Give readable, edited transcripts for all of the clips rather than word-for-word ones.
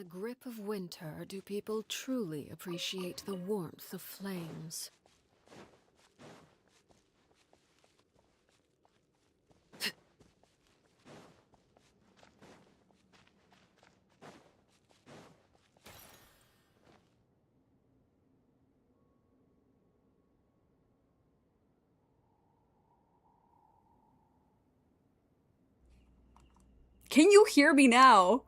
the grip of winter do people truly appreciate the warmth of flames. Can you hear me now?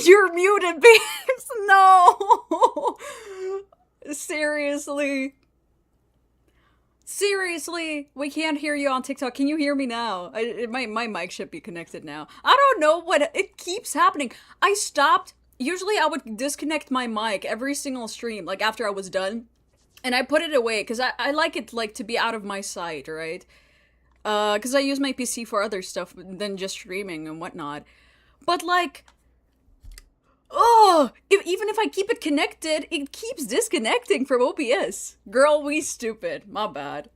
You're muted, babes! No! Seriously? Seriously? We can't hear you on TikTok. Can you hear me now? My mic should be connected now. I don't know what... It keeps happening. I stopped... Usually I would disconnect my mic every single stream, like after I was done. And I put it away, because I like it like to be out of my sight, right? Because I use my PC for other stuff than just streaming and whatnot. But like... Oh! Even if I keep it connected, it keeps disconnecting from OBS. Girl, we stupid. My bad.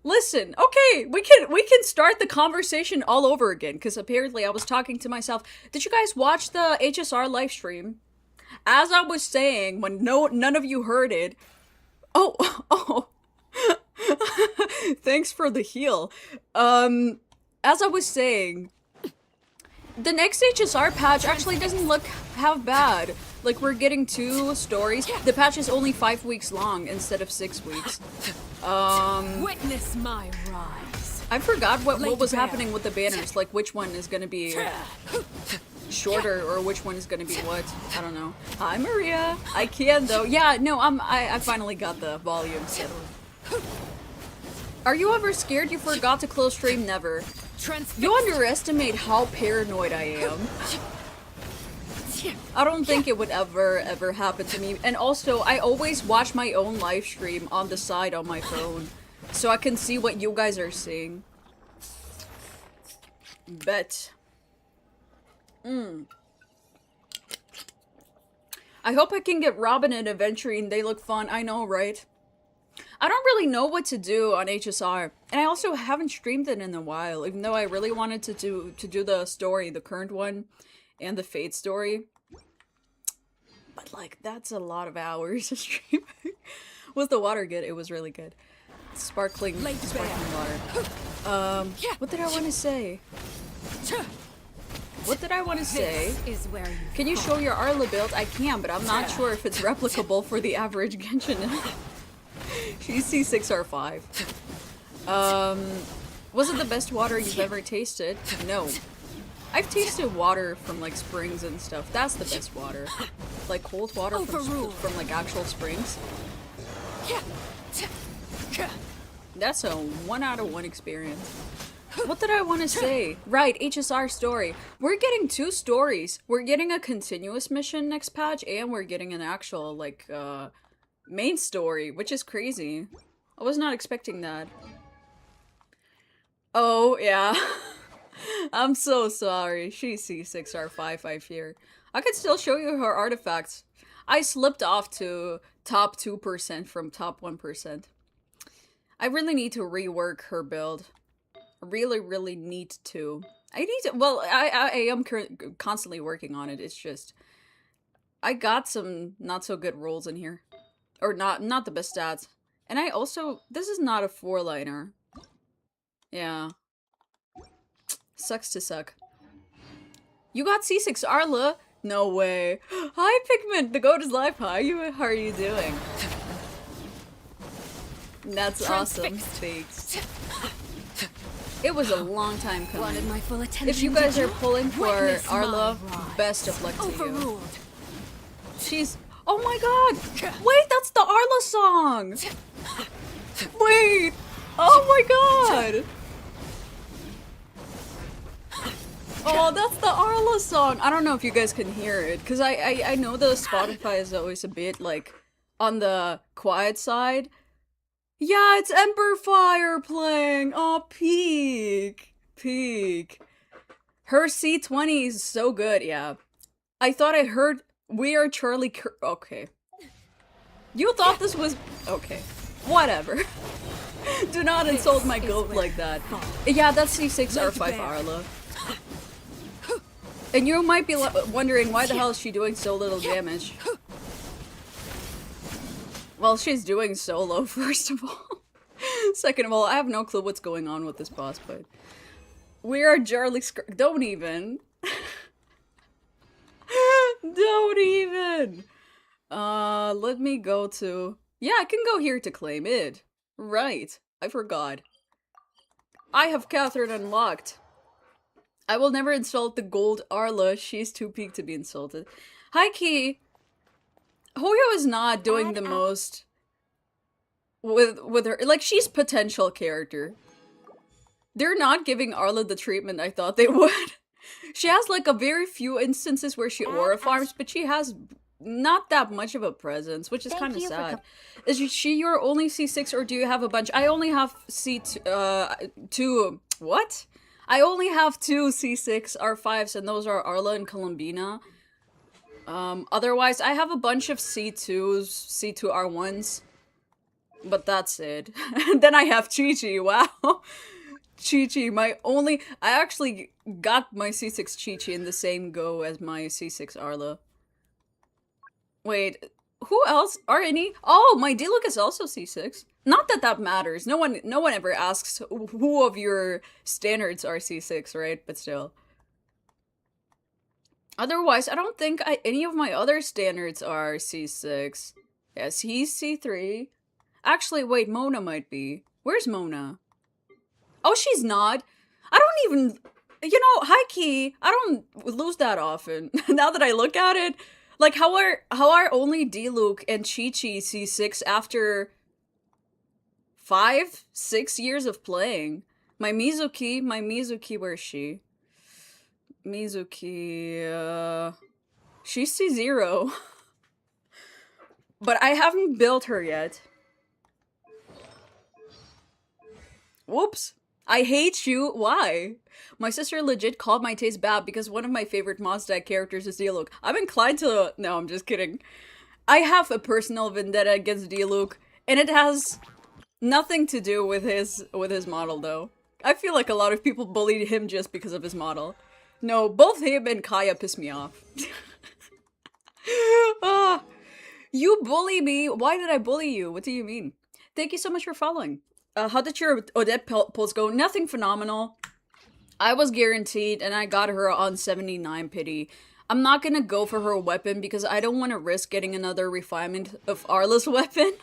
Listen, okay, we can start the conversation all over again, because apparently I was talking to myself. Did you guys watch the HSR livestream? As I was saying, when none of you heard it... Oh. Thanks for the heal. As I was saying, the next HSR patch actually doesn't look half bad. Like, we're getting 2 stories. The patch is only 5 weeks long instead of 6 weeks. Witness my rise. I forgot what was happening with the banners. Like, which one is gonna be shorter or which one is gonna be what. I don't know. Hi, Maria. I can, though. Yeah, no, I finally got the volume settled. Are you ever scared you forgot to close stream? Never. You underestimate how paranoid I am. I don't think it would ever happen to me. And also, I always watch my own live stream on the side on my phone, so I can see what you guys are seeing. Bet. I hope I can get Robin and Aventurine. They look fun. I know, right? I don't really know what to do on HSR, and I also haven't streamed it in a while, even though I really wanted to do the story, the current one, and the Fate story. But like, that's a lot of hours of streaming. Was the water good? It was really good. Sparkling water. What did I want to say? What did I want to say? Can you show your Arla build? I can, but I'm not sure if it's replicable for the average Genshin. She's C6R5. Was it the best water you've ever tasted? No. I've tasted water from like springs and stuff. That's the best water. Like cold water from like actual springs. That's a 1 out of 1 experience. What did I want to say? Right, HSR story. We're getting 2 stories. We're getting a continuous mission next patch, and we're getting an actual like main story, which is crazy. I was not expecting that. Oh, yeah. I'm so sorry. She's C6R5, I fear. I could still show you her artifacts. I slipped off to top 2% from top 1%. I really need to rework her build. I really need to. I need to, well, I am constantly working on it. It's just, I got some not so good rolls in here. Or not the best stats. And I also, this is not a 4-liner. Yeah. Sucks to suck. You got C6 Arla? No way. Hi Pigment, the goat is live. How are you doing? That's awesome. Thanks. It was a long time coming. If you guys are pulling for Arla, best of luck to you. She's... Oh my god! Wait, that's the Arla song! Wait! Oh my god! Oh, that's the Arla song! I don't know if you guys can hear it, because I know the Spotify is always a bit, like, on the quiet side. Yeah, it's Ember Fire playing! Oh, peak! Peak. Her C20 is so good, yeah. I thought I heard... We are Charlie okay. You thought this was... Okay. Whatever. Do not insult my goat like that. Yeah, that's C6R5 Arla. And you might be wondering why the hell is she doing so little damage? Well, she's doing solo, first of all. Second of all, I have no clue what's going on with this boss fight. We are Jarly Don't even. Don't even. Let me go to... Yeah, I can go here to claim it. Right. I forgot. I have Catherine unlocked. I will never insult the gold Arla. She's too peaked to be insulted. Hi, Key. Hoyo is not doing the most with her. Like, she's potential character. They're not giving Arla the treatment I thought they would. She has, like, a very few instances where she aura farms, but she has not that much of a presence, which is kind of sad. Is she your only C6, or do you have a bunch? I only have two. What? I only have two C6 R5s, and those are Arla and Columbina. Otherwise, I have a bunch of C2s, C2 R1s. But that's it. And then I have Chi-Chi, wow. Chi-Chi, my only... I actually got my C6 Chi-Chi in the same go as my C6 Arla. Wait, who else? Are any? Oh, my D-Look is also C6. Not that that matters. No one ever asks who of your standards are C6, right? But still. Otherwise, I don't think any of my other standards are C6. Yes, he's C3. Actually, wait, Mona might be. Where's Mona? Oh, she's not. I don't even... You know, high-key, I don't lose that often. Now that I look at it, like, how are only D-Luke and Chi-Chi C6 after 5-6 years of playing? My Mizuki, where's she? Mizuki, she's C0. But I haven't built her yet. Whoops. I hate you. Why? My sister legit called my taste bad because one of my favorite Mazda characters is D-Luke. I'm inclined to... No, I'm just kidding. I have a personal vendetta against D-Luke, and it has nothing to do with his model, though. I feel like a lot of people bullied him just because of his model. No, both him and Kaya piss me off. You bully me? Why did I bully you? What do you mean? Thank you so much for following. How did your Odette pulls go? Nothing phenomenal. I was guaranteed, and I got her on 79 pity. I'm not gonna go for her weapon because I don't want to risk getting another refinement of Arla's weapon.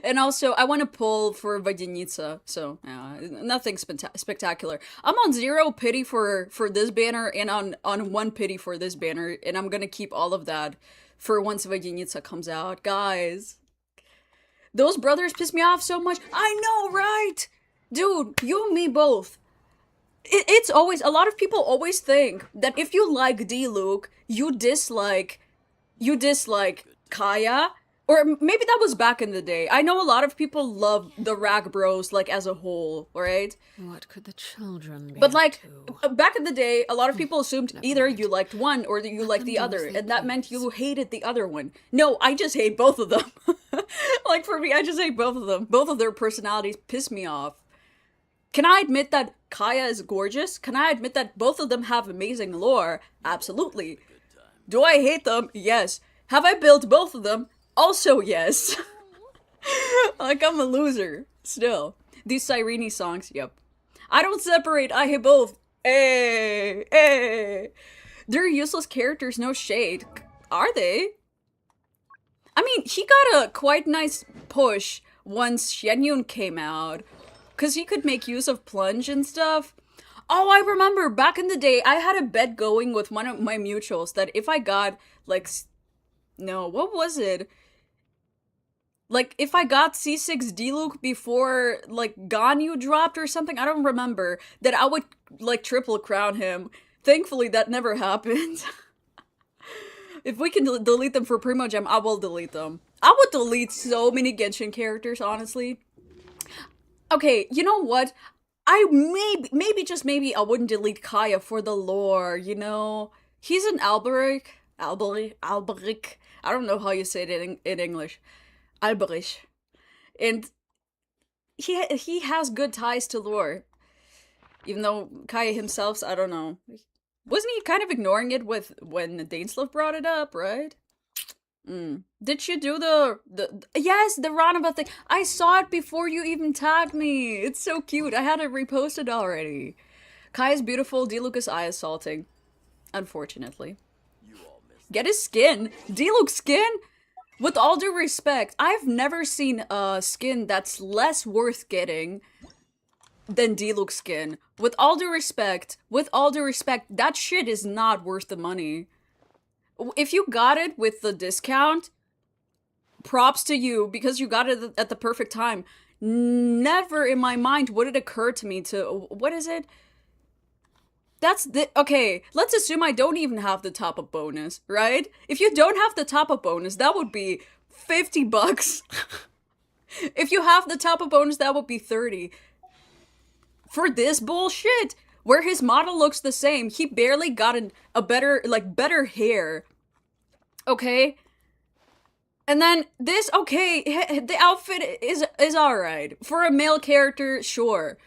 And also, I want to pull for Vodyanica, so nothing spectacular. I'm on 0 pity for this banner, and on 1 pity for this banner, and I'm gonna keep all of that for once Vodyanica comes out. Guys, those brothers piss me off so much. I know, right? Dude, you and me both. It's always... A lot of people always think that if you like D-Luke, you dislike Kaya. Or maybe that was back in the day. I know a lot of people love the Rag Bros, like, as a whole, right? What could the children be But, like, up to? back in the day, a lot of people assumed either you liked one or you liked the them do other, as they and that please. meant you hated the other one. No, I just hate both of them. Like, for me, I just hate both of them. Both of their personalities piss me off. Can I admit that Kaya is gorgeous? Can I admit that both of them have amazing lore? Absolutely. Do I hate them? Yes. Have I built both of them? Also, yes. Like, I'm a loser. Still. These Sireni songs, yep. I don't separate, I hate both. Hey, hey. They're useless characters, no shade. Are they? I mean, he got a quite nice push once Shenyun came out. Because he could make use of plunge and stuff. Oh, I remember, back in the day, I had a bet going with one of my mutuals that if I got, like... No, what was it? Like, if I got C6 D-Luke before, like, Ganyu dropped or something, I don't remember, that I would, like, triple crown him. Thankfully, that never happened. If we can delete them for Primo Gem, I will delete them. I would delete so many Genshin characters, honestly. Okay, you know what? I maybe just maybe I wouldn't delete Kaya for the lore, you know? He's an Alberic. I don't know how you say it in English. Alberich. And he has good ties to lore. Even though Kaya himself, I don't know. Wasn't he kind of ignoring it with when Daneslav brought it up, right? Did you do the yes, the Ranava thing? I saw it before you even tagged me. It's so cute. I had it reposted already. Kai is beautiful. D-Lucas eye is salting. Unfortunately. Get his skin. D-Luke's skin? With all due respect, I've never seen a skin that's less worth getting than D-Luke's skin. With all due respect, that shit is not worth the money. If you got it with the discount, props to you, because you got it at the perfect time. Never in my mind would it occur to me to, what is it? Okay, let's assume I don't even have the top-up bonus, right? If you don't have the top-up bonus, that would be 50 bucks. If you have the top-up bonus, that would be 30. For this bullshit, where his model looks the same, he barely got a better hair. Okay? And then this, okay, the outfit is alright. For a male character, sure.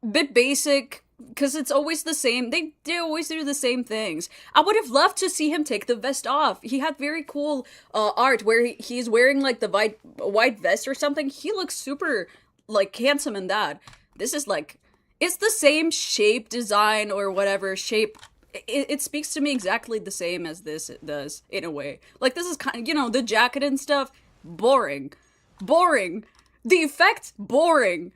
Bit basic, because it's always the same. They always do the same things. I would have loved to see him take the vest off. He had very cool art where he's wearing like the white vest or something. He looks super like handsome in that. This is like, it's the same shape, design, or whatever shape. It speaks to me exactly the same as this does, in a way. Like, this is kind of, you know, the jacket and stuff, boring. Boring. The effect, boring.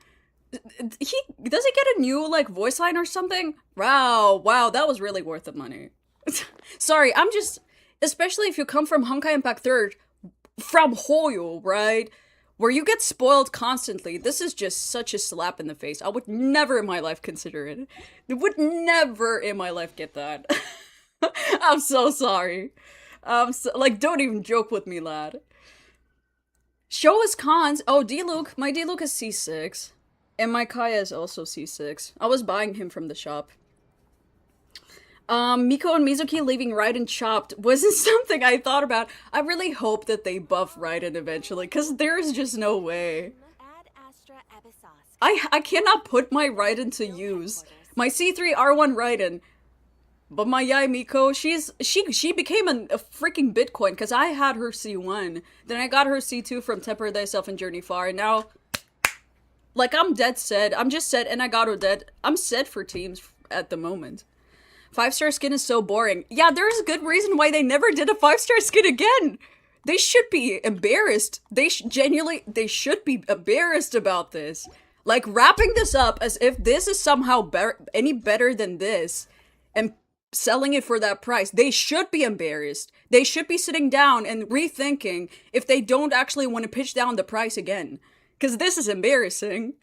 Does he get a new, like, voice line or something? Wow, that was really worth the money. Sorry, I'm just, especially if you come from Honkai Impact 3rd, from Hoyo, right? Where you get spoiled constantly. This is just such a slap in the face. I would never in my life consider it. I would never in my life get that. I'm so sorry. Like, don't even joke with me, lad. Show us cons. Oh, D-Luke. My D-Luke is C6. And my Kaya is also C6. I was buying him from the shop. Miko and Mizuki leaving Raiden chopped wasn't something I thought about. I really hope that they buff Raiden eventually, because there's just no way. I cannot put my Raiden to use. My C3 R1 Raiden. But my Yai Miko, she became a freaking Bitcoin, because I had her C1. Then I got her C2 from Temper Thyself and Journey Far, and now, like, I'm dead set. I'm just set, and I got her dead. I'm set for teams at the moment. 5-star skin is so boring. Yeah, there's a good reason why they never did a 5-star skin again. They should be embarrassed. They should be embarrassed about this. Like, wrapping this up as if this is somehow any better than this and selling it for that price. They should be embarrassed. They should be sitting down and rethinking if they don't actually want to pitch down the price again. Because this is embarrassing.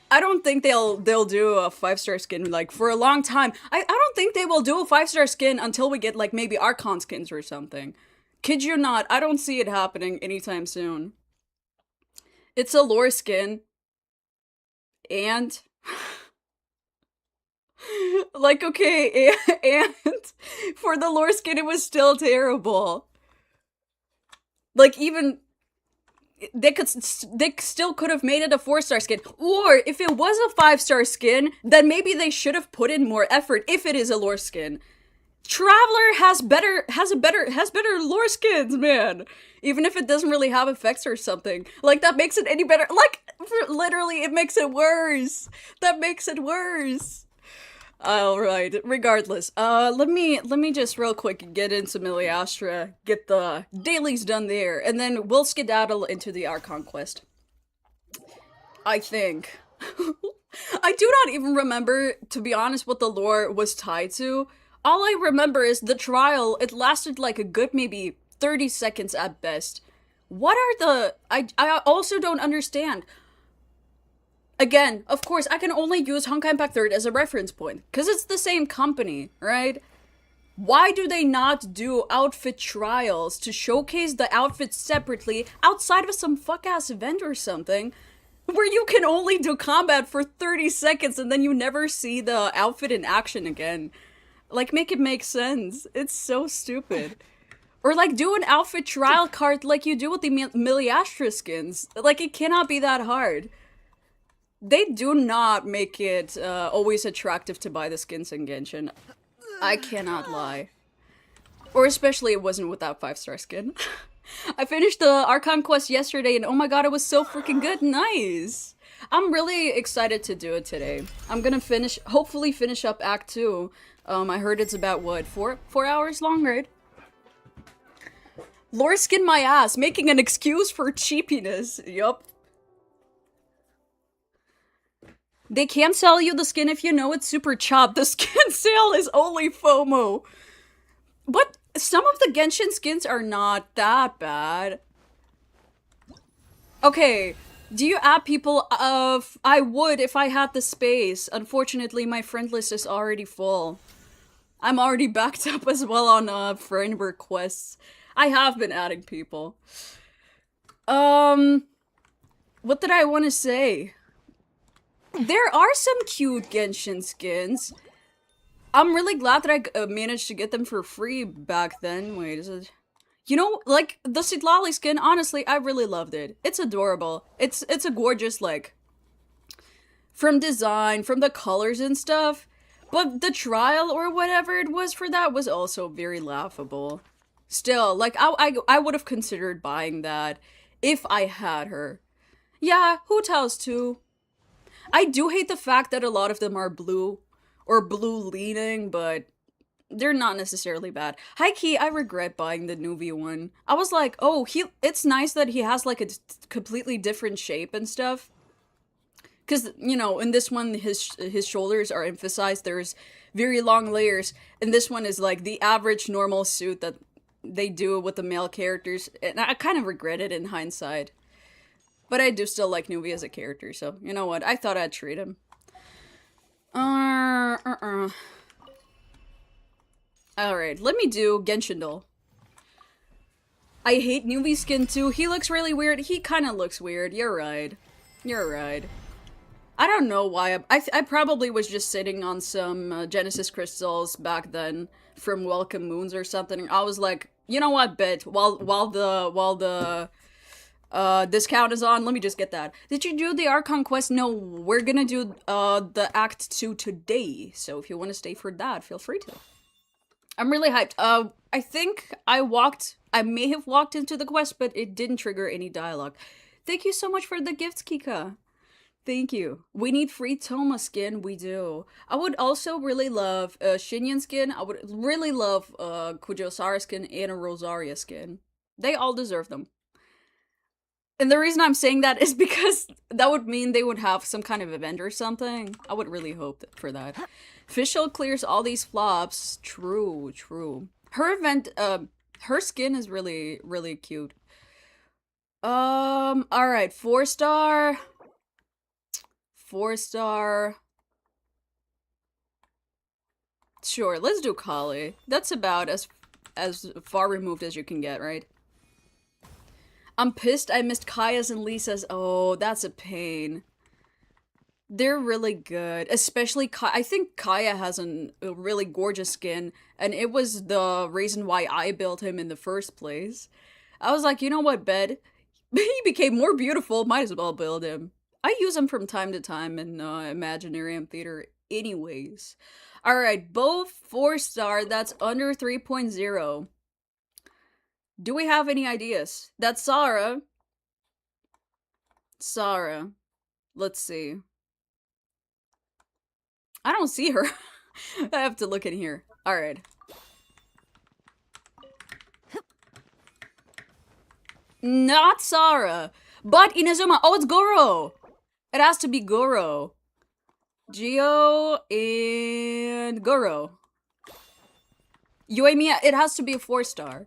I don't think they'll do a 5-star skin, like, for a long time. I don't think they will do a 5-star skin until we get, like, maybe Archon skins or something. Kid you not, I don't see it happening anytime soon. It's a lore skin. And... like, okay, and for the lore skin, it was still terrible. Like, even... They still could have made it a 4-star skin. Or if it was a 5-star skin, then maybe they should have put in more effort if it is a lore skin. Traveler has better lore skins, man. Even if it doesn't really have effects or something. Like, that makes it any better. Like, literally, it makes it worse. That makes it worse. Alright, regardless, let me just real quick get into Miliastra, get the dailies done there, and then we'll skedaddle into the Archon quest. I think. I do not even remember, to be honest, what the lore was tied to. All I remember is the trial, it lasted like a good maybe 30 seconds at best. What are the... I also don't understand. Again, of course, I can only use Honkai Impact 3rd as a reference point, because it's the same company, right? Why do they not do outfit trials to showcase the outfits separately outside of some fuck-ass event or something, where you can only do combat for 30 seconds and then you never see the outfit in action again? Like, make it make sense. It's so stupid. Or, like, do an outfit trial card like you do with the Miliastra skins. Like, it cannot be that hard. They do not make it always attractive to buy the skins in Genshin. I cannot lie. Or especially it wasn't without 5-star skin. I finished the Archon quest yesterday and oh my god, it was so freaking good. Nice. I'm really excited to do it today. I'm gonna hopefully finish up Act 2. I heard it's about, what, 4 hours long, right? Lore skin my ass, making an excuse for cheapiness. Yup. They can't sell you the skin if you know it's super chop. The skin sale is only FOMO. But some of the Genshin skins are not that bad. Okay, do you add people? I would if I had the space. Unfortunately, my friend list is already full. I'm already backed up as well on friend requests. I have been adding people. What did I want to say? There are some cute Genshin skins. I'm really glad that I managed to get them for free back then. Wait, is it? You know, like, the Sitlali skin, honestly, I really loved it. It's adorable. It's a gorgeous, like, from design, from the colors and stuff. But the trial or whatever it was for that was also very laughable. Still, like, I would have considered buying that if I had her. Yeah, Hu Tao's too. I do hate the fact that a lot of them are blue or blue leaning, but they're not necessarily bad. High key, I regret buying the Nuvi one. I was like, oh, it's nice that he has like a completely different shape and stuff. Because, you know, in this one, his shoulders are emphasized. There's very long layers. And this one is like the average normal suit that they do with the male characters. And I kind of regret it in hindsight. But I do still like Nuvi as a character, so you know what? I thought I'd treat him. Alright, let me do Genshin. I hate Nuvi skin too. He looks really weird. He kind of looks weird. You're right. You're right. I don't know why. I probably was just sitting on some Genesis crystals back then from Welcome Moons or something. I was like, you know what, bet while the discount is on, let me just get that. Did you do the Archon quest? No, we're gonna do the Act 2 today, so if you want to stay for that, feel free to. I'm really hyped. I think I may have walked into the quest, but it didn't trigger any dialogue. Thank you so much for the gifts, Kika. Thank you. We need free Toma skin, we do. I would also really love Shinyan skin. I would really love Kujosara skin and a Rosaria skin. They all deserve them. And the reason I'm saying that is because that would mean they would have some kind of event or something. I would really hope for that. Fischl clears all these flops. True, true. Her event, her skin is really, really cute. Alright, 4-star. 4-star. Sure, let's do Kali. That's about as far removed as you can get, right? I'm pissed I missed Kaya's and Lisa's. Oh, that's a pain. They're really good. Especially I think Kaya has a really gorgeous skin, and it was the reason why I built him in the first place. I was like, you know what, Bed? He became more beautiful, might as well build him. I use him from time to time in Imaginarium Theater anyways. Alright, both 4-star, that's under 3.0. Do we have any ideas? That's Sarah. Sarah. Let's see. I don't see her. I have to look in here. Alright. Not Sarah. But Inazuma. Oh, it's Goro. It has to be Goro. Gio and Goro. Yuemiya, it has to be a 4-star.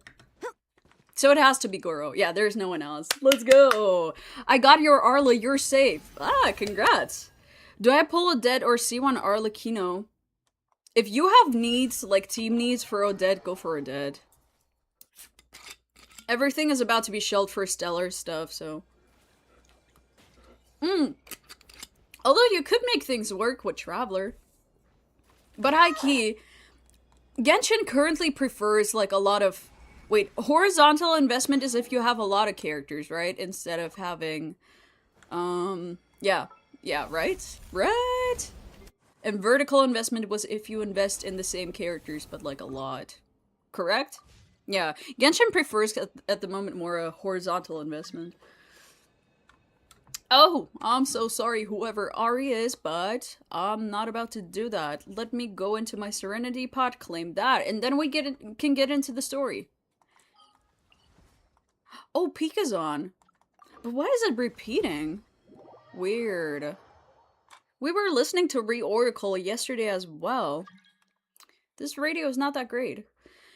So it has to be Goro. Yeah, there's no one else. Let's go. I got your Arla. You're safe. Ah, congrats. Do I pull Odette or C1 Arlecchino? If you have needs, like team needs for Odette, go for Odette. Everything is about to be shelled for Stellar stuff, so. Although you could make things work with Traveler. But high key, Genshin currently prefers like a lot of... Wait, horizontal investment is if you have a lot of characters, right? Instead of having, yeah, right? Right? And vertical investment was if you invest in the same characters, but like a lot. Correct? Yeah. Genshin prefers at the moment more a horizontal investment. Oh, I'm so sorry whoever Ari is, but I'm not about to do that. Let me go into my Serenity pot, claim that, and then we can get into the story. Oh, Pika's on. But why is it repeating? Weird. We were listening to Re-Oracle yesterday as well. This radio is not that great.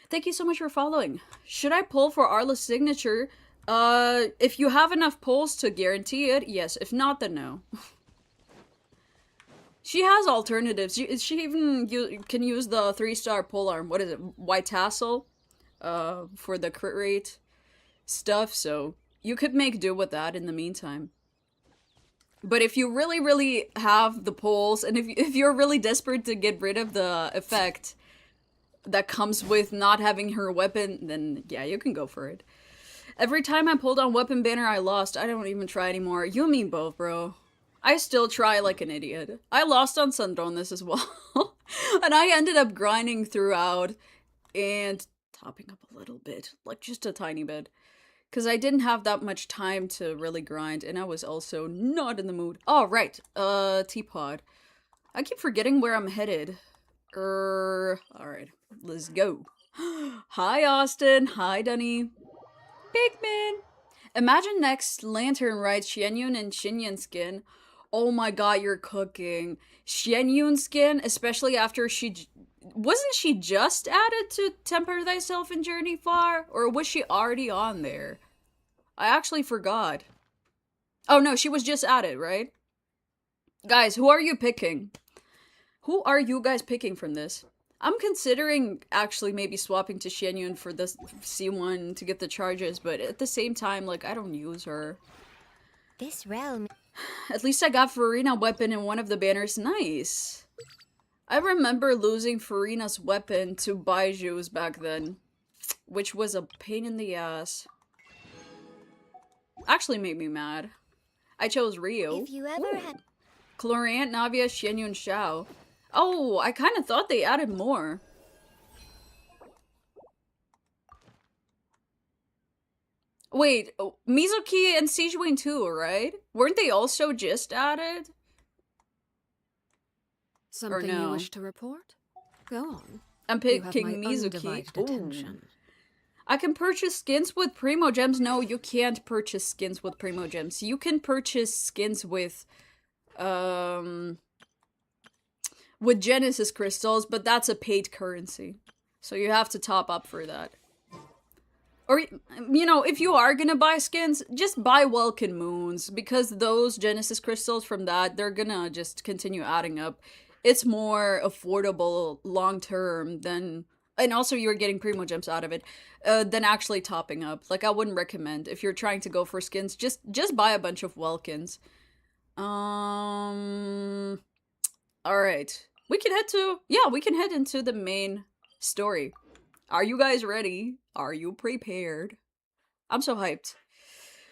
Thank you so much for following. Should I pull for Arla's signature? If you have enough pulls to guarantee it, yes. If not, then no. She has alternatives. She even can use the 3-star pull arm. What is it? White tassel? For the crit rate stuff, so you could make do with that in the meantime. But if you really, really have the pulls, and if you're really desperate to get rid of the effect that comes with not having her weapon, then yeah, you can go for it. Every time I pulled on weapon banner, I lost. I don't even try anymore. You and me both, bro. I still try like an idiot. I lost on Sandrones as well. And I ended up grinding throughout and topping up a little bit. Like just a tiny bit. Because I didn't have that much time to really grind, and I was also not in the mood. Oh, right. Teapot. I keep forgetting where I'm headed. Alright. Let's go. Hi, Austin. Hi, Dunny. Pigman. Imagine next Lantern rides Xianyun and Xinyan skin. Oh my god, you're cooking. Xianyun skin, especially after wasn't she just added to Temper Thyself in Journey Far? Or was she already on there? I actually forgot. Oh no, she was just added, right? Guys, who are you picking? Who are you guys picking from this? I'm considering actually maybe swapping to Xianyun for this C1 to get the charges, but at the same time, like, I don't use her. This realm. At least I got Farina weapon in one of the banners. Nice. I remember losing Farina's weapon to Baiju's back then, which was a pain in the ass. Actually made me mad. I chose Rio. If you ever had Clorant, Navia, Xianyun, Xiao. Oh, I kind of thought they added more. Wait, Mizuki and Sijuin too, right? Weren't they also just added? Something no? you wish to report? Go on. I'm You have picking my Mizuki. undivided Ooh. attention. I can purchase skins with Primo Gems. No, you can't purchase skins with Primo Gems. You can purchase skins with Genesis crystals, but that's a paid currency. So you have to top up for that. Or, you know, if you are gonna buy skins, just buy Welkin Moons, because those Genesis crystals from that, they're gonna just continue adding up. It's more affordable long term than, and also you're getting Primo Gems out of it, than actually topping up. Like, I wouldn't recommend, if you're trying to go for skins, just buy a bunch of Welkins. Alright. We can head into the main story. Are you guys ready? Are you prepared? I'm so hyped.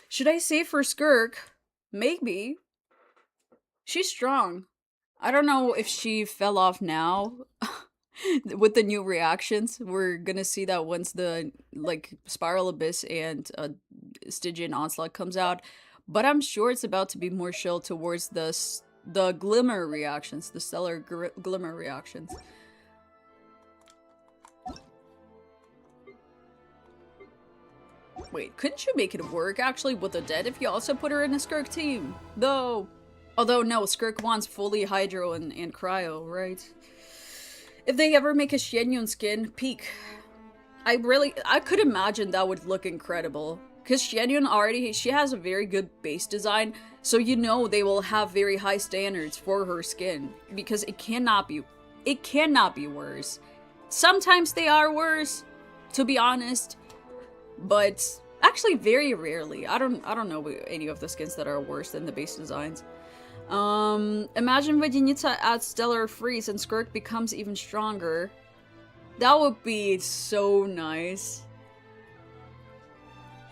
Should I save for Skirk? Maybe. She's strong. I don't know if she fell off now. With the new reactions, we're gonna see that once the, like, Spiral Abyss and Stygian Onslaught comes out. But I'm sure it's about to be more chill towards the Glimmer reactions, the Stellar Glimmer reactions. Wait, couldn't you make it work, actually, with the Dead if you also put her in a Skirk team? Though... Although, no, Skirk wants fully Hydro and Cryo, right? If they ever make a Xianyun skin, peak. I could imagine that would look incredible. Because Xianyun already, she has a very good base design, so you know they will have very high standards for her skin. Because it cannot be worse. Sometimes they are worse, to be honest. But actually very rarely. I don't know any of the skins that are worse than the base designs. Imagine Vodyanica adds Stellar Freeze and Skirk becomes even stronger. That would be so nice.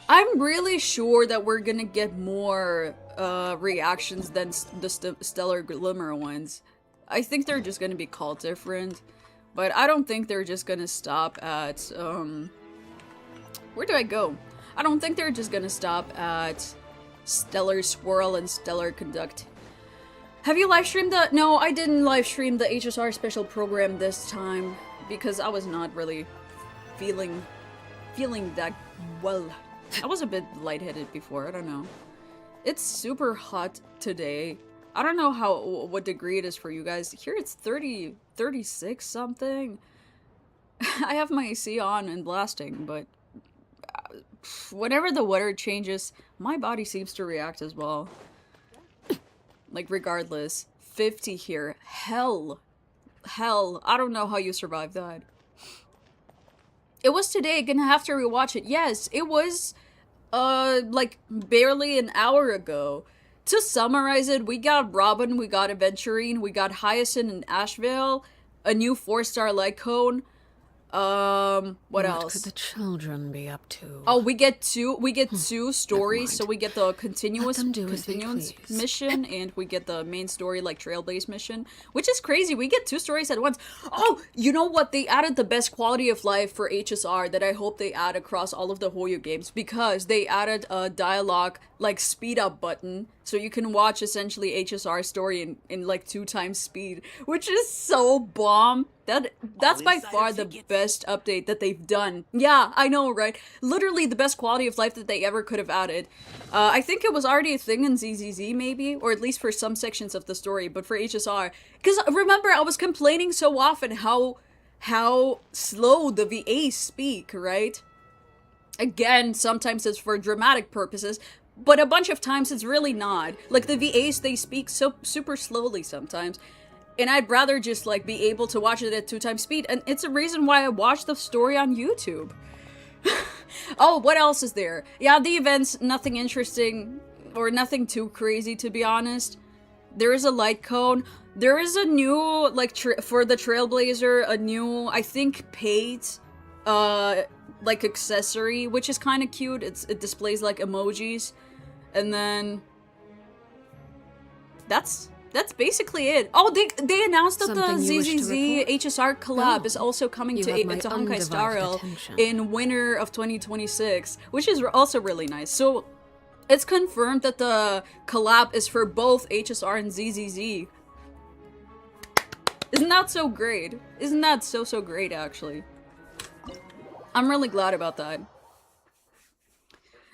I'm really sure that we're gonna get more reactions than the Stellar Glimmer ones. I think they're just gonna be called different. But I don't think they're just gonna stop at, where do I go? I don't think they're just gonna stop at Stellar Swirl and Stellar Conduct. Have you live streamed the? No, I didn't live stream the HSR special program this time because I was not really feeling that well. I was a bit lightheaded before, I don't know. It's super hot today. I don't know what degree it is for you guys. Here it's 30, 36 something. I have my AC on and blasting, but whenever the weather changes, my body seems to react as well. Like, regardless. 50 here. Hell. I don't know how you survived that. It was today. Gonna have to rewatch it. Yes, it was, like, barely an hour ago. To summarize it, we got Robin, we got Aventurine, we got Hyacinth and Asheville, a new 4-star light cone. What else? What could the children be up to? Oh, we get two stories, so we get the continuous please. mission, and we get the main story, like, Trailblaze mission, which is crazy. We get 2 stories at once. Oh, you know what? They added the best quality of life for HSR that I hope they add across all of the Hoyo games, because they added a dialogue, like, speed up button, so you can watch essentially HSR story in like 2 times speed, which is so bomb. That's by far the best update that they've done. Yeah, I know, right? Literally the best quality of life that they ever could have added. I think it was already a thing in ZZZ maybe, or at least for some sections of the story, but for HSR. Because remember, I was complaining so often how slow the VAs speak, right? Again, sometimes it's for dramatic purposes, but a bunch of times it's really not. Like, the VAs, they speak so super slowly sometimes. And I'd rather just, like, be able to watch it at 2 times speed. And it's a reason why I watched the story on YouTube. Oh, what else is there? Yeah, the events, nothing interesting. Or nothing too crazy, to be honest. There is a light cone. There is a new, like, for the Trailblazer, a new, I think, paid, like, accessory, which is kind of cute. It displays, like, emojis. And then that's basically it. Oh, they announced that Something the you wish to ZZZ report? HSR collab is also coming You to have my Honkai undivided Star Rail attention. in winter of 2026, which is also really nice. So it's confirmed that the collab is for both HSR and ZZZ. Isn't that so great? Isn't that so great, actually? I'm really glad about that.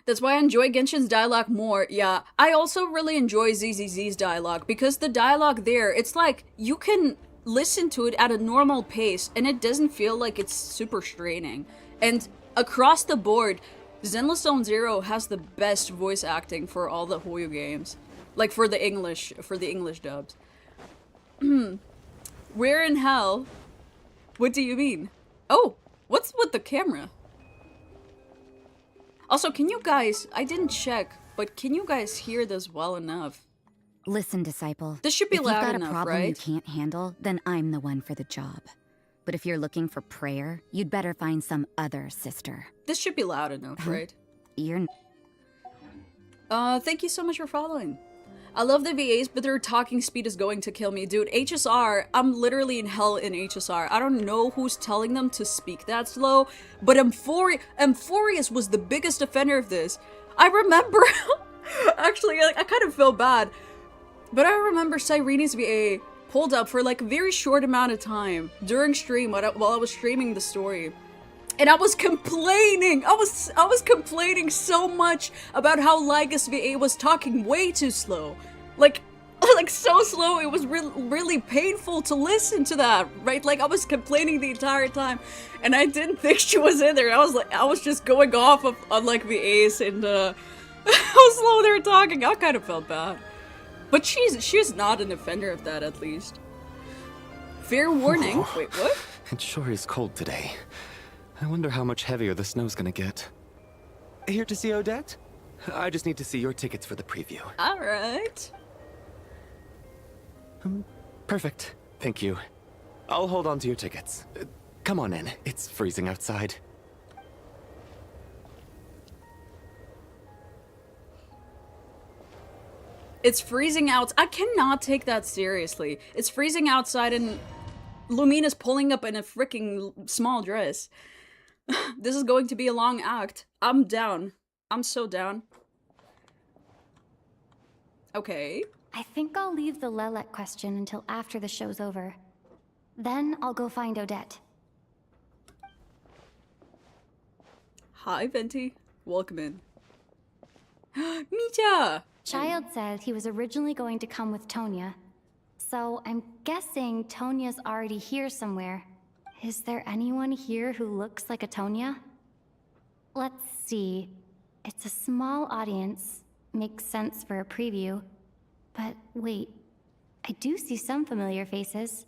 That's why I enjoy Genshin's dialogue more. Yeah, I also really enjoy ZZZ's dialogue, because the dialogue there, it's like, you can listen to it at a normal pace, and it doesn't feel like it's super straining. And across the board, Zenless Zone Zero has the best voice acting for all the Hoyo games. Like, for the English dubs. Where in hell? What do you mean? Oh, what's with the camera? Also, can you guys, I didn't check, but can you guys hear this well enough? Listen, disciple. This should be if loud you've got enough, a problem you right? can't handle, then I'm the one for the job. But if you're looking for prayer, you'd better find some other sister. This should be loud enough, right? You're... Thank you so much for following. I love the VAs, but their talking speed is going to kill me. Dude, HSR, I'm literally in hell in HSR. I don't know who's telling them to speak that slow, but Amphorius was the biggest offender of this. I remember, actually, I kind of feel bad, but I remember Cyrene's VA pulled up for like a very short amount of time during stream while I was streaming the story. And I was complaining. I was complaining so much about how Lygus VA was talking way too slow. Like so slow, it was really painful to listen to that, right? Like, I was complaining the entire time, and I didn't think she was in there. I was just going off on like VAs and how slow they were talking. I kind of felt bad. But she's not an offender of that, at least. Fair warning. Whoa. Wait, what? It sure is cold today. I wonder how much heavier the snow's gonna get. Here to see Odette? I just need to see your tickets for the preview. Alright. Perfect. Thank you. I'll hold on to your tickets. Come on in. It's freezing outside. It's freezing out. I cannot take that seriously. It's freezing outside and Lumina's pulling up in a freaking small dress. This is going to be a long act. I'm down. I'm so down. Okay. I think I'll leave the Lelek question until after the show's over. Then I'll go find Odette. Hi, Venti. Welcome in. Mitya! Child said he was originally going to come with Tonya. So I'm guessing Tonya's already here somewhere. Is there anyone here who looks like a Tonya? Let's see. It's a small audience. Makes sense for a preview. But wait, I do see some familiar faces.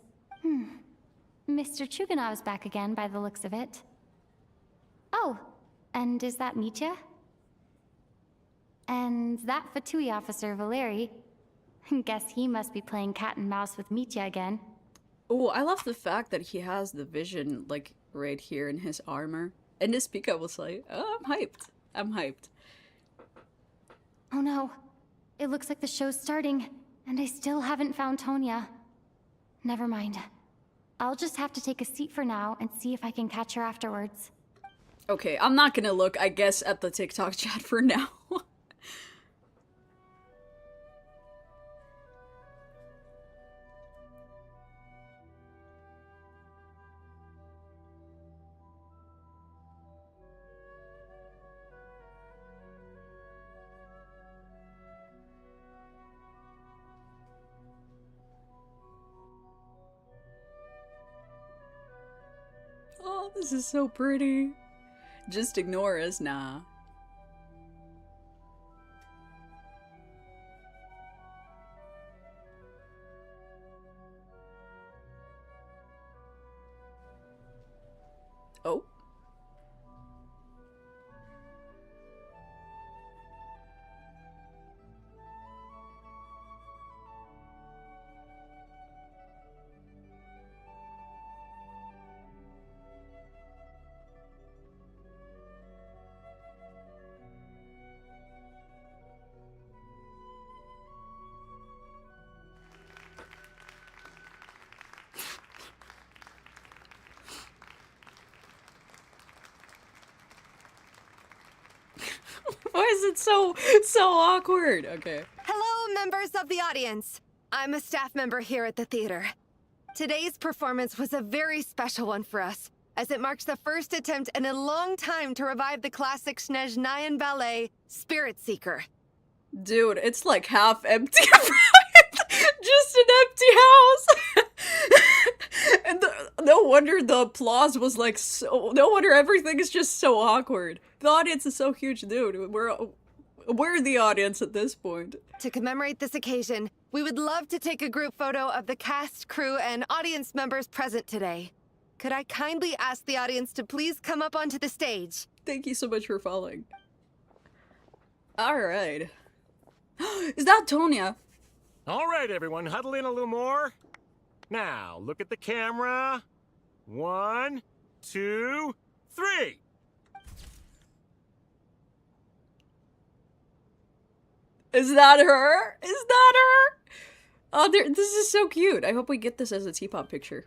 Mr. Chuganov's back again by the looks of it. Oh, and is that Mitya? And that Fatui officer, Valeri. Guess he must be playing cat and mouse with Mitya again. Oh, I love the fact that he has the vision, like, right here in his armor. And this Pika was like, oh, I'm hyped. I'm hyped. Oh no. It looks like the show's starting, and I still haven't found Tonya. Never mind. I'll just have to take a seat for now and see if I can catch her afterwards. Okay, I'm not gonna look, I guess, at the TikTok chat for now. Oh, this is so pretty. Just ignore us, nah. Oh. Why is it so awkward? Okay. Hello, members of the audience. I'm a staff member here at the theater. Today's performance was a very special one for us, as it marks the first attempt in a long time to revive the classic Snezhnayan ballet, Spirit Seeker. Dude, it's like half empty. Just an empty house. And no wonder the applause was like so. No wonder everything is just so awkward. The audience is so huge, dude. We're the audience at this point. To commemorate this occasion, we would love to take a group photo of the cast, crew, and audience members present today. Could I kindly ask the audience to please come up onto the stage? Thank you so much for following. All right. Is that Tonya? All right, everyone, huddle in a little more. Now, look at the camera. 1, 2, 3. Is that her? Is that her? Oh, this is so cute. I hope we get this as a T-pop picture.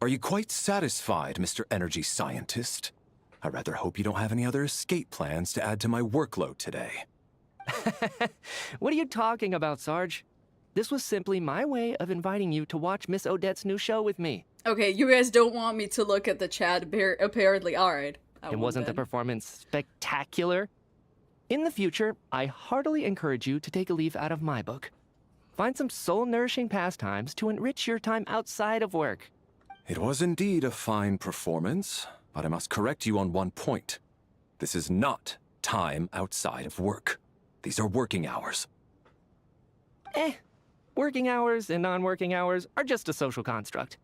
Are you quite satisfied, Mr. Energy Scientist? I rather hope you don't have any other escape plans to add to my workload today. What are you talking about, Sarge? This was simply my way of inviting you to watch Miss Odette's new show with me. Okay, you guys don't want me to look at the chat, apparently. Alright. And wasn't the performance spectacular? In the future, I heartily encourage you to take a leaf out of my book. Find some soul-nourishing pastimes to enrich your time outside of work. It was indeed a fine performance, but I must correct you on one point. This is not time outside of work. These are working hours. Working hours and non-working hours are just a social construct.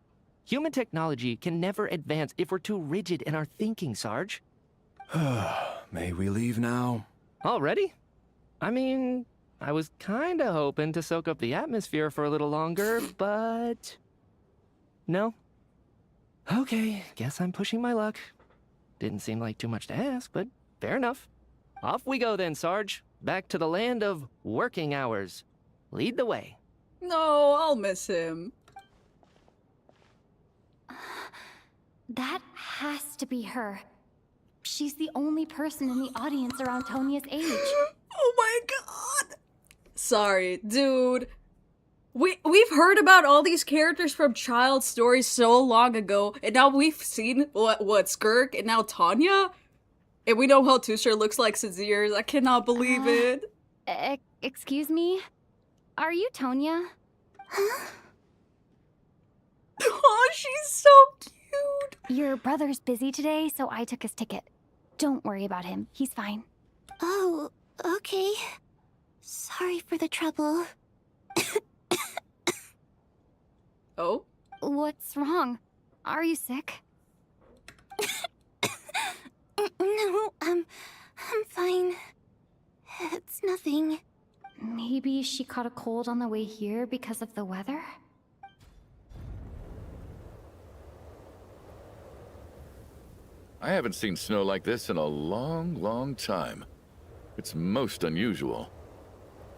Human technology can never advance if we're too rigid in our thinking, Sarge. May we leave now? Already? I mean, I was kinda hoping to soak up the atmosphere for a little longer, but... No? Okay, guess I'm pushing my luck. Didn't seem like too much to ask, but fair enough. Off we go then, Sarge. Back to the land of working hours. Lead the way. No, I'll miss him. That has to be her. She's the only person in the audience around Tonia's age. Oh my god! Sorry, dude. We've heard about all these characters from child stories so long ago, and now we've seen what Skirk and now Tonya? And we know how Tusher looks like since years. I cannot believe it. Excuse me? Are you Tonya? Oh, she's so cute. Your brother's busy today, so I took his ticket. Don't worry about him. He's fine. Oh, okay. Sorry for the trouble. Oh? What's wrong? Are you sick? No, I'm fine. It's nothing. Maybe she caught a cold on the way here because of the weather? I haven't seen snow like this in a long, long time. It's most unusual.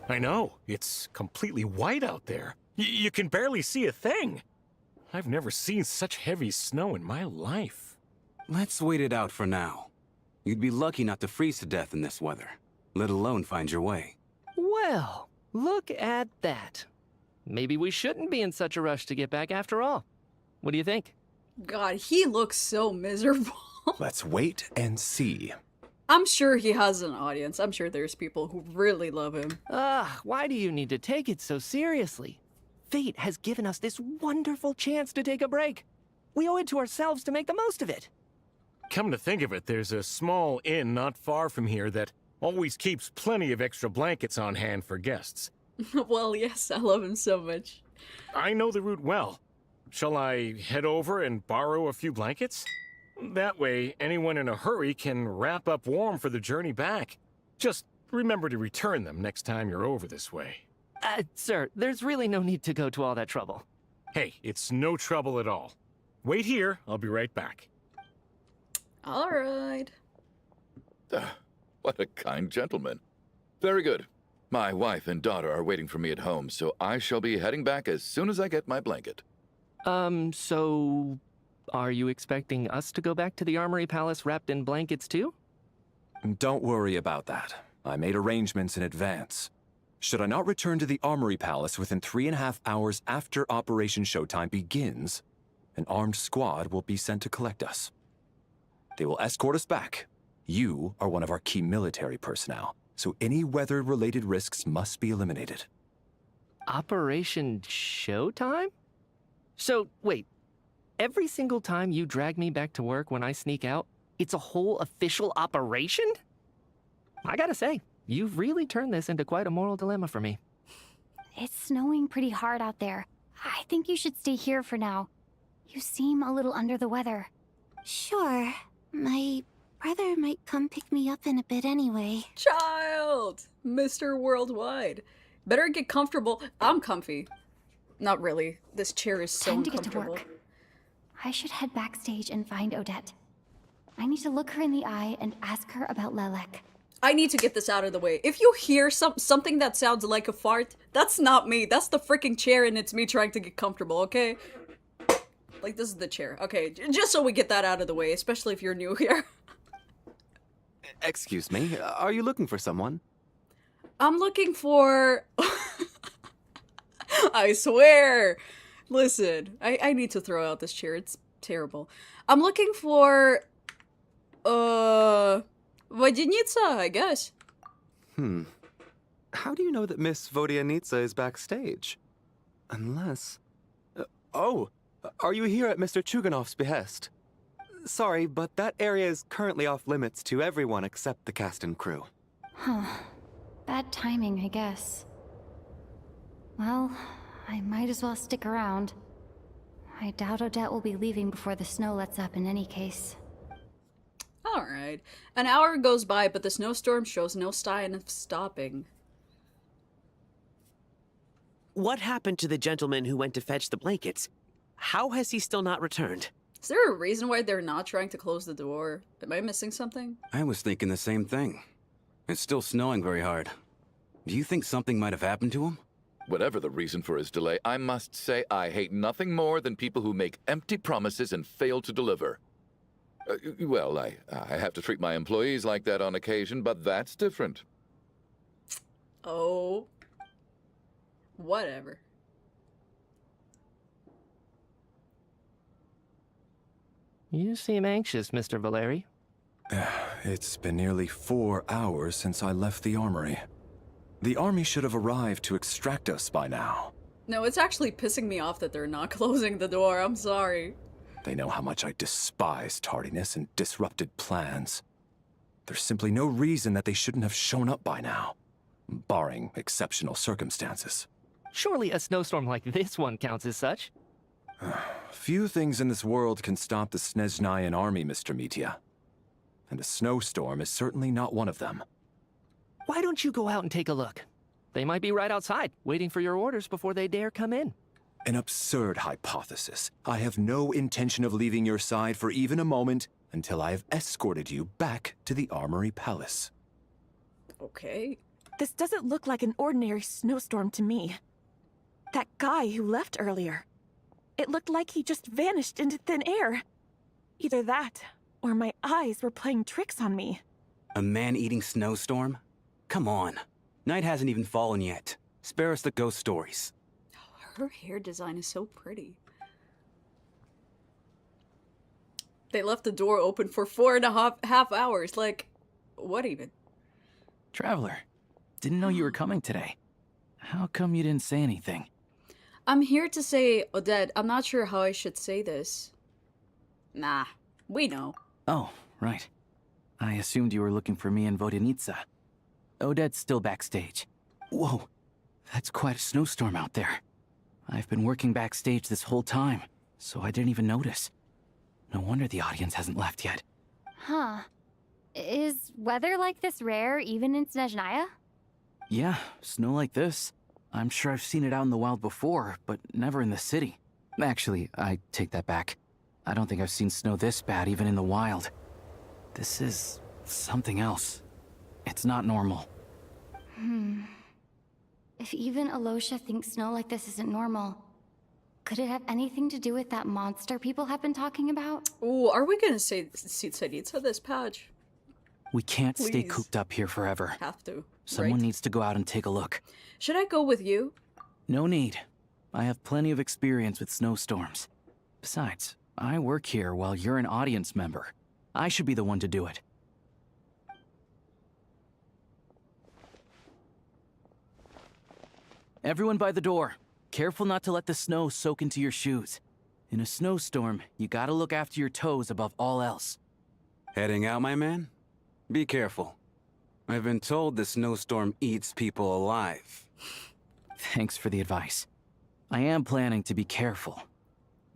I know. It's completely white out there. You can barely see a thing. I've never seen such heavy snow in my life. Let's wait it out for now. You'd be lucky not to freeze to death in this weather, let alone find your way. Well, look at that. Maybe we shouldn't be in such a rush to get back after all. What do you think? God, he looks so miserable. Let's wait and see. I'm sure he has an audience. I'm sure there's people who really love him. Why do you need to take it so seriously? Fate has given us this wonderful chance to take a break. We owe it to ourselves to make the most of it. Come to think of it, there's a small inn not far from here that always keeps plenty of extra blankets on hand for guests. Well, yes, I love him so much. I know the route well. Shall I head over and borrow a few blankets? That way, anyone in a hurry can wrap up warm for the journey back. Just remember to return them next time you're over this way. Sir, there's really no need to go to all that trouble. Hey, it's no trouble at all. Wait here, I'll be right back. All right. What a kind gentleman. Very good. My wife and daughter are waiting for me at home, so I shall be heading back as soon as I get my blanket. So... are you expecting us to go back to the Armory Palace wrapped in blankets too? Don't worry about that. I made arrangements in advance. Should I not return to the Armory Palace within 3.5 hours after Operation Showtime begins, an armed squad will be sent to collect us. They will escort us back. You are one of our key military personnel, so any weather-related risks must be eliminated. Operation Showtime? So, wait. Every single time you drag me back to work when I sneak out, it's a whole official operation? I gotta say, you've really turned this into quite a moral dilemma for me. It's snowing pretty hard out there. I think you should stay here for now. You seem a little under the weather. Sure. My brother might come pick me up in a bit anyway. Child! Mr. Worldwide. Better get comfortable. I'm comfy. Not really. This chair is so Time to get to uncomfortable. work. I should head backstage and find Odette. I need to look her in the eye and ask her about Lelek. I need to get this out of the way. If you hear something that sounds like a fart, that's not me. That's the freaking chair and it's me trying to get comfortable, okay? Like, this is the chair. Okay, just so we get that out of the way, especially if you're new here. Excuse me, are you looking for someone? I'm looking for... I swear! Listen, I need to throw out this chair. It's terrible. I'm looking for... Vodyanica, I guess. How do you know that Miss Vodyanica is backstage? Unless... oh! Are you here at Mr. Chuganov's behest? Sorry, but that area is currently off limits to everyone except the cast and crew. Huh. Bad timing, I guess. Well, I might as well stick around. I doubt Odette will be leaving before the snow lets up in any case. Alright. An hour goes by, but the snowstorm shows no sign of stopping. What happened to the gentleman who went to fetch the blankets? How has he still not returned? Is there a reason why they're not trying to close the door? Am I missing something? I was thinking the same thing. It's still snowing very hard. Do you think something might have happened to him? Whatever the reason for his delay, I must say I hate nothing more than people who make empty promises and fail to deliver. Well, I have to treat my employees like that on occasion, but that's different. Oh. Whatever. You seem anxious, Mr. Valeri. It's been nearly 4 hours since I left the armory. The army should have arrived to extract us by now. No, it's actually pissing me off that they're not closing the door. I'm sorry. They know how much I despise tardiness and disrupted plans. There's simply no reason that they shouldn't have shown up by now, barring exceptional circumstances. Surely a snowstorm like this one counts as such. Few things in this world can stop the Snezhnayan army, Mr. Mitya. And a snowstorm is certainly not one of them. Why don't you go out and take a look? They might be right outside, waiting for your orders before they dare come in. An absurd hypothesis. I have no intention of leaving your side for even a moment until I have escorted you back to the Armory Palace. Okay. This doesn't look like an ordinary snowstorm to me. That guy who left earlier. It looked like he just vanished into thin air. Either that, or my eyes were playing tricks on me. A man-eating snowstorm? Come on. Night hasn't even fallen yet. Spare us the ghost stories. Her hair design is so pretty. They left the door open for 4.5 hours. Like, what even? Traveler, didn't know you were coming today. How come you didn't say anything? I'm here to say, Odette, I'm not sure how I should say this. Nah, we know. Oh, right. I assumed you were looking for me and Vodyanitsa. Odette's still backstage. Whoa, that's quite a snowstorm out there. I've been working backstage this whole time, so I didn't even notice. No wonder the audience hasn't left yet. Huh. Is weather like this rare even in Snezhnaya? Yeah, snow like this. I'm sure I've seen it out in the wild before, but never in the city. Actually, I take that back. I don't think I've seen snow this bad even in the wild. This is something else. It's not normal. If even Alosha thinks snow like this isn't normal, could it have anything to do with that monster people have been talking about? Ooh, are we gonna say Tsaritsya this patch? We can't stay Please. cooped up here forever. Have to. Someone right? needs to go out and take a look. Should I go with you? No need. I have plenty of experience with snowstorms. Besides, I work here while you're an audience member. I should be the one to do it. Everyone by the door. Careful not to let the snow soak into your shoes. In a snowstorm, you gotta look after your toes above all else. Heading out, my man? Be careful. I've been told the snowstorm eats people alive. Thanks for the advice. I am planning to be careful.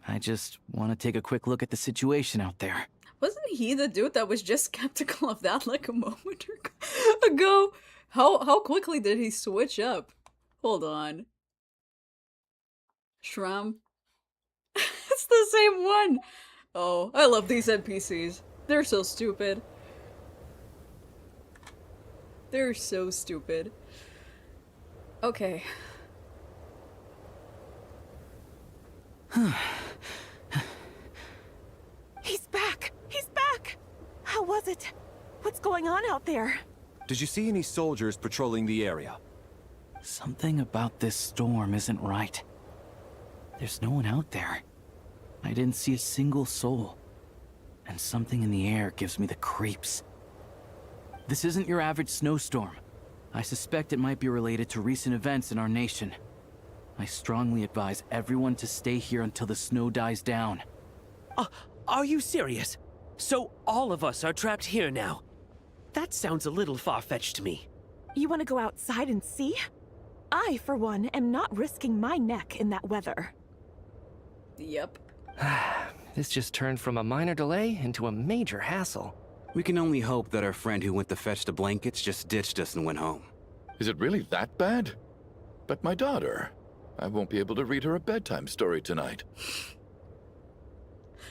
I just want to take a quick look at the situation out there. Wasn't he the dude that was just skeptical of that like a moment ago? How quickly did he switch up? Hold on. Shram. It's the same one. Oh, I love these NPCs. They're so stupid. They're so stupid. Okay. He's back! He's back! How was it? What's going on out there? Did you see any soldiers patrolling the area? Something about this storm isn't right. There's no one out there. I didn't see a single soul. And something in the air gives me the creeps. This isn't your average snowstorm. I suspect it might be related to recent events in our nation. I strongly advise everyone to stay here until the snow dies down. Are you serious? So all of us are trapped here now? That sounds a little far-fetched to me. You want to go outside and see? I, for one, am not risking my neck in that weather. Yep. This just turned from a minor delay into a major hassle. We can only hope that our friend who went to fetch the blankets just ditched us and went home. Is it really that bad? But my daughter, I won't be able to read her a bedtime story tonight.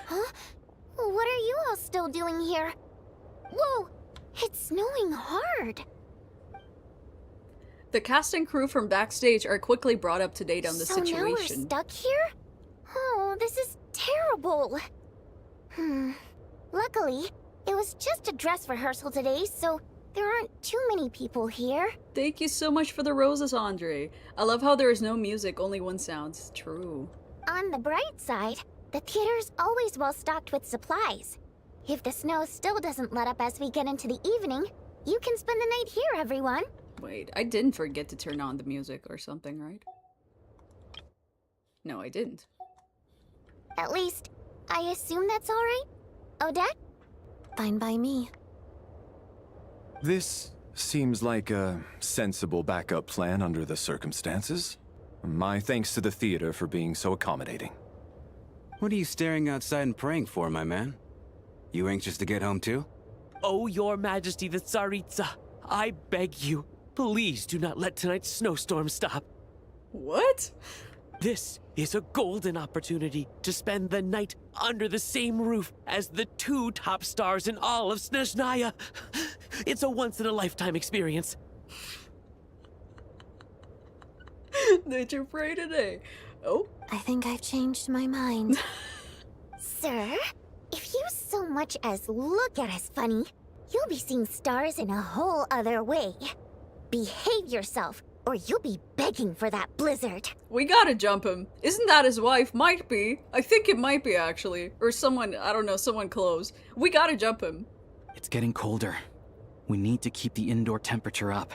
Huh? What are you all still doing here? Whoa! It's snowing hard. The cast and crew from backstage are quickly brought up to date on the So now we're situation. stuck here? Oh, this is terrible. Luckily, it was just a dress rehearsal today, so there aren't too many people here. Thank you so much for the roses, Andre. I love how there is no music, only one sound. It's true. On the bright side, the theater's always well stocked with supplies. If the snow still doesn't let up as we get into the evening, you can spend the night here, everyone. Wait, I didn't forget to turn on the music or something, right? No, I didn't. At least, I assume that's alright? Odette? Fine by me. This seems like a sensible backup plan under the circumstances. My thanks to the theater for being so accommodating. What are you staring outside and praying for, my man? You anxious to get home too? Oh, Your Majesty the Tsaritsa, I beg you, please do not let tonight's snowstorm stop. What? This is a golden opportunity to spend the night under the same roof as the 2 top stars in all of Snezhnaya. It's a once-in-a-lifetime experience. Did you pray today? Oh? I think I've changed my mind. Sir, if you so much as look at us funny, you'll be seeing stars in a whole other way. Behave yourself, or you'll be begging for that blizzard. We gotta jump him. Isn't that his wife? Might be. I think it might be, actually. Or someone, I don't know, someone close. We gotta jump him. It's getting colder. We need to keep the indoor temperature up.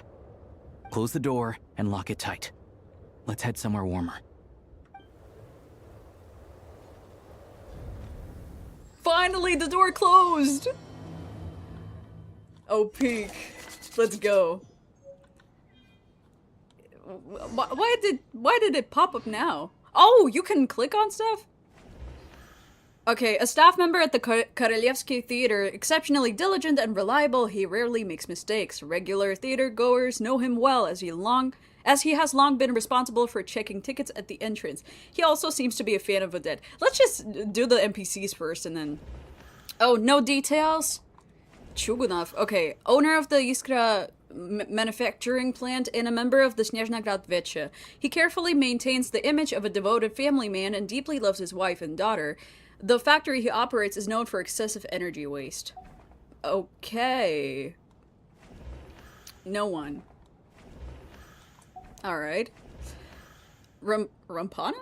Close the door and lock it tight. Let's head somewhere warmer. Finally, the door closed! Oh, peak. Let's go. Why did it pop up now? Oh, you can click on stuff? Okay, a staff member at the Korolevsky Theater, exceptionally diligent and reliable, he rarely makes mistakes. Regular theater goers know him well as he has long been responsible for checking tickets at the entrance. He also seems to be a fan of Odette. Let's just do the NPCs first and then... Oh, no details? Chugunov. Okay, owner of the Iskra manufacturing plant and a member of the Snezhnaya Veche. He carefully maintains the image of a devoted family man and deeply loves his wife and daughter. The factory he operates is known for excessive energy waste. Okay. No one. Alright. Rampana?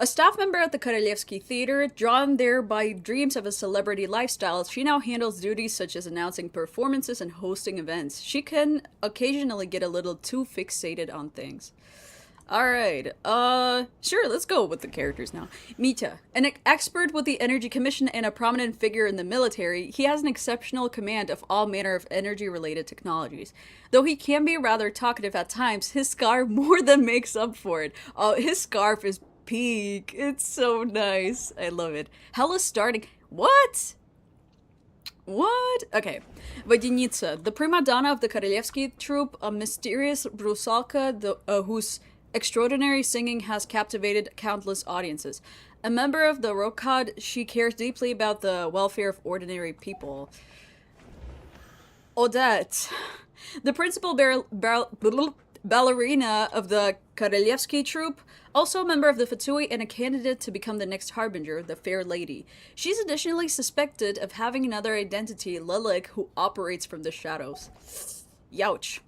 A staff member at the Korolevsky Theater, drawn there by dreams of a celebrity lifestyle, she now handles duties such as announcing performances and hosting events. She can occasionally get a little too fixated on things. Alright, sure, let's go with the characters now. Mitya, an expert with the Energy Commission and a prominent figure in the military, he has an exceptional command of all manner of energy-related technologies. Though he can be rather talkative at times, his scarf more than makes up for it. Oh, his scarf is peak. It's so nice. I love it. Hell starting. What? What? Okay. Vodenitsa, the prima donna of the Korolevsky troupe, a mysterious Rusalka whose extraordinary singing has captivated countless audiences. A member of the Rokad, she cares deeply about the welfare of ordinary people. Odette, the principal ballerina of the Korolevsky troupe, also a member of the Fatui and a candidate to become the next Harbinger, the Fair Lady. She's additionally suspected of having another identity, Lilik, who operates from the shadows. Youch.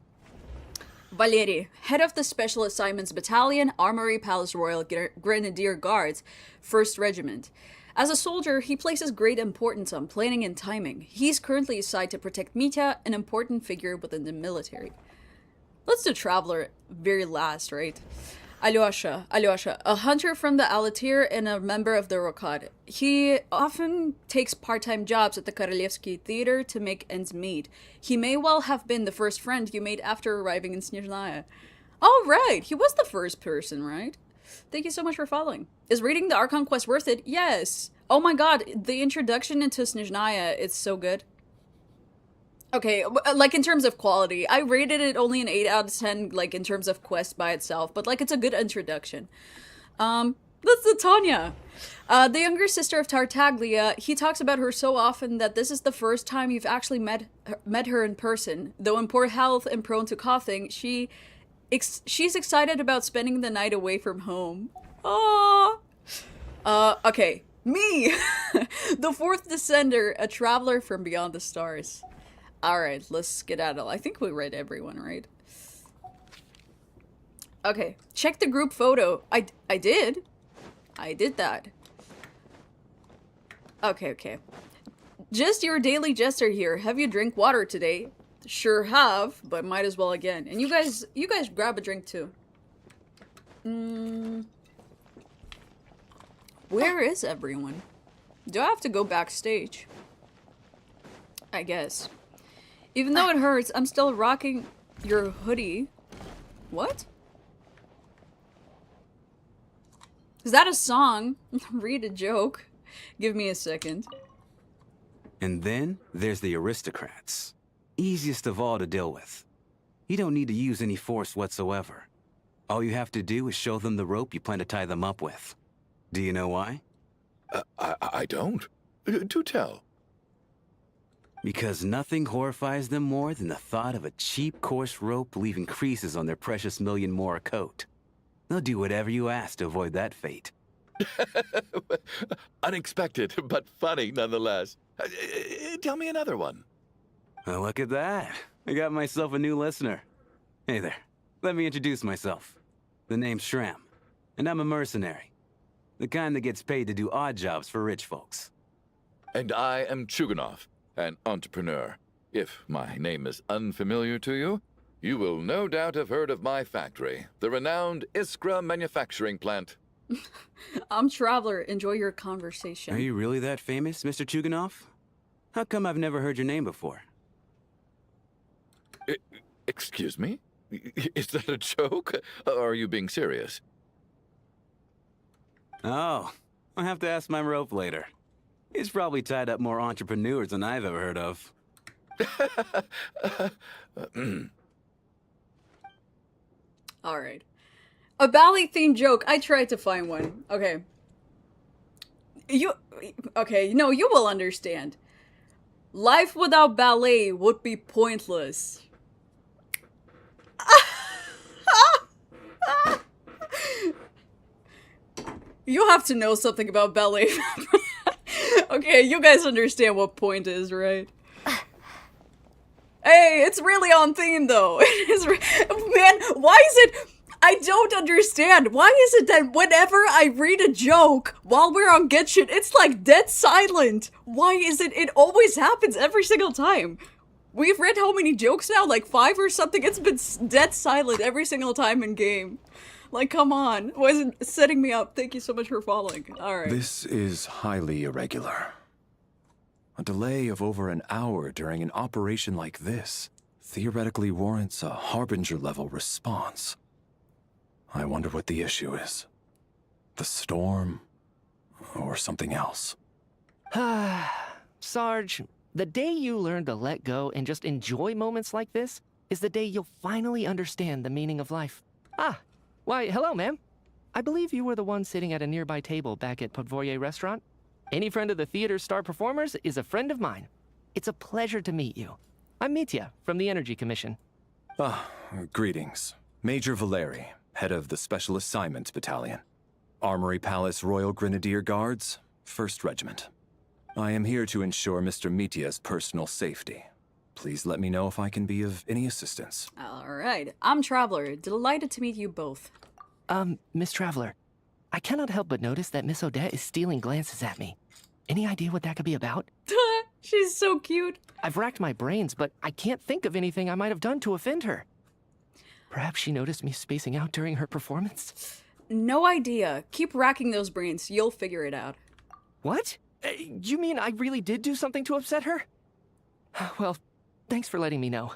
Valeri, head of the Special Assignments Battalion, Armory Palace Royal Grenadier Guards, 1st Regiment. As a soldier, he places great importance on planning and timing. He's currently assigned to protect Mitya, an important figure within the military. Let's do Traveler very last, right? Alyosha, a hunter from the Alatir and a member of the Rokad. He often takes part-time jobs at the Korolevsky Theater to make ends meet. He may well have been the first friend you made after arriving in Snezhnaya. Oh, right! He was the first person, right? Thank you so much for following. Is reading the Archon quest worth it? Yes! Oh my god, the introduction into Snezhnaya, it's so good. Okay, like in terms of quality, I rated it only an 8 out of 10, like in terms of quest by itself, but like it's a good introduction. That's the Tanya. The younger sister of Tartaglia, he talks about her so often that this is the first time you've actually met her in person. Though in poor health and prone to coughing, she She's excited about spending the night away from home. Oh. Okay. Me! The fourth descender, a traveler from beyond the stars. Alright, let's skedaddle. I think we read everyone, right? Okay. Check the group photo. I did. I did that. Okay. Just your daily jester here. Have you drink water today? Sure have, but might as well again. And you guys grab a drink too. Where is everyone? Do I have to go backstage? I guess. Even though it hurts, I'm still rocking your hoodie. What? Is that a song? Read a joke. Give me a second. And then there's the aristocrats. Easiest of all to deal with. You don't need to use any force whatsoever. All you have to do is show them the rope you plan to tie them up with. Do you know why? I don't. Do tell. Because nothing horrifies them more than the thought of a cheap, coarse rope leaving creases on their precious $1,000,000 more coat. They'll do whatever you ask to avoid that fate. Unexpected, but funny nonetheless. Tell me another one. Well, look at that. I got myself a new listener. Hey there. Let me introduce myself. The name's Shram, and I'm a mercenary. The kind that gets paid to do odd jobs for rich folks. And I am Chuganov, an entrepreneur. If my name is unfamiliar to you, you will no doubt have heard of my factory, the renowned Iskra manufacturing plant. I'm Traveler. Enjoy your conversation. Are you really that famous, Mr. Chuganov? How come I've never heard your name before? Excuse me? Is that a joke? Or are you being serious? Oh, I'll have to ask my rope later. He's probably tied up more entrepreneurs than I've ever heard of. Alright. A ballet-themed joke. I tried to find one. Okay. Okay, no, you will understand. Life without ballet would be pointless. You have to know something about ballet. Okay, you guys understand what point is, right? Hey, it's really on theme though. It is man, why is it... I don't understand. Why is it that whenever I read a joke while we're on Genshin, it's like dead silent? Why is it? It always happens every single time. We've read how many jokes now? Like 5 or something? It's been dead silent every single time in game. Like, come on. Why is it setting me up? Thank you so much for following. Alright. This is highly irregular. A delay of over an hour during an operation like this theoretically warrants a Harbinger-level response. I wonder what the issue is. The storm, or something else. Sarge, the day you learn to let go and just enjoy moments like this is the day you'll finally understand the meaning of life. Why, hello, ma'am. I believe you were the one sitting at a nearby table back at Podvorye Restaurant. Any friend of the theater's star performers is a friend of mine. It's a pleasure to meet you. I'm Mitya, from the Energy Commission. Greetings. Major Valeri, head of the Special Assignments Battalion. Armory Palace Royal Grenadier Guards, 1st Regiment. I am here to ensure Mr. Mitya's personal safety. Please let me know if I can be of any assistance. Alright, I'm Traveler. Delighted to meet you both. Miss Traveler, I cannot help but notice that Miss Odette is stealing glances at me. Any idea what that could be about? She's so cute. I've racked my brains, but I can't think of anything I might have done to offend her. Perhaps she noticed me spacing out during her performance? No idea. Keep racking those brains. You'll figure it out. What? You mean I really did do something to upset her? Well, thanks for letting me know.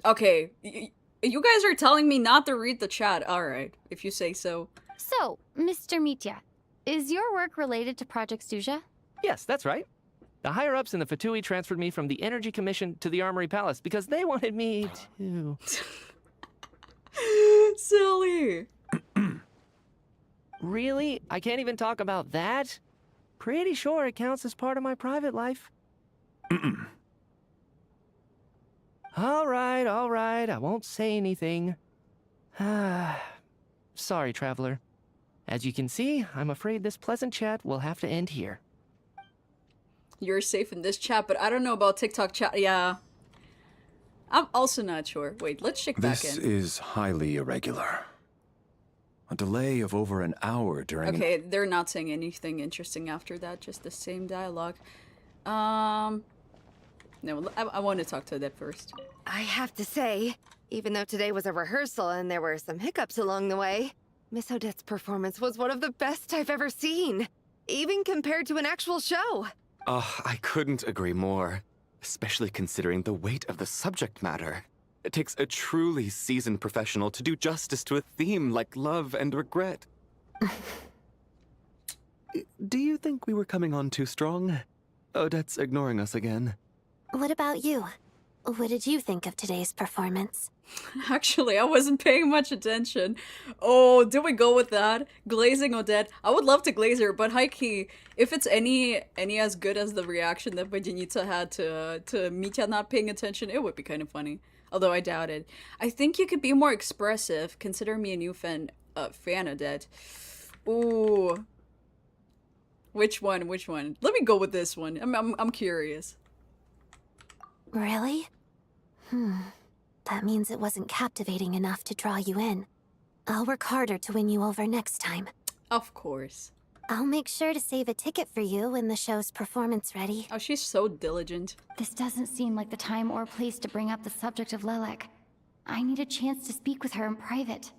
Okay. You guys are telling me not to read the chat. Alright, if you say so. So, Mr. Mitya, is your work related to Project Suja? Yes, that's right. The higher-ups in the Fatui transferred me from the Energy Commission to the Armory Palace because they wanted me to... Silly. Really? I can't even talk about that? Pretty sure it counts as part of my private life. All right, I won't say anything. Sorry, traveler. As you can see, I'm afraid this pleasant chat will have to end here. You're safe in this chat, but I don't know about TikTok chat. Yeah. I'm also not sure. Wait, let's check back This in. is highly irregular. A delay of over an hour during Okay, they're not saying anything interesting after that, just the same dialogue. No, I want to talk to Odette first. I have to say, even though today was a rehearsal and there were some hiccups along the way, Miss Odette's performance was one of the best I've ever seen, even compared to an actual show. I couldn't agree more, especially considering the weight of the subject matter. It takes a truly seasoned professional to do justice to a theme like love and regret. Do you think we were coming on too strong? Odette's ignoring us again. What about you? What did you think of today's performance? Actually, I wasn't paying much attention. Oh, did we go with that? Glazing Odette. I would love to glaze her, but high-key, if it's any as good as the reaction that Vajinita had to Mitya not paying attention, it would be kind of funny. Although I doubt it. I think you could be more expressive. Consider me a new fan Odette. Ooh. Which one? Which one? Let me go with this one. I'm curious. Really? That means it wasn't captivating enough to draw you in. I'll work harder to win you over next time. Of course. I'll make sure to save a ticket for you when the show's performance ready. Oh, she's so diligent. This doesn't seem like the time or place to bring up the subject of Lelek. I need a chance to speak with her in private.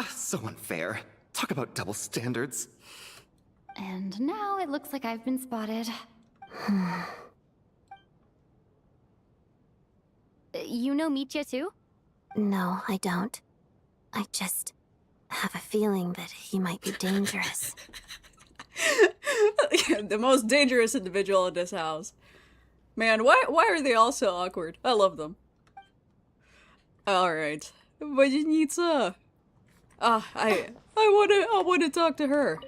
So unfair. Talk about double standards. And now it looks like I've been spotted. You know Mitya too? No, I don't. I just have a feeling that he might be dangerous. The most dangerous individual in this house. Man, why are they all so awkward? I love them. Alright. Vajinita. I wanna talk to her.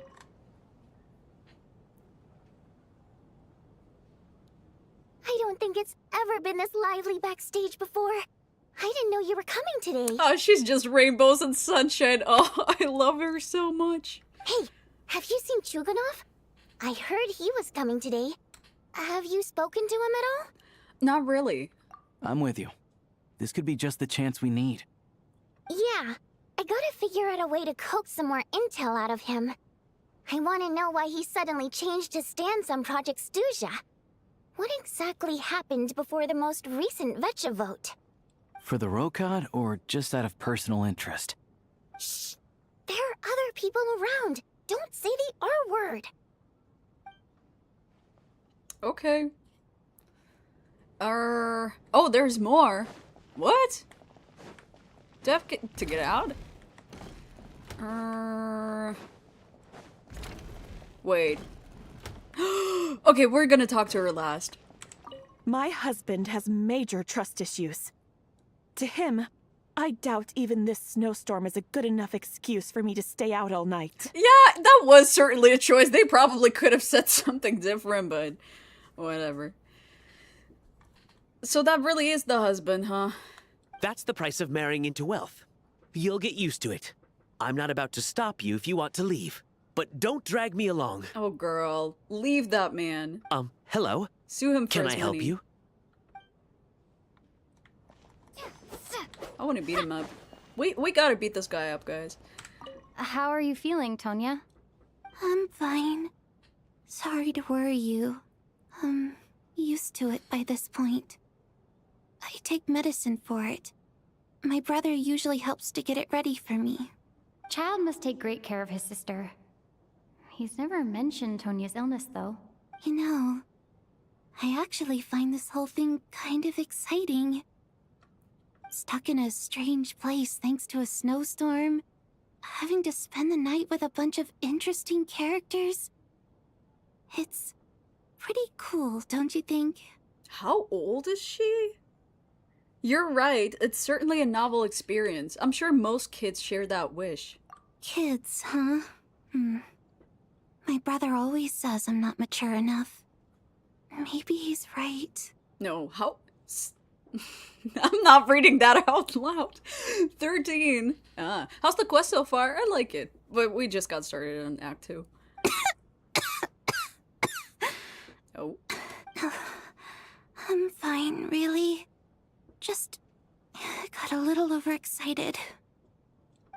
I don't think it's ever been this lively backstage before. I didn't know you were coming today. Oh, she's just rainbows and sunshine. Oh, I love her so much. Hey, have you seen Chuganov? I heard he was coming today. Have you spoken to him at all? Not really. I'm with you. This could be just the chance we need. Yeah, I gotta figure out a way to coax some more intel out of him. I want to know why he suddenly changed his stance on Project Stuzha. What exactly happened before the most recent Vecha vote? For the Rokad, or just out of personal interest? Shh! There are other people around. Don't say the R word. Okay. Oh, there's more. What? Do I have to get out? Wait. Okay, we're gonna talk to her last. My husband has major trust issues. To him, I doubt even this snowstorm is a good enough excuse for me to stay out all night. Yeah, that was certainly a choice. They probably could have said something different, but whatever. So that really is the husband, huh? That's the price of marrying into wealth. You'll get used to it. I'm not about to stop you if you want to leave. But don't drag me along. Oh, girl. Leave that man. Hello? Sue him for Can his I help money. you? I want to beat him up. We gotta beat this guy up, guys. How are you feeling, Tonya? I'm fine. Sorry to worry you. I'm used to it by this point. I take medicine for it. My brother usually helps to get it ready for me. Child must take great care of his sister. He's never mentioned Tonya's illness, though. You know, I actually find this whole thing kind of exciting. Stuck in a strange place thanks to a snowstorm, having to spend the night with a bunch of interesting characters. It's pretty cool, don't you think? How old is she? You're right. It's certainly a novel experience. I'm sure most kids share that wish. Kids, huh? My brother always says I'm not mature enough. Maybe he's right. No, how... I'm not reading that out loud. 13. How's the quest so far? I like it. But we just got started on Act 2. Oh. I'm fine, really. Just got a little overexcited.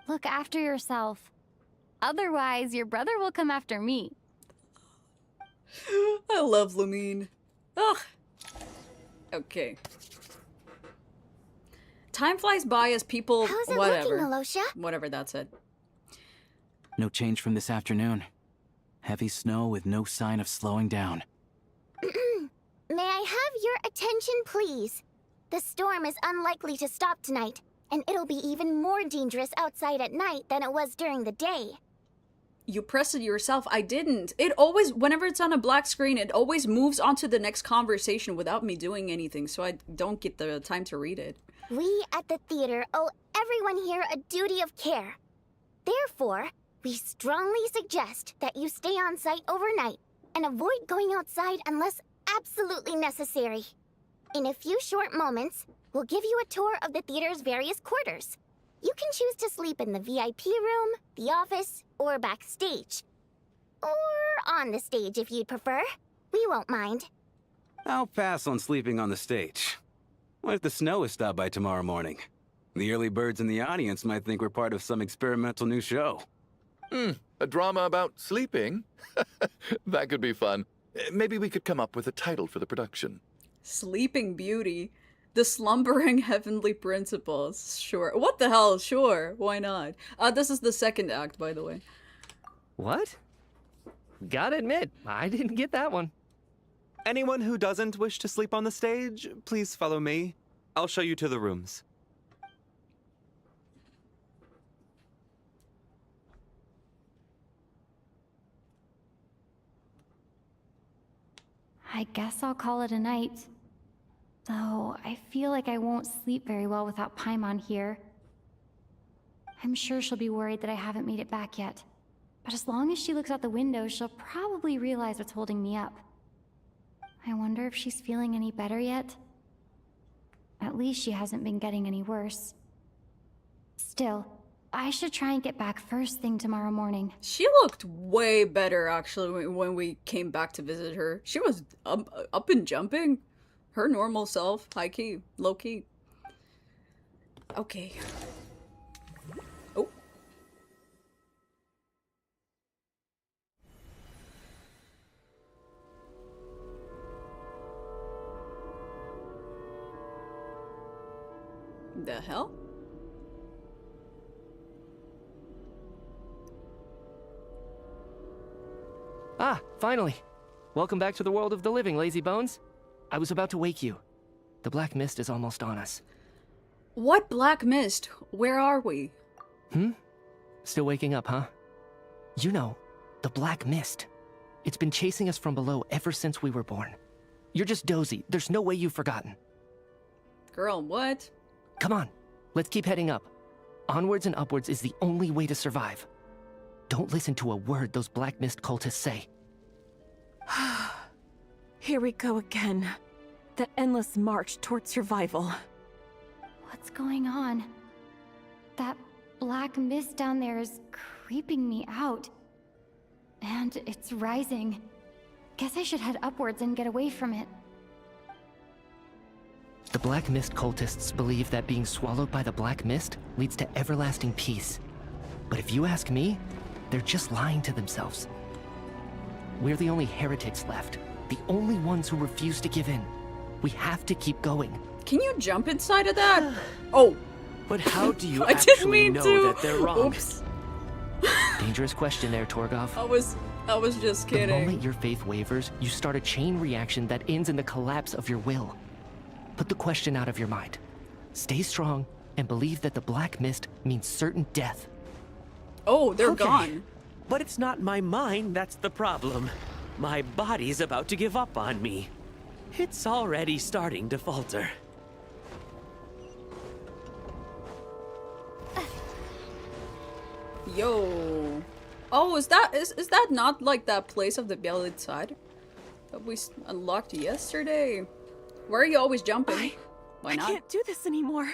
Look after yourself. Otherwise, your brother will come after me. I love Lumine. Ugh. Okay. Time flies by as people. How's it whatever. looking, Alosha? Whatever that said. No change from this afternoon. Heavy snow with no sign of slowing down. May I have your attention, please? The storm is unlikely to stop tonight, and it'll be even more dangerous outside at night than it was during the day. You pressed it yourself. I didn't. It always, whenever it's on a black screen, it always moves on to the next conversation without me doing anything, so I don't get the time to read it. We at the theater owe everyone here a duty of care. Therefore, we strongly suggest that you stay on site overnight and avoid going outside unless absolutely necessary. In a few short moments, we'll give you a tour of the theater's various quarters. You can choose to sleep in the VIP room, the office, or backstage. Or on the stage if you'd prefer. We won't mind. I'll pass on sleeping on the stage. What if the snow is stopped by tomorrow morning? The early birds in the audience might think we're part of some experimental new show. A drama about sleeping? That could be fun. Maybe we could come up with a title for the production. Sleeping Beauty. The Slumbering Heavenly Principles. Sure. What the hell? Sure. Why not? This is the second act, by the way. What? Gotta admit, I didn't get that one. Anyone who doesn't wish to sleep on the stage, please follow me. I'll show you to the rooms. I guess I'll call it a night. Though, I feel like I won't sleep very well without Paimon here. I'm sure she'll be worried that I haven't made it back yet. But as long as she looks out the window, she'll probably realize what's holding me up. I wonder if she's feeling any better yet? At least she hasn't been getting any worse. Still, I should try and get back first thing tomorrow morning. She looked way better, actually, when we came back to visit her. She was up and jumping. Her normal self. High key. Low key. Okay. Oh. The hell? Ah, finally. Welcome back to the world of the living, lazy bones. I was about to wake you. The black mist is almost on us. What black mist? Where are we? Still waking up, huh? You know, the black mist. It's been chasing us from below ever since we were born. You're just dozy. There's no way you've forgotten. Girl, what? Come on, let's keep heading up. Onwards and upwards is the only way to survive. Don't listen to a word those black mist cultists say. Here we go again. The endless march toward survival. What's going on? That black mist down there is creeping me out. And it's rising. Guess I should head upwards and get away from it. The black mist cultists believe that being swallowed by the black mist leads to everlasting peace. But if you ask me, they're just lying to themselves. We're the only heretics left. The only ones who refuse to give in. We have to keep going. Can you jump inside of that? Oh. But how do you I didn't actually mean know to. that they're wrong? Oops. Dangerous question there, Torgov. I was just kidding. The moment your faith wavers, you start a chain reaction that ends in the collapse of your will. Put the question out of your mind. Stay strong and believe that the black mist means certain death. Oh, they're Okay. gone. But it's not my mind that's the problem. My body's about to give up on me. It's already starting to falter. Yo. Oh, is that not like that place of the Belid side that we unlocked yesterday? Where are you always jumping? Why not? I can't do this anymore.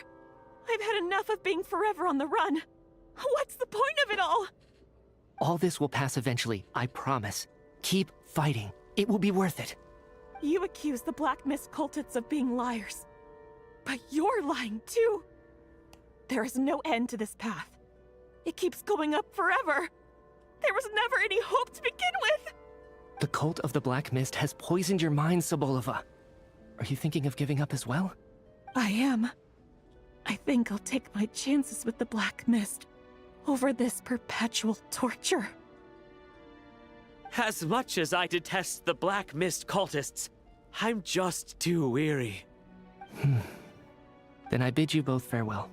I've had enough of being forever on the run. What's the point of it all? All this will pass eventually, I promise. Keep fighting. It will be worth it. You accuse the Black Mist cultists of being liars. But you're lying too. There is no end to this path. It keeps going up forever. There was never any hope to begin with. The cult of the Black Mist has poisoned your mind, Sobolova. Are you thinking of giving up as well? I am. I think I'll take my chances with the Black Mist over this perpetual torture. As much as I detest the Black Mist cultists, I'm just too weary. Then I bid you both farewell.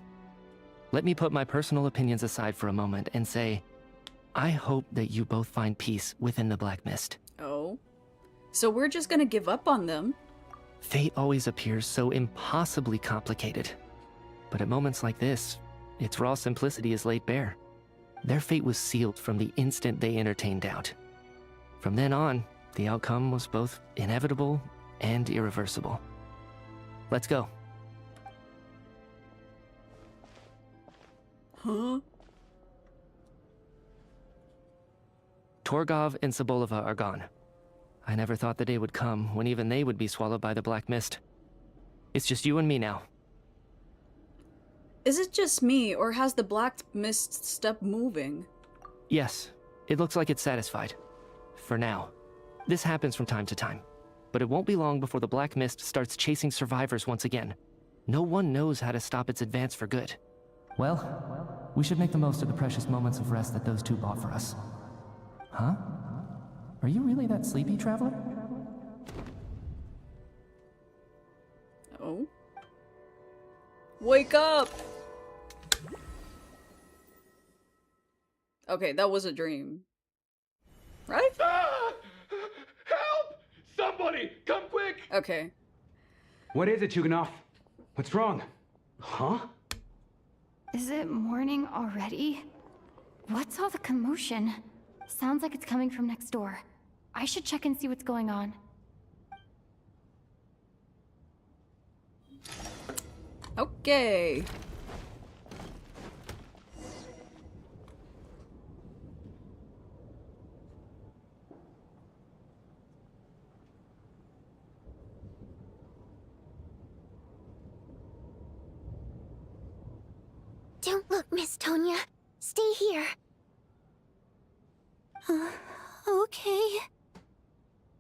Let me put my personal opinions aside for a moment and say, I hope that you both find peace within the Black Mist. Oh? So we're just gonna give up on them? Fate always appears so impossibly complicated. But at moments like this, its raw simplicity is laid bare. Their fate was sealed from the instant they entertained doubt. From then on, the outcome was both inevitable and irreversible. Let's go. Huh? Torgov and Sobolova are gone. I never thought the day would come when even they would be swallowed by the Black Mist. It's just you and me now. Is it just me, or has the Black Mist stopped moving? Yes, it looks like it's satisfied. For now. This happens from time to time. But it won't be long before the Black Mist starts chasing survivors once again. No one knows how to stop its advance for good. Well, we should make the most of the precious moments of rest that those two bought for us. Huh? Are you really that sleepy, traveler? Oh? Wake up! Okay, that was a dream. Right? Ah! Help! Somebody, come quick! Okay. What is it, Chuganov? What's wrong? Huh? Is it morning already? What's all the commotion? Sounds like it's coming from next door. I should check and see what's going on. Okay. Don't look, Miss Tonya. Stay here. Okay.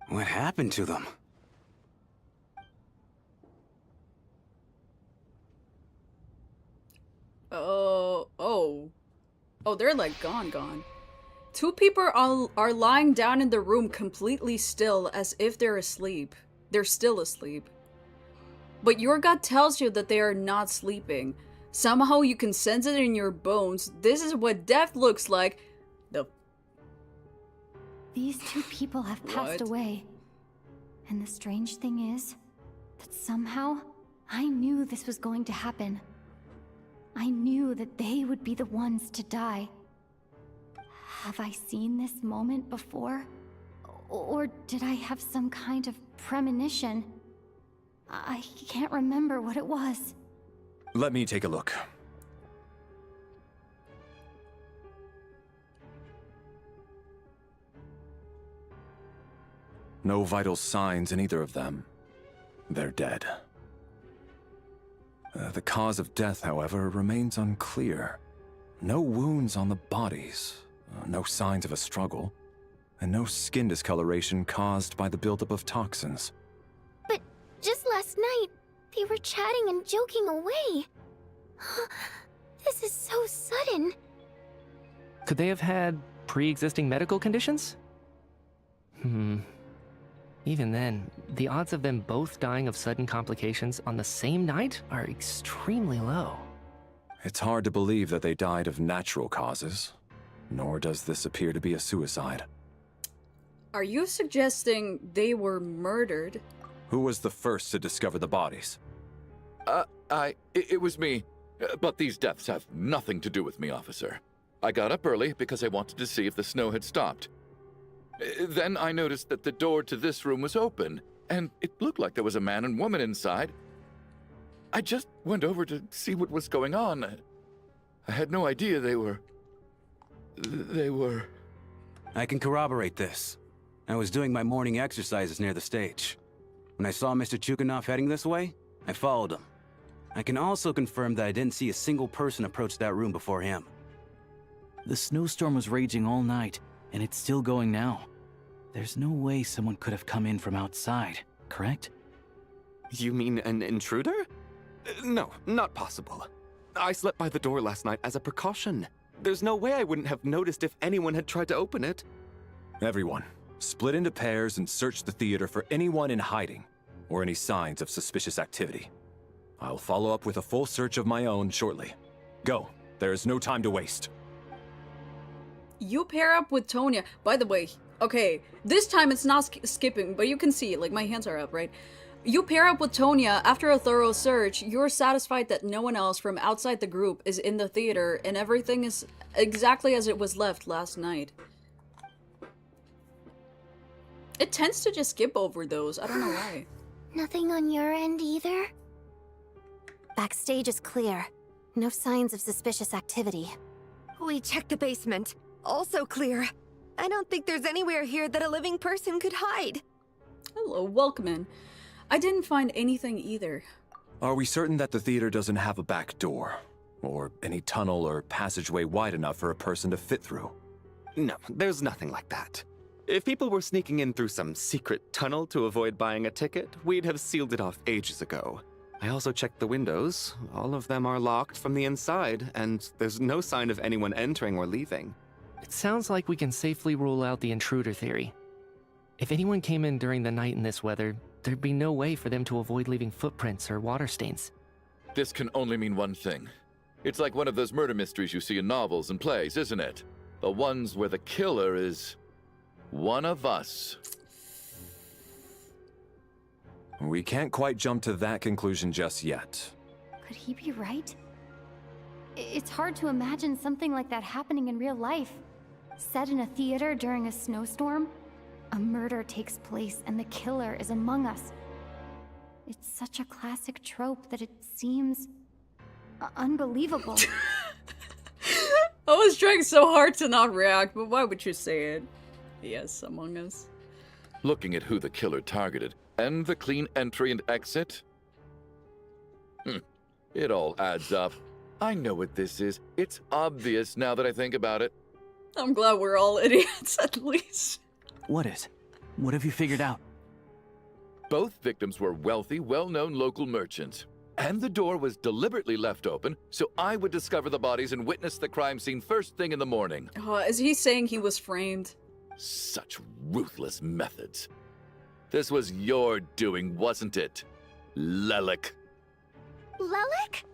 What happened to them? Oh, they're like gone. Two people are lying down in the room completely still as if they're asleep. They're still asleep. But your gut tells you that they are not sleeping. Somehow you can sense it in your bones. This is what death looks like. These two people have passed away. And the strange thing is that somehow I knew this was going to happen. I knew that they would be the ones to die. Have I seen this moment before? Or did I have some kind of premonition? I can't remember what it was. Let me take a look. No vital signs in either of them. They're dead. The cause of death, however, remains unclear. No wounds on the bodies, no signs of a struggle, and no skin discoloration caused by the buildup of toxins. But just last night, they were chatting and joking away. This is so sudden. Could they have had pre-existing medical conditions? Even then, the odds of them both dying of sudden complications on the same night are extremely low. It's hard to believe that they died of natural causes, nor does this appear to be a suicide. Are you suggesting they were murdered? Who was the first to discover the bodies? It was me. But these deaths have nothing to do with me, officer. I got up early because I wanted to see if the snow had stopped. Then I noticed that the door to this room was open, and it looked like there was a man and woman inside. I just went over to see what was going on. I had no idea they were... I can corroborate this. I was doing my morning exercises near the stage. When I saw Mr. Chuganov heading this way, I followed him. I can also confirm that I didn't see a single person approach that room before him. The snowstorm was raging all night, and it's still going now. There's no way someone could have come in from outside, correct? You mean an intruder? No, not possible. I slept by the door last night as a precaution. There's no way I wouldn't have noticed if anyone had tried to open it. Everyone, split into pairs and search the theater for anyone in hiding or any signs of suspicious activity. I'll follow up with a full search of my own shortly. Go. There is no time to waste. You pair up with Tonya. By the way, okay, this time it's not skipping, but you can see, like, my hands are up, right? You pair up with Tonya after a thorough search. You're satisfied that no one else from outside the group is in the theater, and everything is exactly as it was left last night. It tends to just skip over those. I don't know why. Nothing on your end either? Backstage is clear. No signs of suspicious activity. We checked the basement. Also clear. I don't think there's anywhere here that a living person could hide. Hello, welcome in. I didn't find anything either. Are we certain that the theater doesn't have a back door? Or any tunnel or passageway wide enough for a person to fit through? No, there's nothing like that. If people were sneaking in through some secret tunnel to avoid buying a ticket, we'd have sealed it off ages ago. I also checked the windows. All of them are locked from the inside, and there's no sign of anyone entering or leaving. It sounds like we can safely rule out the intruder theory. If anyone came in during the night in this weather, there'd be no way for them to avoid leaving footprints or water stains. This can only mean one thing. It's like one of those murder mysteries you see in novels and plays, isn't it? The ones where the killer is... one of us. We can't quite jump to that conclusion just yet. Could he be right? It's hard to imagine something like that happening in real life. Set in a theater during a snowstorm, a murder takes place and the killer is among us. It's such a classic trope that it seems unbelievable. I was trying so hard to not react, but why would you say it? Yes, among us. Looking at who the killer targeted, and the clean entry and exit. It all adds up. I know what this is. It's obvious now that I think about it. I'm glad we're all idiots, at least. What is? What have you figured out? Both victims were wealthy, well-known local merchants. And the door was deliberately left open, so I would discover the bodies and witness the crime scene first thing in the morning. Is he saying he was framed? Such ruthless methods. This was your doing, wasn't it, Lelik? Lelik?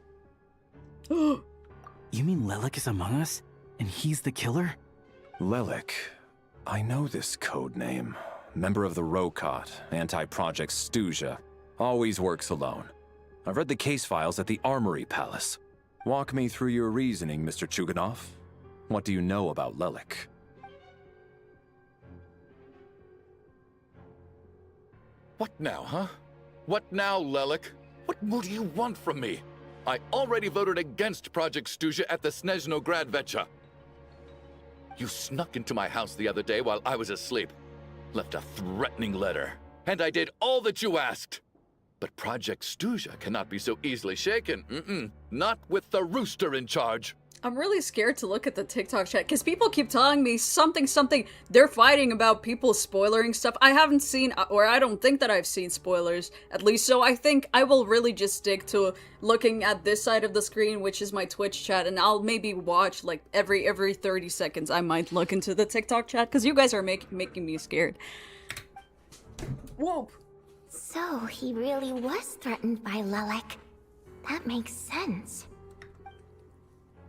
You mean Lelik is among us? And he's the killer? Lelik. I know this code name. Member of the Rokot, anti-Project Snezhnaya. Always works alone. I've read the case files at the Armory Palace. Walk me through your reasoning, Mr. Chuganov. What do you know about Lelik? What now, huh? What now, Lelik? What more do you want from me? I already voted against Project Snezhnaya at the Snezhnograd. You snuck into my house the other day while I was asleep. Left a threatening letter. And I did all that you asked. But Project Snezhnaya cannot be so easily shaken. Not with the rooster in charge. I'm really scared to look at the TikTok chat because people keep telling me something. They're fighting about people spoilering stuff. I haven't seen, or I don't think that I've seen spoilers, at least. So I think I will really just stick to looking at this side of the screen, which is my Twitch chat, and I'll maybe watch like every 30 seconds. I might look into the TikTok chat because you guys are making me scared. Whoa. So he really was threatened by Lelik. That makes sense.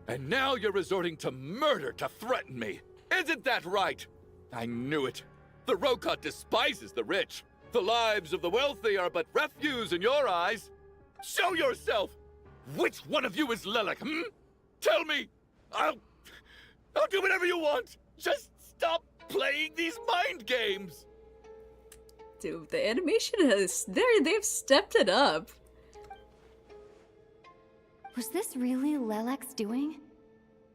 And now you're resorting to murder to threaten me. Isn't that right? I knew it. The Rokot despises the rich. The lives of the wealthy are but refuse in your eyes. Show yourself! Which one of you is Lelik, Tell me! I'll do whatever you want! Just stop playing these mind games! Dude, the animation they've stepped it up. Was this really Lelek's doing?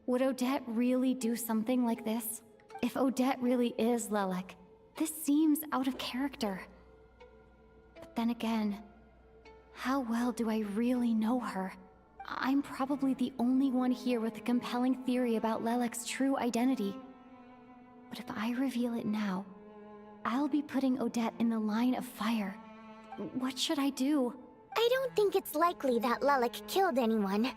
Would Odette really do something like this? If Odette really is Lelek, this seems out of character. But then again, how well do I really know her? I'm probably the only one here with a compelling theory about Lelek's true identity. But if I reveal it now, I'll be putting Odette in the line of fire. What should I do? I don't think it's likely that Lelek killed anyone.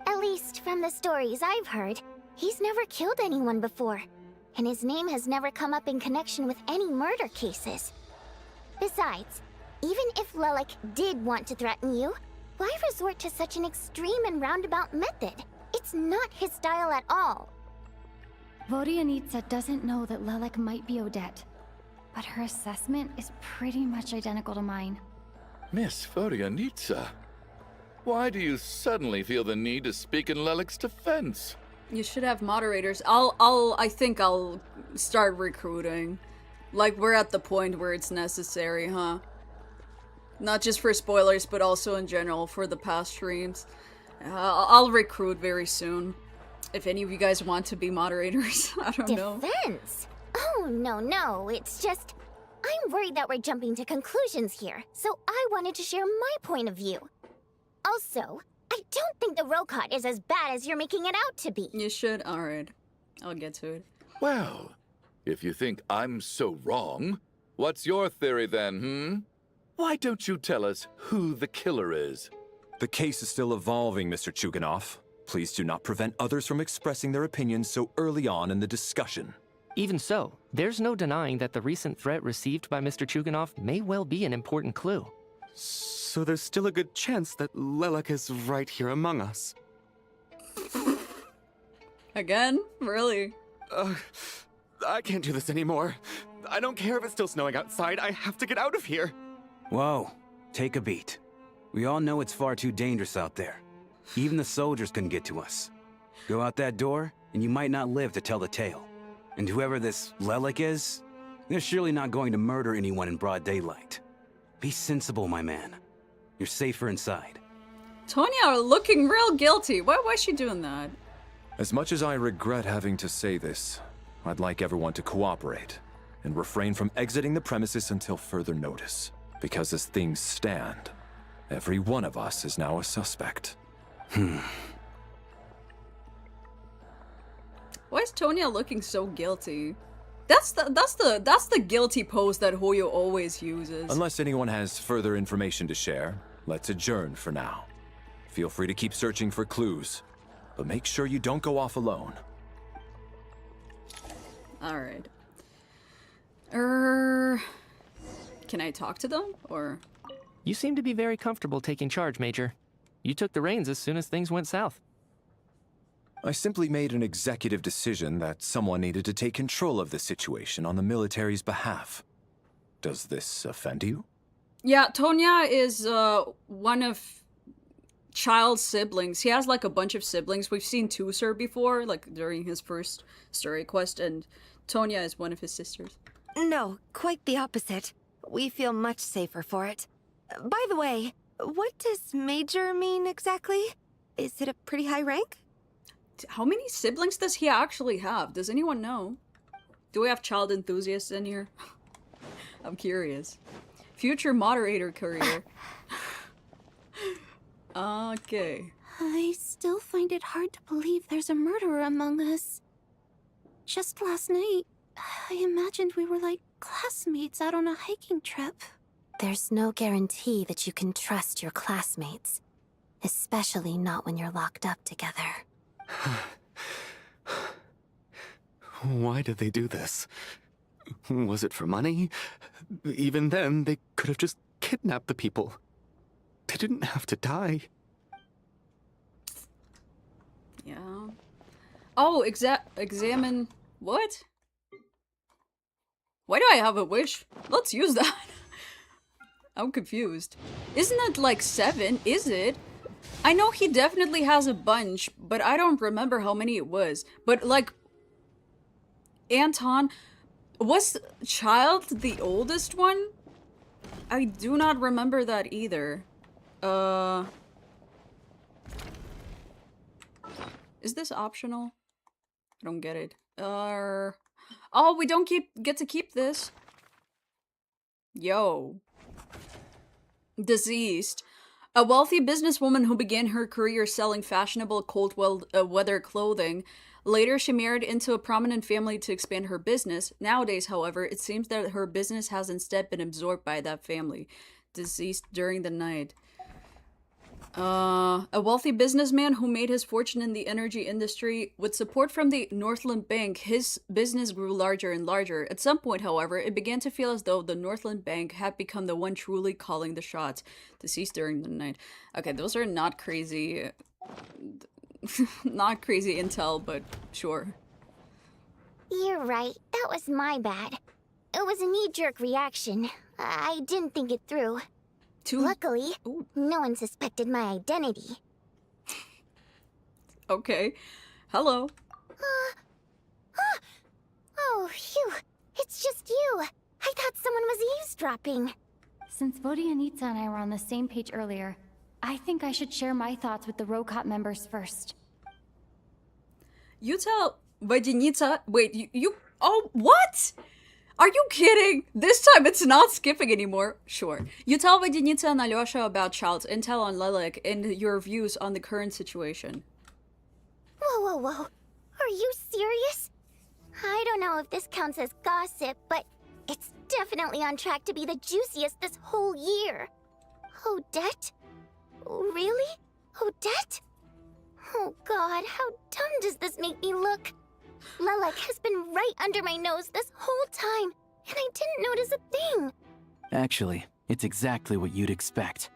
At least from the stories I've heard, he's never killed anyone before, and his name has never come up in connection with any murder cases. Besides, even if Lelek did want to threaten you, why resort to such an extreme and roundabout method? It's not his style at all. Vodyanitsa doesn't know that Lelek might be Odette, but her assessment is pretty much identical to mine. Miss Vodyanitsa, why do you suddenly feel the need to speak in Lelek's defense? You should have moderators. I think I'll start recruiting. Like, we're at the point where it's necessary, huh? Not just for spoilers, but also in general for the past streams. I'll recruit very soon. If any of you guys want to be moderators, I don't know. Defense? Oh, no, it's just... I'm worried that we're jumping to conclusions here, so I wanted to share my point of view. Also, I don't think the Rokot is as bad as you're making it out to be. You should? Alright. I'll get to it. Well, if you think I'm so wrong, what's your theory then, Why don't you tell us who the killer is? The case is still evolving, Mr. Chuganov. Please do not prevent others from expressing their opinions so early on in the discussion. Even so, there's no denying that the recent threat received by Mr. Chuganov may well be an important clue. So there's still a good chance that Lelek is right here among us. Again? Really? I can't do this anymore. I don't care if it's still snowing outside. I have to get out of here. Whoa, take a beat. We all know it's far too dangerous out there. Even the soldiers couldn't get to us. Go out that door, and you might not live to tell the tale. And whoever this Lelek is, they're surely not going to murder anyone in broad daylight. Be sensible, my man. You're safer inside. Tonya looking real guilty. Why is she doing that? As much as I regret having to say this, I'd like everyone to cooperate and refrain from exiting the premises until further notice. Because as things stand, every one of us is now a suspect. Why is Tonya looking so guilty? That's the guilty pose that Hoyo always uses. Unless anyone has further information to share, let's adjourn for now. Feel free to keep searching for clues, but make sure you don't go off alone. Alright. Can I talk to them, or...? You seem to be very comfortable taking charge, Major. You took the reins as soon as things went south. I simply made an executive decision that someone needed to take control of the situation on the military's behalf. Does this offend you? Yeah, Tonya is one of Child's siblings. He has like a bunch of siblings. We've seen Tusser before, like during his first story quest, and Tonya is one of his sisters. No, quite the opposite. We feel much safer for it. By the way, what does Major mean exactly? Is it a pretty high rank? How many siblings does he actually have? Does anyone know? Do we have child enthusiasts in here? I'm curious. Future moderator career. Okay. I still find it hard to believe there's a murderer among us. Just last night, I imagined we were like classmates out on a hiking trip. There's no guarantee that you can trust your classmates, especially not when you're locked up together. Why did they do this? Was it for money? Even then, they could have just kidnapped the people. They didn't have to die. Yeah. Oh, examine... What? Why do I have a wish? Let's use that. I'm confused. Isn't it like 7? Is it? I know he definitely has a bunch, but I don't remember how many it was. But like... Anton... Was Child the oldest one? I do not remember that either. Is this optional? I don't get it. Oh, we don't get to keep this. Yo. Deceased. A wealthy businesswoman who began her career selling fashionable cold weather clothing. Later, she married into a prominent family to expand her business. Nowadays, however, it seems that her business has instead been absorbed by that family. Deceased during the night. A wealthy businessman who made his fortune in the energy industry. With support from the Northland Bank, his business grew larger and larger. At some point, however, it began to feel as though the Northland Bank had become the one truly calling the shots. Deceased during the night. Okay, those are not crazy... not crazy intel, but sure. You're right. That was my bad. It was a knee-jerk reaction. I didn't think it through. Luckily, no one suspected my identity. Okay. Hello. Oh, phew. It's just you. I thought someone was eavesdropping. Since Vodyanitsa and I were on the same page earlier, I think I should share my thoughts with the Rokot members first. You tell Vodyanitsa... Wait, you... Oh, what? Are you kidding? This time it's not skipping anymore. Sure. You tell Vodyanitsa and Alyosha about Child's intel on Lilac and your views on the current situation. Whoa, whoa, whoa. Are you serious? I don't know if this counts as gossip, but it's definitely on track to be the juiciest this whole year. Odette? Really? Odette? Oh god, how dumb does this make me look? Lilac has been right under my nose this whole time, and I didn't notice a thing. Actually, it's exactly what you'd expect.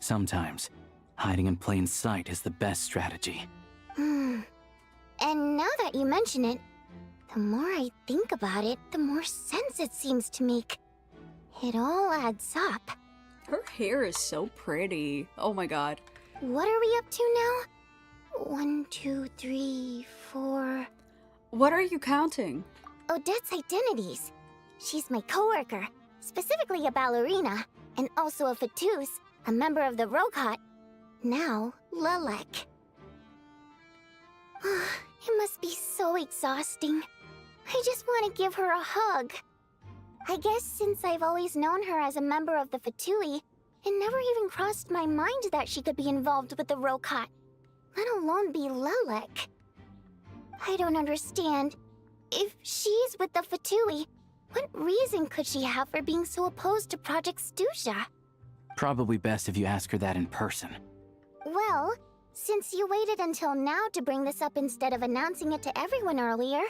Sometimes, hiding in plain sight is the best strategy. And now that you mention it, the more I think about it, the more sense it seems to make. It all adds up. Her hair is so pretty. Oh my god. What are we up to now? 1, 2, 3, 4... What are you counting? Odette's identities. She's my coworker, specifically a ballerina, and also a Fatous, a member of the Rokot. Now, Lilac. It must be so exhausting. I just want to give her a hug. I guess since I've always known her as a member of the Fatui, it never even crossed my mind that she could be involved with the Rokot, let alone be Lilac. I don't understand. If she's with the Fatui, what reason could she have for being so opposed to Project Stusha? Probably best if you ask her that in person. Well, since you waited until now to bring this up instead of announcing it to everyone earlier,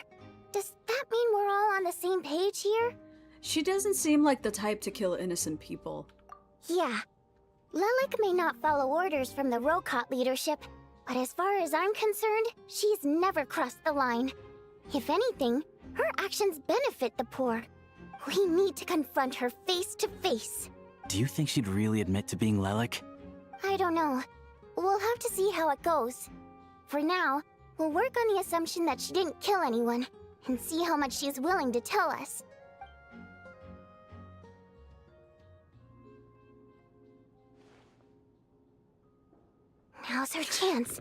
does that mean we're all on the same page here? She doesn't seem like the type to kill innocent people. Yeah. Lilac may not follow orders from the Rokot leadership, but as far as I'm concerned, she's never crossed the line. If anything, her actions benefit the poor. We need to confront her face to face. Do you think she'd really admit to being Lilac? I don't know. We'll have to see how it goes. For now, we'll work on the assumption that she didn't kill anyone, and see how much she's willing to tell us. Now's her chance.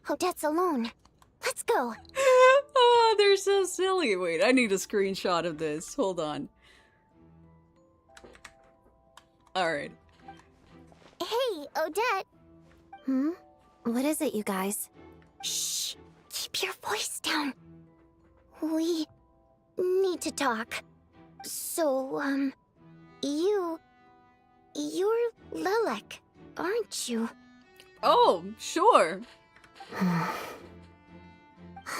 Odette's alone. Let's go. Oh, they're so silly. Wait, I need a screenshot of this. Hold on. Alright. Hey, Odette. What is it, you guys? Shh. Keep your voice down. We need to talk. So, you're Lilac, aren't you? Oh, sure.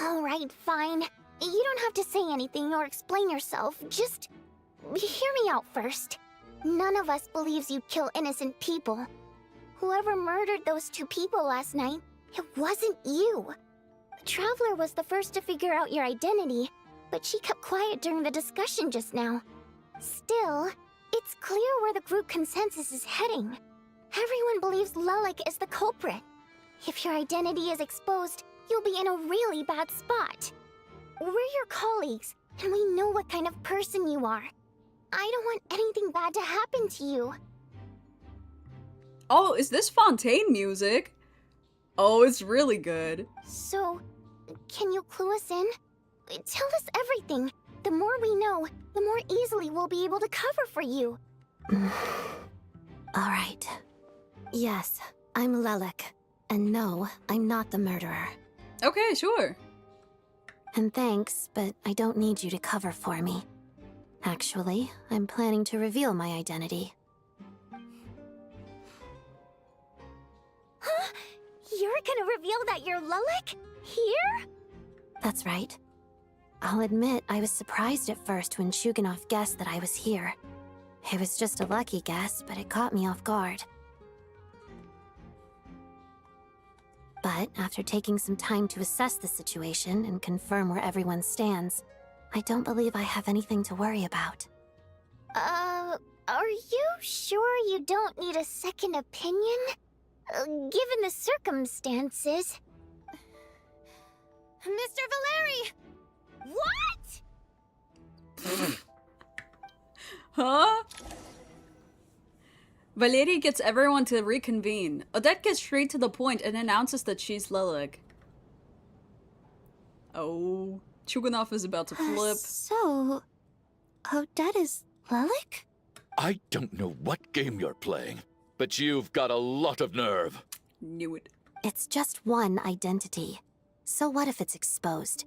Alright, fine. You don't have to say anything or explain yourself. Just hear me out first. None of us believes you kill innocent people. Whoever murdered those 2 people last night, it wasn't you. The Traveler was the first to figure out your identity, but she kept quiet during the discussion just now. Still, it's clear where the group consensus is heading. Everyone believes Lilac is the culprit. If your identity is exposed, you'll be in a really bad spot. We're your colleagues, and we know what kind of person you are. I don't want anything bad to happen to you. Oh, is this Fontaine music? Oh, it's really good. So, Can you clue us in? Tell us everything. The more we know, the more easily we'll be able to cover for you. All right. Yes, I'm Lelik. And no, I'm not the murderer. Okay, sure. And thanks, but I don't need you to cover for me. Actually, I'm planning to reveal my identity. Huh? You're gonna reveal that you're Lelik? Here? That's right. I'll admit I was surprised at first when Chuganov guessed that I was here. It was just a lucky guess, but it caught me off guard. But after taking some time to assess the situation and confirm where everyone stands, I don't believe I have anything to worry about. Are you sure you don't need a second opinion? Given the circumstances. Mr. Valeri! What? Huh? Valeri gets everyone to reconvene. Odette gets straight to the point and announces that she's Lelik. Oh, Chuganov is about to flip. So, Odette is Lelik? I don't know what game you're playing, but you've got a lot of nerve. Knew it. It's just one identity. So what if it's exposed?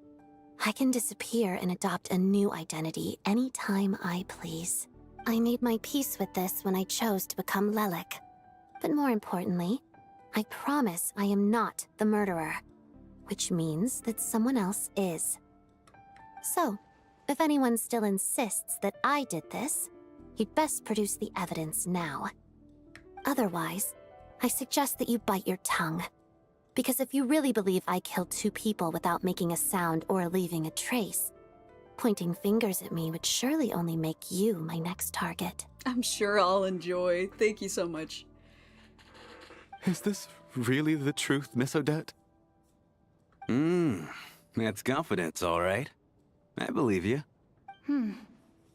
I can disappear and adopt a new identity anytime I please. I made my peace with this when I chose to become Lelik. But more importantly, I promise I am not the murderer, which means that someone else is. So, if anyone still insists that I did this, you'd best produce the evidence now. Otherwise, I suggest that you bite your tongue. Because if you really believe I killed 2 people without making a sound or leaving a trace, pointing fingers at me would surely only make you my next target. I'm sure I'll enjoy. Thank you so much. Is this really the truth, Miss Odette? That's confidence, all right. I believe you.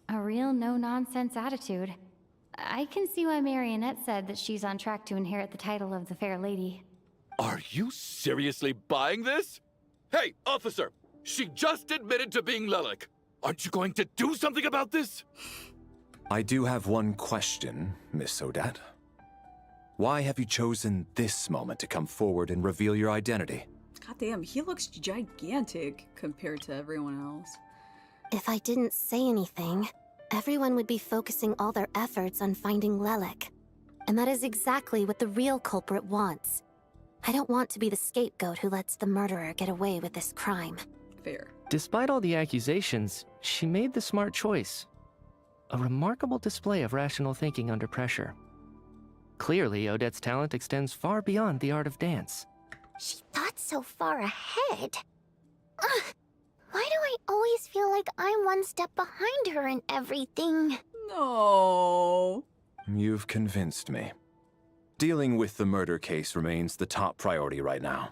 A real no-nonsense attitude. I can see why Marionette said that she's on track to inherit the title of the Fair Lady. Are you seriously buying this? Hey, officer! She just admitted to being Lelik. Aren't you going to do something about this? I do have one question, Miss Odette. Why have you chosen this moment to come forward and reveal your identity? God damn, he looks gigantic compared to everyone else. If I didn't say anything, everyone would be focusing all their efforts on finding Lelik. And that is exactly what the real culprit wants. I don't want to be the scapegoat who lets the murderer get away with this crime. Fair. Despite all the accusations, she made the smart choice. A remarkable display of rational thinking under pressure. Clearly, Odette's talent extends far beyond the art of dance. She thought so far ahead. Why do I always feel like I'm one step behind her in everything? No. You've convinced me. Dealing with the murder case remains the top priority right now.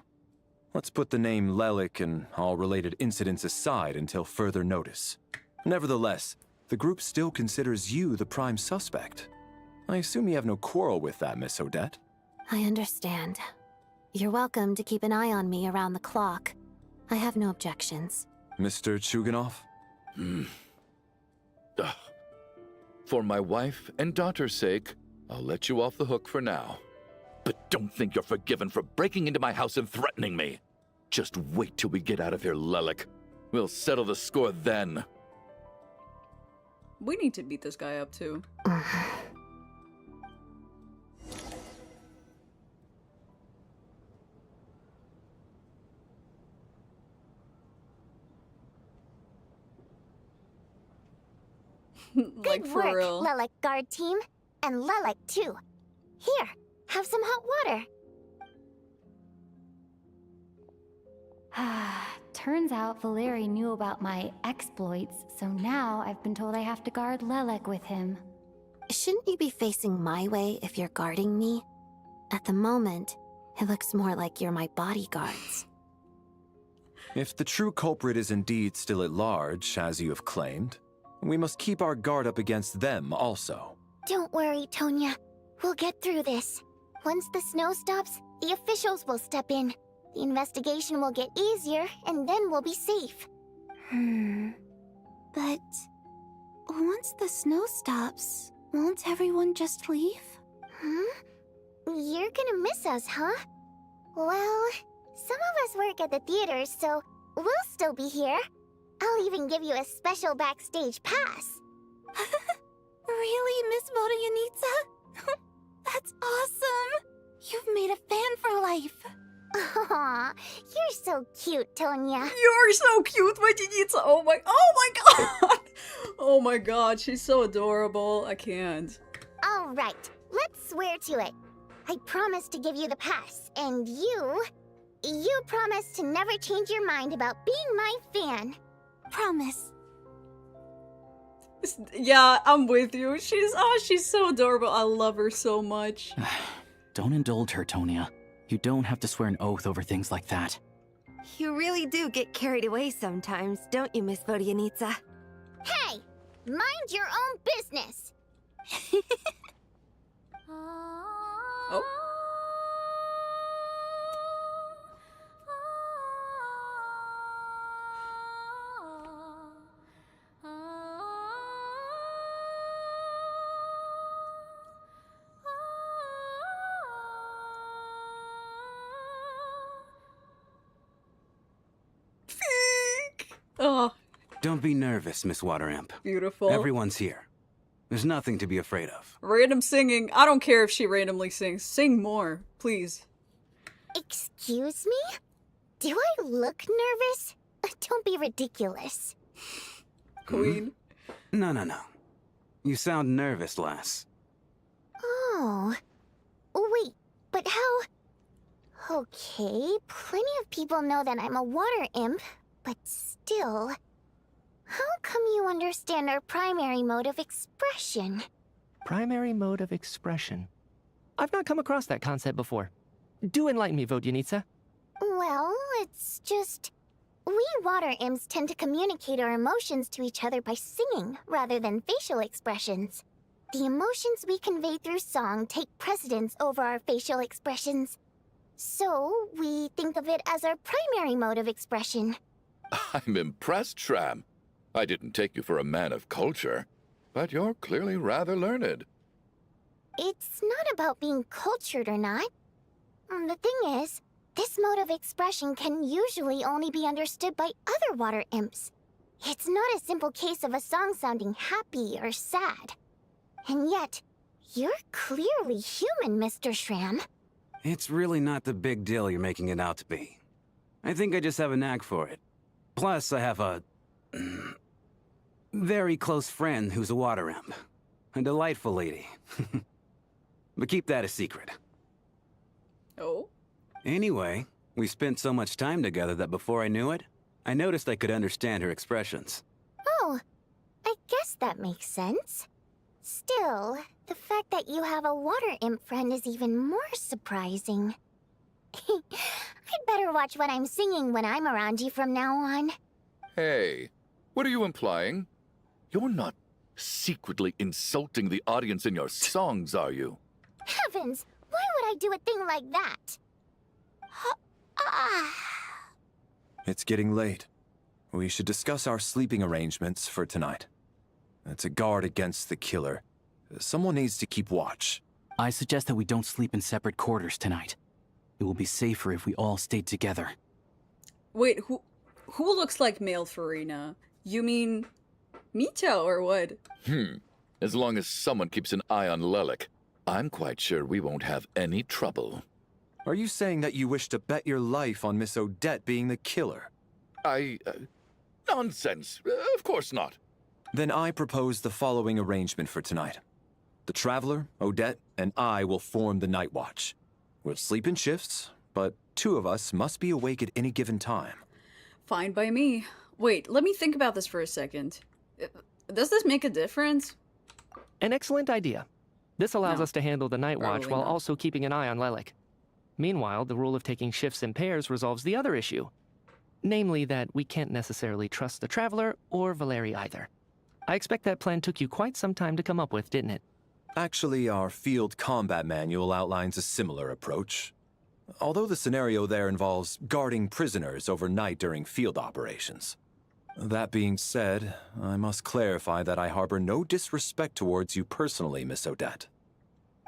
Let's put the name Lelik and all related incidents aside until further notice. Nevertheless, the group still considers you the prime suspect. I assume you have no quarrel with that, Miss Odette? I understand. You're welcome to keep an eye on me around the clock. I have no objections. Mr. Chuganov? For my wife and daughter's sake, I'll let you off the hook for now. But don't think you're forgiven for breaking into my house and threatening me. Just wait till we get out of here, Lelik. We'll settle the score then. We need to beat this guy up too. Good for work, real. Lelik guard team. And Lelik too. Here, have some hot water. Turns out Valeri knew about my exploits, so now I've been told I have to guard Lelik with him. Shouldn't you be facing my way if you're guarding me? At the moment, it looks more like you're my bodyguards. If the true culprit is indeed still at large, as you have claimed, we must keep our guard up against them also. Don't worry, Tonya. We'll get through this. Once the snow stops, the officials will step in. The investigation will get easier, and then we'll be safe. But once the snow stops, won't everyone just leave? You're gonna miss us, huh? Well, some of us work at the theater, so we'll still be here. I'll even give you a special backstage pass. Really, Miss Vodyanitsa? That's awesome! You've made a fan for life. Aw, you're so cute, Tonya. You're so cute, Vodyanitsa. Oh my god. Oh my god, she's so adorable. I can't. All right, let's swear to it. I promise to give you the pass, and you promise to never change your mind about being my fan. Promise. Yeah, I'm with you. She's so adorable. I love her so much. Don't indulge her, Tonya. You don't have to swear an oath over things like that. You really do get carried away sometimes, don't you, Miss Vodyanitsa? Hey, mind your own business. Oh. Oh, Don't be nervous, Miss Water Imp. beautiful. Everyone's here. There's nothing to be afraid of. Random singing. I don't care if she randomly sings. Sing more, please. Excuse me? Do I look nervous? Don't be ridiculous. Queen. No. You sound nervous, lass. Oh. Wait, but how... Okay, plenty of people know that I'm a water imp, but still... How come you understand our primary mode of expression? Primary mode of expression. I've not come across that concept before. Do enlighten me, Vodyanitsa. Well, it's just... We water imps tend to communicate our emotions to each other by singing, rather than facial expressions. The emotions we convey through song take precedence over our facial expressions. So, we think of it as our primary mode of expression. I'm impressed, Shram. I didn't take you for a man of culture, but you're clearly rather learned. It's not about being cultured or not. The thing is, this mode of expression can usually only be understood by other water imps. It's not a simple case of a song sounding happy or sad. And yet, you're clearly human, Mr. Shram. It's really not the big deal you're making it out to be. I think I just have a knack for it. Plus, I have a... very close friend who's a water imp. A delightful lady. But keep that a secret. Oh? Anyway, we spent so much time together that before I knew it, I noticed I could understand her expressions. Oh, I guess that makes sense. Still, the fact that you have a water imp friend is even more surprising. I'd better watch what I'm singing when I'm around you from now on. Hey, what are you implying? You're not secretly insulting the audience in your songs, are you? Heavens, why would I do a thing like that? It's getting late. We should discuss our sleeping arrangements for tonight. To guard against the killer, someone needs to keep watch. I suggest that we don't sleep in separate quarters tonight. It will be safer if we all stayed together. Wait, who looks like male Farina? You mean Mito or what? As long as someone keeps an eye on Lelik, I'm quite sure we won't have any trouble. Are you saying that you wish to bet your life on Miss Odette being the killer? Nonsense. Of course not. Then I propose the following arrangement for tonight. The Traveler, Odette, and I will form the Night Watch. We'll sleep in shifts, but two of us must be awake at any given time. Fine by me. Wait, let me think about this for a second. Does this make a difference? An excellent idea. This allows No. us to handle the night watch Probably while not. also keeping an eye on Lelik. Meanwhile, the rule of taking shifts in pairs resolves the other issue. Namely that we can't necessarily trust the Traveler or Valeri either. I expect that plan took you quite some time to come up with, didn't it? Actually, our field combat manual outlines a similar approach. although the scenario there involves guarding prisoners overnight during field operations. That being said, I must clarify that I harbor no disrespect towards you personally, Miss Odette.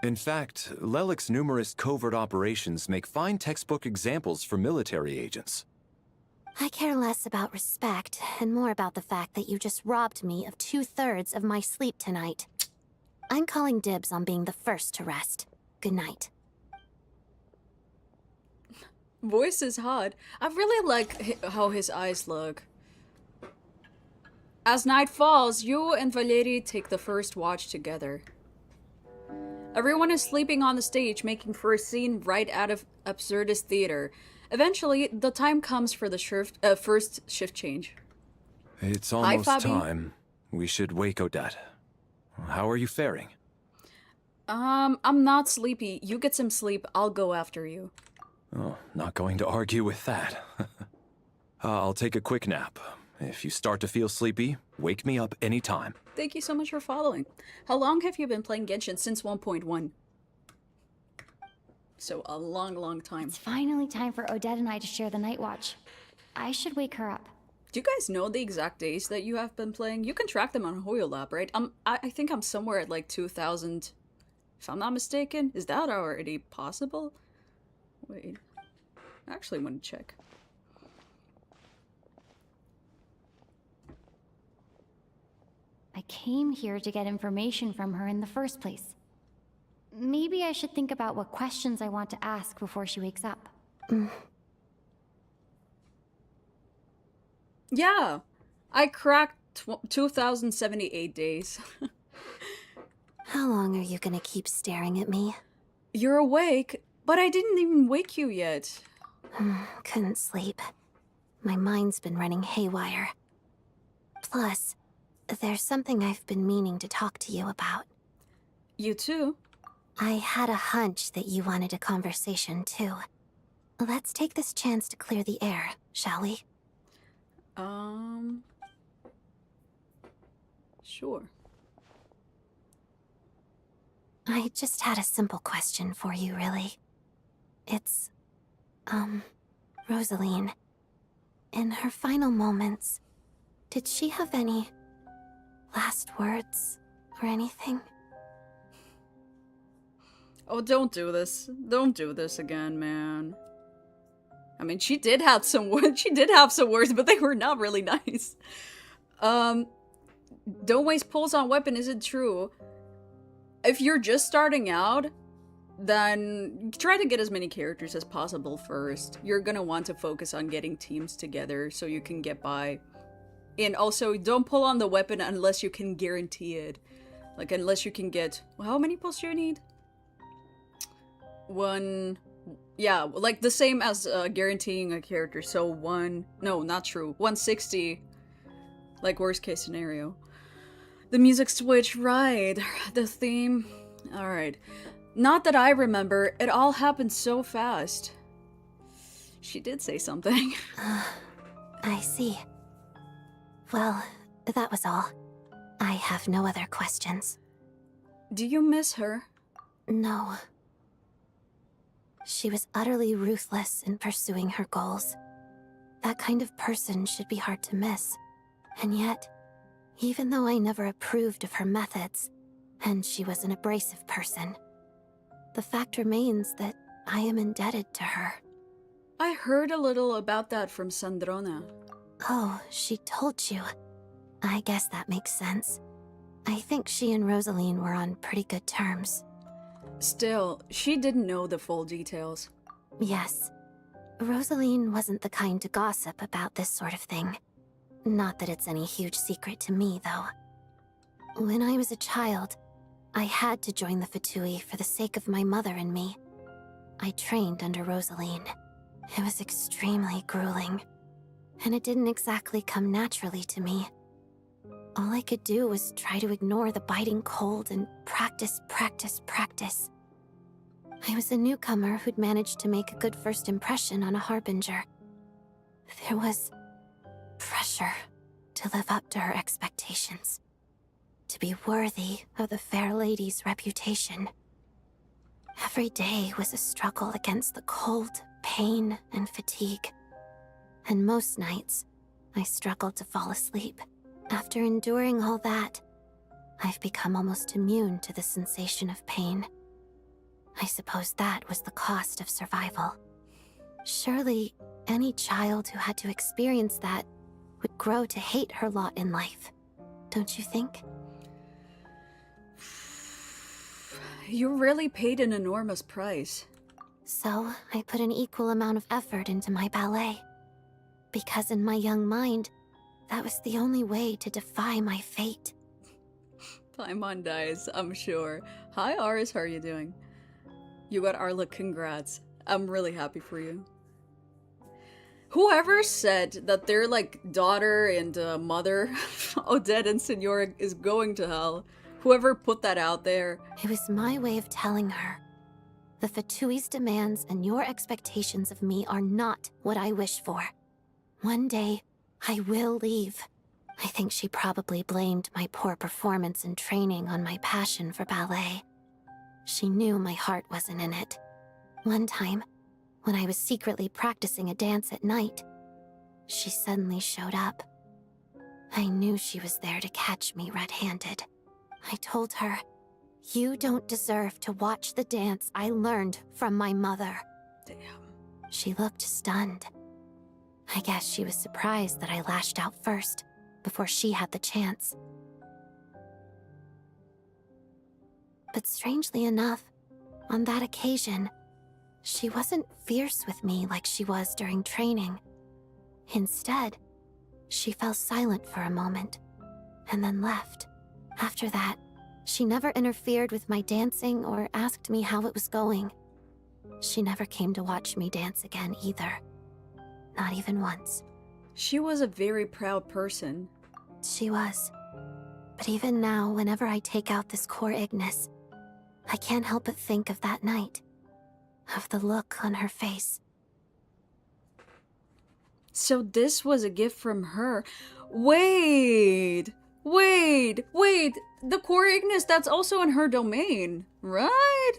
In fact, Lelik's numerous covert operations make fine textbook examples for military agents. I care less about respect and more about the fact that you just robbed me of 2/3 of my sleep tonight. I'm calling dibs on being the first to rest. Good night. Voice is hot. I really like how his eyes look. As night falls, you and Valeri take the first watch together. Everyone is sleeping on the stage, making for a scene right out of absurdist theater. Eventually, the time comes for the first shift change. It's almost Fabi. time. We should wake Odette. How are you faring? I'm not sleepy. You get some sleep. I'll go after you. Oh, not going to argue with that. I'll take a quick nap. If you start to feel sleepy, wake me up anytime. Thank you so much for following. How long have you been playing Genshin? Since 1.1. So a long, long time. It's finally time for Odette and I to share the night watch. I should wake her up. Do you guys know the exact days that you have been playing? You can track them on HoYoLab, right? I think I'm somewhere at like 2,000, if I'm not mistaken. Is that already possible? Wait, I actually want to check. I came here to get information from her in the first place. Maybe I should think about what questions I want to ask before she wakes up. Yeah, I cracked 2,078 days. How long are you gonna keep staring at me? You're awake, but I didn't even wake you yet. Couldn't sleep. My mind's been running haywire. Plus, there's something I've been meaning to talk to you about. You too? I had a hunch that you wanted a conversation too. Let's take this chance to clear the air, shall we? Sure. I just had a simple question for you, really. It's, Rosaline. In her final moments, did she have any last words or anything? Oh, don't do this. Don't do this again, man. I mean, she did have some words. She did have some words, but they were not really nice. Don't waste pulls on weapon isn't true. If you're just starting out, then try to get as many characters as possible first. You're gonna want to focus on getting teams together so you can get by. And also, don't pull on the weapon unless you can guarantee it. Like, unless you can get... How many pulls do you need? One... Yeah, like the same as guaranteeing a character. So one... No, not true. 160. Like, worst case scenario. The music switch, right. The theme. Alright. Not that I remember. It all happened so fast. She did say something. I see. Well, that was all. I have no other questions. Do you miss her? No. She was utterly ruthless in pursuing her goals. That kind of person should be hard to miss. And yet, even though I never approved of her methods, and she was an abrasive person, the fact remains that I am indebted to her. I heard a little about that from Sandrona. Oh, she told you. I guess that makes sense. I think she and Rosaline were on pretty good terms. Still, she didn't know the full details. Yes. Rosaline wasn't the kind to gossip about this sort of thing. Not that it's any huge secret to me, though. When I was a child, I had to join the Fatui for the sake of my mother and me. I trained under Rosaline. It was extremely grueling, and it didn't exactly come naturally to me. All I could do was try to ignore the biting cold and practice, practice, practice. I was a newcomer who'd managed to make a good first impression on a harbinger. There was pressure to live up to her expectations, to be worthy of the fair lady's reputation. Every day was a struggle against the cold, pain, and fatigue. And most nights, I struggled to fall asleep. After enduring all that, I've become almost immune to the sensation of pain. I suppose that was the cost of survival. Surely, any child who had to experience that would grow to hate her lot in life, don't you think? You really paid an enormous price. So, I put an equal amount of effort into my ballet. Because in my young mind, that was the only way to defy my fate. Paimon dies, I'm sure. Hi, Aris, how are you doing? You got Arla, congrats. I'm really happy for you. Whoever said that their, like, daughter and mother, Odette and Senora, is going to hell, whoever put that out there. It was my way of telling her. The Fatui's demands and your expectations of me are not what I wish for. One day, I will leave. I think she probably blamed my poor performance in training on my passion for ballet. She knew my heart wasn't in it. One time, when I was secretly practicing a dance at night, she suddenly showed up. I knew she was there to catch me red-handed. I told her, "You don't deserve to watch the dance I learned from my mother." Damn. She looked stunned. I guess she was surprised that I lashed out first, before she had the chance. But strangely enough, on that occasion, she wasn't fierce with me like she was during training. Instead, she fell silent for a moment, and then left. After that, she never interfered with my dancing or asked me how it was going. She never came to watch me dance again either. Not even once. She was a very proud person. She was. But even now, whenever I take out this core Ignis, I can't help but think of that night. Of the look on her face. So this was a gift from her. Wait! The core Ignis, that's also in her domain, right?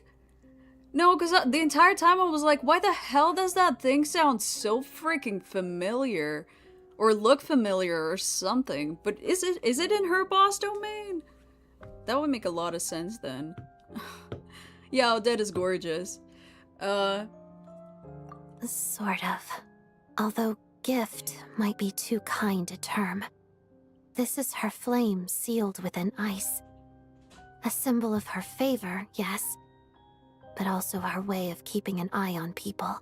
No, because the entire time I was like, why the hell does that thing sound so freaking familiar? Or look familiar or something. But is it in her boss domain? That would make a lot of sense then. Yeah, Odette is gorgeous. Sort of. Although gift might be too kind a term. This is her flame sealed within ice. A symbol of her favor, yes, but also her way of keeping an eye on people.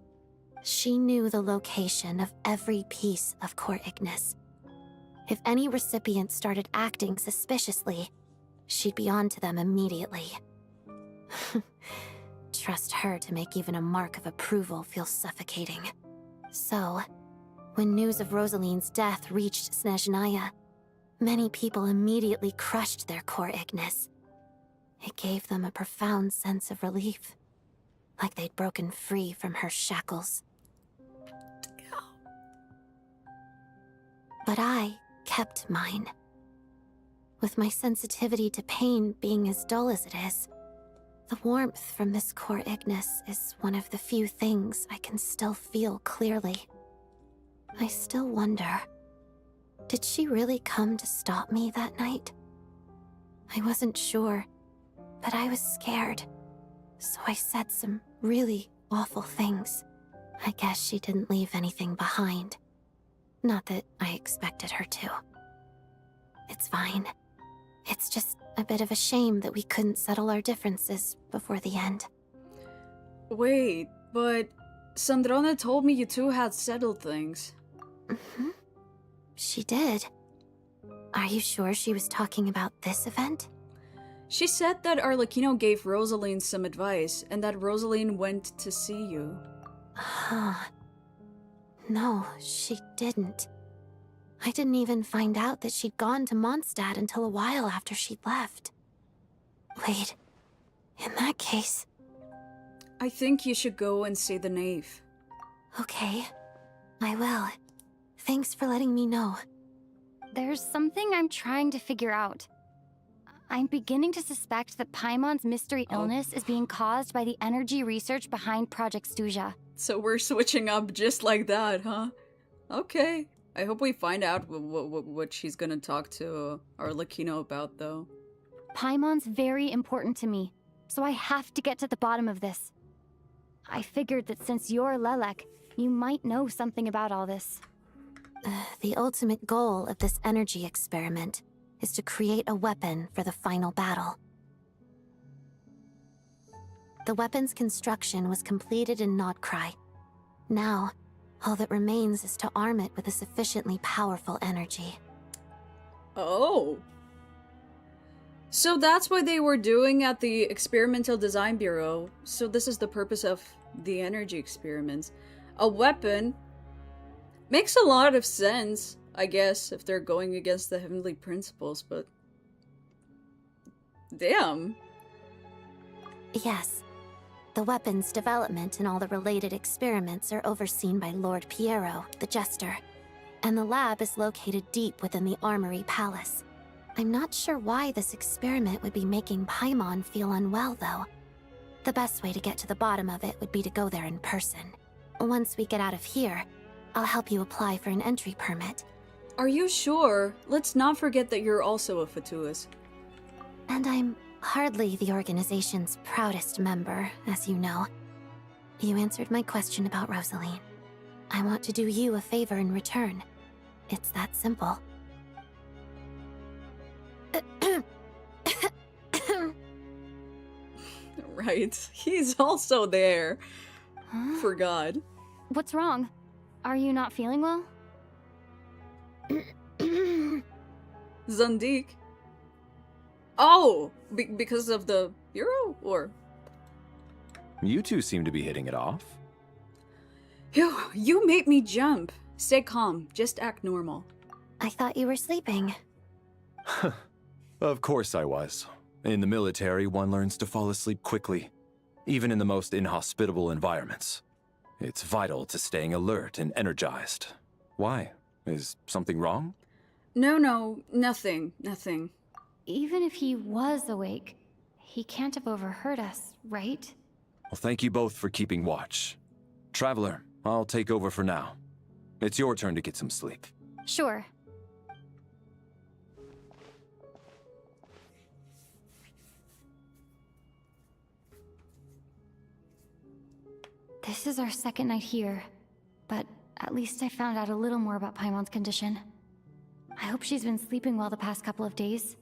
She knew the location of every piece of core Ignis. If any recipient started acting suspiciously, she'd be on to them immediately. Trust her to make even a mark of approval feel suffocating. So, when news of Rosaline's death reached Snezhnaya, many people immediately crushed their core Ignis. It gave them a profound sense of relief, like they'd broken free from her shackles. But I kept mine. With my sensitivity to pain being as dull as it is, the warmth from this core Ignis is one of the few things I can still feel clearly. I still wonder, did she really come to stop me that night? I wasn't sure, but I was scared, so I said some really awful things. I guess she didn't leave anything behind. Not that I expected her to. It's fine. It's just a bit of a shame that we couldn't settle our differences before the end. Wait, but Sandrona told me you two had settled things. Mm-hmm. She did. Are you sure she was talking about this event? She said that Arlecchino gave Rosaline some advice, and that Rosaline went to see you. Huh. No, she didn't. I didn't even find out that she'd gone to Mondstadt until a while after she'd left. Wait, in that case... I think you should go and see the knave. Okay, I will. Thanks for letting me know. There's something I'm trying to figure out. I'm beginning to suspect that Paimon's mystery illness is being caused by the energy research behind Project Stuja. So we're switching up just like that, huh? Okay. I hope we find out what she's gonna talk to Arlecchino about, though. Paimon's very important to me, so I have to get to the bottom of this. I figured that since you're Lelek, you might know something about all this. The ultimate goal of this energy experiment is to create a weapon for the final battle. The weapon's construction was completed in Nodcry. Now, all that remains is to arm it with a sufficiently powerful energy. Oh. So that's what they were doing at the Experimental Design Bureau. So this is the purpose of the energy experiments. A weapon makes a lot of sense, I guess, if they're going against the heavenly principles, but... damn. Yes. The weapon's development and all the related experiments are overseen by Lord Piero, the Jester, and the lab is located deep within the Armory Palace. I'm not sure why this experiment would be making Paimon feel unwell, though. The best way to get to the bottom of it would be to go there in person. Once we get out of here, I'll help you apply for an entry permit. Are you sure? Let's not forget that you're also a Fatuus. And I'm hardly the organization's proudest member, as you know. You answered my question about Rosaline. I want to do you a favor in return. It's that simple. Right. He's also there. For God. What's wrong? Are you not feeling well? Zandik. Oh! Because of the bureau? Or... You two seem to be hitting it off. Phew, you made me jump. Stay calm. Just act normal. I thought you were sleeping. Of course I was. In the military, one learns to fall asleep quickly, even in the most inhospitable environments. It's vital to staying alert and energized. Why? Is something wrong? No, nothing. Even if he was awake, he can't have overheard us, right? Well, thank you both for keeping watch. Traveler, I'll take over for now. It's your turn to get some sleep. Sure. This is our second night here, but at least I found out a little more about Paimon's condition. I hope she's been sleeping well the past couple of days.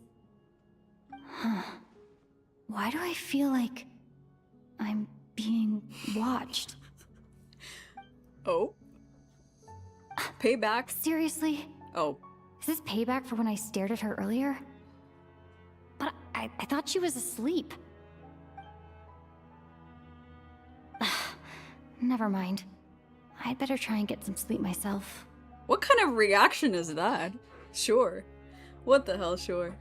Huh. Why do I feel like I'm being watched? Oh? Payback? Seriously? Oh. Is this payback for when I stared at her earlier? But I thought she was asleep. Never mind. I'd better try and get some sleep myself. What kind of reaction is that? Sure. What the hell, sure.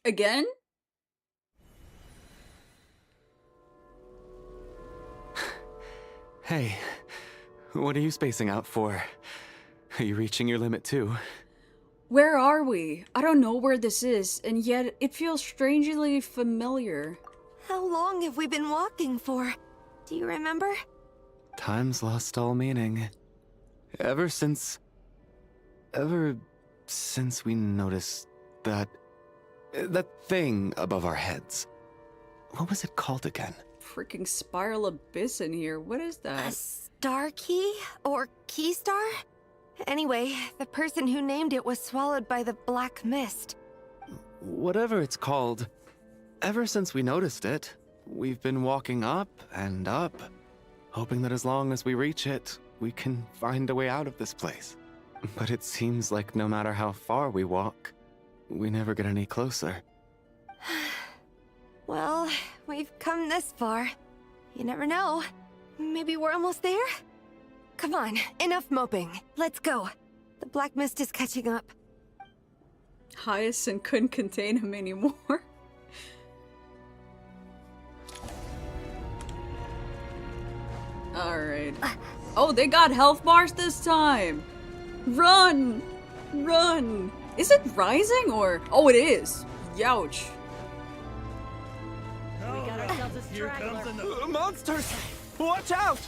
Again? Hey, what are you spacing out for? Are you reaching your limit too? Where are we? I don't know where this is, and yet it feels strangely familiar. How long have we been walking for? Do you remember? Time's lost all meaning. Ever since we noticed that thing above our heads. What was it called again? Freaking spiral abyss in here. What is that? A star key? Or key star? Anyway, the person who named it was swallowed by the black mist. Whatever it's called, ever since we noticed it, we've been walking up and up, hoping that as long as we reach it, we can find a way out of this place. But it seems like no matter how far we walk, we never get any closer. Well, we've come this far. You never know. Maybe we're almost there? Come on, enough moping. Let's go. The black mist is catching up. Hyacinth couldn't contain him anymore. Alright. Oh, they got health bars this time! Run! Run! Is it rising or? Oh, it is. Youch. We got ourselves a straggler. Monsters! Watch out!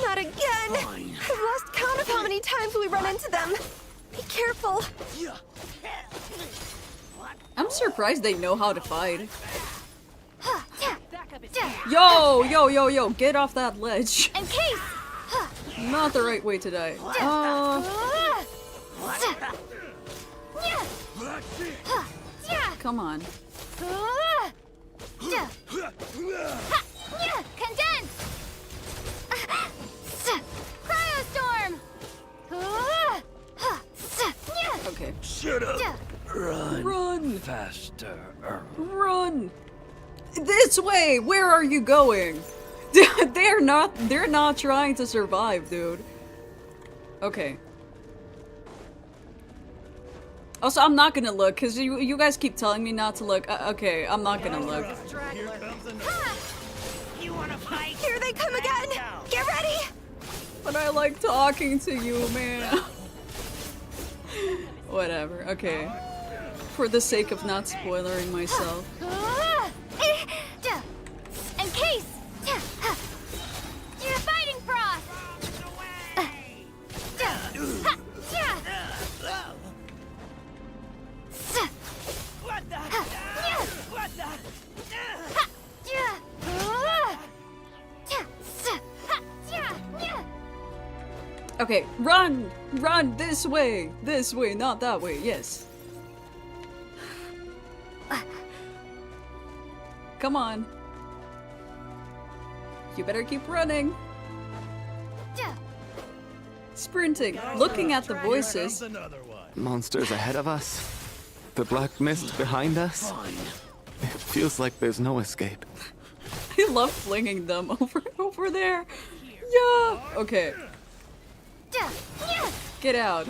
Not again! I've lost count of how many times we run into them. Be careful. I'm surprised they know how to fight. Yo, yo, yo, yo, get off that ledge. In case. Not the right way to die. Come on. Condense! Cryostorm! Okay. Shut up. Run. Run. Faster. Run. This way. Where are you going? They're not trying to survive, dude. Okay. Also, I'm not gonna look because you guys keep telling me not to look. Okay, I'm not gonna look. You wanna fight? Here they come again! Get ready! But I like talking to you, man. Whatever. Okay. For the sake of not spoiling myself. In case! You're fighting frost! What the? What the? Okay, run! Run this way! This way, not that way, yes. Come on. You better keep running. Sprinting, looking at the voices. Monsters ahead of us. The black mist behind us. It feels like there's no escape. I love flinging them over there. Yeah. Okay. Get out.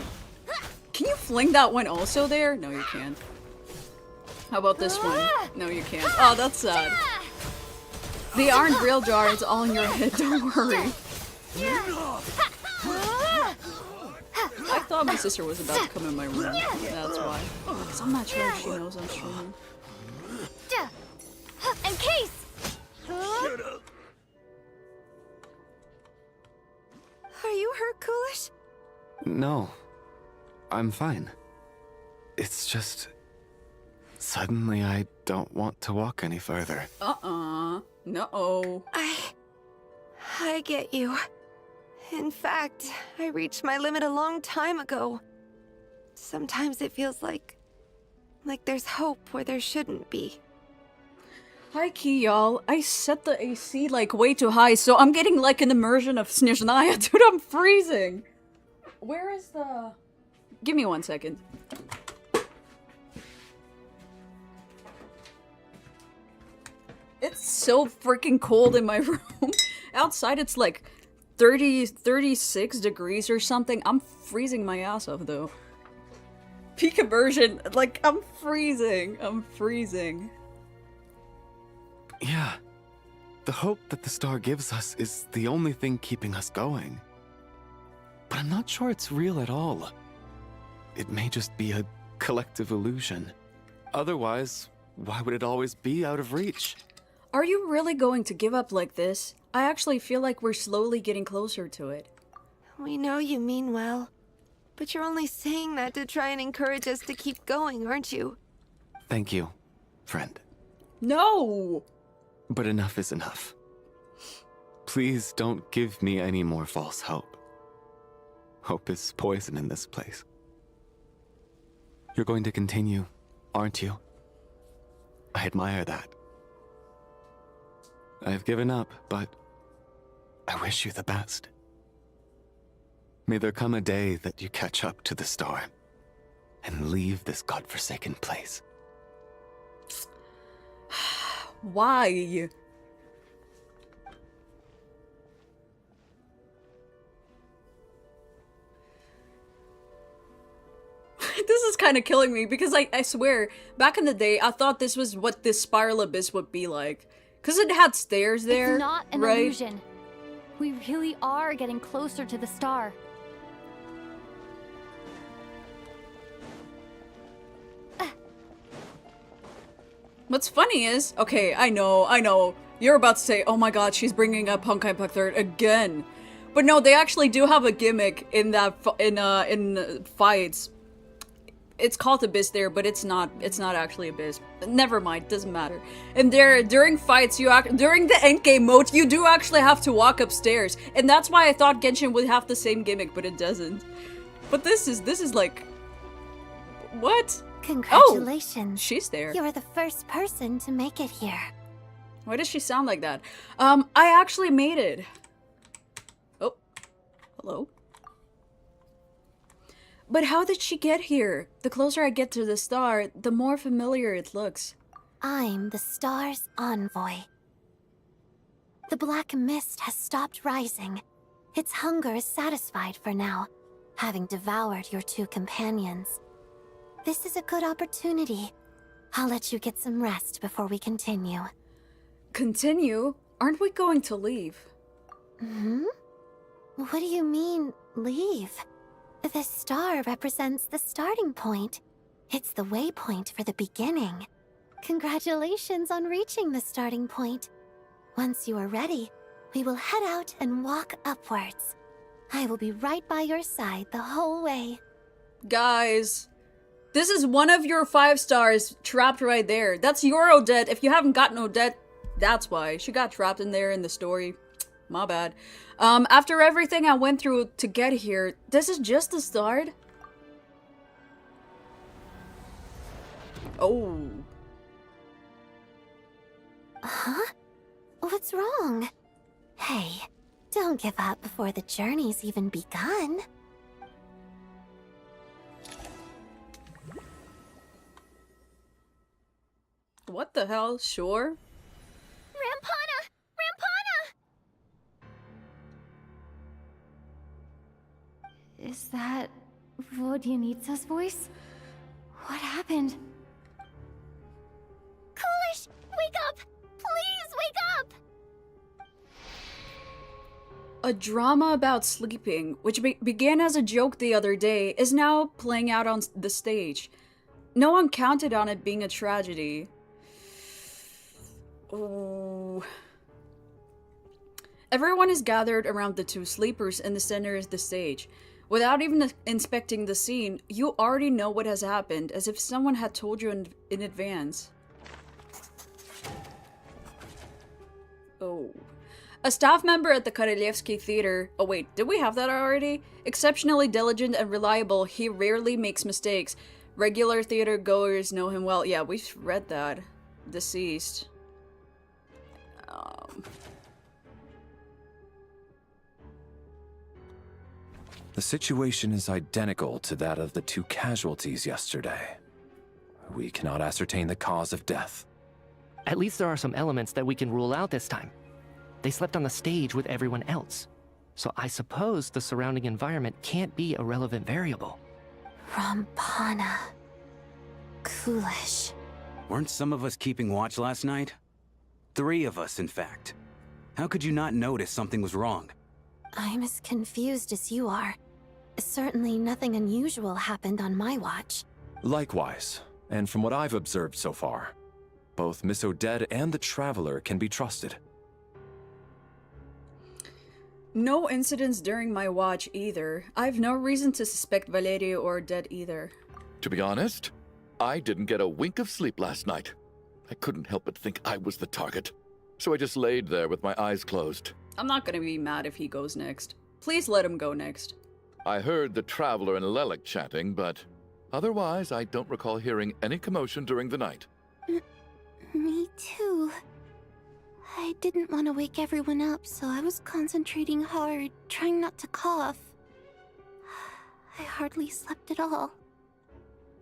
Can you fling that one also there? No, you can't. How about this one? No, you can't. Oh, that's sad. They aren't real jars, it's all in your head, don't worry. I thought my sister was about to come in my room. That's why. Because I'm not sure if she knows I'm streaming. In case! Are you hurt, Coolish? No. I'm fine. It's just... Suddenly I don't want to walk any further. No. I get you. In fact, I reached my limit a long time ago. Sometimes it feels like there's hope where there shouldn't be. Hi key, y'all. I set the AC like way too high, so I'm getting like an immersion of Snezhnaya. Dude, I'm freezing. Where is the... Give me 1 second. It's so freaking cold in my room. Outside it's like 36 degrees or something. I'm freezing my ass off though. Peak immersion, like I'm freezing. I'm freezing. Yeah. The hope that the star gives us is the only thing keeping us going. But I'm not sure it's real at all. It may just be a collective illusion. Otherwise, why would it always be out of reach? Are you really going to give up like this? I actually feel like we're slowly getting closer to it. We know you mean well, but you're only saying that to try and encourage us to keep going, aren't you? Thank you, friend. No! But enough is enough. Please don't give me any more false hope. Hope is poison in this place. You're going to continue, aren't you? I admire that. I've given up, but I wish you the best. May there come a day that you catch up to the star and leave this godforsaken place. Why? This is kind of killing me because I swear, back in the day, I thought this was what this spiral abyss would be like. Because it had stairs there, It's not an right? illusion. We really are getting closer to the star. What's funny is, okay, I know, you're about to say, oh my god, she's bringing up Honkai Puck 3rd again. But no, they actually do have a gimmick in that, in fights. It's called Abyss there, but it's not actually Abyss. Never mind, doesn't matter. And there, during fights, during the endgame mode, you do actually have to walk upstairs. And that's why I thought Genshin would have the same gimmick, but it doesn't. But this is like, what? Congratulations. Oh, she's there. You're the first person to make it here. Why does she sound like that? I actually made it. Oh, hello? But how did she get here? The closer I get to the star, the more familiar it looks. I'm the star's envoy. The black mist has stopped rising. Its hunger is satisfied for now, having devoured your two companions. This is a good opportunity. I'll let you get some rest before we continue. Continue? Aren't we going to leave? Hmm? What do you mean, leave? The star represents the starting point. It's the waypoint for the beginning. Congratulations on reaching the starting point. Once you are ready, we will head out and walk upwards. I will be right by your side the whole way. Guys, this is one of your 5 stars trapped right there. That's your Odette. If you haven't gotten Odette, that's why. She got trapped in there in the story. My bad. After everything I went through to get here, this is just the start? Oh. Huh? What's wrong? Hey, don't give up before the journey's even begun. What the hell? Sure? Rampana! Rampana! Is that Vodyanitsa's voice? What happened? Coolish! Wake up! Please wake up! A drama about sleeping, which began as a joke the other day, is now playing out on the stage. No one counted on it being a tragedy. Oh. Everyone is gathered around the two sleepers and the center is the stage. Without even inspecting the scene, you already know what has happened, as if someone had told you in advance. Oh. A staff member at the Karelevsky Theater— oh wait, did we have that already? Exceptionally diligent and reliable, he rarely makes mistakes. Regular theater goers know him well. Yeah, we've read that. Deceased. The situation is identical to that of the 2 casualties yesterday. We cannot ascertain the cause of death. At least there are some elements that we can rule out this time. They slept on the stage with everyone else. So I suppose the surrounding environment can't be a relevant variable. Rampana. Coolish. Weren't some of us keeping watch last night? 3 of us, in fact. How could you not notice something was wrong? I'm as confused as you are. Certainly nothing unusual happened on my watch. Likewise, and from what I've observed so far, both Miss Odette and the Traveler can be trusted. No incidents during my watch either. I've no reason to suspect Valeria or Odette either. To be honest, I didn't get a wink of sleep last night. I couldn't help but think I was the target. So I just laid there with my eyes closed. I'm not gonna be mad if he goes next. Please let him go next. I heard the Traveler and Lelik chatting, but otherwise I don't recall hearing any commotion during the night. Me too. I didn't want to wake everyone up, so I was concentrating hard, trying not to cough. I hardly slept at all.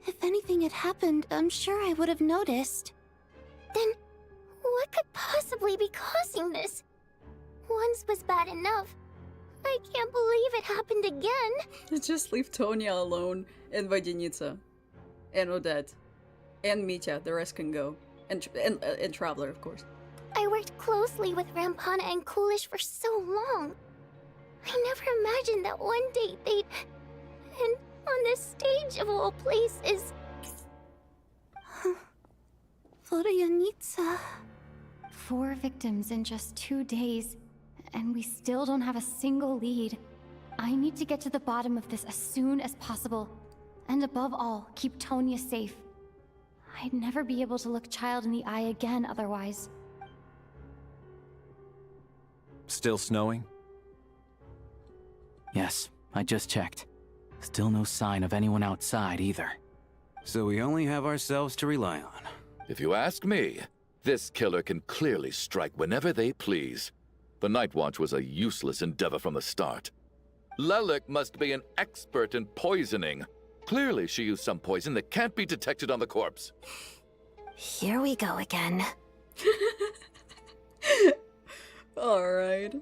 If anything had happened, I'm sure I would have noticed. Then, what could possibly be causing this? Once was bad enough. I can't believe it happened again. Just leave Tonya alone, and Vodyanitsa, and Odette, and Mitya. The rest can go, and Traveler, of course. I worked closely with Rampana and Coolish for so long. I never imagined that one day they'd... and on this stage of all places... Voryaniца. 4 victims in just 2 days, and we still don't have a single lead. I need to get to the bottom of this as soon as possible. And above all, keep Tonya safe. I'd never be able to look Child in the eye again otherwise. Still snowing? Yes, I just checked. Still no sign of anyone outside either. So we only have ourselves to rely on. If you ask me, this killer can clearly strike whenever they please. The Night Watch was a useless endeavor from the start. Lelik must be an expert in poisoning. Clearly she used some poison that can't be detected on the corpse. Here we go again. Alright.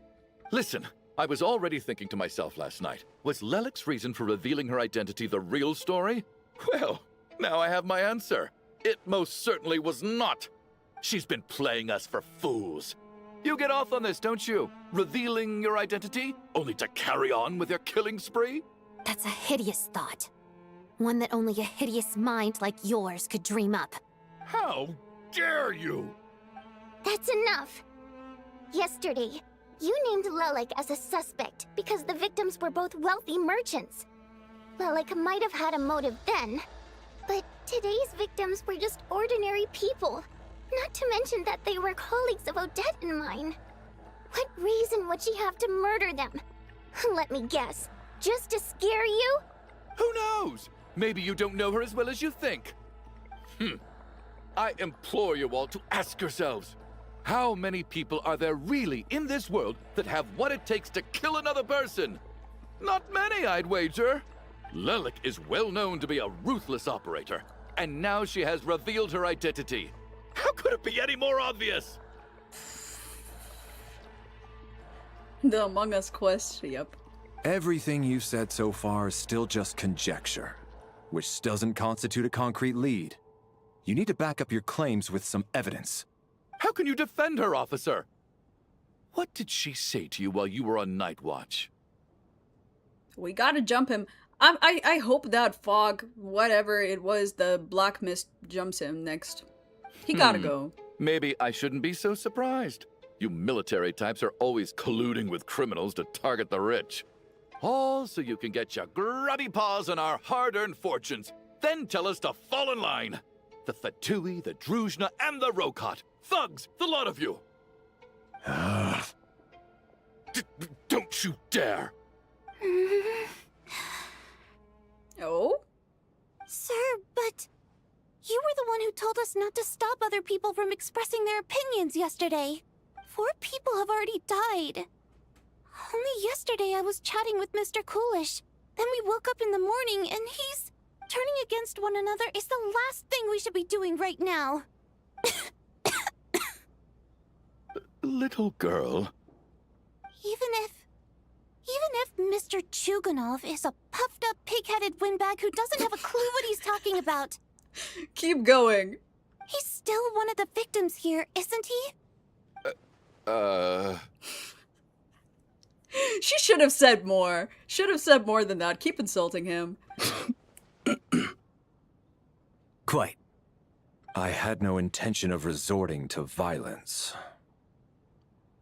Listen, I was already thinking to myself last night, was Lelik's reason for revealing her identity the real story? Well, now I have my answer. It most certainly was not. She's been playing us for fools. You get off on this, don't you? Revealing your identity, only to carry on with your killing spree? That's a hideous thought. One that only a hideous mind like yours could dream up. How dare you? That's enough! Yesterday, you named Lelik as a suspect because the victims were both wealthy merchants. Lelik might have had a motive then, but today's victims were just ordinary people. Not to mention that they were colleagues of Odette and mine. What reason would she have to murder them? Let me guess, just to scare you? Who knows? Maybe you don't know her as well as you think. I implore you all to ask yourselves, how many people are there really in this world that have what it takes to kill another person? Not many, I'd wager. Lelik is well known to be a ruthless operator, and now she has revealed her identity. How could it be any more obvious? The Among Us quest, yep. Everything you've said so far is still just conjecture, which doesn't constitute a concrete lead. You need to back up your claims with some evidence. How can you defend her, officer? What did she say to you while you were on Night Watch? We gotta jump him. I hope that fog, whatever it was, the black mist jumps him next. He gotta go. Maybe I shouldn't be so surprised. You military types are always colluding with criminals to target the rich. All so you can get your grubby paws on our hard-earned fortunes, then tell us to fall in line. The Fatui, the Druzhna, and the Rokot. Thugs, the lot of you. Don't you dare. Oh? Sir, but you were the one who told us not to stop other people from expressing their opinions yesterday. 4 people have already died. Only yesterday I was chatting with Mr. Coolish. Then we woke up in the morning and he's... Turning against one another is the last thing we should be doing right now. Little girl. Even if Mr. Chuganov is a puffed up pig-headed windbag who doesn't have a clue what he's talking about. Keep going. He's still one of the victims here, isn't he? She should have said more. Should have said more than that. Keep insulting him. Quite. I had no intention of resorting to violence.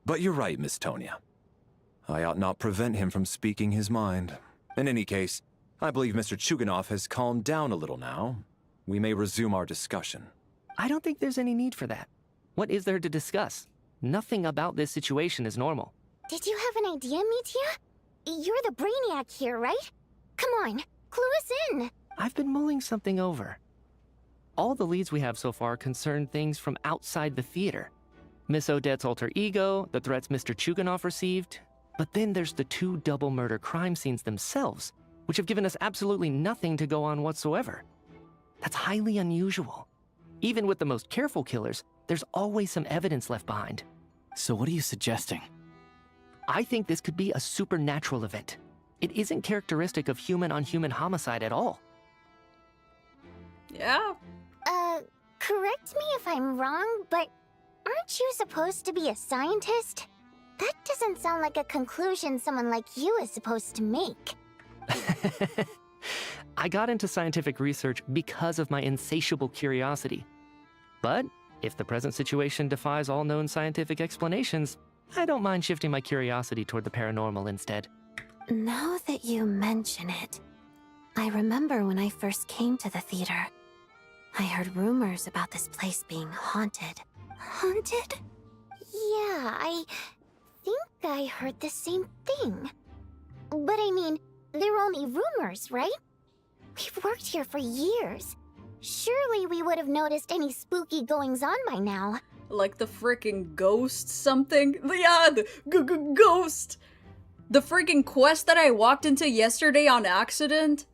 But you're right, Miss Tonya. I ought not prevent him from speaking his mind. In any case, I believe Mr. Chuganov has calmed down a little now. We may resume our discussion. I don't think there's any need for that. What is there to discuss? Nothing about this situation is normal. Did you have an idea, Mitya? You're the brainiac here, right? Come on, clue us in. I've been mulling something over. All the leads we have so far concern things from outside the theater. Miss Odette's alter ego, the threats Mr. Chuganov received, but then there's the 2 double murder crime scenes themselves, which have given us absolutely nothing to go on whatsoever. That's highly unusual. Even with the most careful killers, there's always some evidence left behind. So what are you suggesting? I think this could be a supernatural event. It isn't characteristic of human-on-human homicide at all. Yeah. Correct me if I'm wrong, but aren't you supposed to be a scientist? That doesn't sound like a conclusion someone like you is supposed to make. I got into scientific research because of my insatiable curiosity. But If the present situation defies all known scientific explanations, I don't mind shifting my curiosity toward the paranormal instead. Now that you mention it, I remember when I first came to the theater. I heard rumors about this place being haunted. Haunted? Yeah, I think I heard the same thing. But I mean, they're only rumors, right? We've worked here for years. Surely we would have noticed any spooky goings-on by now. Like the freaking ghost something? Yeah, the ghost! The freaking quest that I walked into yesterday on accident?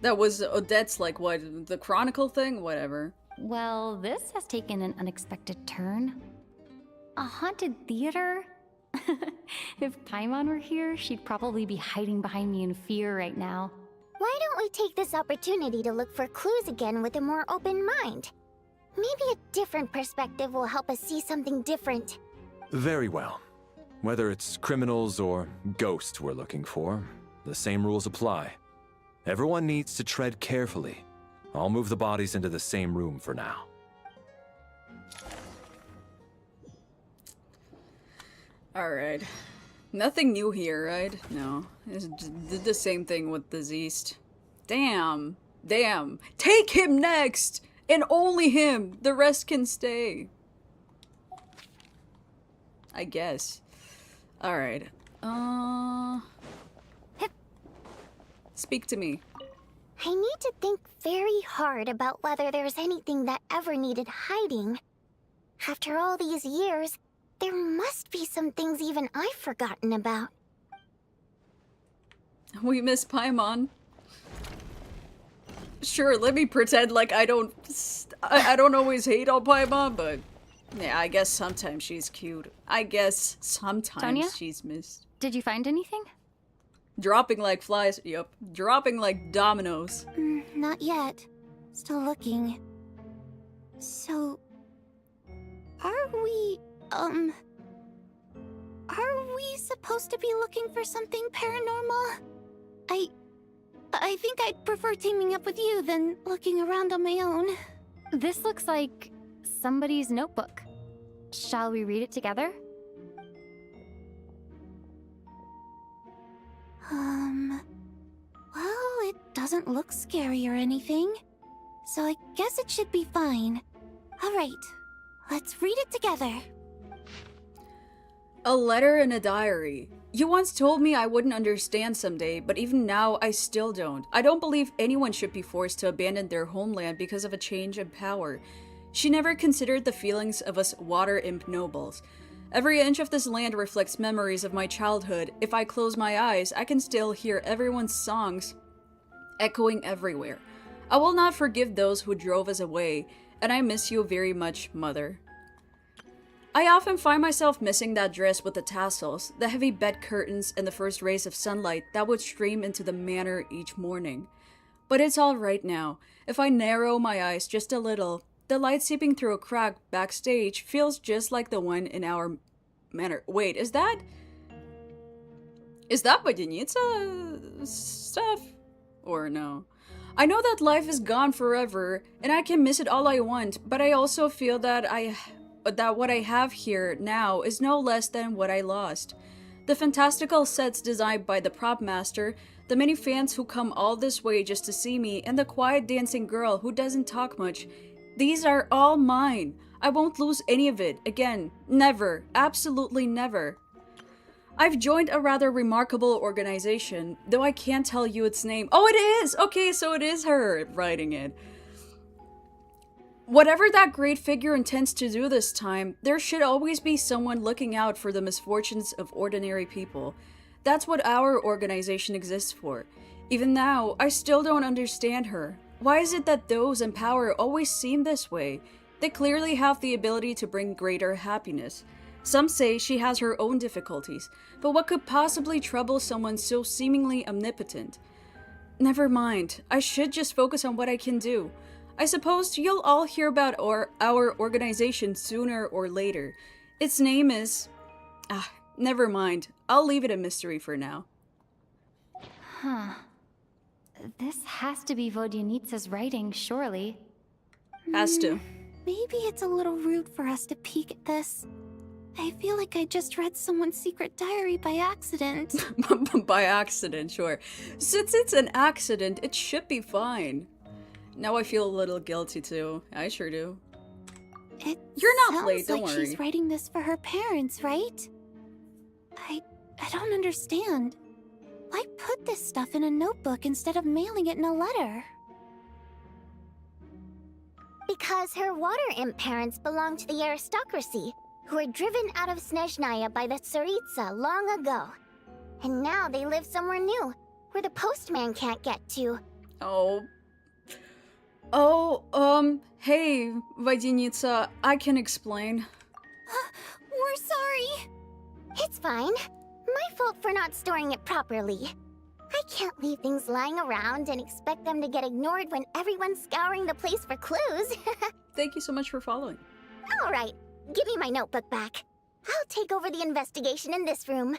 That was Odette's, like, what, the Chronicle thing? Whatever. Well, this has taken an unexpected turn. A haunted theater? If Paimon were here, she'd probably be hiding behind me in fear right now. Why don't we take this opportunity to look for clues again with a more open mind? Maybe a different perspective will help us see something different. Very well. Whether it's criminals or ghosts we're looking for, the same rules apply. Everyone needs to tread carefully. I'll move the bodies into the same room for now. Alright. Nothing new here, right? No. It's did the same thing with Diseased. Damn. Damn. Take him next! And only him! The rest can stay. I guess. Alright. Speak to me. I need to think very hard about whether there's anything that ever needed hiding. After all these years, there must be some things even I've forgotten about. We miss Paimon. Sure, let me pretend like I don't always hate on Paimon, but yeah, I guess sometimes she's cute. I guess sometimes Tonya? she's missed. Did you find anything? Dropping like flies. Yep. Dropping like dominoes. Not yet. Still looking. So... Are we supposed to be looking for something paranormal? I think I'd prefer teaming up with you than looking around on my own. This looks like somebody's notebook. Shall we read it together? Well, it doesn't look scary or anything. So I guess it should be fine. Alright, let's read it together. A letter in a diary. You once told me I wouldn't understand someday, but even now I still don't. I don't believe anyone should be forced to abandon their homeland because of a change in power. She never considered the feelings of us water imp nobles. Every inch of this land reflects memories of my childhood. If I close my eyes, I can still hear everyone's songs echoing everywhere. I will not forgive those who drove us away, and I miss you very much, Mother. I often find myself missing that dress with the tassels, the heavy bed curtains, and the first rays of sunlight that would stream into the manor each morning. But it's all right now. If I narrow my eyes just a little, the light seeping through a crack backstage feels just like the one in our manor. Wait, is that Vodyanitsa stuff? Or no? I know that life is gone forever, and I can miss it all I want, but I also feel that what I have here now is no less than what I lost. The fantastical sets designed by the prop master, the many fans who come all this way just to see me, and the quiet dancing girl who doesn't talk much. These are all mine. I won't lose any of it again. Never. Absolutely never. I've joined a rather remarkable organization, though I can't tell you its name. Oh, it is! Okay, so it is her writing it. Whatever that great figure intends to do this time, there should always be someone looking out for the misfortunes of ordinary people. That's what our organization exists for. Even now, I still don't understand her. Why is it that those in power always seem this way? They clearly have the ability to bring greater happiness. Some say she has her own difficulties, but what could possibly trouble someone so seemingly omnipotent? Never mind, I should just focus on what I can do. I suppose you'll all hear about our organization sooner or later. Its name is... never mind. I'll leave it a mystery for now. Huh. This has to be Vodyanitsa's writing, surely. Has to. Maybe it's a little rude for us to peek at this. I feel like I just read someone's secret diary by accident. By accident, sure. Since it's an accident, it should be fine. Now I feel a little guilty too. I sure do. You're not late, don't like worry. She's writing this for her parents, right? I don't understand. Why put this stuff in a notebook instead of mailing it in a letter? Because her water imp parents belong to the aristocracy, who were driven out of Snezhnaya by the Tsaritsa long ago. And now they live somewhere new, where the postman can't get to. Hey, Vaidinitsa, I can explain. We're sorry. It's fine. My fault for not storing it properly. I can't leave things lying around and expect them to get ignored when everyone's scouring the place for clues. Thank you so much for following. Alright, give me my notebook back. I'll take over the investigation in this room.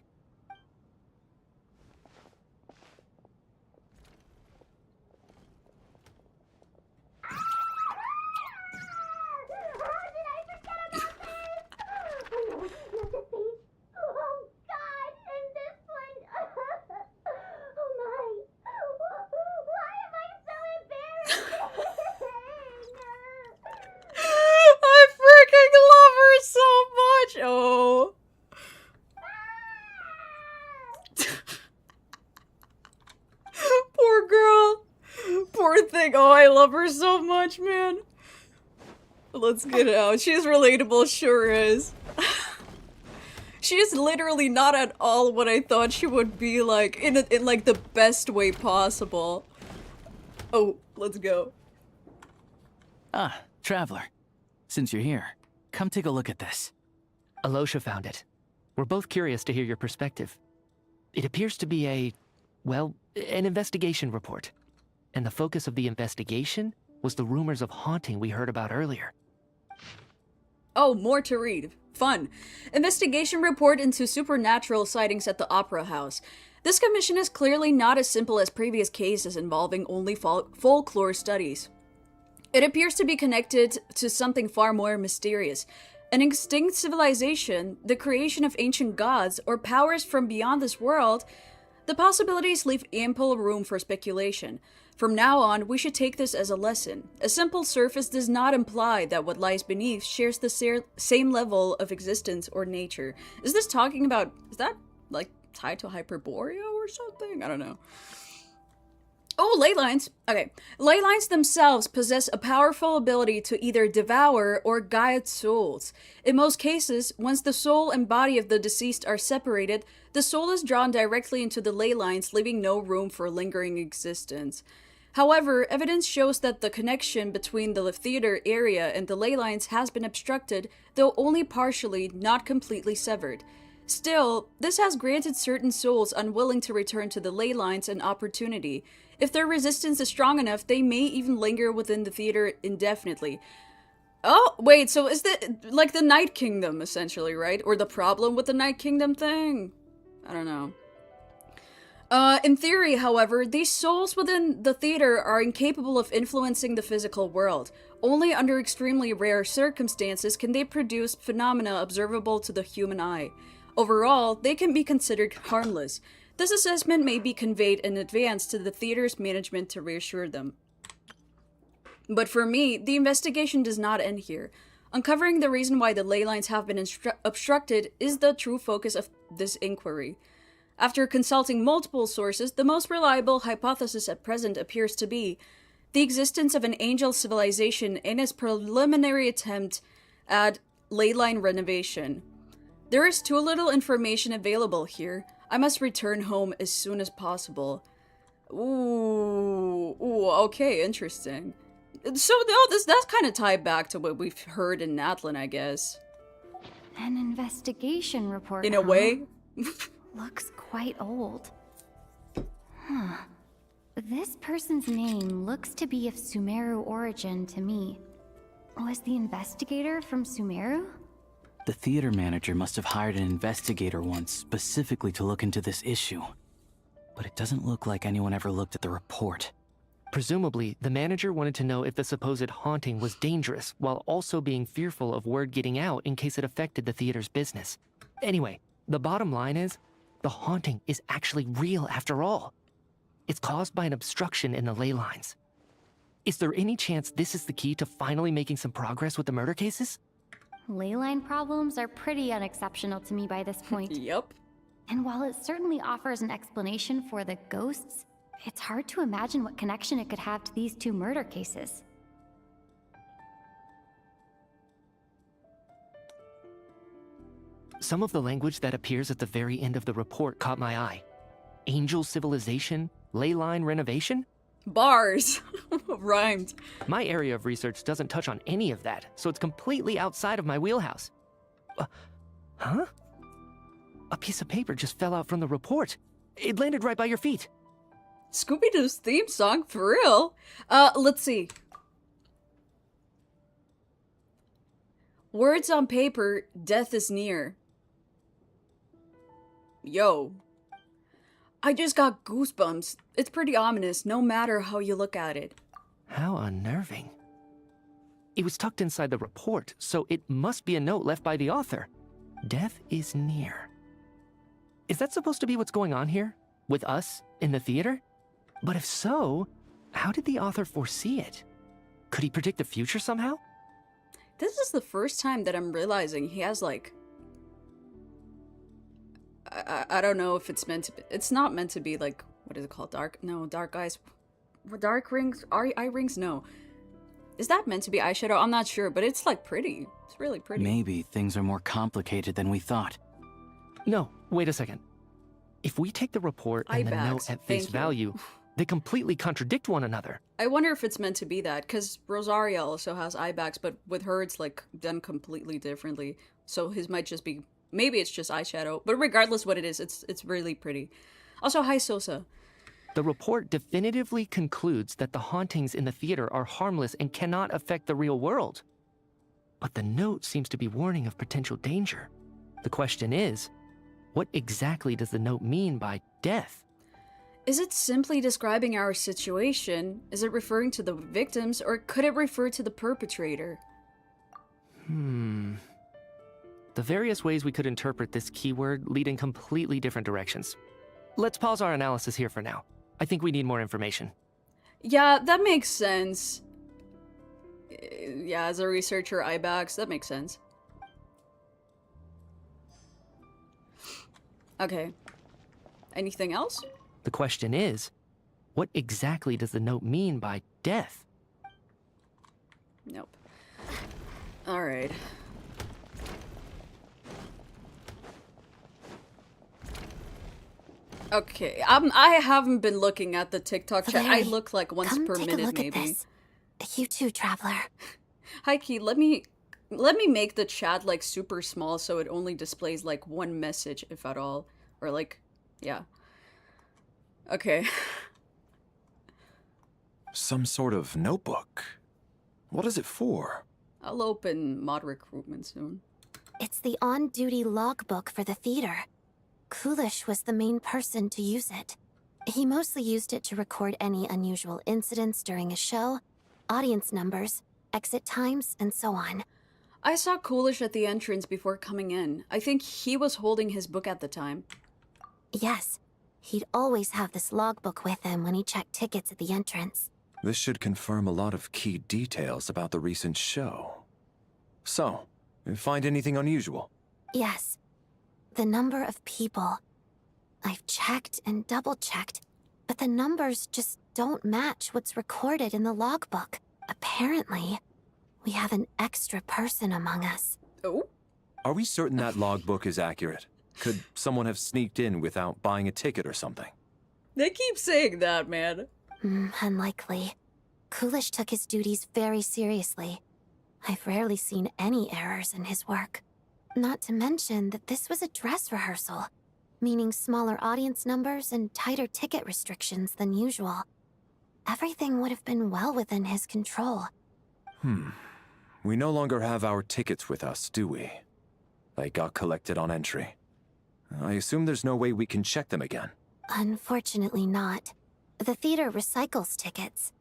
I freaking love her so much! Oh. Poor girl. Poor thing. Oh, I love her so much, man. Let's get it out. She's relatable, sure is. She is literally not at all what I thought she would be, like, in like the best way possible. Oh, let's go. Ah, Traveler. Since you're here, come take a look at this. Alosha found it. We're both curious to hear your perspective. It appears to be well, an investigation report. And the focus of the investigation was the rumors of haunting we heard about earlier. Oh, more to read. Fun. Investigation report into supernatural sightings at the Opera House. This commission is clearly not as simple as previous cases involving only folklore studies. It appears to be connected to something far more mysterious. An extinct civilization, the creation of ancient gods, or powers from beyond this world. The possibilities leave ample room for speculation. From now on, we should take this as a lesson. A simple surface does not imply that what lies beneath shares the same level of existence or nature. Is this talking about... Is that, like, tied to Hyperborea or something? I don't know. Oh, ley lines. Okay. Ley lines themselves possess a powerful ability to either devour or guide souls. In most cases, once the soul and body of the deceased are separated, the soul is drawn directly into the ley lines, leaving no room for lingering existence. However, evidence shows that the connection between the theater area and the ley lines has been obstructed, though only partially, not completely severed. Still, this has granted certain souls unwilling to return to the ley lines an opportunity. If their resistance is strong enough, they may even linger within the theater indefinitely. Oh, wait, so is that like the Night Kingdom, essentially, right? Or the problem with the Night Kingdom thing? I don't know. In theory, however, these souls within the theater are incapable of influencing the physical world. Only under extremely rare circumstances can they produce phenomena observable to the human eye. Overall, they can be considered harmless. This assessment may be conveyed in advance to the theater's management to reassure them. But for me, the investigation does not end here. Uncovering the reason why the ley lines have been obstructed is the true focus of this inquiry. After consulting multiple sources, the most reliable hypothesis at present appears to be the existence of an angel civilization in its preliminary attempt at ley line renovation. There is too little information available here. I must return home as soon as possible. Ooh, okay, interesting. So, no, that's kind of tied back to what we've heard in Natlan, I guess. An investigation report, In a way? Looks quite old. Huh. This person's name looks to be of Sumeru origin to me. Was the investigator from Sumeru? The theater manager must have hired an investigator once specifically to look into this issue. But it doesn't look like anyone ever looked at the report. Presumably, the manager wanted to know if the supposed haunting was dangerous while also being fearful of word getting out in case it affected the theater's business. Anyway, the bottom line is, the haunting is actually real after all. It's caused by an obstruction in the ley lines. Is there any chance this is the key to finally making some progress with the murder cases? Ley line problems are pretty unexceptional to me by this point. Yep. And while it certainly offers an explanation for the ghosts, it's hard to imagine what connection it could have to these two murder cases. Some of the language that appears at the very end of the report caught my eye. Angel civilization, ley line renovation? Bars. Rhymed. My area of research doesn't touch on any of that, so it's completely outside of my wheelhouse. Huh? A piece of paper just fell out from the report. It landed right by your feet. Scooby-Doo's theme song, for real? Let's see. Words on paper, death is near. Yo. I just got goosebumps. It's pretty ominous, no matter how you look at it. How unnerving. It was tucked inside the report, so it must be a note left by the author. Death is near. Is that supposed to be what's going on here? With us, in the theater? But if so, how did the author foresee it? Could he predict the future somehow? This is the first time that I'm realizing he has, like... I don't know if it's meant to be... It's not meant to be, like... What is it called? Dark eyes? Dark rings? Eye rings? No. Is that meant to be eyeshadow? I'm not sure, but it's, like, pretty. It's really pretty. Maybe things are more complicated than we thought. No, wait a second. If we take the report and the note at face value, they completely contradict one another. I wonder if it's meant to be that, because Rosaria also has eye bags, but with her it's like done completely differently. So his might just be, maybe it's just eyeshadow, but regardless what it is, it's really pretty. Also, hi Sosa. The report definitively concludes that the hauntings in the theater are harmless and cannot affect the real world. But the note seems to be warning of potential danger. The question is, what exactly does the note mean by death? Is it simply describing our situation? Is it referring to the victims, or could it refer to the perpetrator? The various ways we could interpret this keyword lead in completely different directions. Let's pause our analysis here for now. I think we need more information. Yeah, that makes sense. Yeah, as a researcher, eye bags, that makes sense. Okay. Anything else? The question is, what exactly does the note mean by death? Nope. Alright. Okay, I haven't been looking at the TikTok chat. I look like once per minute, maybe. You too, traveler. Hi, Key. Let me make the chat like super small so it only displays like one message, if at all, or like, yeah. Okay. Some sort of notebook. What is it for? I'll open mod recruitment soon. It's the on-duty logbook for the theater. Coolish was the main person to use it. He mostly used it to record any unusual incidents during a show, audience numbers, exit times, and so on. I saw Coolish at the entrance before coming in. I think he was holding his book at the time. Yes. He'd always have this logbook with him when he checked tickets at the entrance. This should confirm a lot of key details about the recent show. So, you find anything unusual? Yes. The number of people. I've checked and double-checked, but the numbers just don't match what's recorded in the logbook. Apparently, we have an extra person among us. Oh? Are we certain that logbook is accurate? Could someone have sneaked in without buying a ticket or something? They keep saying that, man. Unlikely. Coolish took his duties very seriously. I've rarely seen any errors in his work. Not to mention that this was a dress rehearsal, meaning smaller audience numbers and tighter ticket restrictions than usual. Everything would have been well within his control. We no longer have our tickets with us, do we? They got collected on entry. I assume there's no way we can check them again. Unfortunately not. The theater recycles tickets.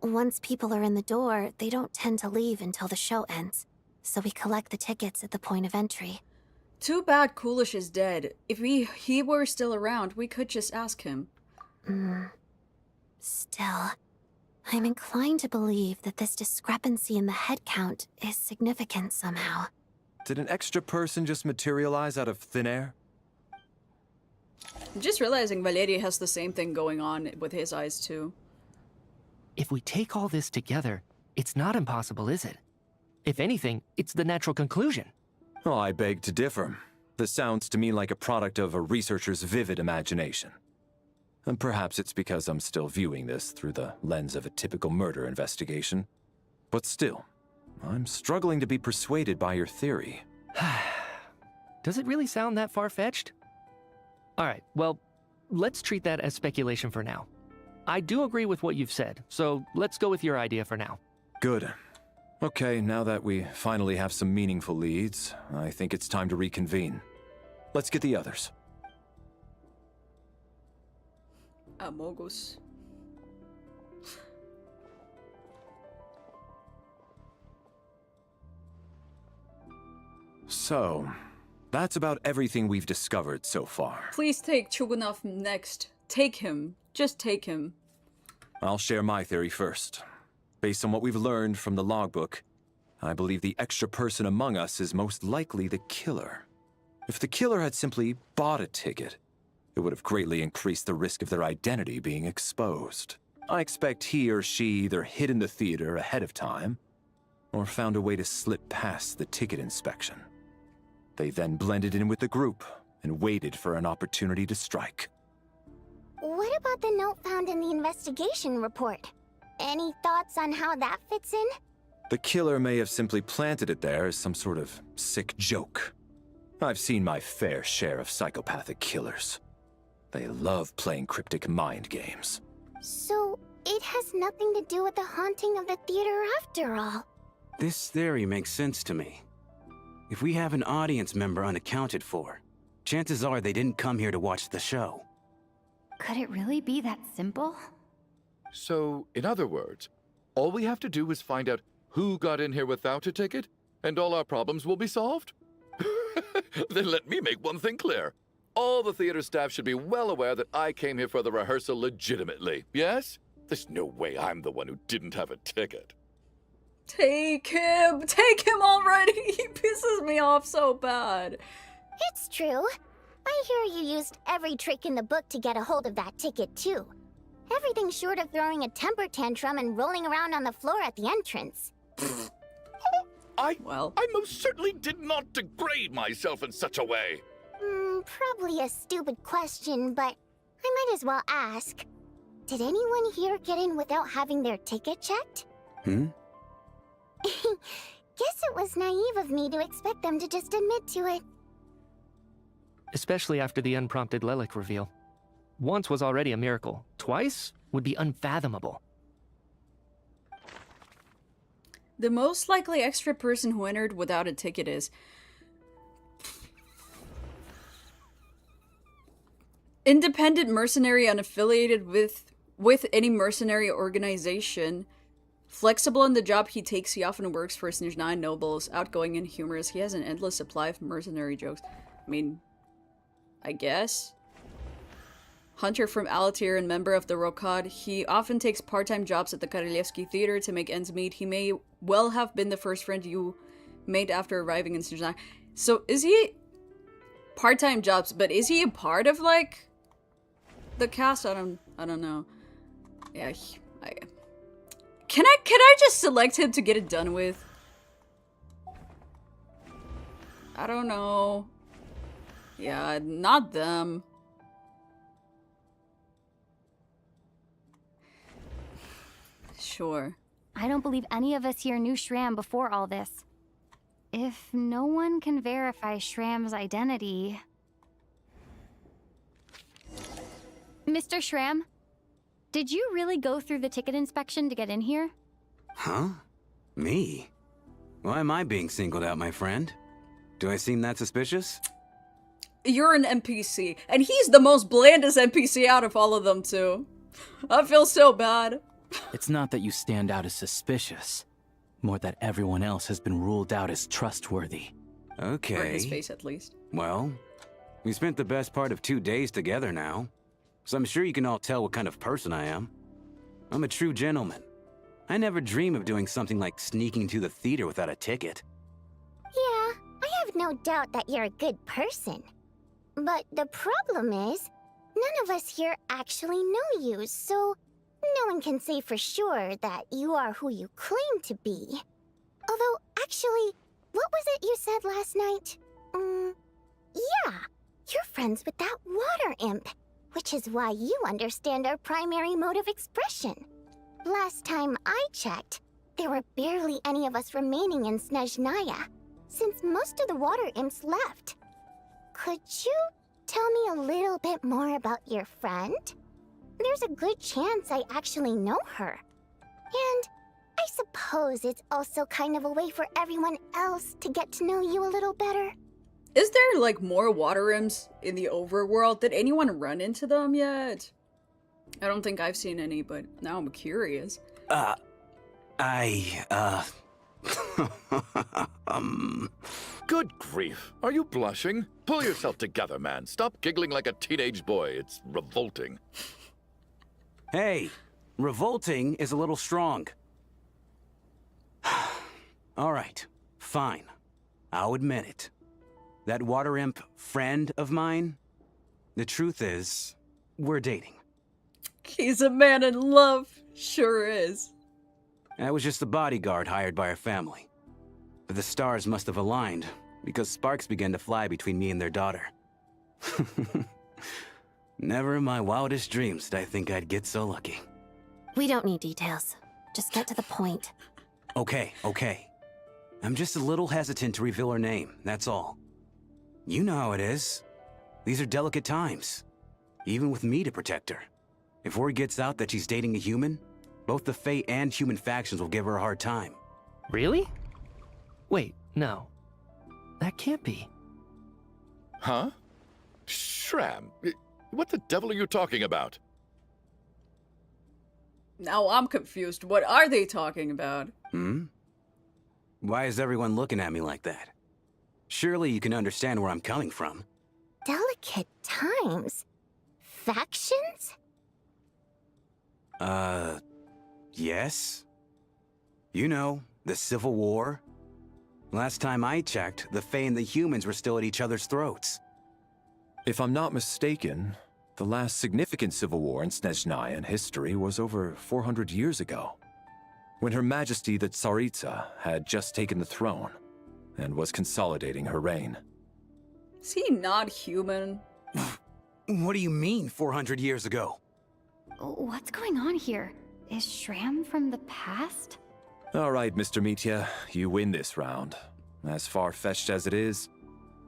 Once people are in the door, they don't tend to leave until the show ends. So we collect the tickets at the point of entry. Too bad Coolish is dead. If he were still around, we could just ask him. Still, I'm inclined to believe that this discrepancy in the head count is significant somehow. Did an extra person just materialize out of thin air? I'm just realizing Valeria has the same thing going on with his eyes too. If we take all this together, it's not impossible, is it? If anything, it's the natural conclusion. Oh, I beg to differ. This sounds to me like a product of a researcher's vivid imagination. And perhaps it's because I'm still viewing this through the lens of a typical murder investigation. But still, I'm struggling to be persuaded by your theory. Does it really sound that far-fetched? Alright, well, let's treat that as speculation for now. I do agree with what you've said, so let's go with your idea for now. Good. Okay, now that we finally have some meaningful leads, I think it's time to reconvene. Let's get the others. Amogus. So, that's about everything we've discovered so far. Please take Chugunov next. Take him. Just take him. I'll share my theory first. Based on what we've learned from the logbook, I believe the extra person among us is most likely the killer. If the killer had simply bought a ticket, it would have greatly increased the risk of their identity being exposed. I expect he or she either hid in the theater ahead of time, or found a way to slip past the ticket inspection. They then blended in with the group and waited for an opportunity to strike. What about the note found in the investigation report? Any thoughts on how that fits in? The killer may have simply planted it there as some sort of sick joke. I've seen my fair share of psychopathic killers. They love playing cryptic mind games. So, it has nothing to do with the haunting of the theater after all. This theory makes sense to me. If we have an audience member unaccounted for, chances are they didn't come here to watch the show. Could it really be that simple? So, in other words, all we have to do is find out who got in here without a ticket, and all our problems will be solved? Then let me make one thing clear. All the theater staff should be well aware that I came here for the rehearsal legitimately, yes? There's no way I'm the one who didn't have a ticket. Take him! Take him already! He pisses me off so bad. It's true. I hear you used every trick in the book to get a hold of that ticket, too. Everything short of throwing a temper tantrum and rolling around on the floor at the entrance. I most certainly did not degrade myself in such a way. Probably a stupid question, but I might as well ask. Did anyone here get in without having their ticket checked? Guess it was naive of me to expect them to just admit to it. Especially after the unprompted Lelik reveal. Once was already a miracle. Twice would be unfathomable. The most likely extra person who entered without a ticket is... independent mercenary unaffiliated with any mercenary organization. Flexible in the job he takes, he often works for Snezhnaya nobles. Outgoing and humorous, he has an endless supply of mercenary jokes. I mean, I guess. Hunter from Alatir and member of the Rokad, he often takes part-time jobs at the Korolevsky Theater to make ends meet. He may well have been the first friend you made after arriving in Snezhnaya. So is he part-time jobs, but is he a part of like the cast? I don't know. Yeah, can I just select him to get it done with? I don't know. Yeah, not them. Sure. I don't believe any of us here knew Shram before all this. If no one can verify Shram's identity... Mr. Shram, did you really go through the ticket inspection to get in here? Huh? Me? Why am I being singled out, my friend? Do I seem that suspicious? You're an NPC, and he's the most blandest NPC out of all of them, too. I feel so bad. It's not that you stand out as suspicious, more that everyone else has been ruled out as trustworthy. Okay. Or his face, at least. Well, we spent the best part of 2 days together now, so I'm sure you can all tell what kind of person I am. I'm a true gentleman. I never dream of doing something like sneaking to the theater without a ticket. Yeah, I have no doubt that you're a good person. But the problem is, none of us here actually know you, so no one can say for sure that you are who you claim to be. Although, actually, what was it you said last night? Yeah, you're friends with that water imp, which is why you understand our primary mode of expression. Last time I checked, there were barely any of us remaining in Snezhnaya, since most of the water imps left. Could you tell me a little bit more about your friend? There's a good chance I actually know her. And I suppose it's also kind of a way for everyone else to get to know you a little better. Is there, like, more water imps in the overworld? Did anyone run into them yet? I don't think I've seen any, but now I'm curious. Good grief. Are you blushing? Pull yourself together, man. Stop giggling like a teenage boy. It's revolting. Hey, revolting is a little strong. All right, fine. I'll admit it. That water imp friend of mine, the truth is, we're dating. He's a man in love. Sure is. I was just a bodyguard hired by our family. But the stars must have aligned, because sparks began to fly between me and their daughter. Never in my wildest dreams did I think I'd get so lucky. We don't need details. Just get to the point. Okay. I'm just a little hesitant to reveal her name, that's all. You know how it is. These are delicate times. Even with me to protect her. If word gets out that she's dating a human, both the Fae and human factions will give her a hard time. Really? Wait, no. That can't be. Huh? Shram, what the devil are you talking about? Now I'm confused. What are they talking about? Why is everyone looking at me like that? Surely you can understand where I'm coming from. Delicate times? Factions? Yes? You know, the Civil War? Last time I checked, the Fae and the humans were still at each other's throats. If I'm not mistaken, the last significant civil war in Snezhnaya in history was over 400 years ago, when Her Majesty the Tsaritsa had just taken the throne and was consolidating her reign. Is he not human? What do you mean, 400 years ago? What's going on here? Is Shram from the past? All right, Mr. Mitya, you win this round. As far-fetched as it is,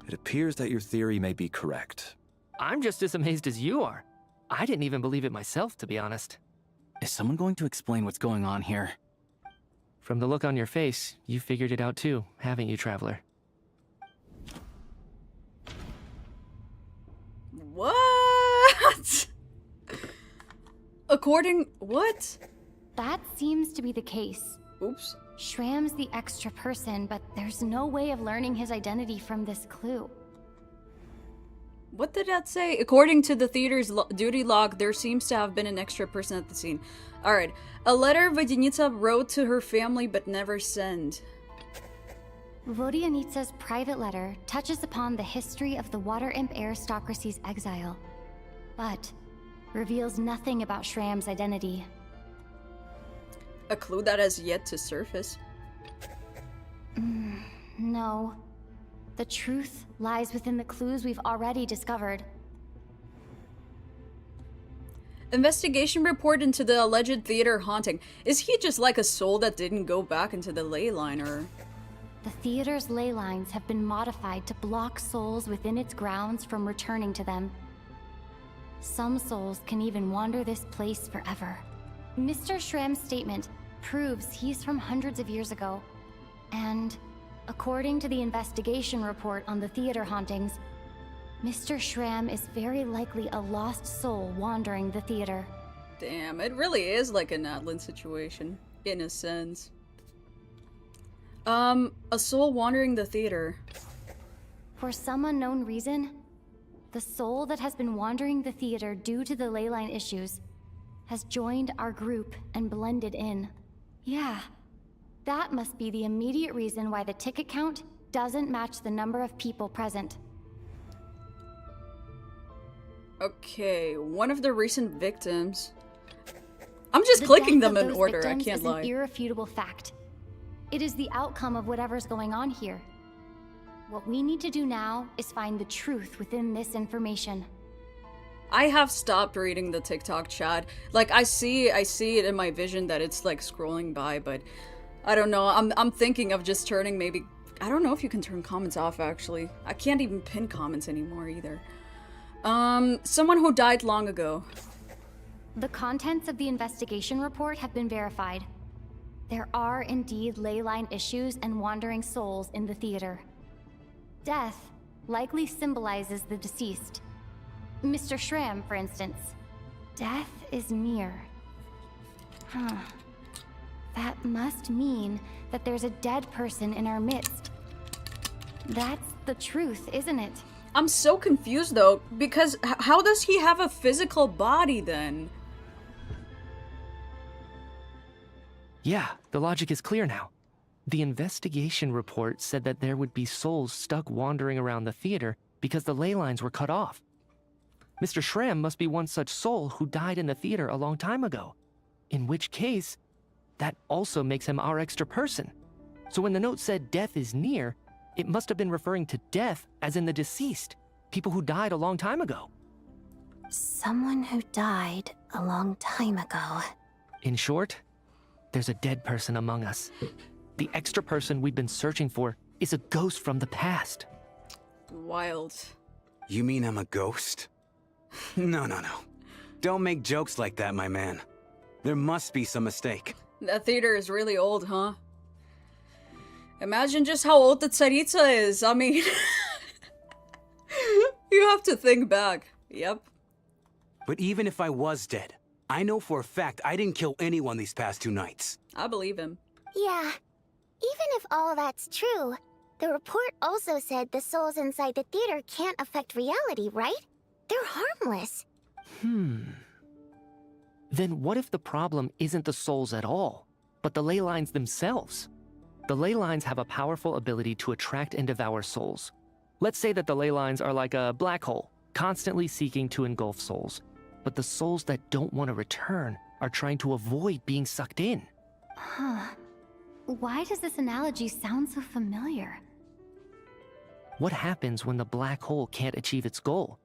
it appears that your theory may be correct. I'm just as amazed as you are. I didn't even believe it myself, to be honest. Is someone going to explain what's going on here? From the look on your face, you figured it out too, haven't you, Traveler? What? What? That seems to be the case. Oops. Shram's the extra person, but there's no way of learning his identity from this clue. What did that say? According to the theater's duty log, there seems to have been an extra person at the scene. Alright. A letter Vodyanitsa wrote to her family but never sent. Vodyanitsa's private letter touches upon the history of the Water Imp aristocracy's exile, but reveals nothing about Shram's identity. A clue that has yet to surface. No. The truth lies within the clues we've already discovered. Investigation report into the alleged theater haunting. Is he just like a soul that didn't go back into the ley line, or...? The theater's ley lines have been modified to block souls within its grounds from returning to them. Some souls can even wander this place forever. Mr. Shram's statement proves he's from hundreds of years ago. And according to the investigation report on the theater hauntings, Mr. Shram is very likely a lost soul wandering the theater. Damn, it really is like an Atlan situation, in a sense. A soul wandering the theater. For some unknown reason, the soul that has been wandering the theater due to the leyline issues has joined our group and blended in. Yeah, that must be the immediate reason why the ticket count doesn't match the number of people present. Okay, one of the recent victims. I'm just clicking them in order, I can't lie. It's an irrefutable fact. It is the outcome of whatever's going on here. What we need to do now is find the truth within this information. I have stopped reading the TikTok chat. Like, I see it in my vision that it's like scrolling by, but I don't know. I'm thinking of just turning maybe. I don't know if you can turn comments off, actually. I can't even pin comments anymore either. Someone who died long ago. The contents of the investigation report have been verified. There are indeed leyline issues and wandering souls in the theater. Death likely symbolizes the deceased. Mr. Schramm, for instance. Death is near. Huh. That must mean that there's a dead person in our midst. That's the truth, isn't it? I'm so confused though, because how does he have a physical body then? Yeah, the logic is clear now. The investigation report said that there would be souls stuck wandering around the theater because the ley lines were cut off. Mr. Schramm must be one such soul who died in the theater a long time ago. In which case, that also makes him our extra person. So when the note said death is near, it must have been referring to death as in the deceased, people who died a long time ago. Someone who died a long time ago. In short, there's a dead person among us. The extra person we've been searching for is a ghost from the past. Wild. You mean I'm a ghost? No. Don't make jokes like that, my man. There must be some mistake. That theater is really old, huh? Imagine just how old the Tsaritsa is. I mean, you have to think back. Yep. But even if I was dead, I know for a fact I didn't kill anyone these past 2 nights. I believe him. Yeah. Even if all that's true, the report also said the souls inside the theater can't affect reality, right? They're harmless. Then what if the problem isn't the souls at all, but the ley lines themselves? The ley lines have a powerful ability to attract and devour souls. Let's say that the ley lines are like a black hole, constantly seeking to engulf souls. But the souls that don't want to return are trying to avoid being sucked in. Huh. Why does this analogy sound so familiar? What happens when the black hole can't achieve its goal?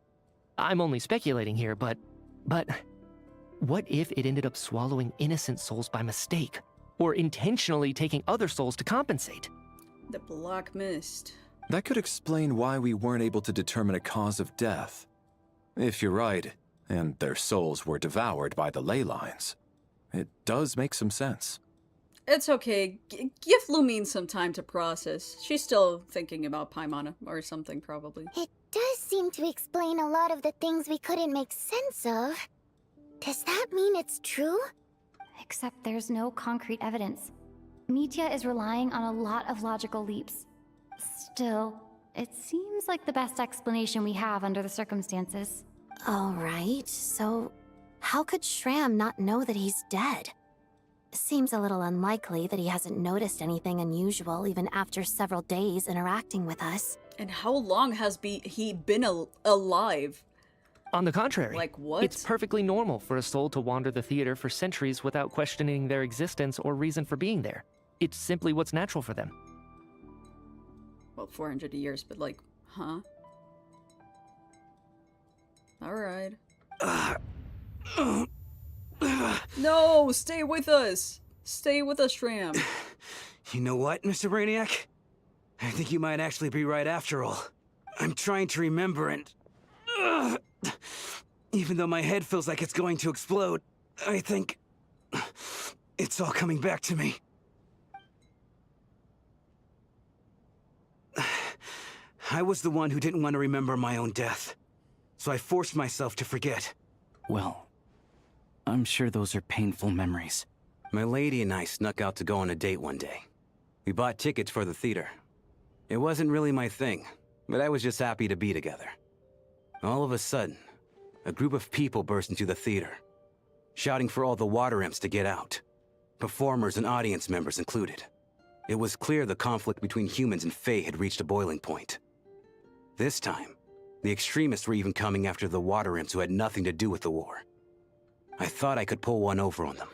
I'm only speculating here, but what if it ended up swallowing innocent souls by mistake? Or intentionally taking other souls to compensate? The Black Mist. That could explain why we weren't able to determine a cause of death. If you're right, and their souls were devoured by the ley lines, it does make some sense. It's okay. Give Lumine some time to process. She's still thinking about Paimon or something, probably. It does seem to explain a lot of the things we couldn't make sense of. Does that mean it's true? Except there's no concrete evidence. Mitya is relying on a lot of logical leaps. Still, it seems like the best explanation we have under the circumstances. Alright, so how could Schramm not know that he's dead? Seems a little unlikely that he hasn't noticed anything unusual even after several days interacting with us. And how long has he been alive? On the contrary, like what? It's perfectly normal for a soul to wander the theater for centuries without questioning their existence or reason for being there. It's simply what's natural for them. Well, 400 years, but like, huh? Alright. No, stay with us! Stay with us, Schramm. You know what, Mr. Brainiac? I think you might actually be right after all. I'm trying to remember and... even though my head feels like it's going to explode, I think... it's all coming back to me. I was the one who didn't want to remember my own death. So I forced myself to forget. Well, I'm I'm sure those are painful memories. My lady and I snuck out to go on a date one day. We bought tickets for the theater. It wasn't really my thing, but I was just happy to be together. All of a sudden, a group of people burst into the theater, shouting for all the water imps to get out, performers and audience members included. It was clear the conflict between humans and Fae had reached a boiling point. This time, the extremists were even coming after the water imps who had nothing to do with the war. I thought I could pull one over on them,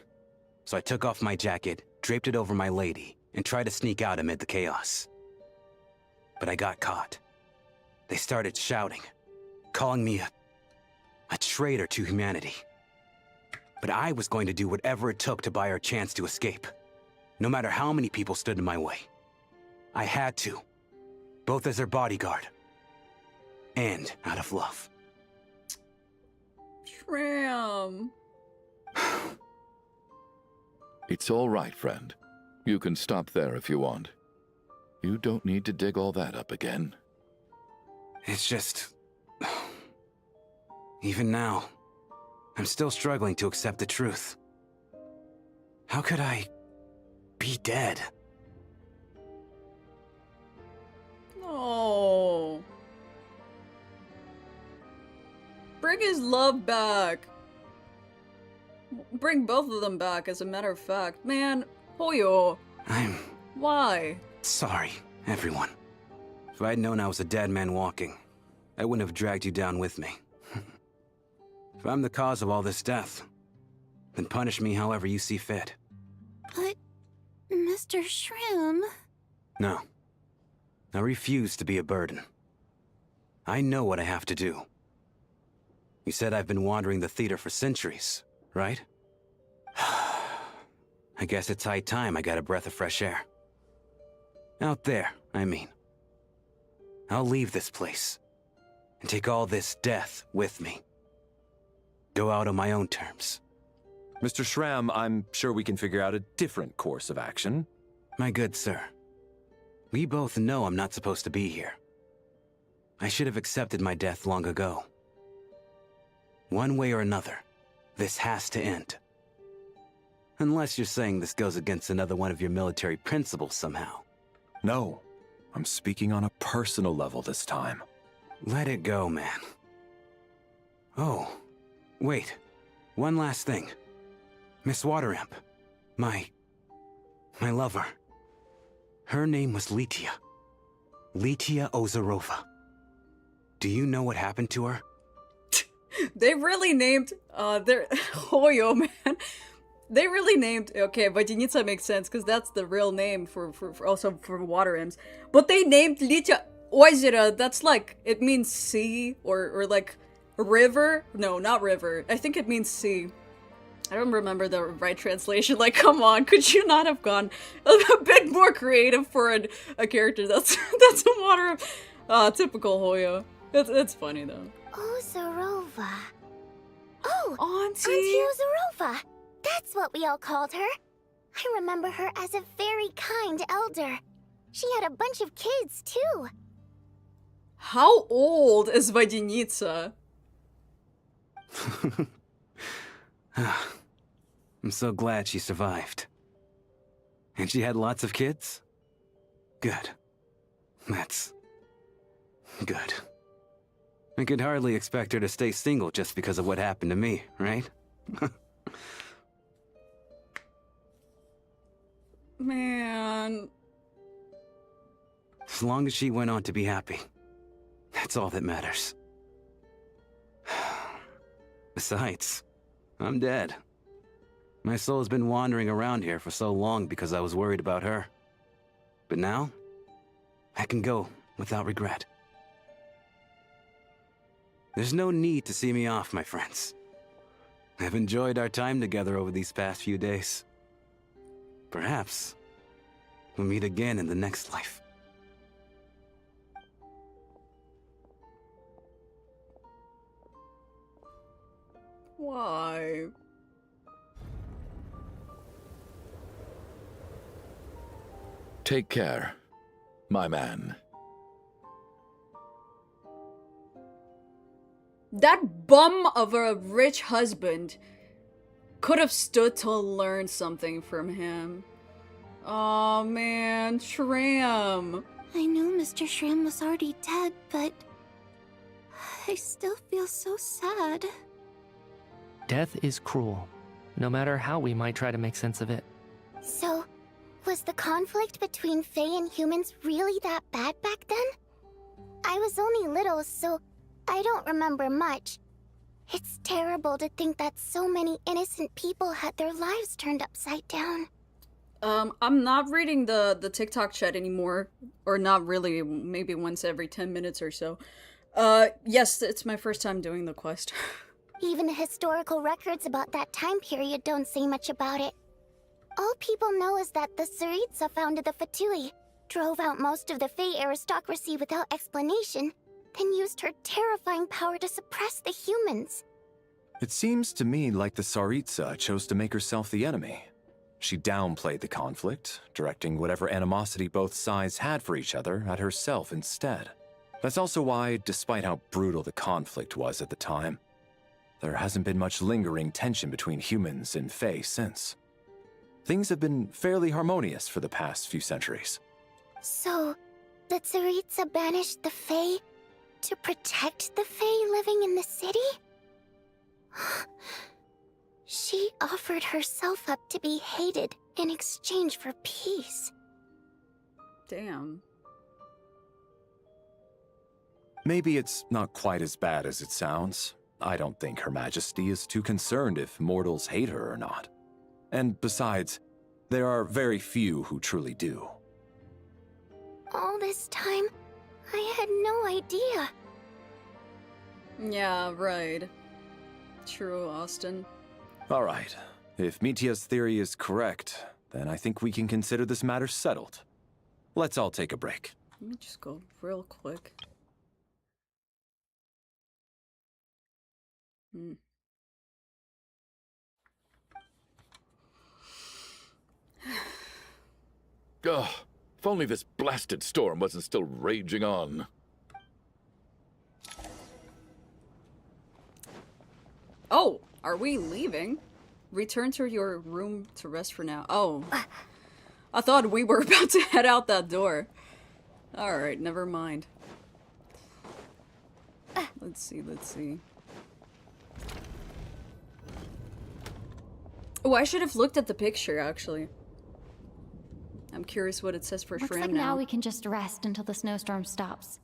so I took off my jacket, draped it over my lady, and tried to sneak out amid the chaos. But I got caught. They started shouting, calling me a traitor to humanity. But I was going to do whatever it took to buy her a chance to escape, no matter how many people stood in my way. I had to, both as their bodyguard and out of love. Tram. It's all right, friend. You can stop there if you want. You don't need to dig all that up again. It's just... Even now, I'm still struggling to accept the truth. How could I be dead? Oh. Bring his love back. Bring both of them back, as a matter of fact. Man, Hoyo. Why? Sorry, everyone. If I'd known I was a dead man walking, I wouldn't have dragged you down with me. If I'm the cause of all this death, then punish me however you see fit. But, Mr. Shrim... No. I refuse to be a burden. I know what I have to do. You said I've been wandering the theater for centuries, right? I guess it's high time I got a breath of fresh air. Out there, I mean. I'll leave this place, and take all this death with me. Go out on my own terms. Mr. Shram, I'm sure we can figure out a different course of action. My good sir, we both know I'm not supposed to be here. I should have accepted my death long ago. One way or another, this has to end. Unless you're saying this goes against another one of your military principles somehow. No, I'm speaking on a personal level this time. Let it go, man. Oh, wait. One last thing. Miss Waterimp. My lover. Her name was Litia. Litia Ozarova. Do you know what happened to her? They really named, their Hoyo, man. They really named, okay, Vodyanica makes sense, because that's the real name for also for water imps. But they named Litia Ozera, that's like, it means sea, or like, river? No, not river. I think it means sea. I don't remember the right translation. Like, come on, could you not have gone a bit more creative for a character that's a water imp? Typical Hoyo. It's funny, though. Ozarova. Oh, Auntie Ozarova. That's what we all called her. I remember her as a very kind elder. She had a bunch of kids, too. How old is Vodyanica? I'm so glad she survived. And she had lots of kids? Good. That's... good. I could hardly expect her to stay single just because of what happened to me, right? Man. As long as she went on to be happy, that's all that matters. Besides, I'm dead. My soul's been wandering around here for so long because I was worried about her. But now, I can go without regret. There's no need to see me off, my friends. I've enjoyed our time together over these past few days. Perhaps we'll meet again in the next life. Why? Take care, my man. That bum of a rich husband Could have stood to learn something from him. Oh man, Shram. I knew Mr. Shram was already dead, but I still feel so sad. Death is cruel, no matter how we might try to make sense of it. So, was the conflict between Fae and humans really that bad back then? I was only little, so I don't remember much. It's terrible to think that so many innocent people had their lives turned upside down. I'm not reading the TikTok chat anymore, or not really, maybe once every 10 minutes or so. Yes, it's my first time doing the quest. Even the historical records about that time period don't say much about it. All people know is that the Tsaritsa founded the Fatui, drove out most of the Fae aristocracy without explanation, then used her terrifying power to suppress the humans. It seems to me like the Tsaritsa chose to make herself the enemy. She downplayed the conflict, directing whatever animosity both sides had for each other at herself instead. That's also why, despite how brutal the conflict was at the time, there hasn't been much lingering tension between humans and Fae since. Things have been fairly harmonious for the past few centuries. So, the Tsaritsa banished the Fae to protect the Fae living in the city? She offered herself up to be hated in exchange for peace. Damn. Maybe it's not quite as bad as it sounds. I don't think Her Majesty is too concerned if mortals hate her or not. And besides, there are very few who truly do. All this time, I had no idea. Yeah, right. True, Austin. All right. If Mitia's theory is correct, then I think we can consider this matter settled. Let's all take a break. Let me just go real quick. Ugh, if only this blasted storm wasn't still raging on. Oh, are we leaving? Return to your room to rest for now. Oh. I thought we were about to head out that door. Alright, never mind. Let's see, let's see. Oh, I should have looked at the picture, actually. I'm curious what it says for Looks Shram like now. now we can just rest until the snowstorm stops.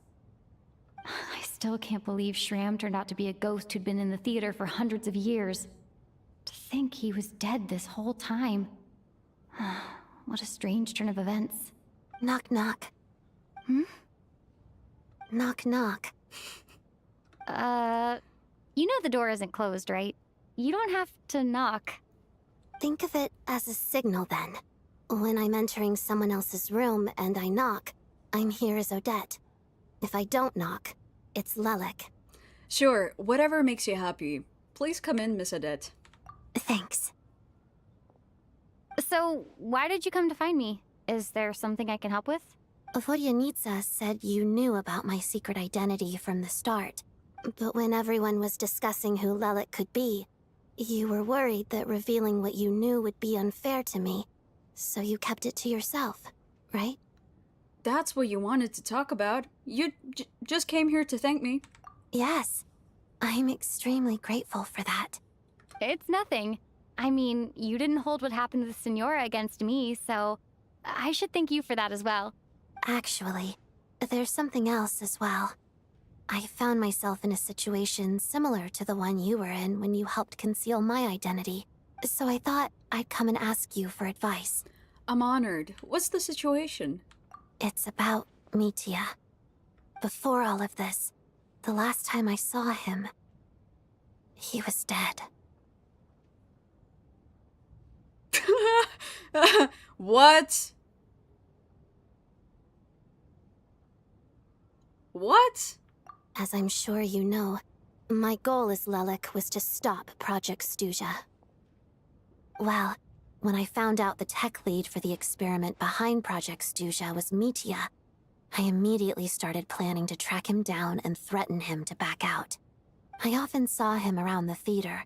I still can't believe Shram turned out to be a ghost who'd been in the theater for hundreds of years. To think he was dead this whole time. What a strange turn of events. Knock knock. Knock knock. You know the door isn't closed, right? You don't have to knock. Think of it as a signal then. When I'm entering someone else's room and I knock, I'm here as Odette. If I don't knock, it's Lelik. Sure, whatever makes you happy. Please come in, Miss Odette. Thanks. So, why did you come to find me? Is there something I can help with? Vodyanitsa said you knew about my secret identity from the start. But when everyone was discussing who Lelik could be, you were worried that revealing what you knew would be unfair to me. So you kept it to yourself, right? That's what you wanted to talk about. You just came here to thank me. Yes. I'm extremely grateful for that. It's nothing. I mean, you didn't hold what happened with Senora against me, so I should thank you for that as well. Actually, there's something else as well. I found myself in a situation similar to the one you were in when you helped conceal my identity. So I thought I'd come and ask you for advice. I'm honored. What's the situation? It's about Mitia. Before all of this, the last time I saw him, he was dead. What? What? As I'm sure you know, my goal as Lelik was to stop Project Stuja. Well, when I found out the tech lead for the experiment behind Project Stuja was Mitia, I immediately started planning to track him down and threaten him to back out. I often saw him around the theater,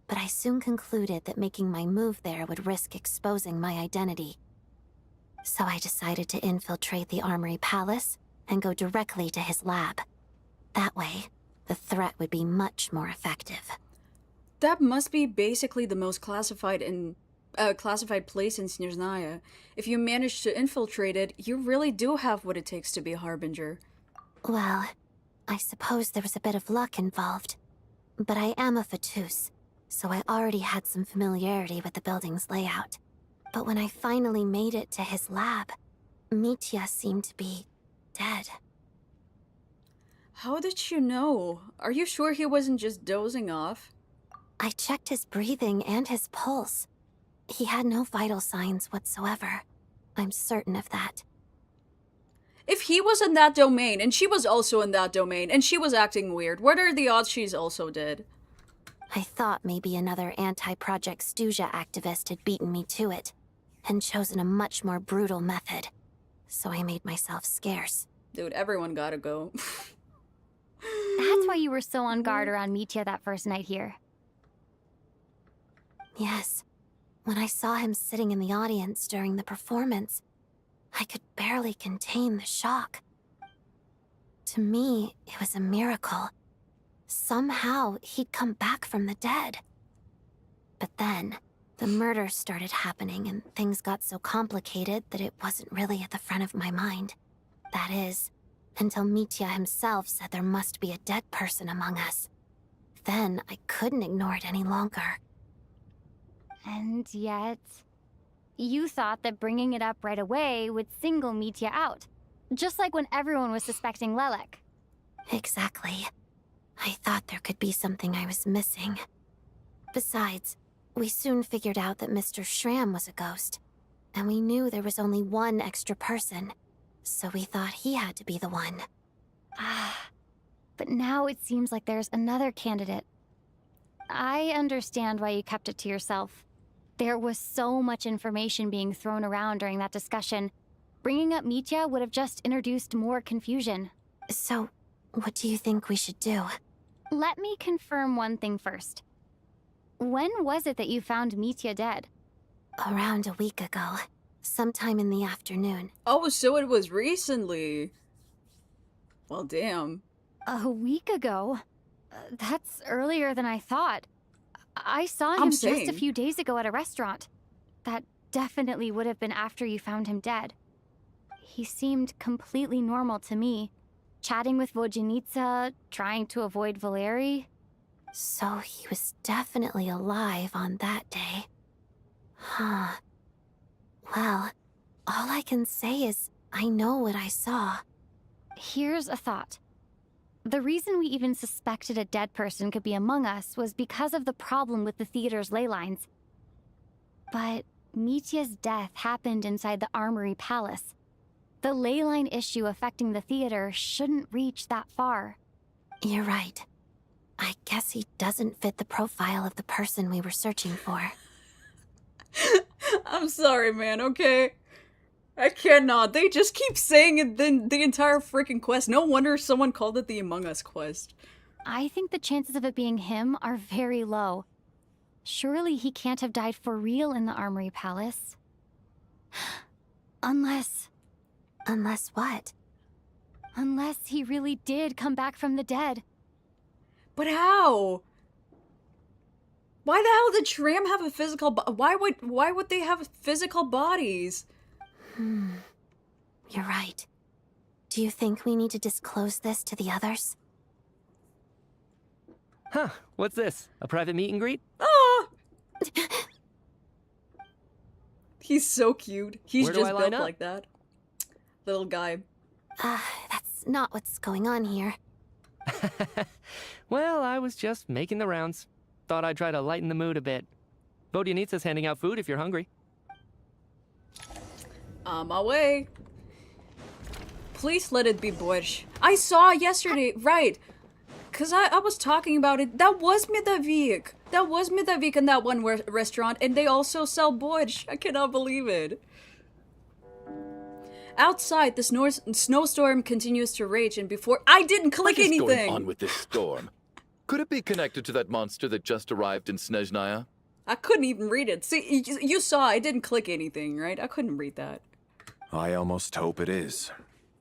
but I soon concluded that making my move there would risk exposing my identity. So I decided to infiltrate the Armory Palace and go directly to his lab. That way, the threat would be much more effective. That must be basically the most classified place in Snezhnaya. If you manage to infiltrate it, you really do have what it takes to be a Harbinger. Well, I suppose there was a bit of luck involved. But I am a Fatus, so I already had some familiarity with the building's layout. But when I finally made it to his lab, Mitya seemed to be dead. How did you know? Are you sure he wasn't just dozing off? I checked his breathing and his pulse. He had no vital signs whatsoever. I'm certain of that. If he was in that domain, and she was also in that domain, and she was acting weird, what are the odds she's also dead? I thought maybe another anti-Project Stuja activist had beaten me to it, and chosen a much more brutal method. So I made myself scarce. Dude, everyone gotta go. That's why you were so on guard around Mitya that first night here. Yes. When I saw him sitting in the audience during the performance, I could barely contain the shock. To me, it was a miracle. Somehow, he'd come back from the dead. But then, the murders started happening and things got so complicated that it wasn't really at the front of my mind. That is, until Mitya himself said there must be a dead person among us. Then, I couldn't ignore it any longer. And yet, you thought that bringing it up right away would single Mitya out. Just like when everyone was suspecting Lelek. Exactly. I thought there could be something I was missing. Besides, we soon figured out that Mr. Shram was a ghost. And we knew there was only one extra person. So we thought he had to be the one. But now it seems like there's another candidate. I understand why you kept it to yourself. There was so much information being thrown around during that discussion. Bringing up Mitya would have just introduced more confusion. So, what do you think we should do? Let me confirm one thing first. When was it that you found Mitya dead? Around a week ago. Sometime in the afternoon. Oh, so it was recently. Well, damn. A week ago? That's earlier than I thought. I saw him just a few days ago at a restaurant. That definitely would have been after you found him dead. He seemed completely normal to me. Chatting with Vodyanitsa, trying to avoid Valeri. So he was definitely alive on that day. Huh. Well, all I can say is I know what I saw. Here's a thought. The reason we even suspected a dead person could be among us was because of the problem with the theater's ley lines. But Mitya's death happened inside the Armory Palace. The ley line issue affecting the theater shouldn't reach that far. You're right. I guess he doesn't fit the profile of the person we were searching for. I'm sorry, man, okay? I cannot. They just keep saying it the entire freaking quest. No wonder someone called it the Among Us quest. I think the chances of it being him are very low. Surely he can't have died for real in the Armory Palace. Unless... Unless what? Unless he really did come back from the dead. But how? Why the hell did Shram have a physical why would they have physical bodies? You're right. Do you think we need to disclose this to the others? Huh, what's this? A private meet and greet? Ah! He's so cute. He's just built like that. Little guy. That's not what's going on here. Well, I was just making the rounds. Thought I'd try to lighten the mood a bit. Vodyanitsa's handing out food if you're hungry. On my way. Please let it be Borscht. I saw yesterday, right. Because I was talking about it. That was Medavik. That was Medavik in that one restaurant. And they also sell Borscht. I cannot believe it. Outside, the snowstorm continues to rage. And before... I didn't click anything! What is going on with this storm? Could it be connected to that monster that just arrived in Snezhnaya? I couldn't even read it. See, you saw I didn't click anything, right? I couldn't read that. I almost hope it is.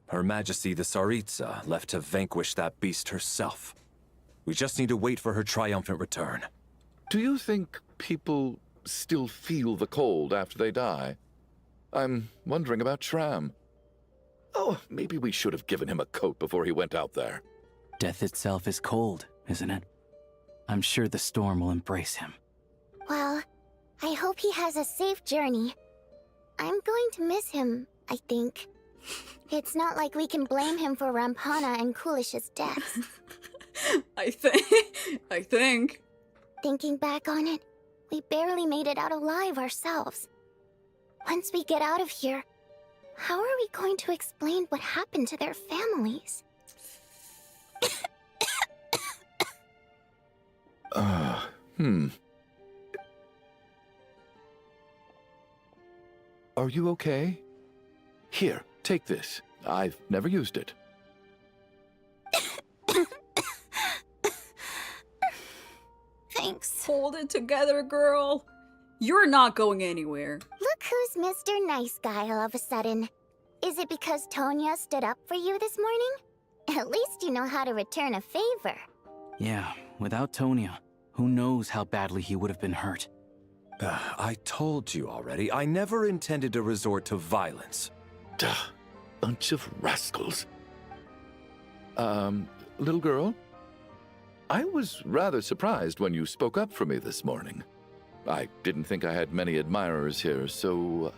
Her Majesty the Tsaritsa left to vanquish that beast herself. We just need to wait for her triumphant return. Do you think people still feel the cold after they die? I'm wondering about Shram. Oh, maybe we should have given him a coat before he went out there. Death itself is cold, isn't it? I'm sure the storm will embrace him. Well, I hope he has a safe journey. I'm going to miss him, I think. It's not like we can blame him for Rampana and Kulish's deaths. I think. Thinking back on it, we barely made it out alive ourselves. Once we get out of here, how are we going to explain what happened to their families? Are you okay? Here, take this. I've never used it. Thanks. Hold it together, girl. You're not going anywhere. Look who's Mr. Nice Guy all of a sudden. Is it because Tonya stood up for you this morning? At least you know how to return a favor. Yeah, without Tonya, who knows how badly he would have been hurt. I told you already, I never intended to resort to violence. Duh, bunch of rascals. Little girl? I was rather surprised when you spoke up for me this morning. I didn't think I had many admirers here, so,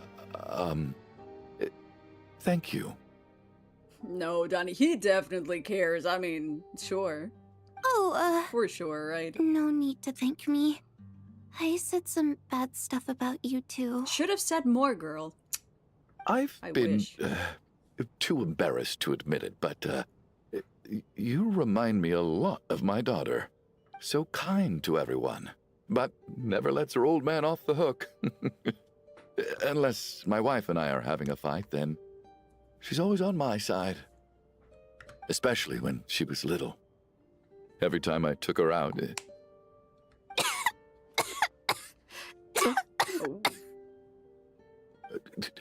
thank you. No, Donnie, he definitely cares. I mean, sure. Oh, For sure, right? no need to thank me. I said some bad stuff about you too. Should have said more, girl. I been wish. too embarrassed to admit it, but you remind me a lot of my daughter. So kind to everyone, but never lets her old man off the hook. Unless my wife and I are having a fight, then she's always on my side. Especially when she was little. Every time I took her out...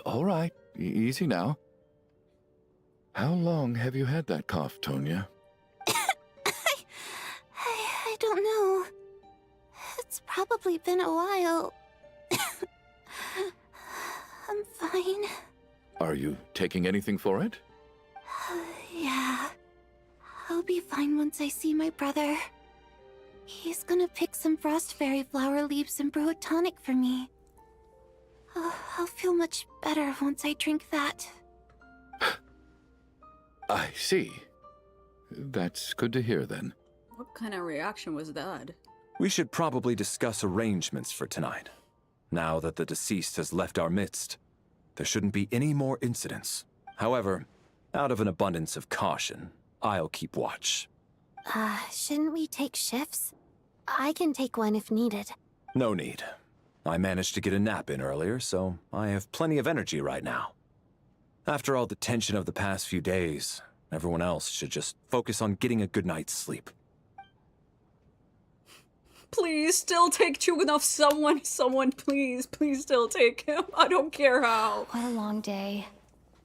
All right, easy now. How long have you had that cough, Tonya? I don't know. It's probably been a while. I'm fine. Are you taking anything for it? Yeah. I'll be fine once I see my brother. He's gonna pick some frost fairy flower leaves and brew a tonic for me. I'll feel much better once I drink that. I see. That's good to hear, then. What kind of reaction was that? We should probably discuss arrangements for tonight. Now that the deceased has left our midst, there shouldn't be any more incidents. However, out of an abundance of caution, I'll keep watch. Shouldn't we take shifts? I can take one if needed. No need. I managed to get a nap in earlier, so I have plenty of energy right now. After all the tension of the past few days, everyone else should just focus on getting a good night's sleep. Please, still take Chuganov. Someone, please still take him. I don't care how. What a long day.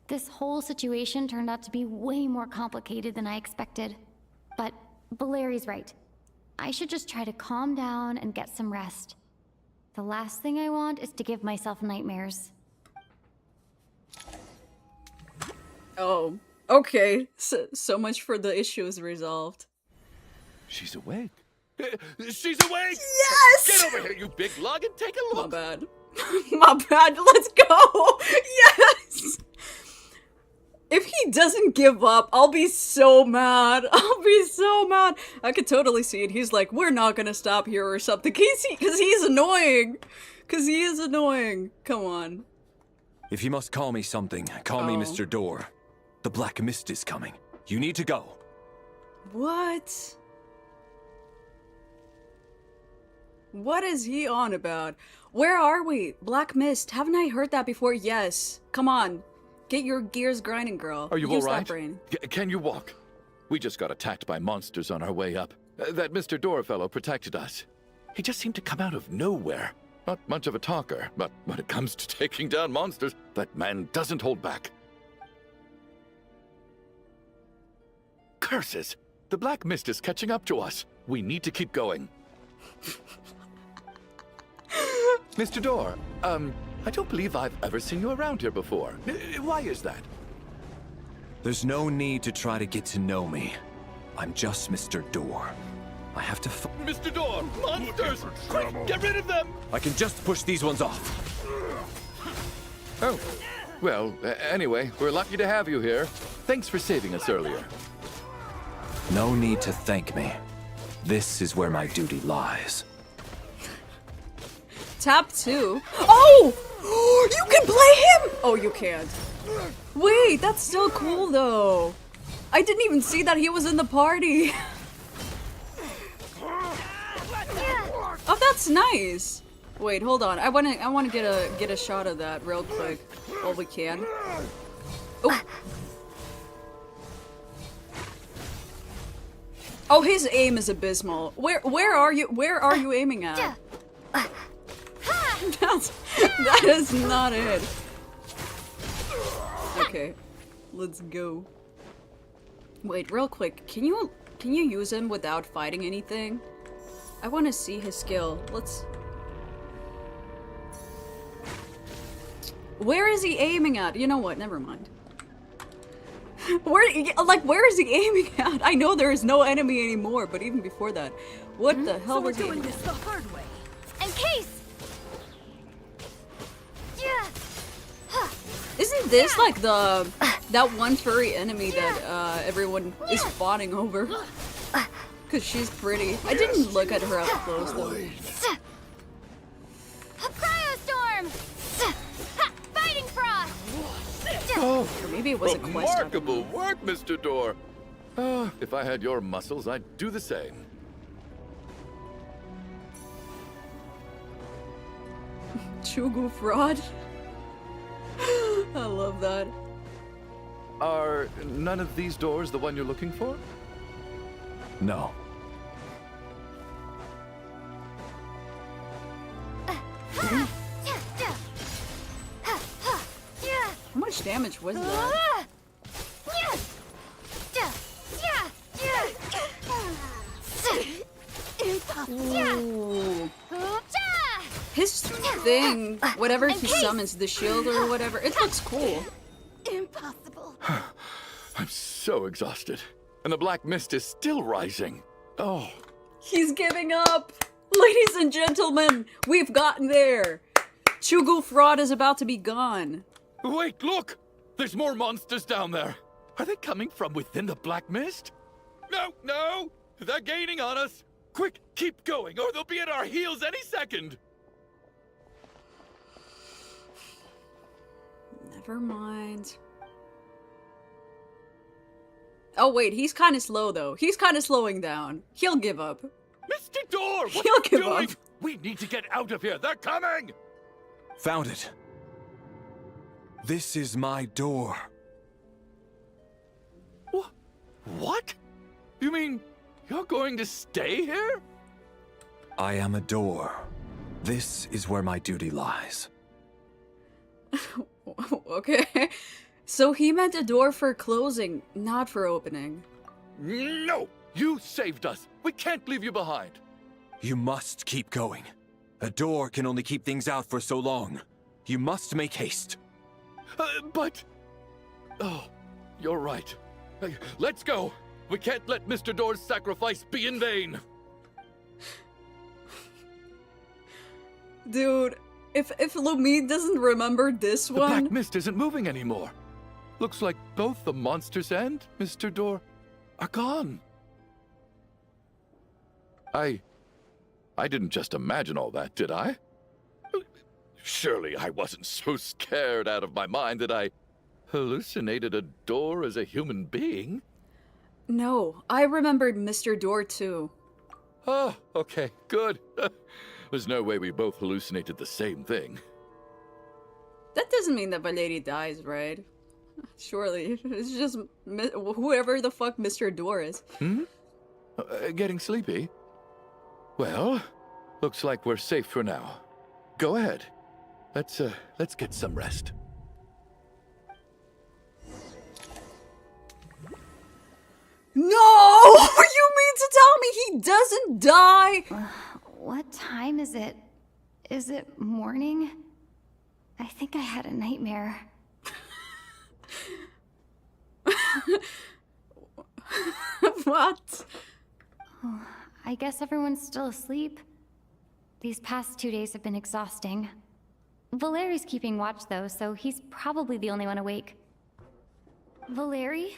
This whole situation turned out to be way more complicated than I expected. But Valeri's right. I should just try to calm down and get some rest. The last thing I want is to give myself nightmares. Oh, okay. So much for the issues resolved. She's awake. She's awake! Yes! Get over here, you big lug, and take a look. My bad. My bad. Let's go. Yes! If he doesn't give up, I'll be so mad. I'll be so mad. I could totally see it. He's like, we're not gonna stop here or something. Because he's annoying. Because he is annoying. Come on. If you must call me something, call me Mr. Door. The Black Mist is coming. You need to go. What? What is he on about? Where are we? Black Mist. Haven't I heard that before? Yes. Come on. Get your gears grinding, girl. Are you Use all right? that brain. Can you walk? We just got attacked by monsters on our way up. That Mr. Door fellow protected us. He just seemed to come out of nowhere. Not much of a talker, but when it comes to taking down monsters, that man doesn't hold back. Curses! The Black Mist is catching up to us. We need to keep going. Mr. Door, I don't believe I've ever seen you around here before. Why is that? There's no need to try to get to know me. I'm just Mr. Door. I have to Mr. Door! Monsters! Quick, get rid of them! I can just push these ones off. Oh. Well, anyway, we're lucky to have you here. Thanks for saving us earlier. No need to thank me. This is where my duty lies. Tap 2. Oh! You can play him! Oh, you can't. Wait, that's still cool though. I didn't even see that he was in the party. Oh, that's nice. Wait, hold on. I wanna get a shot of that real quick while we can. Oh. Oh, his aim is abysmal. Where are you aiming at? That is not it. Okay, let's go. Wait, real quick. Can you use him without fighting anything? I want to see his skill. Let's. Where is he aiming at? You know what? Never mind. Where is he aiming at? I know there is no enemy anymore, but even before that, what the hell was he aiming at? the hard way. In case! Isn't this like that one furry enemy that everyone is fawning over? Cause she's pretty. I didn't look at her up close though. Cryostorm! Fighting frost! Oh, or maybe it was a quest. Remarkable work, Mr. Door. If I had your muscles, I'd do the same. Chugu fraud. I love that. Are none of these doors the one you're looking for? No. How much damage was that? Ooh. His thing, whatever he summons, the shield or whatever, it looks cool. Impossible. I'm so exhausted. And the Black Mist is still rising. Oh. He's giving up! Ladies and gentlemen, we've gotten there! Chugu fraud is about to be gone. Wait, look! There's more monsters down there. Are they coming from within the Black Mist? No, no! They're gaining on us! Quick, keep going, or they'll be at our heels any second! Never mind. Oh wait, he's kind of slow though. He's kind of slowing down. He'll give up. Mr. Door, what He'll are you give doing? up. We need to get out of here. They're coming! Found it. This is my door. What? You mean you're going to stay here? I am a door. This is where my duty lies. Okay. So he meant a door for closing, not for opening. No! You saved us. We can't leave you behind. You must keep going. A door can only keep things out for so long. You must make haste. But... Oh, you're right. Let's go. We can't let Mr. Door's sacrifice be in vain. Dude, if Lumine doesn't remember this The one... Black Mist isn't moving anymore. Looks like both the monsters and Mr. Door are gone. I didn't just imagine all that, did I? Surely I wasn't so scared out of my mind that I hallucinated a door as a human being. No, I remembered Mr. Door too. Oh, okay, good. There's no way we both hallucinated the same thing. That doesn't mean that Valeri dies, right? Surely. It's just whoever the fuck Mr. Door is. Hmm? Getting sleepy? Well, looks like we're safe for now. Go ahead. Let's get some rest. No! You mean to tell me he doesn't die? What time is it? Is it morning? I think I had a nightmare. What? Oh, I guess everyone's still asleep. These past 2 days have been exhausting. Valeri's keeping watch though, so he's probably the only one awake. Valeri?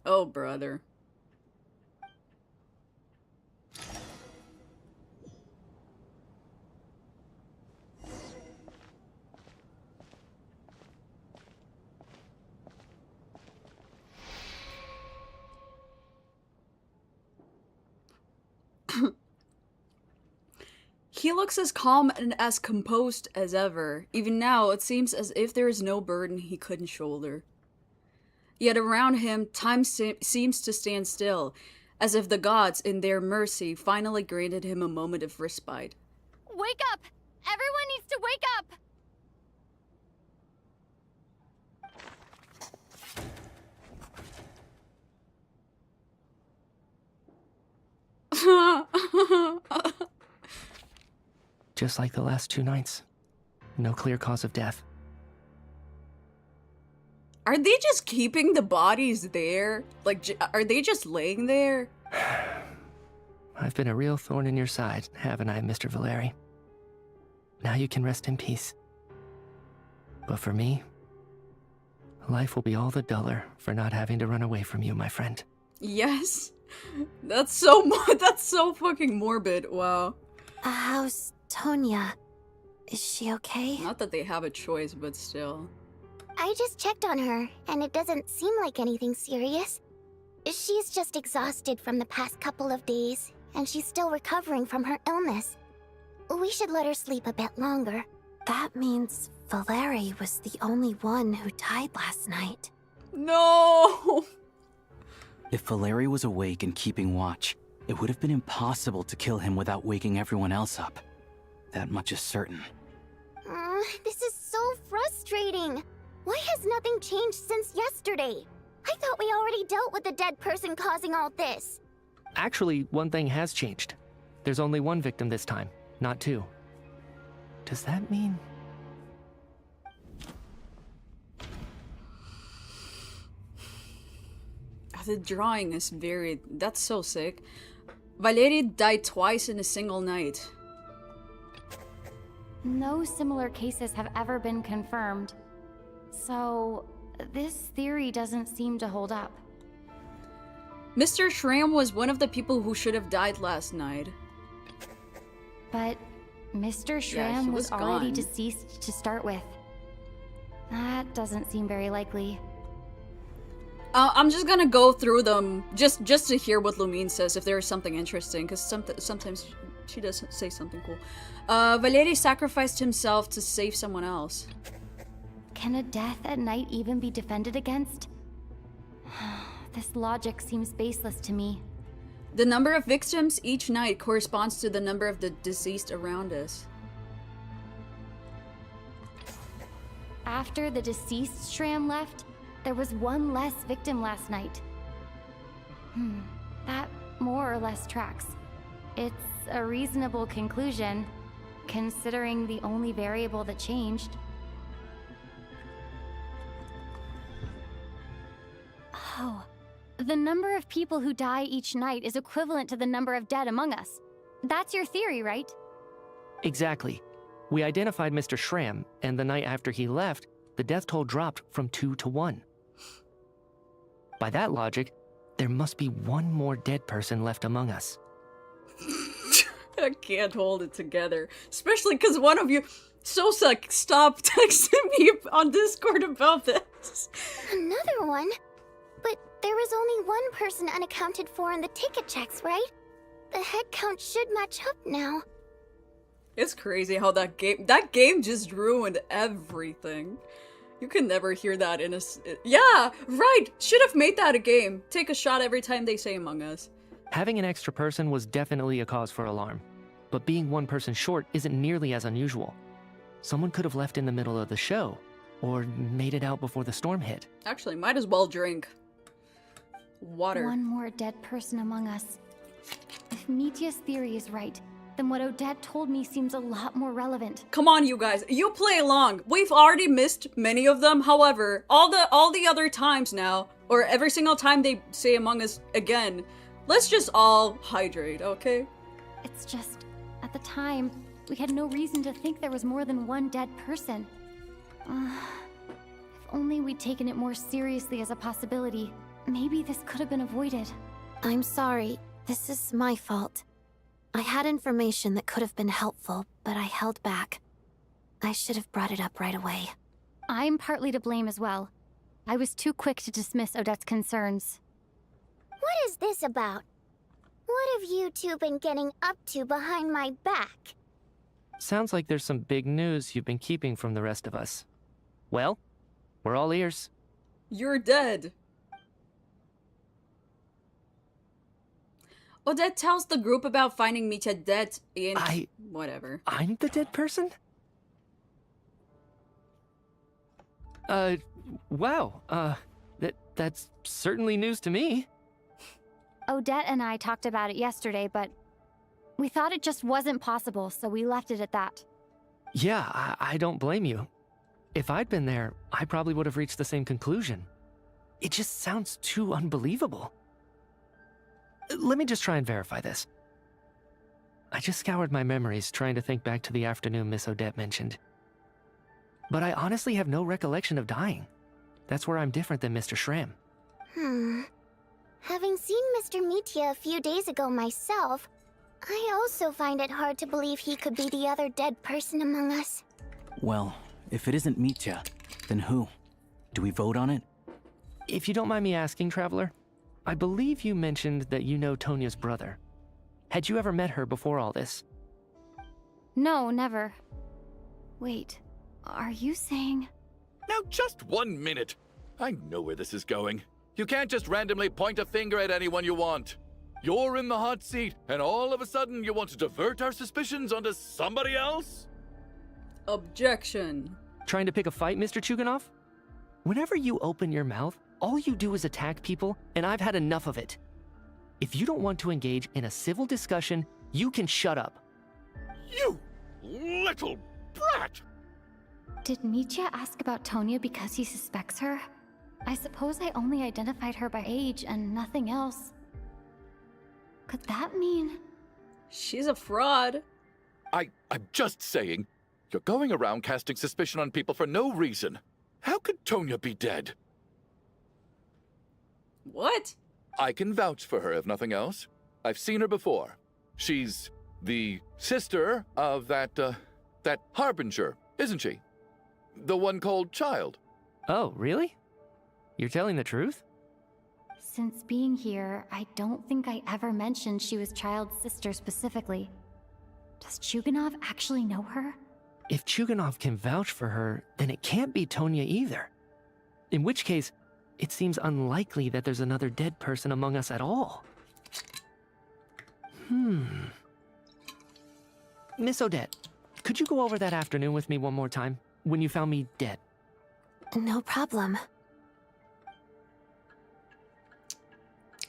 Oh, brother. He looks as calm and as composed as ever. Even now, it seems as if there is no burden he couldn't shoulder. Yet around him, time seems to stand still, as if the gods, in their mercy, finally granted him a moment of respite. Wake up! Everyone needs to wake up! Just like the last 2 nights. No clear cause of death. Are they just keeping the bodies there? Like, are they just laying there? I've been a real thorn in your side, haven't I, Mr. Valeri? Now you can rest in peace. But for me, life will be all the duller for not having to run away from you, my friend. Yes. That's so fucking morbid. Wow. How's Tonya? Is she okay? Not that they have a choice, but still. I just checked on her, and it doesn't seem like anything serious. She's just exhausted from the past couple of days, and she's still recovering from her illness. We should let her sleep a bit longer. That means Valeri was the only one who died last night. No! If Valeri was awake and keeping watch, it would have been impossible to kill him without waking everyone else up. That much is certain. This is so frustrating. Why has nothing changed since yesterday? I thought we already dealt with the dead person causing all this. Actually, one thing has changed. There's only 1 victim this time, not 2. Does that mean... The drawing is very... That's so sick. Valeri died twice in a single night. No similar cases have ever been confirmed. So, this theory doesn't seem to hold up. Mr. Schramm was one of the people who should have died last night. But Mr. Schramm was already deceased to start with. That doesn't seem very likely. I'm just gonna go through them just to hear what Lumine says if there is something interesting, because sometimes she does say something cool. Valeri sacrificed himself to save someone else. Can a death at night even be defended against? This logic seems baseless to me. The number of victims each night corresponds to the number of the deceased around us. After the deceased Schramm left, there was 1 less victim last night. That more or less tracks. It's a reasonable conclusion, considering the only variable that changed. Oh, the number of people who die each night is equivalent to the number of dead among us. That's your theory, right? Exactly. We identified Mr. Schramm, and the night after he left, the death toll dropped from 2 to 1. By that logic, there must be 1 more dead person left among us. I can't hold it together. Especially because one of you... Sosa, stop texting me on Discord about this. Another one? But there was only 1 person unaccounted for in the ticket checks, right? The head count should match up now. It's crazy how that game just ruined everything. You can never hear that in a... Yeah, right! Should have made that a game. Take a shot every time they say Among Us. Having an extra person was definitely a cause for alarm, but being one person short isn't nearly as unusual. Someone could have left in the middle of the show, or made it out before the storm hit. Actually, might as well drink water. One more dead person among us. If Mitya's theory is right, then what Odette told me seems a lot more relevant. Come on, you guys. You play along. We've already missed many of them. However, all the other times now, or every single time they say Among Us again, let's just all hydrate, okay? It's just, at the time, we had no reason to think there was more than one dead person. If only we'd taken it more seriously as a possibility, maybe this could have been avoided. I'm sorry. This is my fault. I had information that could have been helpful, but I held back. I should have brought it up right away. I'm partly to blame as well. I was too quick to dismiss Odette's concerns. What is this about? What have you two been getting up to behind my back? Sounds like there's some big news you've been keeping from the rest of us. Well, we're all ears. You're dead. Odette tells the group about finding Mitya dead in... whatever. I'm the dead person? Wow. That's certainly news to me. Odette and I talked about it yesterday, but we thought it just wasn't possible, so we left it at that. Yeah, I don't blame you. If I'd been there, I probably would have reached the same conclusion. It just sounds too unbelievable. Let me just try and verify this. I just scoured my memories trying to think back to the afternoon Miss Odette mentioned. But I honestly have no recollection of dying. That's where I'm different than Mr. Schramm. Having seen Mr. Mitya a few days ago myself, I also find it hard to believe he could be the other dead person among us. Well, if it isn't Mitya, then who? Do we vote on it? If you don't mind me asking, Traveler, I believe you mentioned that you know Tonya's brother. Had you ever met her before all this? No, never. Wait, are you saying... Now just 1 minute. I know where this is going. You can't just randomly point a finger at anyone you want. You're in the hot seat, and all of a sudden you want to divert our suspicions onto somebody else? Objection. Trying to pick a fight, Mr. Chuganov? Whenever you open your mouth, all you do is attack people, and I've had enough of it. If you don't want to engage in a civil discussion, you can shut up. You little brat! Did Mitya ask about Tonya because he suspects her? I suppose I only identified her by age and nothing else. Could that mean... She's a fraud. I'm just saying. You're going around casting suspicion on people for no reason. How could Tonya be dead? What? I can vouch for her, if nothing else. I've seen her before. She's the sister of that Harbinger, isn't she? The one called Child. Oh, really? You're telling the truth? Since being here, I don't think I ever mentioned she was Child's sister specifically. Does Chuganov actually know her? If Chuganov can vouch for her, then it can't be Tonya either. In which case, it seems unlikely that there's another dead person among us at all. Miss Odette, could you go over that afternoon with me one more time, when you found me dead? No problem.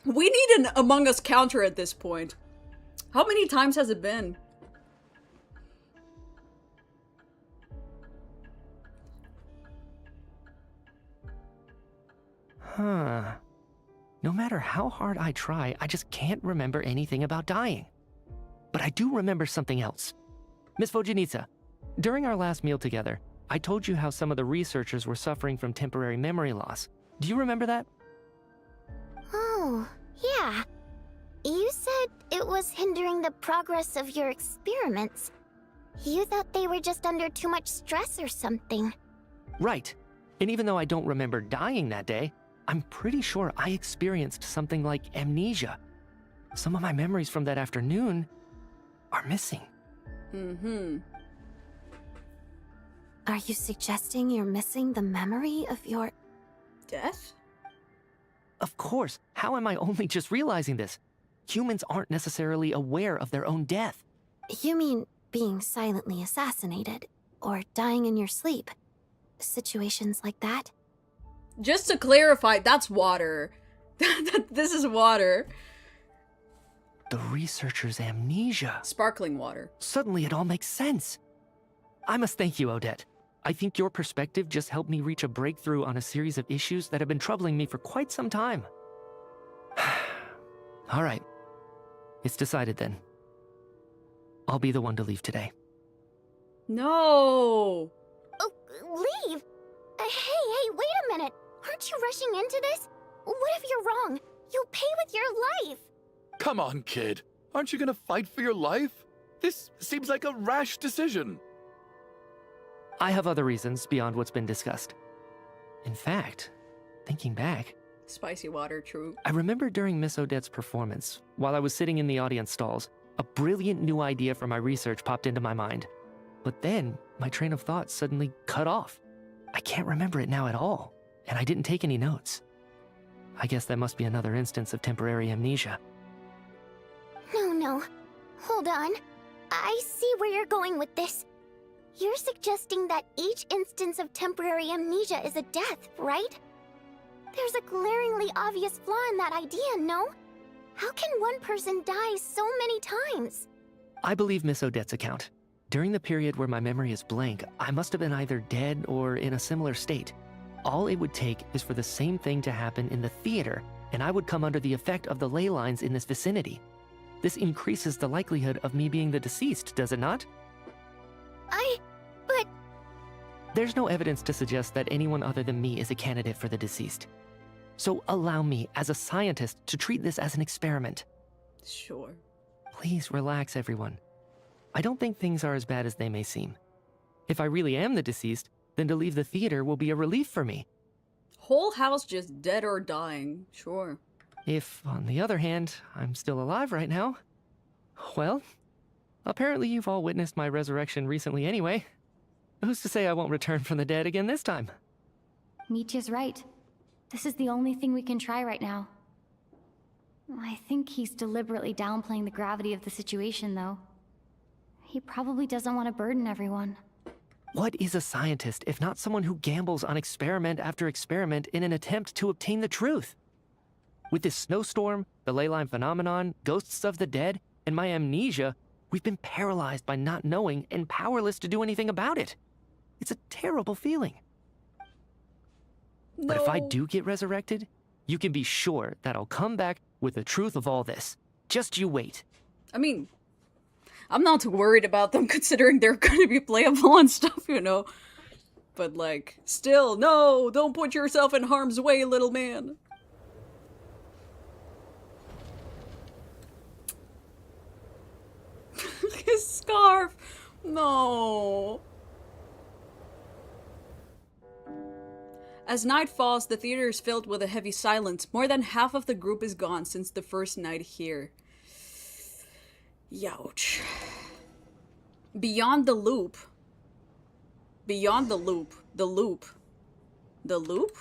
We need an Among Us counter at this point. How many times has it been? No matter how hard I try, I just can't remember anything about dying. But I do remember something else. Miss Vojanitsa, during our last meal together, I told you how some of the researchers were suffering from temporary memory loss. Do you remember that? Oh, yeah. You said it was hindering the progress of your experiments. You thought they were just under too much stress or something. Right. And even though I don't remember dying that day, I'm pretty sure I experienced something like amnesia. Some of my memories from that afternoon are missing. Are you suggesting you're missing the memory of your... death? Of course. How am I only just realizing this? Humans aren't necessarily aware of their own death. You mean being silently assassinated, or dying in your sleep? Situations like that? Just to clarify, that's water. This is water. The researcher's amnesia. Sparkling water. Suddenly it all makes sense. I must thank you, Odette. I think your perspective just helped me reach a breakthrough on a series of issues that have been troubling me for quite some time. All right. It's decided then. I'll be the one to leave today. No! Oh, leave? Hey, wait a minute. Aren't you rushing into this? What if you're wrong? You'll pay with your life. Come on, kid. Aren't you gonna fight for your life? This seems like a rash decision. I have other reasons beyond what's been discussed. In fact, thinking back, Spicy water, true. I remember during Miss Odette's performance, while I was sitting in the audience stalls, a brilliant new idea for my research popped into my mind. But then, my train of thought suddenly cut off. I can't remember it now at all, and I didn't take any notes. I guess that must be another instance of temporary amnesia. No. Hold on. I see where you're going with this. You're suggesting that each instance of temporary amnesia is a death, right? There's a glaringly obvious flaw in that idea, no? How can one person die so many times? I believe Miss Odette's account. During the period where my memory is blank, I must have been either dead or in a similar state. All it would take is for the same thing to happen in the theater, and I would come under the effect of the ley lines in this vicinity. This increases the likelihood of me being the deceased, does it not? But... There's no evidence to suggest that anyone other than me is a candidate for the deceased. So allow me, as a scientist, to treat this as an experiment. Sure. Please relax, everyone. I don't think things are as bad as they may seem. If I really am the deceased, then to leave the theater will be a relief for me. Whole house just dead or dying, sure. If, on the other hand, I'm still alive right now, well, apparently you've all witnessed my resurrection recently anyway. Who's to say I won't return from the dead again this time? Mitya's right. This is the only thing we can try right now. I think he's deliberately downplaying the gravity of the situation, though. He probably doesn't want to burden everyone. What is a scientist if not someone who gambles on experiment after experiment in an attempt to obtain the truth? With this snowstorm, the ley line phenomenon, ghosts of the dead, and my amnesia, we've been paralyzed by not knowing and powerless to do anything about it. It's a terrible feeling. No. But if I do get resurrected, you can be sure that I'll come back with the truth of all this. Just you wait. I mean, I'm not too worried about them considering they're gonna be playable and stuff, you know. But like, still, no, don't put yourself in harm's way, little man. His scarf. No. As night falls, the theater is filled with a heavy silence. More than half of the group is gone since the first night here. Youch. Beyond the loop. Beyond the loop. The loop. The loop?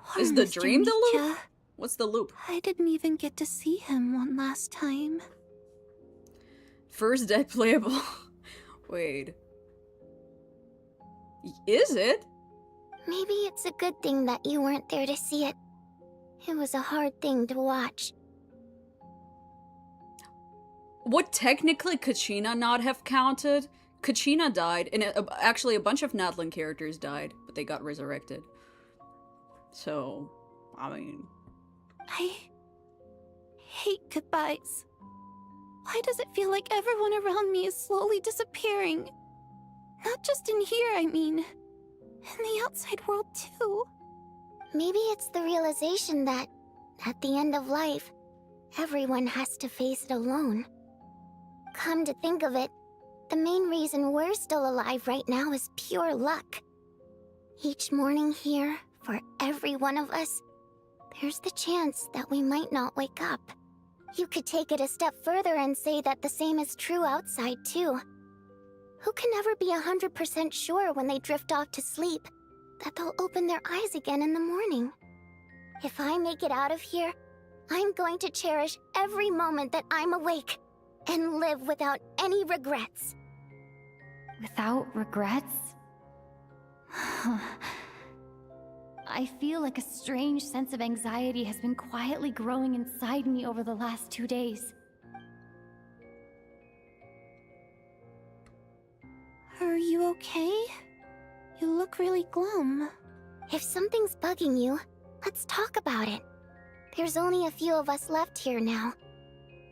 Poor Is the Mr. dream the loop? Mitya. What's the loop? I didn't even get to see him one last time. First dead playable. Wait. Is it? Maybe it's a good thing that you weren't there to see it. It was a hard thing to watch. Would technically Kachina not have counted? Kachina died, and actually a bunch of Natlan characters died, but they got resurrected. So, I mean... I hate goodbyes. Why does it feel like everyone around me is slowly disappearing? Not just in here, I mean. In the outside world, too. Maybe it's the realization that, at the end of life, everyone has to face it alone. Come to think of it, the main reason we're still alive right now is pure luck. Each morning here, for every one of us, there's the chance that we might not wake up. You could take it a step further and say that the same is true outside, too. Who can never be 100% sure when they drift off to sleep that they'll open their eyes again in the morning? If I make it out of here, I'm going to cherish every moment that I'm awake and live without any regrets. Without regrets? I feel like a strange sense of anxiety has been quietly growing inside me over the last 2 days. Are you okay? You look really glum. If something's bugging you, let's talk about it. There's only a few of us left here now.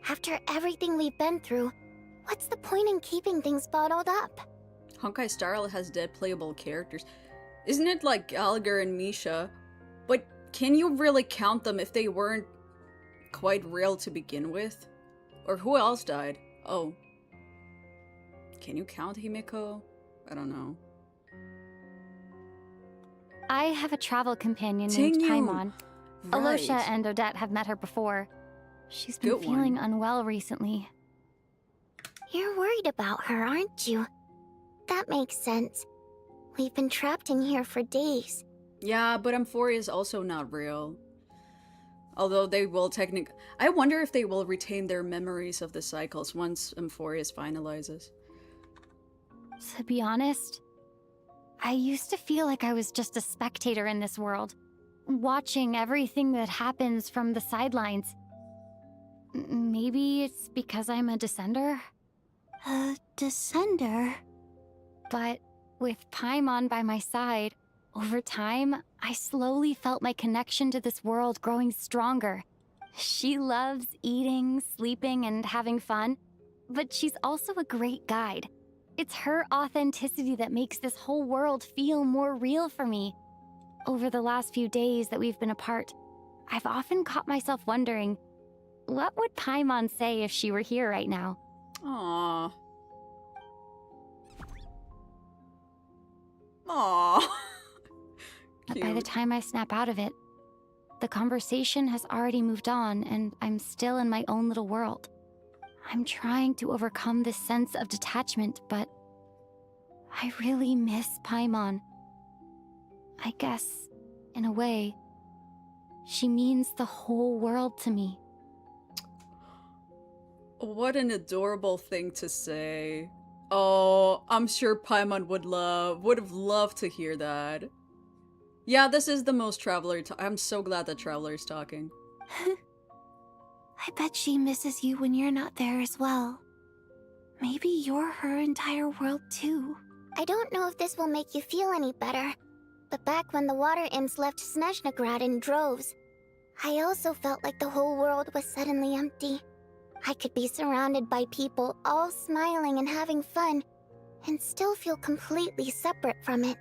After everything we've been through, what's the point in keeping things bottled up? Honkai Star Rail has dead playable characters. Isn't it like Gallagher and Misha? But can you really count them if they weren't quite real to begin with? Or who else died? Oh. Can you count Himiko? I don't know. I have a travel companion named Paimon. Alosha and Odette have met her before. She's been feeling unwell recently. You're worried about her, aren't you? That makes sense. We've been trapped in here for days. Yeah, but Amphoria is also not real. Although they will technically... I wonder if they will retain their memories of the cycles once Amphorius finalizes. To be honest, I used to feel like I was just a spectator in this world, watching everything that happens from the sidelines. Maybe it's because I'm a descender? A descender? But with Paimon by my side, over time, I slowly felt my connection to this world growing stronger. She loves eating, sleeping, and having fun, but she's also a great guide. It's her authenticity that makes this whole world feel more real for me. Over the last few days that we've been apart, I've often caught myself wondering, what would Paimon say if she were here right now? Aww. Aww. But by the time I snap out of it, the conversation has already moved on and I'm still in my own little world. I'm trying to overcome this sense of detachment, but I really miss Paimon. I guess, in a way, she means the whole world to me. What an adorable thing to say. Oh, I'm sure Paimon would have loved to hear that. Yeah, this is the most Traveler. I'm so glad that Traveler is talking. I bet she misses you when you're not there as well. Maybe you're her entire world too. I don't know if this will make you feel any better, but back when the water imps left Snezhnaya in droves, I also felt like the whole world was suddenly empty. I could be surrounded by people all smiling and having fun, and still feel completely separate from it.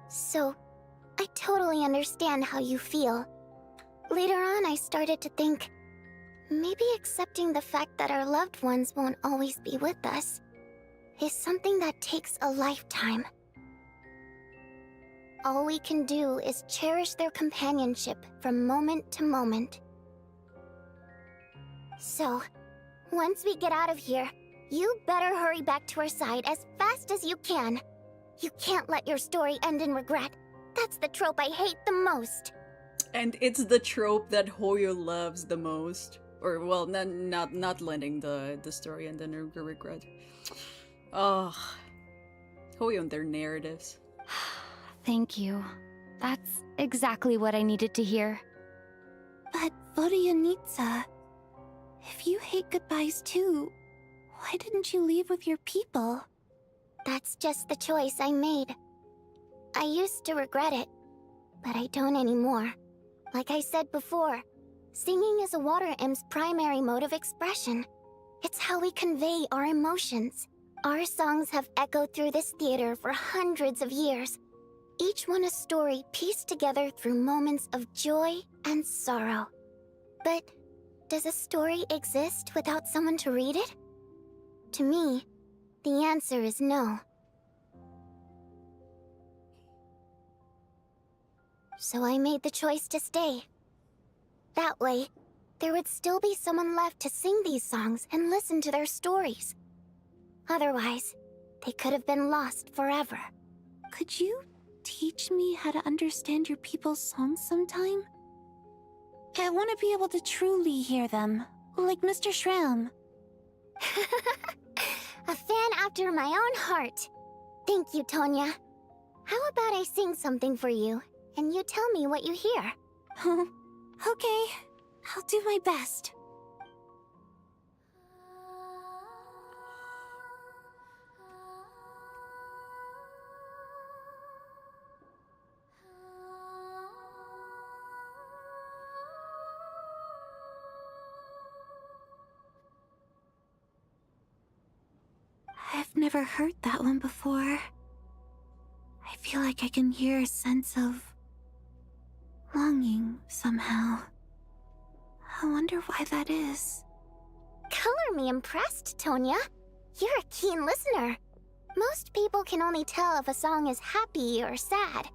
So, I totally understand how you feel. Later on, I started to think, maybe accepting the fact that our loved ones won't always be with us is something that takes a lifetime. All we can do is cherish their companionship from moment to moment. So, once we get out of here, you better hurry back to our side as fast as you can. You can't let your story end in regret. That's the trope I hate the most. And it's the trope that Hoyo loves the most. Or, well, not letting the story end in regret. Oh, Hoyo and their narratives. Thank you. That's exactly what I needed to hear. But Vodyanitsa, if you hate goodbyes too, why didn't you leave with your people? That's just the choice I made. I used to regret it, but I don't anymore. Like I said before, singing is a water imp's primary mode of expression. It's how we convey our emotions. Our songs have echoed through this theater for hundreds of years, each one a story pieced together through moments of joy and sorrow. But does a story exist without someone to read it? To me, the answer is no. So I made the choice to stay. That way, there would still be someone left to sing these songs and listen to their stories. Otherwise, they could have been lost forever. Could you teach me how to understand your people's songs sometime? I want to be able to truly hear them, like Mr. Shram. A fan after my own heart. Thank you, Tonya. How about I sing something for you, and you tell me what you hear? Okay, I'll do my best. I've never heard that one before. I feel like I can hear a sense of longing somehow. I wonder why that is. Color me impressed, Tonya. You're a keen listener. Most people can only tell if a song is happy or sad.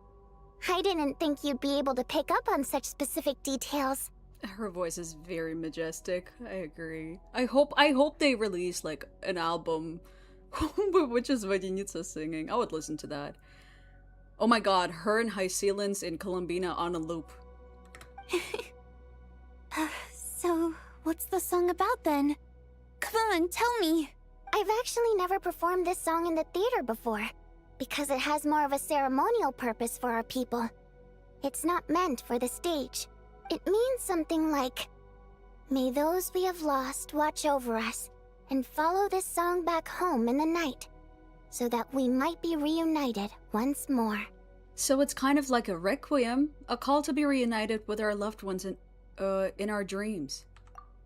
I didn't think you'd be able to pick up on such specific details. Her voice is very majestic. I agree. I hope they release like an album which is Vodyanica singing. I would listen to that. Oh my god, her and High Sealants in Columbina on a loop. So, what's the song about then? Come on, tell me! I've actually never performed this song in the theater before, because it has more of a ceremonial purpose for our people. It's not meant for the stage. It means something like, "May those we have lost watch over us, and follow this song back home in the night, so that we might be reunited once more." So it's kind of like a requiem, a call to be reunited with our loved ones in our dreams.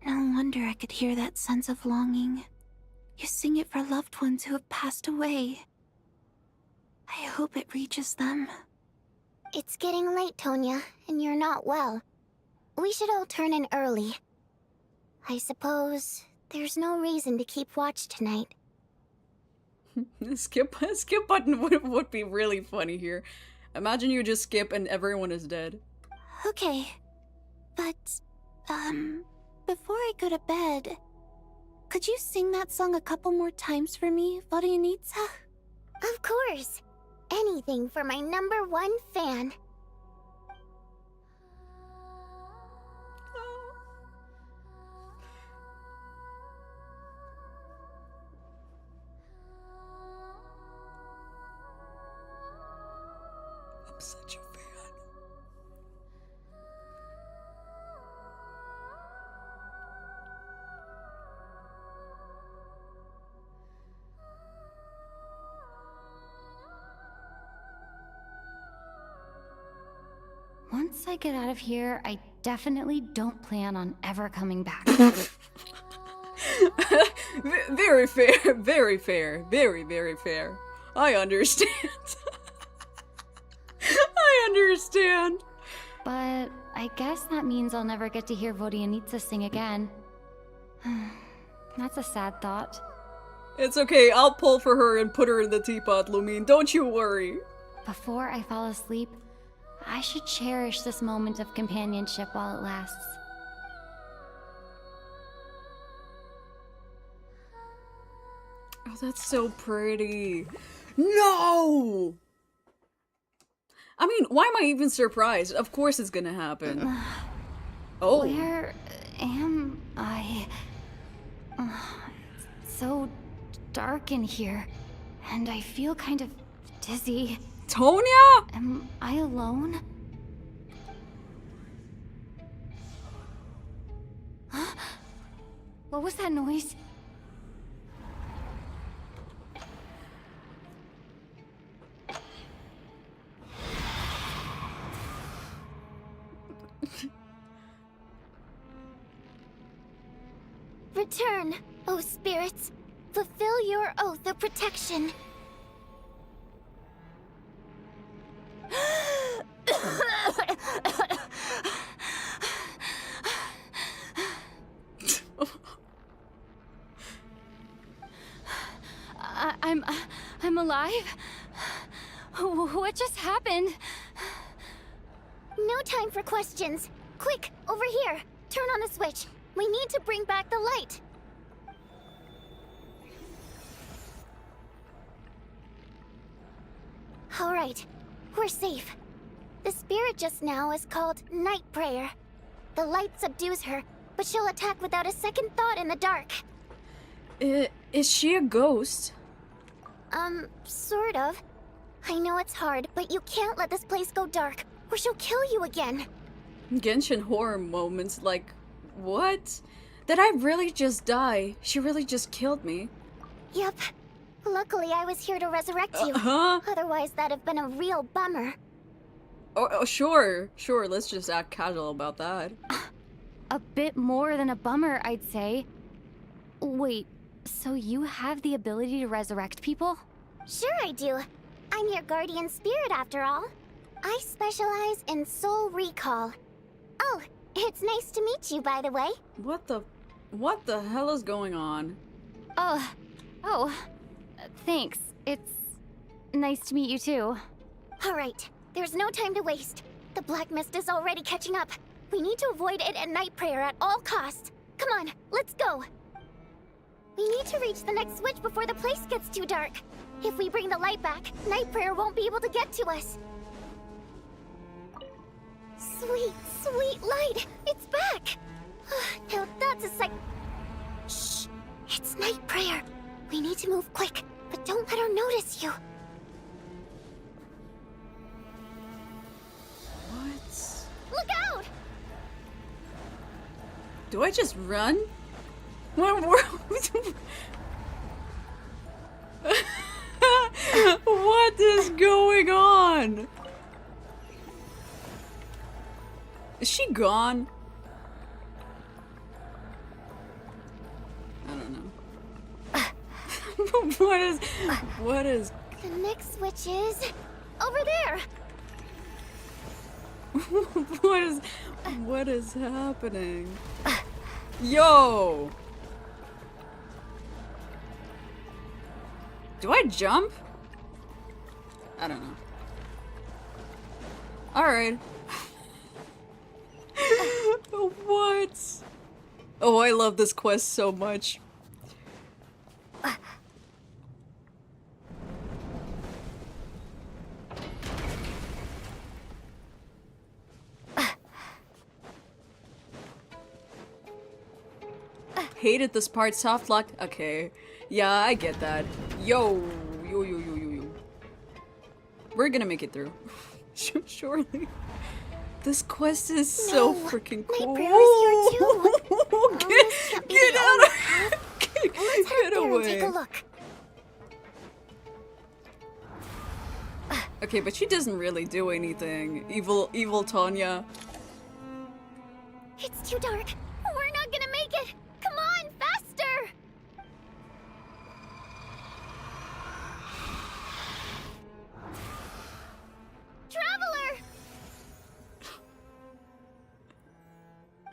No wonder I could hear that sense of longing. You sing it for loved ones who have passed away. I hope it reaches them. It's getting late, Tonya, and you're not well. We should all turn in early. I suppose there's no reason to keep watch tonight. skip button would be really funny here. Imagine you just skip and everyone is dead. Okay, but, before I go to bed, could you sing that song a couple more times for me, Vodyanica? Of course. Anything for my #1 fan. I'm such a fan. Once I get out of here, I definitely don't plan on ever coming back. Very fair, very fair, very, very fair. I understand. I understand. But I guess that means I'll never get to hear Vodyanica sing again. That's a sad thought. It's okay, I'll pull for her and put her in the teapot, Lumine. Don't you worry. Before I fall asleep, I should cherish this moment of companionship while it lasts. Oh, that's so pretty. No! I mean, why am I even surprised? Of course it's gonna happen. Oh. Where am I? It's so dark in here, and I feel kind of dizzy. Tonya? Am I alone? Huh? What was that noise? Return, O spirits. Fulfill your oath of protection. I'm alive? What just happened? No time for questions. Quick, over here. Turn on the switch. We need to bring back the light. All right, we're safe. The spirit just now is called Night Prayer. The light subdues her, but she'll attack without a second thought in the dark. Is she a ghost? Sort of. I know it's hard, but you can't let this place go dark, or she'll kill you again. Genshin horror moments like, what? Did I really just die? She really just killed me. Yep. Luckily, I was here to resurrect you. Otherwise, that'd have been a real bummer. Oh, sure. Let's just act casual about that. A bit more than a bummer, I'd say. Wait, so you have the ability to resurrect people? Sure I do. I'm your guardian spirit after all. I specialize in soul recall. Oh, it's nice to meet you, by the way. What the hell is going on? Oh, thanks. It's nice to meet you too. All right, there's no time to waste. The black mist is already catching up. We need to avoid it at night prayer at all costs. Come on, let's go. We need to reach the next switch before the place gets too dark. If we bring the light back, night prayer won't be able to get to us. Sweet, sweet light! It's back! Now that's a sight. Shh! It's night prayer. We need to move quick, but don't let her notice you. What? Look out! Do I just run? What is going on? Is she gone? I don't know. What is... The next switch is... over there! What is happening? Yo! Do I jump? I don't know. Alright. What? Oh, I love this quest so much. Hated this part, soft lock. Okay. Yeah, I get that. Yo. We're gonna make it through. Surely. This quest is so freaking cool. Night prayer is here too. Get out of here. Let's head there and take a look. Okay, but she doesn't really do anything. Evil Tonya. It's too dark. We're not gonna make it. Come on, faster! Traveler!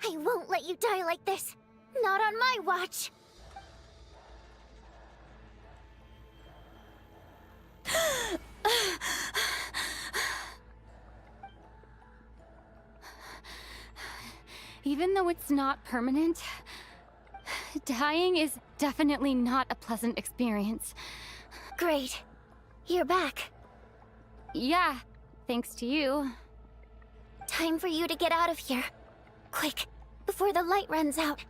I won't let you die like this. Not on my watch. Even though it's not permanent, dying is definitely not a pleasant experience. Great. You're back. Yeah, thanks to you. Time for you to get out of here. Quick, before the light runs out.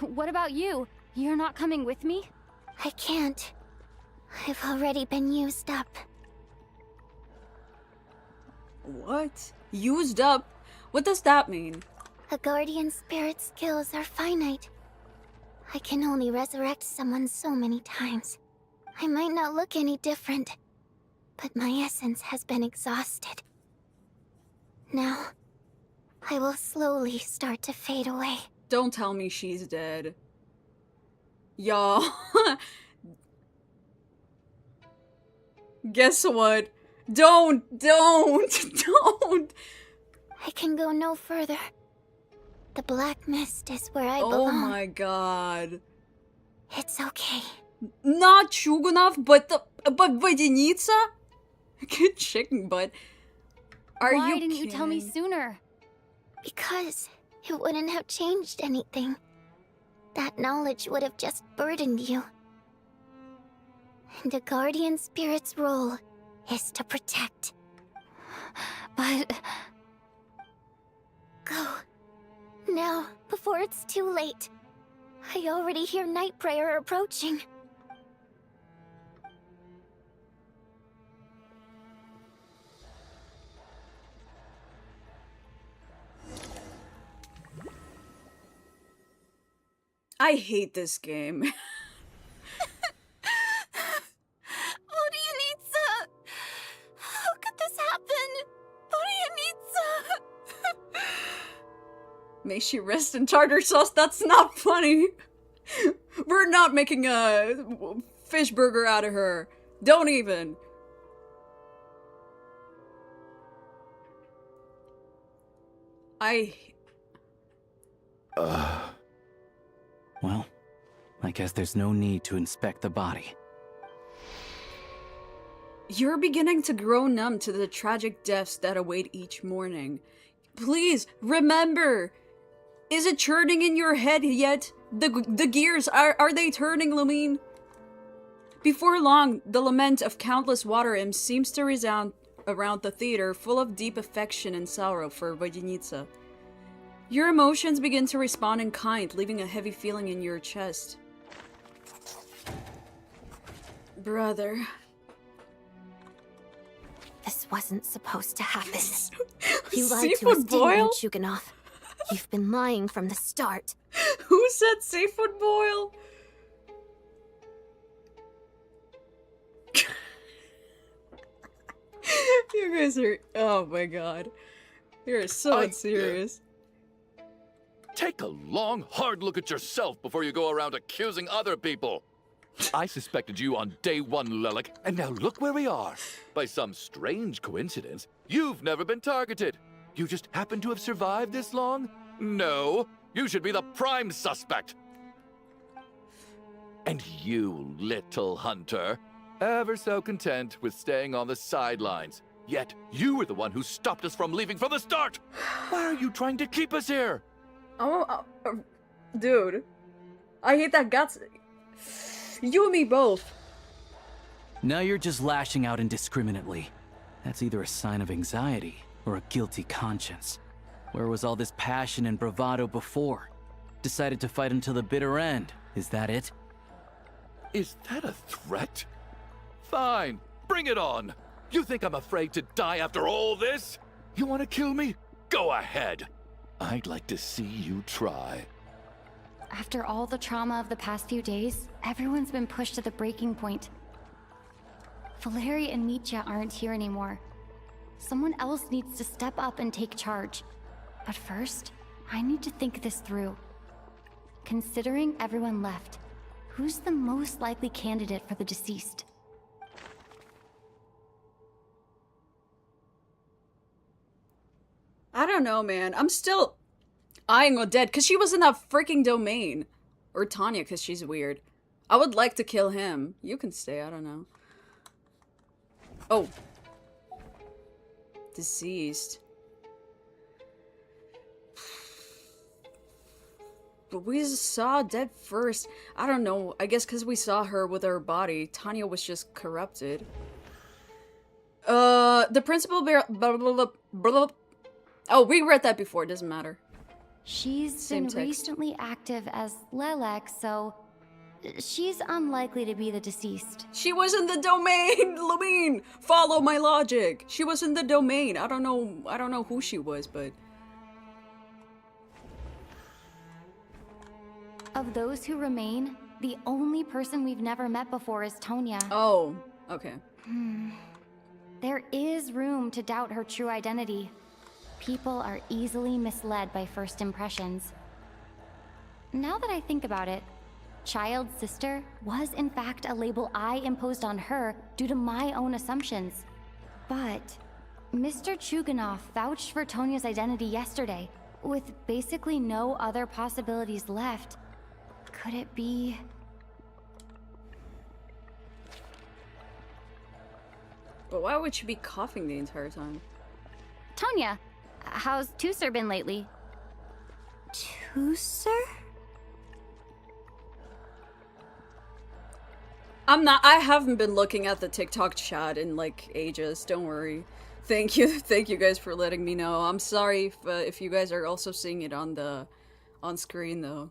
What about you? You're not coming with me? I can't. I've already been used up. What? Used up? What does that mean? A guardian spirit's skills are finite. I can only resurrect someone so many times. I might not look any different, but my essence has been exhausted. Now, I will slowly start to fade away. Don't tell me she's dead. Y'all. Guess what? Don't! I can go no further. The black mist is where I belong. Oh my god. It's okay. Not Chugunov, but Водяница? Good chicken butt. Why didn't you tell me sooner? Because it wouldn't have changed anything. That knowledge would have just burdened you. And a guardian spirit's role is to protect. But... Go. Now, before it's too late. I already hear night prayer approaching. I hate this game. Odianitsa! How could this happen? Odianitsa! May she rest in tartar sauce. That's not funny. We're not making a fish burger out of her. Don't even. Well, I guess there's no need to inspect the body. You're beginning to grow numb to the tragic deaths that await each morning. Please, remember! Is it churning in your head yet? The gears, are they turning, Lumine? Before long, the lament of countless water imps seems to resound around the theater, full of deep affection and sorrow for Vodyanitsa. Your emotions begin to respond in kind, leaving a heavy feeling in your chest. Brother. This wasn't supposed to happen. You lied to Seafood us, boil? didn't you, Chuganov? You've been lying from the start. Who said seafood boil? You guys are... Oh my god. You're so unserious. Take a long, hard look at yourself before you go around accusing other people. I suspected you on day one, Lelik, and now look where we are. By some strange coincidence, you've never been targeted. You just happen to have survived this long? No, you should be the prime suspect. And you, little hunter, ever so content with staying on the sidelines. Yet, you were the one who stopped us from leaving from the start! Why are you trying to keep us here? Dude. I hate that guts. You and me both. Now you're just lashing out indiscriminately. That's either a sign of anxiety or a guilty conscience. Where was all this passion and bravado before? Decided to fight until the bitter end. Is that it? Is that a threat? Fine, bring it on. You think I'm afraid to die after all this? You want to kill me? Go ahead. I'd like to see you try. After all the trauma of the past few days, everyone's been pushed to the breaking point. Valeri and Mitya aren't here anymore. Someone else needs to step up and take charge. But first, I need to think this through. Considering everyone left, who's the most likely candidate for the deceased? I don't know, man. I'm still eyeing Odette because she was in that freaking domain. Or Tanya because she's weird. I would like to kill him. You can stay, I don't know. Oh. Deceased. But we saw Odette first. I don't know. I guess because we saw her with her body. Tanya was just corrupted. The principal bear... Blah, blah, blah, blah. Oh, we read that before. It doesn't matter. She's Same been text. recently active as Lelek, so she's unlikely to be the deceased. She was in the domain, Lumine. Follow my logic. She was in the domain. I don't know who she was, but Of those who remain, the only person we've never met before is Tonya. Oh, okay. There is room to doubt her true identity. People are easily misled by first impressions. Now that I think about it, Child's sister was in fact a label I imposed on her due to my own assumptions. But Mr. Chuganov vouched for Tonya's identity yesterday, with basically no other possibilities left. Could it be... But why would she be coughing the entire time? Tonya, how's Tusser been lately? Tusser? I haven't been looking at the TikTok chat in like ages, don't worry. Thank you guys for letting me know. I'm sorry if you guys are also seeing it on screen though.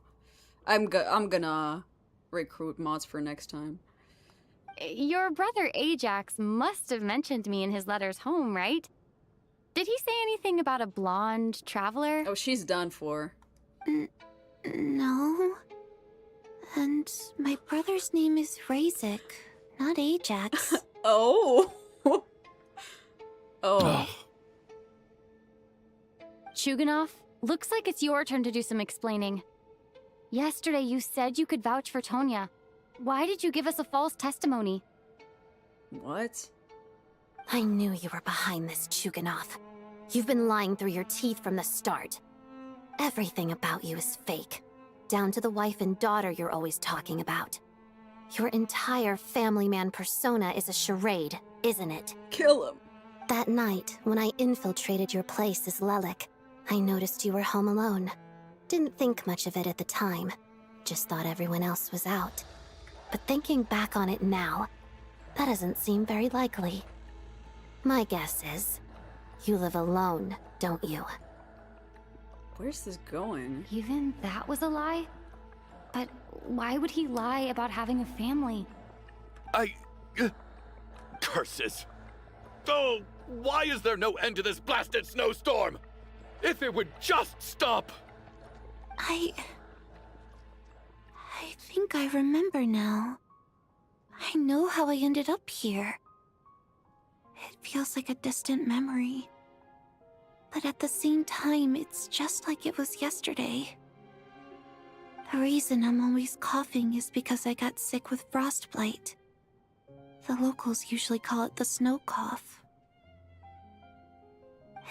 I'm gonna recruit mods for next time. Your brother Ajax must have mentioned me in his letters home, right? Did he say anything about a blonde traveler? Oh, she's done for. No. And my brother's name is Razik, not Ajax. Oh. Oh. Chuganov, looks like it's your turn to do some explaining. Yesterday you said you could vouch for Tonya. Why did you give us a false testimony? What? I knew you were behind this, Chuganov. You've been lying through your teeth from the start. Everything about you is fake. Down to the wife and daughter you're always talking about. Your entire family man persona is a charade, isn't it? Kill him. That night, when I infiltrated your place as Lelik, I noticed you were home alone. Didn't think much of it at the time. Just thought everyone else was out. But thinking back on it now, that doesn't seem very likely. My guess is, you live alone, don't you? Where's this going? Even that was a lie? But why would he lie about having a family? Curses! Oh, why is there no end to this blasted snowstorm? If it would just stop! I think I remember now. I know how I ended up here. It feels like a distant memory. But at the same time, it's just like it was yesterday. The reason I'm always coughing is because I got sick with frostbite. The locals usually call it the snow cough.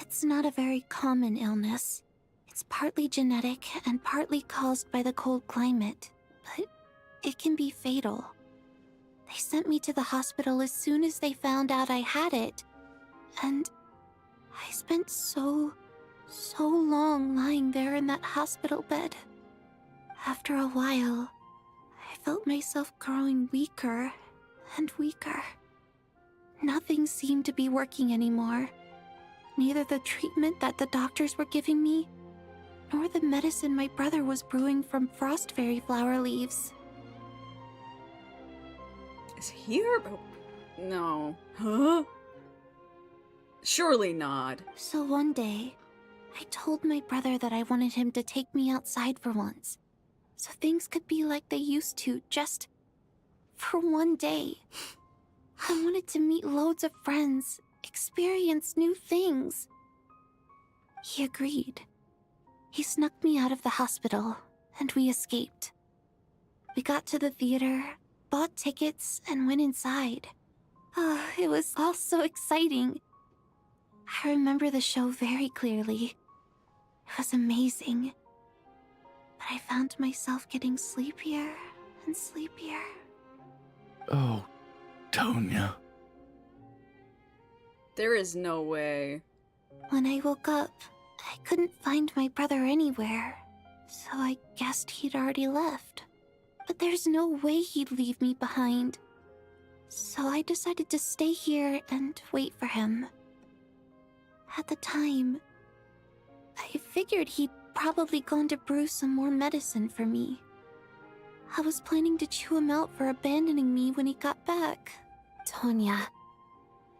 It's not a very common illness. It's partly genetic and partly caused by the cold climate, but it can be fatal. They sent me to the hospital as soon as they found out I had it, and I spent so long lying there in that hospital bed. After a while, I felt myself growing weaker and weaker. Nothing seemed to be working anymore. Neither the treatment that the doctors were giving me, nor the medicine my brother was brewing from frost fairy flower leaves. Is he her? No. Huh? Surely not. So one day, I told my brother that I wanted him to take me outside for once, so things could be like they used to, just for one day. I wanted to meet loads of friends, experience new things. He agreed. He snuck me out of the hospital, and we escaped. We got to the theater, bought tickets, and went inside. Oh, it was all so exciting. I remember the show very clearly. It was amazing. But I found myself getting sleepier and sleepier. Oh, Tonya. There is no way. When I woke up, I couldn't find my brother anywhere, so I guessed he'd already left. But there's no way he'd leave me behind. So I decided to stay here and wait for him. At the time, I figured he'd probably gone to brew some more medicine for me. I was planning to chew him out for abandoning me when he got back. Tonya,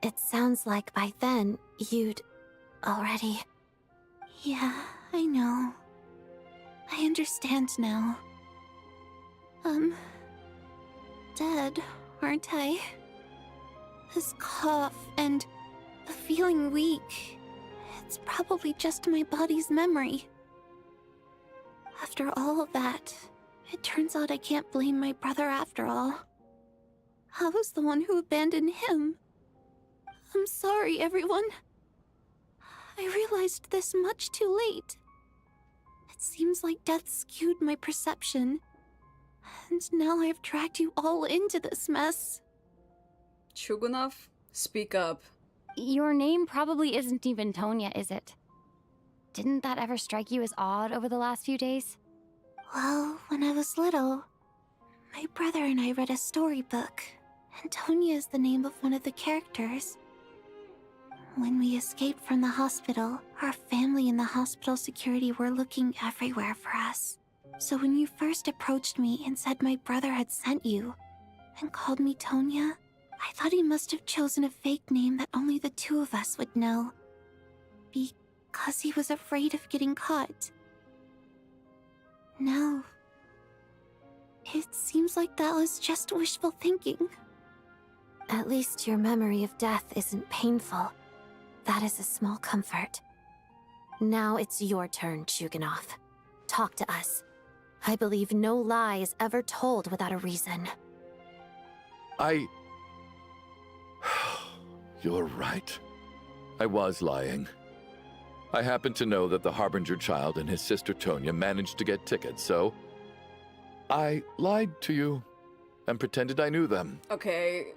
it sounds like by then you'd already... Yeah, I know. I understand now. Dead, aren't I? This cough and the feeling weak, it's probably just my body's memory. After all of that, it turns out I can't blame my brother after all. I was the one who abandoned him. I'm sorry, everyone. I realized this much too late. It seems like death skewed my perception. And now I've dragged you all into this mess. Chugunov, speak up. Your name probably isn't even Tonya, is it? Didn't that ever strike you as odd over the last few days? Well, when I was little, my brother and I read a storybook, and Tonya is the name of one of the characters. When we escaped from the hospital, our family and the hospital security were looking everywhere for us. So when you first approached me and said my brother had sent you, and called me Tonya, I thought he must have chosen a fake name that only the two of us would know. Because he was afraid of getting caught. No. It seems like that was just wishful thinking. At least your memory of death isn't painful. That is a small comfort. Now it's your turn, Chuganov. Talk to us. I believe no lie is ever told without a reason. You're right. I was lying. I happen to know that the Harbinger child and his sister Tonya managed to get tickets, so I lied to you and pretended I knew them. Okay,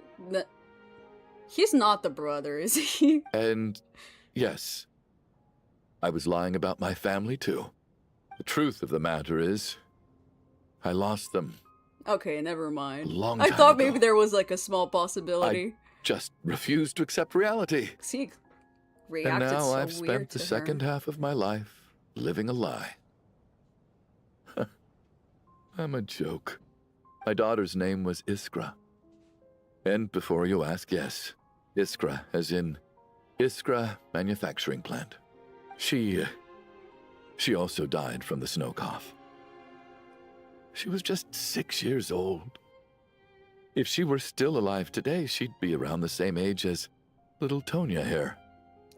he's not the brother, is he? And yes, I was lying about my family too. The truth of the matter is, I lost them. Okay, never mind. Long I time thought ago. maybe there was like a small possibility. Just refused to accept reality. See, And reacted now so I've weird spent to the her. second half of my life living a lie. I'm a joke. My daughter's name was Iskra. And before you ask, yes, Iskra, as in Iskra Manufacturing Plant. She also died from the snow cough. She was just 6 years old. If she were still alive today, she'd be around the same age as little Tonya here.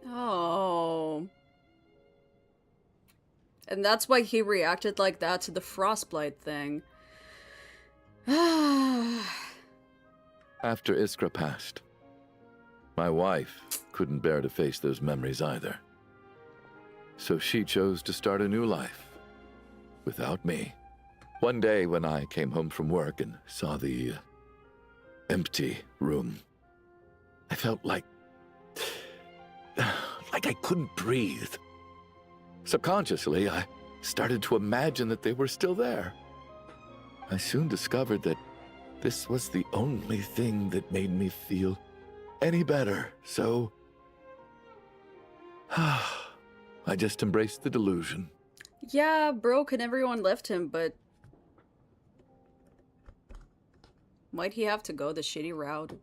Oh. And that's why he reacted like that to the frostbite thing. After Iskra passed, my wife couldn't bear to face those memories either. So she chose to start a new life without me. One day when I came home from work and saw the empty room, I felt like I couldn't breathe. Subconsciously, I started to imagine that they were still there. I soon discovered that this was the only thing that made me feel any better, so I just embraced the delusion. Yeah, broke and everyone left him, but might he have to go the shitty route?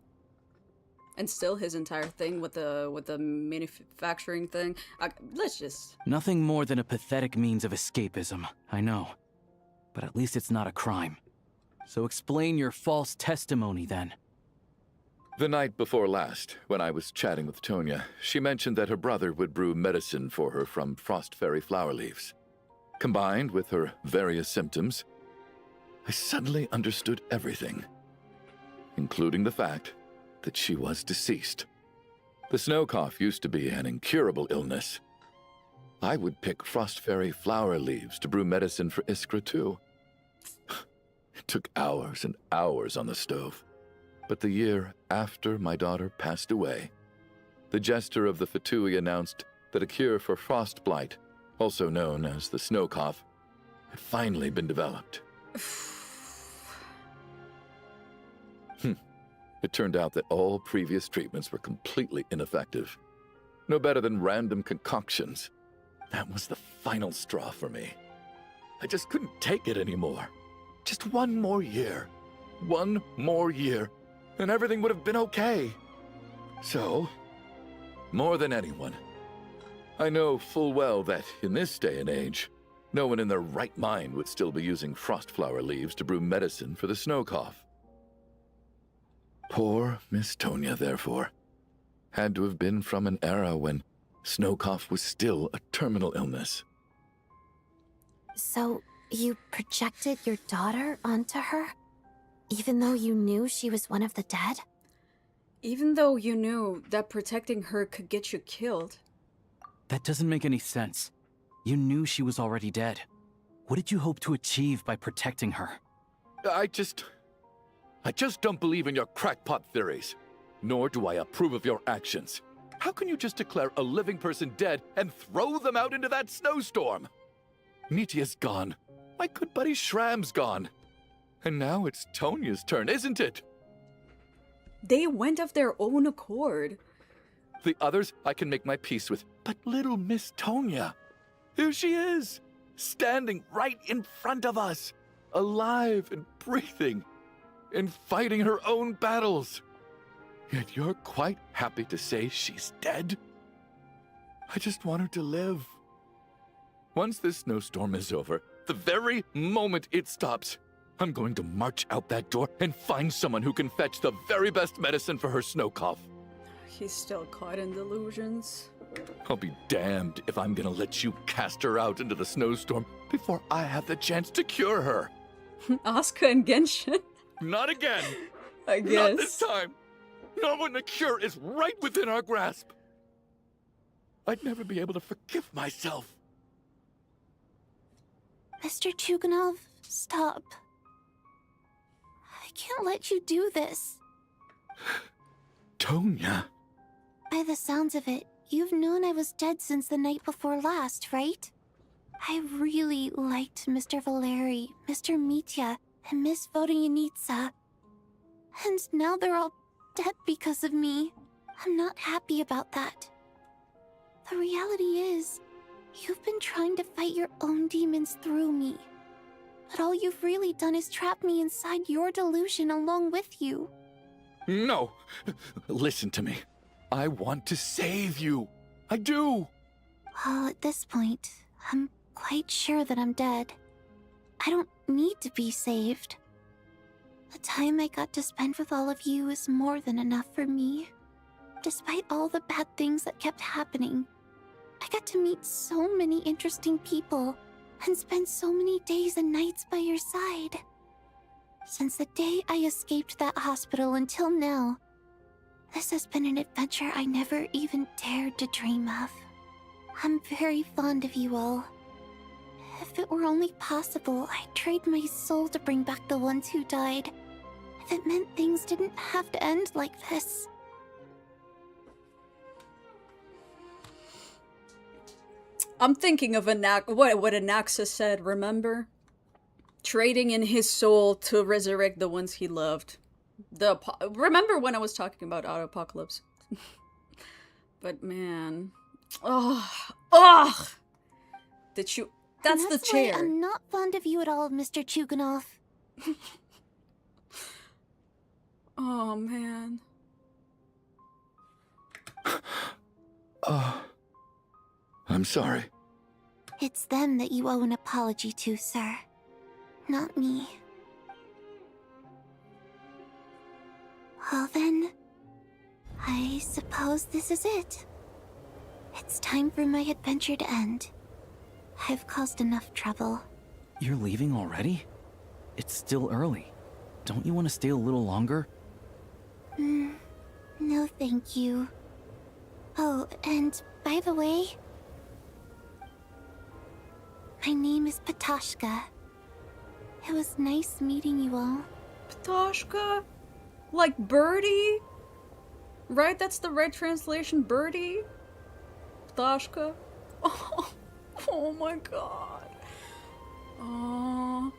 And still his entire thing with the manufacturing thing. Let's just... Nothing more than a pathetic means of escapism, I know. But at least it's not a crime. So explain your false testimony, then. The night before last, when I was chatting with Tonya, she mentioned that her brother would brew medicine for her from frost fairy flower leaves. Combined with her various symptoms, I suddenly understood everything, including the fact that she was deceased. The snow cough used to be an incurable illness. I would pick frost fairy flower leaves to brew medicine for Iskra too. It took hours and hours on the stove. But the year after my daughter passed away, the jester of the Fatui announced that a cure for frostblight, also known as the snow cough, had finally been developed. It turned out that all previous treatments were completely ineffective. No better than random concoctions. That was the final straw for me. I just couldn't take it anymore. Just one more year. One more year, and everything would have been okay. So, more than anyone, I know full well that in this day and age, no one in their right mind would still be using frost flower leaves to brew medicine for the snow cough. Poor Miss Tonya, therefore, had to have been from an era when snow cough was still a terminal illness. So, you projected your daughter onto her? Even though you knew she was one of the dead? Even though you knew that protecting her could get you killed. That doesn't make any sense. You knew she was already dead. What did you hope to achieve by protecting her? I just don't believe in your crackpot theories. Nor do I approve of your actions. How can you just declare a living person dead and throw them out into that snowstorm? Nitya's gone. My good buddy Shram's gone. And now it's Tonya's turn, isn't it? They went of their own accord. The others I can make my peace with. But little Miss Tonya, here she is, standing right in front of us, alive and breathing, and fighting her own battles. Yet you're quite happy to say she's dead? I just want her to live. Once this snowstorm is over, the very moment it stops, I'm going to march out that door and find someone who can fetch the very best medicine for her snow cough. He's still caught in delusions. I'll be damned if I'm gonna let you cast her out into the snowstorm before I have the chance to cure her. Asuka and Genshin? Not again! I guess. Not this time! Not when the cure is right within our grasp! I'd never be able to forgive myself. Mr. Chuganov, stop. I can't let you do this. Tonya. By the sounds of it, you've known I was dead since the night before last, right? I really liked Mr. Valeri, Mr. Mitya, and Miss Vodyanitsa. And now they're all dead because of me. I'm not happy about that. The reality is, you've been trying to fight your own demons through me. But all you've really done is trap me inside your delusion along with you. No! Listen to me. I want to save you. I do! Well, at this point, I'm quite sure that I'm dead. I don't need to be saved. The time I got to spend with all of you is more than enough for me. Despite all the bad things that kept happening, I got to meet so many interesting people and spend so many days and nights by your side. Since the day I escaped that hospital until now, this has been an adventure I never even dared to dream of. I'm very fond of you all. If it were only possible, I'd trade my soul to bring back the ones who died. If it meant things didn't have to end like this. I'm thinking of what Anaxa said, remember? Trading in his soul to resurrect the ones he loved. Remember when I was talking about Autopocalypse? But man. Oh! Did you... That's the chair. Why I'm not fond of you at all, Mr. Chuganov. Oh, man. I'm sorry. It's them that you owe an apology to, sir. Not me. Well then, I suppose this is it. It's time for my adventure to end. I've caused enough trouble. You're leaving already? It's still early. Don't you want to stay a little longer? No thank you. Oh, and by the way, my name is Patoshka. It was nice meeting you all. Patoshka? Like birdie? Right? That's the right translation, birdie? Patoshka? Oh my god. Oh.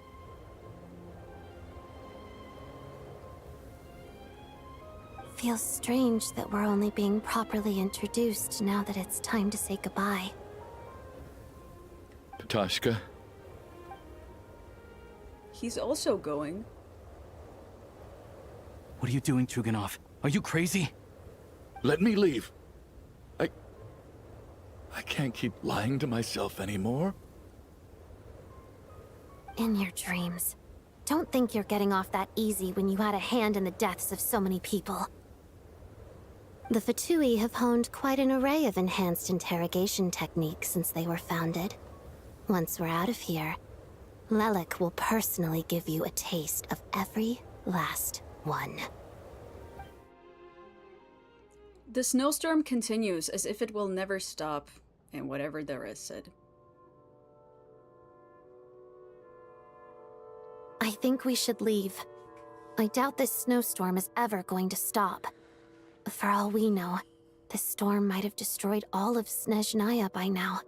Feels strange that we're only being properly introduced now that it's time to say goodbye. Patoshka? He's also going. What are you doing, Chuganov? Are you crazy? Let me leave. I can't keep lying to myself anymore. In your dreams. Don't think you're getting off that easy when you had a hand in the deaths of so many people. The Fatui have honed quite an array of enhanced interrogation techniques since they were founded. Once we're out of here, Lelik will personally give you a taste of every last one. The snowstorm continues as if it will never stop, and whatever there is said. I think we should leave. I doubt this snowstorm is ever going to stop. For all we know, this storm might have destroyed all of Snezhnaya by now.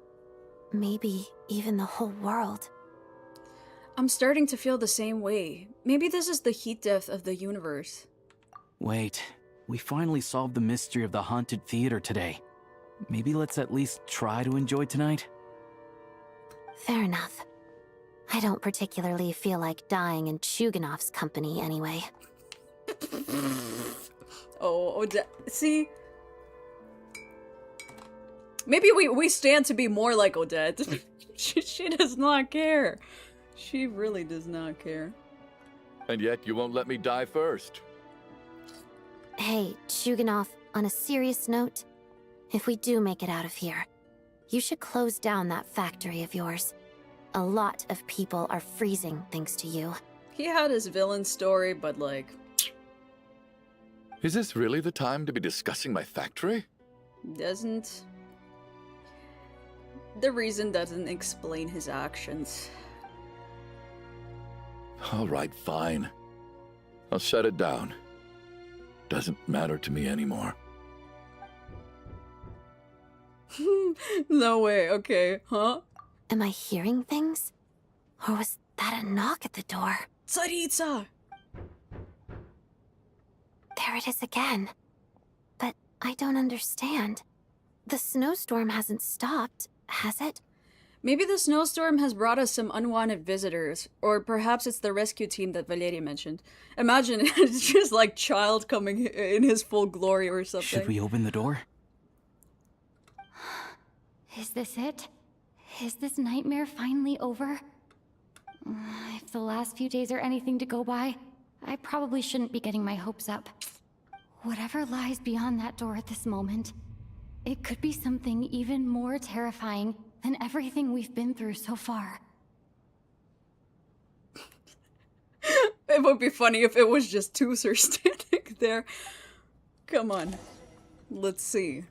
Maybe even the whole world. I'm starting to feel the same way. Maybe this is the heat death of the universe. Wait, We finally solved the mystery of the haunted theater today. Maybe let's at least try to enjoy tonight? Fair enough. I don't particularly feel like dying in Chuganov's company anyway. Oh, see? Maybe we stand to be more like Odette. She does not care. She really does not care. And yet you won't let me die first. Hey, Chuganov, on a serious note, if we do make it out of here, you should close down that factory of yours. A lot of people are freezing thanks to you. He had his villain story, but like... Is this really the time to be discussing my factory? Doesn't... The reason doesn't explain his actions. All right, fine. I'll shut it down. Doesn't matter to me anymore. No way, okay, huh? Am I hearing things? Or was that a knock at the door? Tsaritsa! There it is again. But I don't understand. The snowstorm hasn't stopped, has it? Maybe the snowstorm has brought us some unwanted visitors. Or perhaps it's the rescue team that Valeria mentioned. Imagine it's just like Child coming in his full glory or something. Should we open the door? Is this it? Is this nightmare finally over? If the last few days are anything to go by, I probably shouldn't be getting my hopes up. Whatever lies beyond that door at this moment, it could be something even more terrifying than everything we've been through so far. It would be funny if it was just Tooser standing there. Come on. Let's see.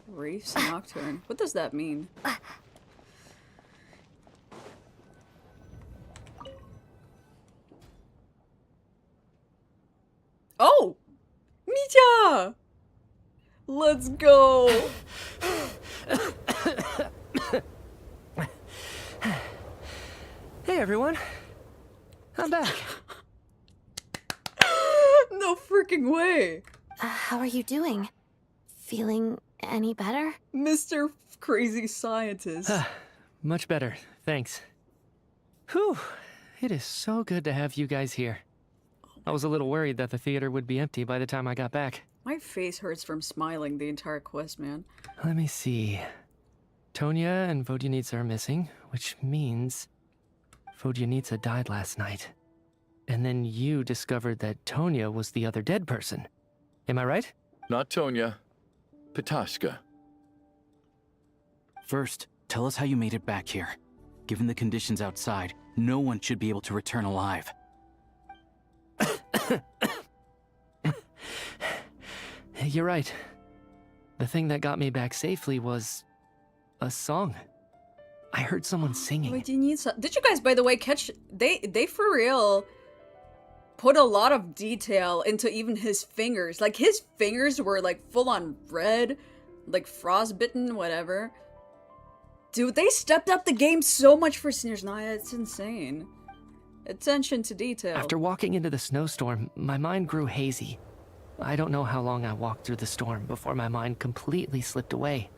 Reef's Nocturne. What does that mean? Oh! Mija! Let's go! Hey everyone, I'm back. No freaking way! How are you doing? Feeling any better? Mr. Crazy Scientist. Much better, thanks. Whew, it is so good to have you guys here. I was a little worried that the theater would be empty by the time I got back. My face hurts from smiling the entire quest, man. Let me see. Tonya and Vodyanitsa are missing, which means Vodyanitsa died last night. And then you discovered that Tonya was the other dead person. Am I right? Not Tonya. Pitashka. First, tell us how you made it back here. Given the conditions outside, no one should be able to return alive. You're right. The thing that got me back safely was a song. I heard someone singing. Did you guys, by the way, catch... They for real put a lot of detail into even his fingers. Like, his fingers were, like, full-on red. Like, frostbitten, whatever. Dude, they stepped up the game so much for Snezhnaya. It's insane. Attention to detail. After walking into the snowstorm, my mind grew hazy. I don't know how long I walked through the storm before my mind completely slipped away.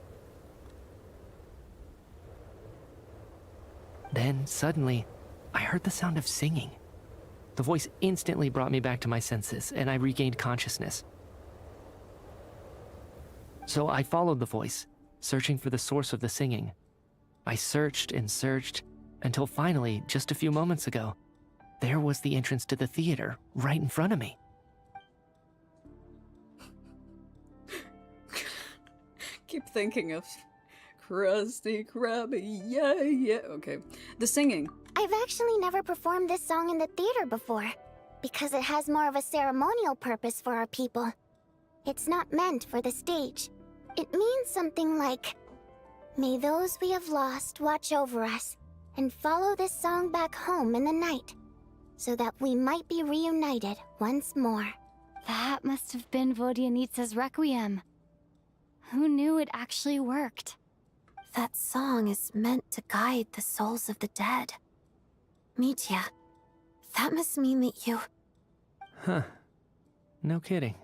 Then, suddenly, I heard the sound of singing. The voice instantly brought me back to my senses, and I regained consciousness. So I followed the voice, searching for the source of the singing. I searched and searched, until finally, just a few moments ago, there was the entrance to the theater, right in front of me. Keep thinking of Krusty Krabby, yeah, yeah. Okay. The singing. I've actually never performed this song in the theater before, because it has more of a ceremonial purpose for our people. It's not meant for the stage. It means something like, "May those we have lost watch over us, and follow this song back home in the night, so that we might be reunited once more." That must have been Vodyanitsa's Requiem. Who knew it actually worked? That song is meant to guide the souls of the dead. Mitya, that must mean that you... Huh. No kidding.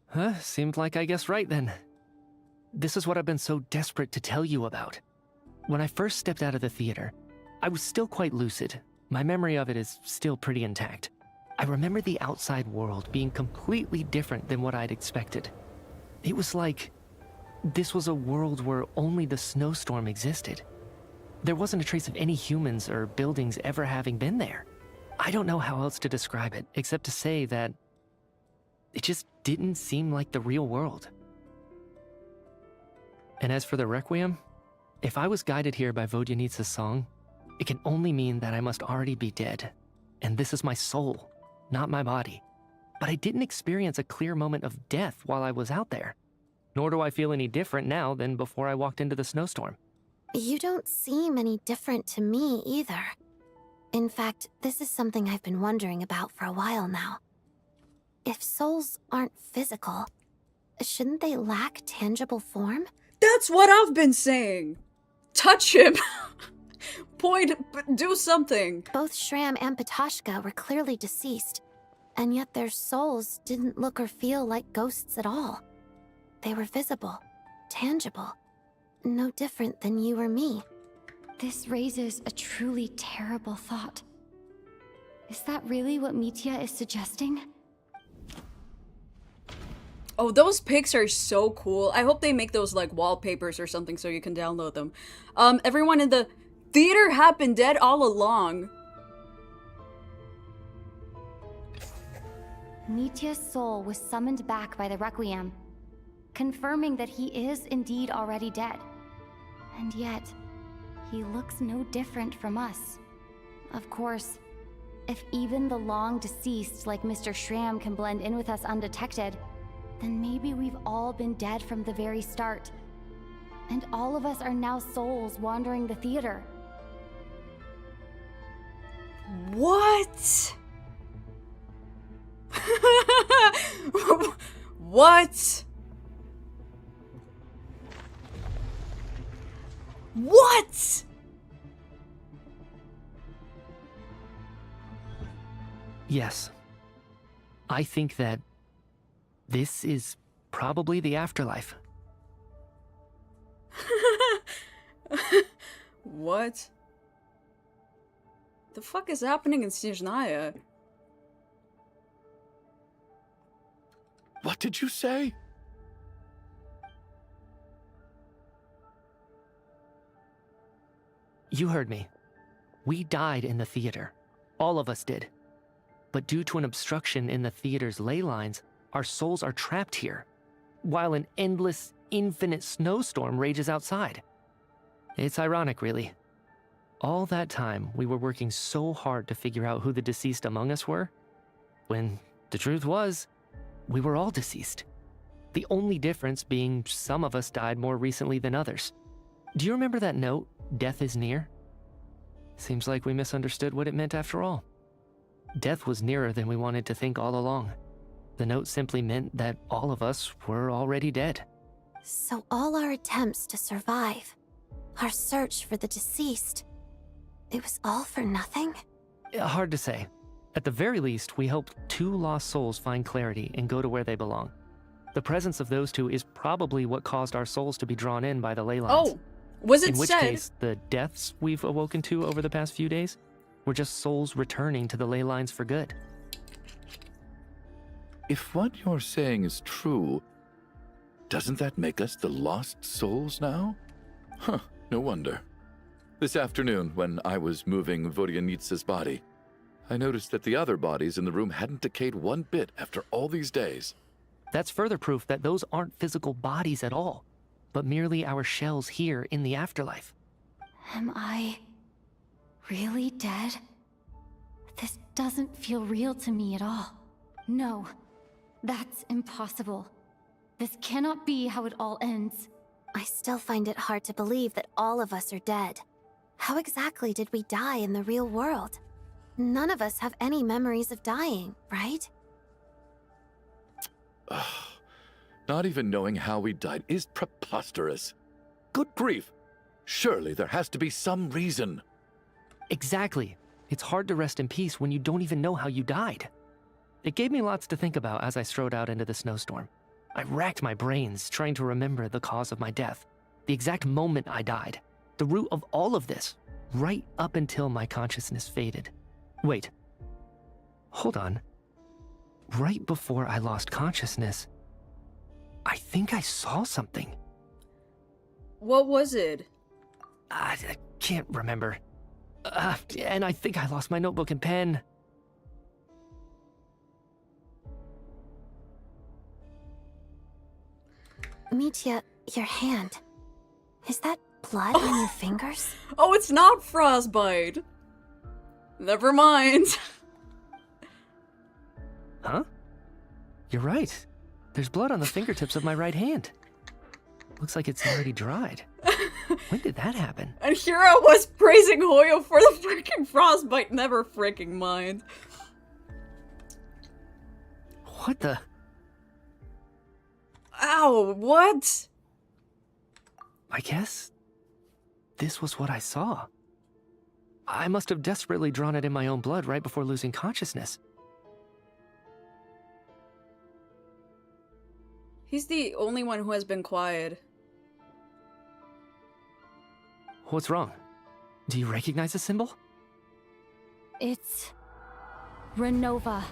Huh, seemed like I guessed right then. This is what I've been so desperate to tell you about. When I first stepped out of the theater, I was still quite lucid. My memory of it is still pretty intact. I remember the outside world being completely different than what I'd expected. It was like this was a world where only the snowstorm existed. There wasn't a trace of any humans or buildings ever having been there. I don't know how else to describe it, except to say that it just didn't seem like the real world. And as for the Requiem, if I was guided here by Vodyanitsa's song, it can only mean that I must already be dead. And this is my soul, not my body. But I didn't experience a clear moment of death while I was out there. Nor do I feel any different now than before I walked into the snowstorm. You don't seem any different to me either. In fact, this is something I've been wondering about for a while now. If souls aren't physical, shouldn't they lack tangible form? That's what I've been saying. Touch him. Point, do something. Both Shram and Patoshka were clearly deceased, and yet their souls didn't look or feel like ghosts at all. They were visible, tangible, no different than you or me. This raises a truly terrible thought. Is that really what Mitya is suggesting? Oh, those pics are so cool. I hope they make those like wallpapers or something so you can download them. Everyone in the theater had been dead all along. Mitya's soul was summoned back by the Requiem, confirming that he is indeed already dead. And yet, he looks no different from us. Of course, if even the long deceased like Mr. Shram can blend in with us undetected, then maybe we've all been dead from the very start. And all of us are now souls wandering the theater. What? What? What? Yes. I think that this is probably the afterlife. What? The fuck is happening in Snezhnaya? What did you say? You heard me. We died in the theater. All of us did. But due to an obstruction in the theater's ley lines, our souls are trapped here, while an endless, infinite snowstorm rages outside. It's ironic, really. All that time, we were working so hard to figure out who the deceased among us were, when the truth was, we were all deceased. The only difference being some of us died more recently than others. Do you remember that note, "Death is near"? Seems like we misunderstood what it meant after all. Death was nearer than we wanted to think all along. The note simply meant that all of us were already dead. So all our attempts to survive, our search for the deceased, it was all for nothing? Hard to say. At the very least, we helped 2 lost souls find clarity and go to where they belong. The presence of those 2 is probably what caused our souls to be drawn in by the ley lines. Oh, was it in which said? case, the deaths we've awoken to over the past few days were just souls returning to the ley lines for good. If what you're saying is true, doesn't that make us the lost souls now? Huh, no wonder. This afternoon, when I was moving Vodyanitsa's body, I noticed that the other bodies in the room hadn't decayed one bit after all these days. That's further proof that those aren't physical bodies at all, but merely our shells here in the afterlife. Am I really dead? This doesn't feel real to me at all. No, that's impossible. This cannot be how it all ends. I still find it hard to believe that all of us are dead. How exactly did we die in the real world? None of us have any memories of dying, right? Not even knowing how we died is preposterous. Good grief. Surely there has to be some reason. Exactly. It's hard to rest in peace when you don't even know how you died. It gave me lots to think about as I strode out into the snowstorm. I racked my brains trying to remember the cause of my death, the exact moment I died, the root of all of this, right up until my consciousness faded. Wait. Hold on. Right before I lost consciousness, I think I saw something. What was it? I can't remember. And I think I lost my notebook and pen. Mitya, your hand. Is that blood on your fingers? Oh, it's not frostbite. Never mind. Huh? You're right. There's blood on the fingertips of my right hand. Looks like it's already dried. When did that happen? And here I was praising Hoyo for the freaking frostbite. Never freaking mind. What the? Ow, what? I guess this was what I saw. I must have desperately drawn it in my own blood right before losing consciousness. He's the only one who has been quiet. What's wrong? Do you recognize the symbol? It's Renova,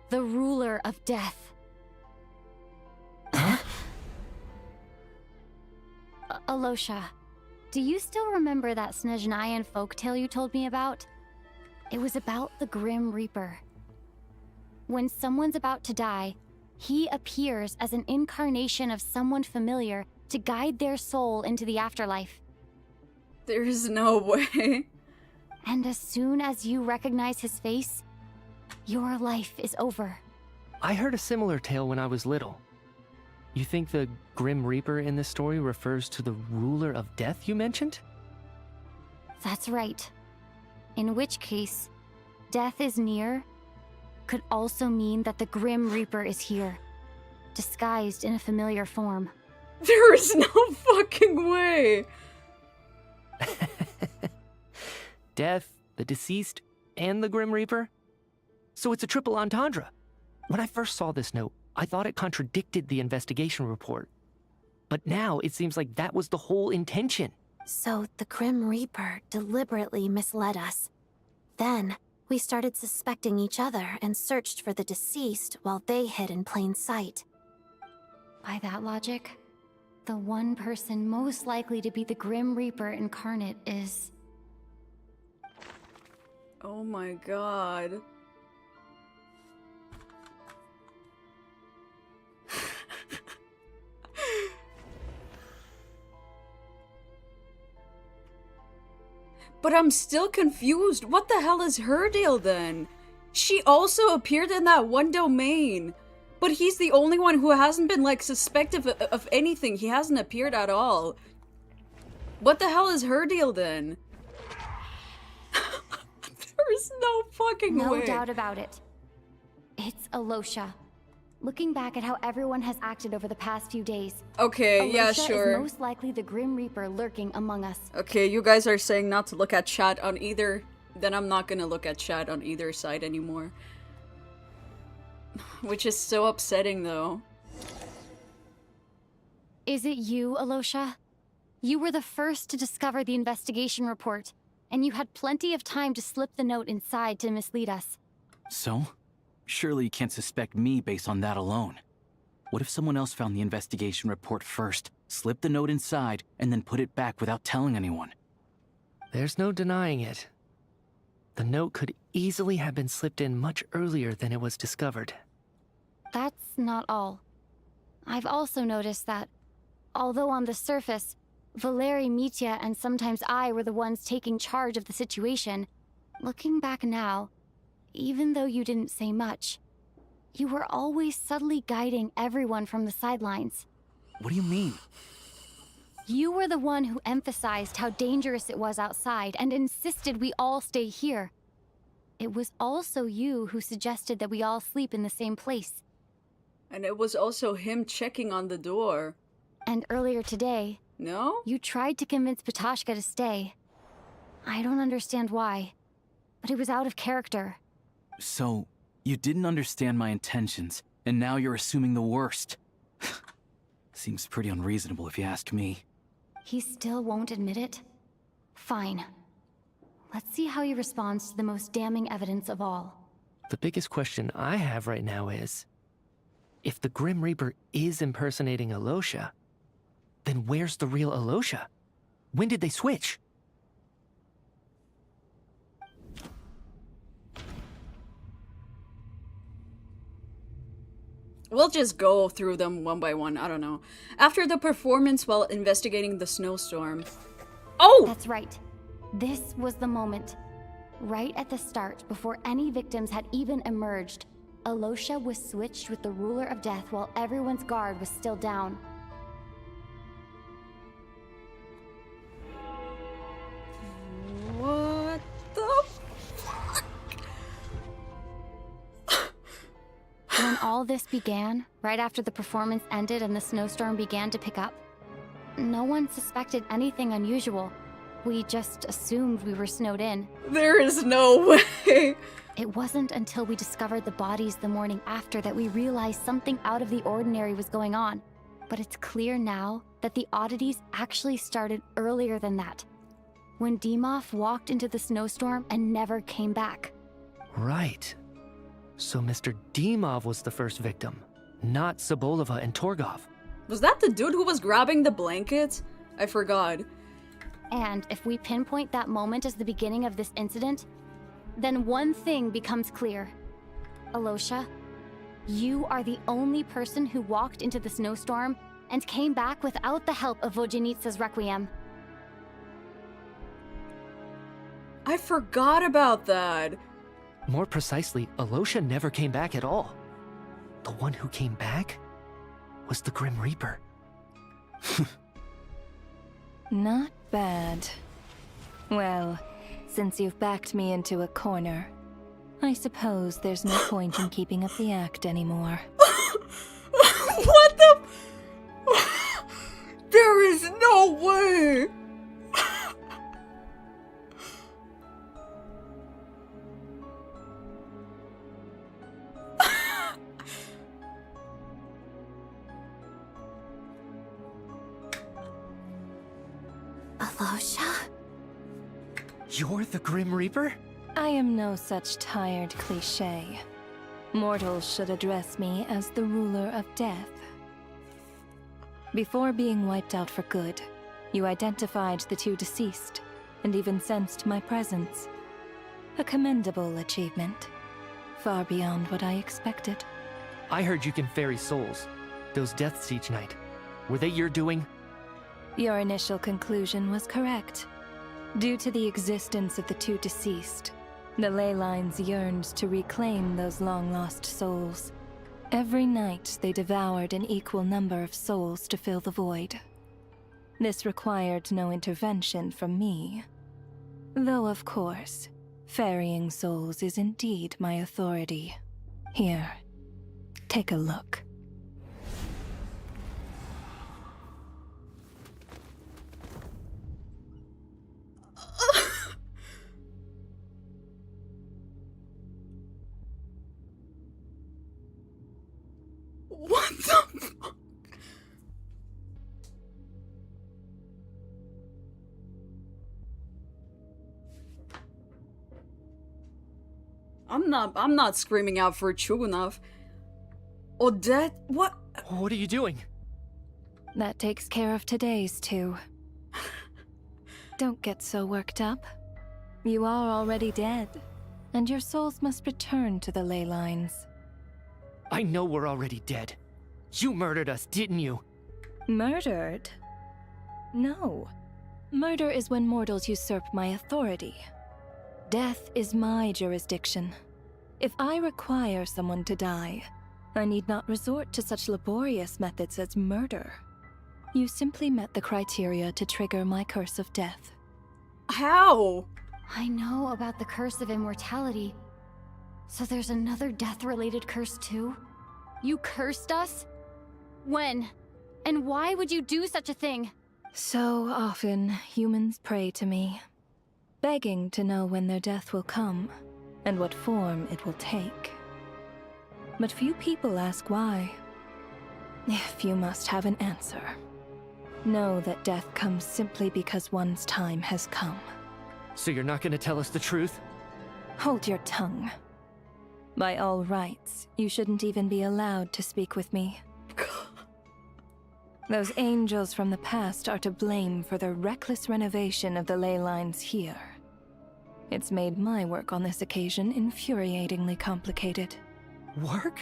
the ruler of death. Alosha, do you still remember that Snezhnayan folktale you told me about? It was about the Grim Reaper. When someone's about to die, he appears as an incarnation of someone familiar to guide their soul into the afterlife. There's no way. And as soon as you recognize his face, your life is over. I heard a similar tale when I was little. You think the Grim Reaper in this story refers to the ruler of death you mentioned? That's right. In which case, death is near could also mean that the Grim Reaper is here, disguised in a familiar form. There is no fucking way! Death, the deceased, and the Grim Reaper? So it's a triple entendre. When I first saw this note, I thought it contradicted the investigation report. But now it seems like that was the whole intention. So the Grim Reaper deliberately misled us. Then, we started suspecting each other and searched for the deceased while they hid in plain sight. By that logic, the one person most likely to be the Grim Reaper incarnate is... Oh my god. But I'm still confused. What the hell is her deal then? She also appeared in that one domain. But he's the only one who hasn't been, like, suspected of anything. He hasn't appeared at all. What the hell is her deal then? There's no fucking way. No doubt about it. It's Alosha. Looking back at how everyone has acted over the past few days. Okay, yeah, Alosha sure. is most likely the Grim Reaper lurking among us. Okay, you guys are saying not to look at chat on either. Then I'm not gonna look at chat on either side anymore. Which is so upsetting, though. Is it you, Alosha? You were the first to discover the investigation report, and you had plenty of time to slip the note inside to mislead us. So? Surely you can't suspect me based on that alone. What if someone else found the investigation report first, slipped the note inside, and then put it back without telling anyone? There's no denying it. The note could easily have been slipped in much earlier than it was discovered. That's not all. I've also noticed that, although on the surface, Valeri, Mitya, and sometimes I were the ones taking charge of the situation, looking back now, even though you didn't say much, you were always subtly guiding everyone from the sidelines. What do you mean? You were the one who emphasized how dangerous it was outside and insisted we all stay here. It was also you who suggested that we all sleep in the same place. And it was also him checking on the door. And earlier today, No? You tried to convince Patoshka to stay. I don't understand why, but it was out of character. So, you didn't understand my intentions, and now you're assuming the worst. Seems pretty unreasonable if you ask me. He still won't admit it? Fine. Let's see how he responds to the most damning evidence of all. The biggest question I have right now is, if the Grim Reaper is impersonating Alosha, then where's the real Alosha? When did they switch? We'll just go through them one by one, I don't know. After the performance while investigating the snowstorm. Oh! That's right. This was the moment. Right at the start, before any victims had even emerged, Alosha was switched with the Ruler of Death while everyone's guard was still down. What the fuck? When all this began, right after the performance ended and the snowstorm began to pick up, no one suspected anything unusual. We just assumed we were snowed in. There is no way. It wasn't until we discovered the bodies the morning after that we realized something out of the ordinary was going on. But it's clear now that the oddities actually started earlier than that, when Dimov walked into the snowstorm and never came back. Right. So Mr. Dimov was the first victim, not Sobolova and Torgov. Was that the dude who was grabbing the blankets? I forgot. And if we pinpoint that moment as the beginning of this incident, then one thing becomes clear. Alosha, you are the only person who walked into the snowstorm and came back without the help of Vojanitsa's Requiem. I forgot about that. More precisely, Alosha never came back at all. The one who came back was the Grim Reaper. Not bad. Well, since you've backed me into a corner, I suppose there's no point in keeping up the act anymore. What the? There is no way! Alosha? You're the Grim Reaper? I am no such tired cliché. Mortals should address me as the ruler of death. Before being wiped out for good, you identified the two deceased, and even sensed my presence. A commendable achievement. Far beyond what I expected. I heard you can ferry souls. Those deaths each night. Were they your doing? Your initial conclusion was correct. Due to the existence of the two deceased, the ley lines yearned to reclaim those long-lost souls. Every night they devoured an equal number of souls to fill the void. This required no intervention from me. Though, of course, ferrying souls is indeed my authority. Here, take a look. What the fuck? I'm not screaming out for Chugunov. Odette, what? What are you doing? That takes care of today's two. Don't get so worked up. You are already dead, and your souls must return to the ley lines. I know we're already dead. You murdered us, didn't you? Murdered? No. Murder is when mortals usurp my authority. Death is my jurisdiction. If I require someone to die, I need not resort to such laborious methods as murder. You simply met the criteria to trigger my curse of death. How? I know about the curse of immortality. So there's another death-related curse too? You cursed us? When? And why would you do such a thing? So often, humans pray to me, begging to know when their death will come and what form it will take. But few people ask why. If you must have an answer, know that death comes simply because one's time has come. So you're not gonna tell us the truth? Hold your tongue. By all rights, you shouldn't even be allowed to speak with me. Those angels from the past are to blame for the reckless renovation of the ley lines here. It's made my work on this occasion infuriatingly complicated. Work?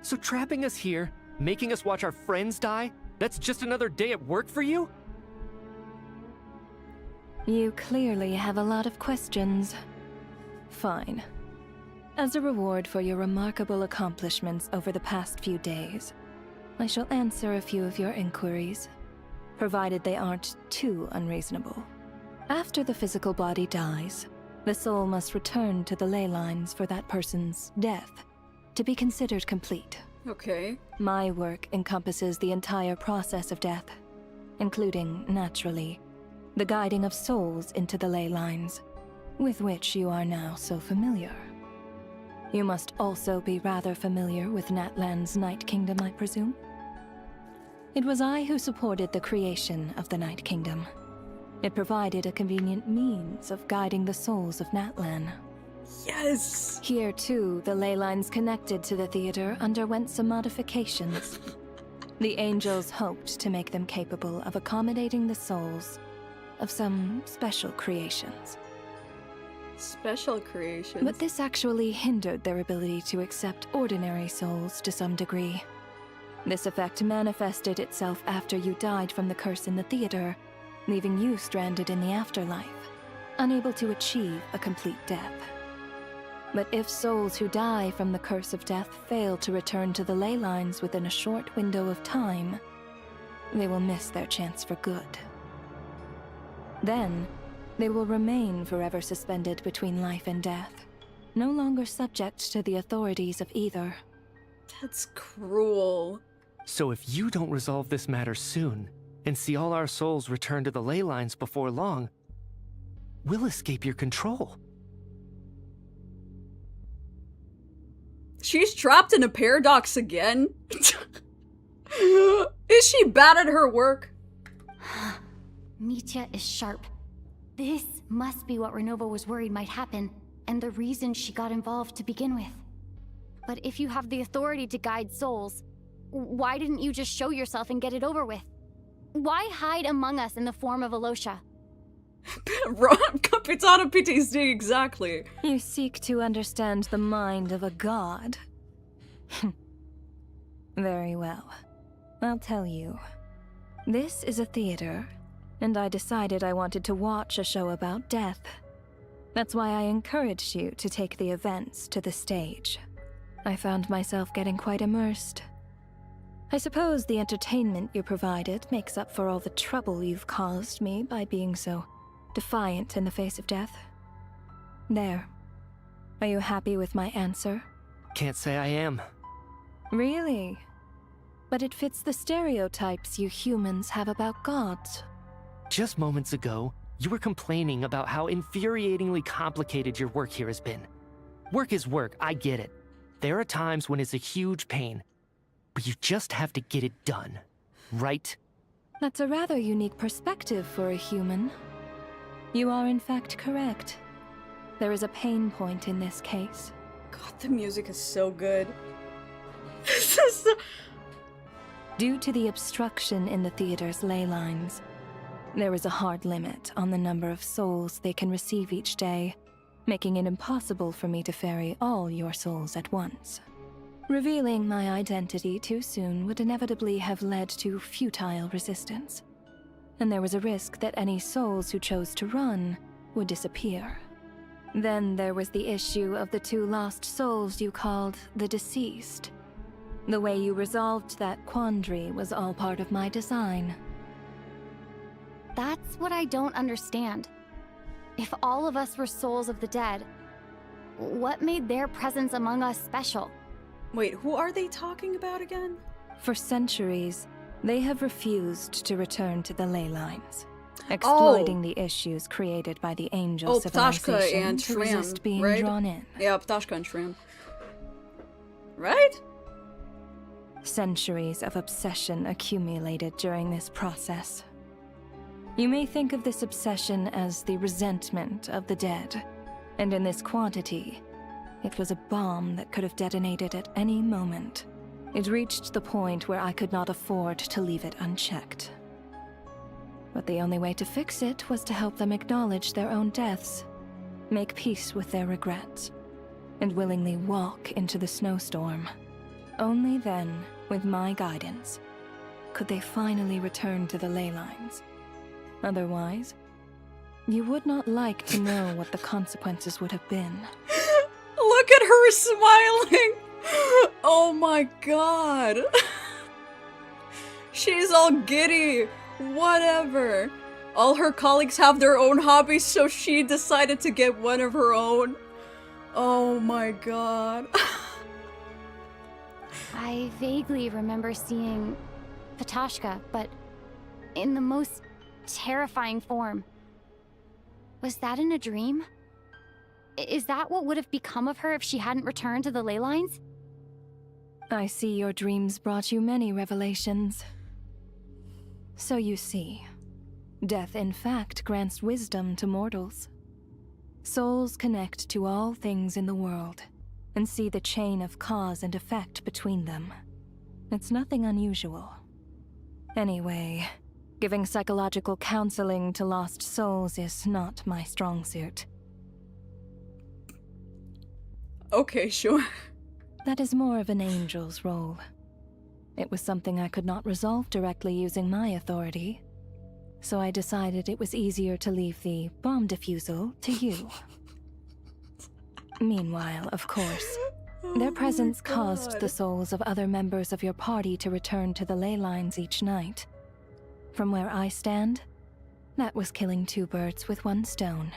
So trapping us here, making us watch our friends die, that's just another day at work for you? You clearly have a lot of questions. Fine. As a reward for your remarkable accomplishments over the past few days, I shall answer a few of your inquiries, provided they aren't too unreasonable. After the physical body dies, the soul must return to the ley lines for that person's death to be considered complete. Okay. My work encompasses the entire process of death, including, naturally, the guiding of souls into the ley lines, with which you are now so familiar. You must also be rather familiar with Natlan's Night Kingdom, I presume? It was I who supported the creation of the Night Kingdom. It provided a convenient means of guiding the souls of Natlan. Yes! Here, too, the ley lines connected to the theater underwent some modifications. The angels hoped to make them capable of accommodating the souls of some special creations. Special creations? But this actually hindered their ability to accept ordinary souls to some degree. This effect manifested itself after you died from the curse in the theater, leaving you stranded in the afterlife, unable to achieve a complete death. But if souls who die from the curse of death fail to return to the ley lines within a short window of time, they will miss their chance for good. Then, they will remain forever suspended between life and death, no longer subject to the authorities of either. That's cruel. So if you don't resolve this matter soon, and see all our souls return to the ley lines before long, we'll escape your control. She's trapped in a paradox again? Is she bad at her work? Mitya is sharp. This must be what Renova was worried might happen, and the reason she got involved to begin with. But if you have the authority to guide souls, why didn't you just show yourself and get it over with? Why hide among us in the form of Alosha? Capitana PTSD, exactly. You seek to understand the mind of a god. Very well. I'll tell you. This is a theater, and I decided I wanted to watch a show about death. That's why I encouraged you to take the events to the stage. I found myself getting quite immersed. I suppose the entertainment you provided makes up for all the trouble you've caused me by being so defiant in the face of death. There. Are you happy with my answer? Can't say I am. Really? But it fits the stereotypes you humans have about gods. Just moments ago, you were complaining about how infuriatingly complicated your work here has been. Work is work, I get it. There are times when it's a huge pain, but you just have to get it done, right? That's a rather unique perspective for a human. You are in fact correct. There is a pain point in this case. God, the music is so good. Due to the obstruction in the theater's ley lines, there is a hard limit on the number of souls they can receive each day, making it impossible for me to ferry all your souls at once. Revealing my identity too soon would inevitably have led to futile resistance, and there was a risk that any souls who chose to run would disappear. Then there was the issue of the 2 lost souls you called the deceased. The way you resolved that quandary was all part of my design. That's what I don't understand. If all of us were souls of the dead, what made their presence among us special? Wait, who are they talking about again? For centuries, They have refused to return to the ley lines, exploiting the issues created by the angel Ptashka civilization and to Shram, resist being right? drawn in. Yeah, Ptashka and Shram. Right? Centuries of obsession accumulated during this process. You may think of this obsession as the resentment of the dead, and in this quantity, it was a bomb that could have detonated at any moment. It reached the point where I could not afford to leave it unchecked. But the only way to fix it was to help them acknowledge their own deaths, make peace with their regrets, and willingly walk into the snowstorm. Only then, with my guidance, could they finally return to the ley lines. Otherwise, you would not like to know what the consequences would have been. Look at her smiling! Oh my god! She's all giddy! Whatever! All her colleagues have their own hobbies, so she decided to get one of her own. Oh my god. I vaguely remember seeing Ptashka, but in the most terrifying form. Was that in a dream? Is that what would have become of her if she hadn't returned to the ley lines? I see your dreams brought you many revelations. So you see, death in fact grants wisdom to mortals. Souls connect to all things in the world and see the chain of cause and effect between them. It's nothing unusual. Anyway, giving psychological counseling to lost souls is not my strong suit. Okay, sure. That is more of an angel's role. It was something I could not resolve directly using my authority, so I decided it was easier to leave the bomb defusal to you. Meanwhile, of course, their presence caused the souls of other members of your party to return to the ley lines each night. From where I stand, that was killing two birds with one stone.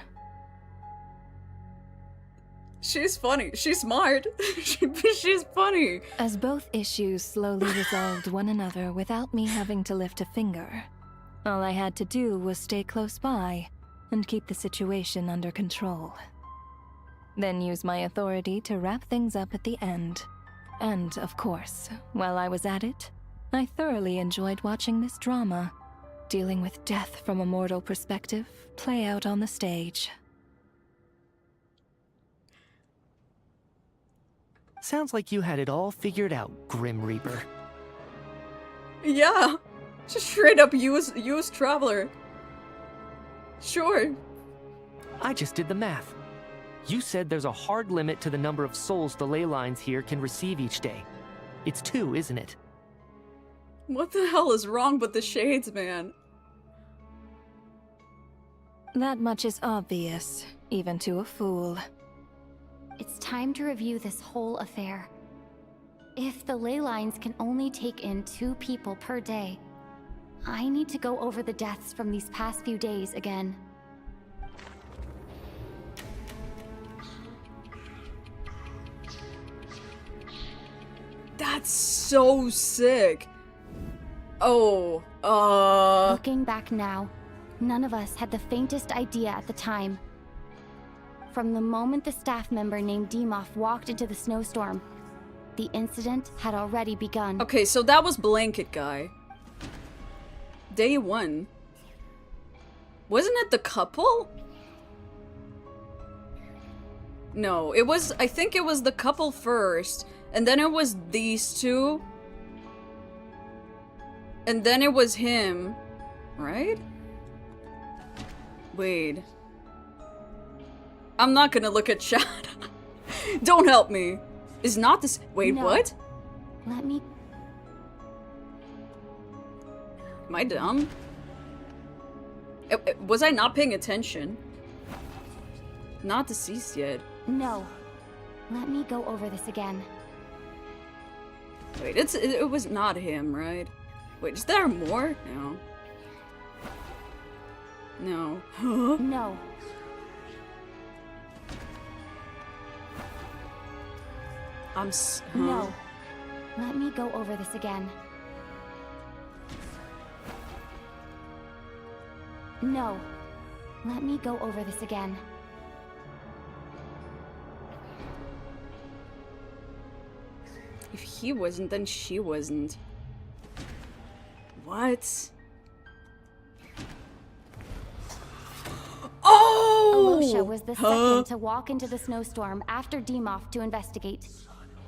She's funny. She's smart. She's funny. As both issues slowly resolved one another without me having to lift a finger, all I had to do was stay close by and keep the situation under control. Then use my authority to wrap things up at the end. And, of course, while I was at it, I thoroughly enjoyed watching this drama, dealing with death from a mortal perspective, play out on the stage. Sounds like you had it all figured out, Grim Reaper. Yeah. Just straight up use Traveler. Sure. I just did the math. You said there's a hard limit to the number of souls the ley lines here can receive each day. It's 2, isn't it? What the hell is wrong with the shades, man? That much is obvious, even to a fool. It's time to review this whole affair. If the ley lines can only take in 2 people per day, I need to go over the deaths from these past few days again. That's so sick. Oh, Looking back now, none of us had the faintest idea at the time. From the moment the staff member named Demoff walked into the snowstorm, the incident had already begun. Okay, so that was Blanket Guy. Day 1. Wasn't it the couple? No, it was, I think it was the couple first, and then it was these two. And then it was him, right? Wait. I'm not gonna look at chat. Don't help me. Is not this- wait, No. what? Let me- Am I dumb? Was I not paying attention? Not deceased yet. No. Let me go over this again. Wait, it was not him, right? Wait, is there more? No. No. Huh? No. Huh? No. Let me go over this again. No. Let me go over this again. If he wasn't, then she wasn't. What? Oh! Alosha was the second to walk into the snowstorm after Demoff to investigate.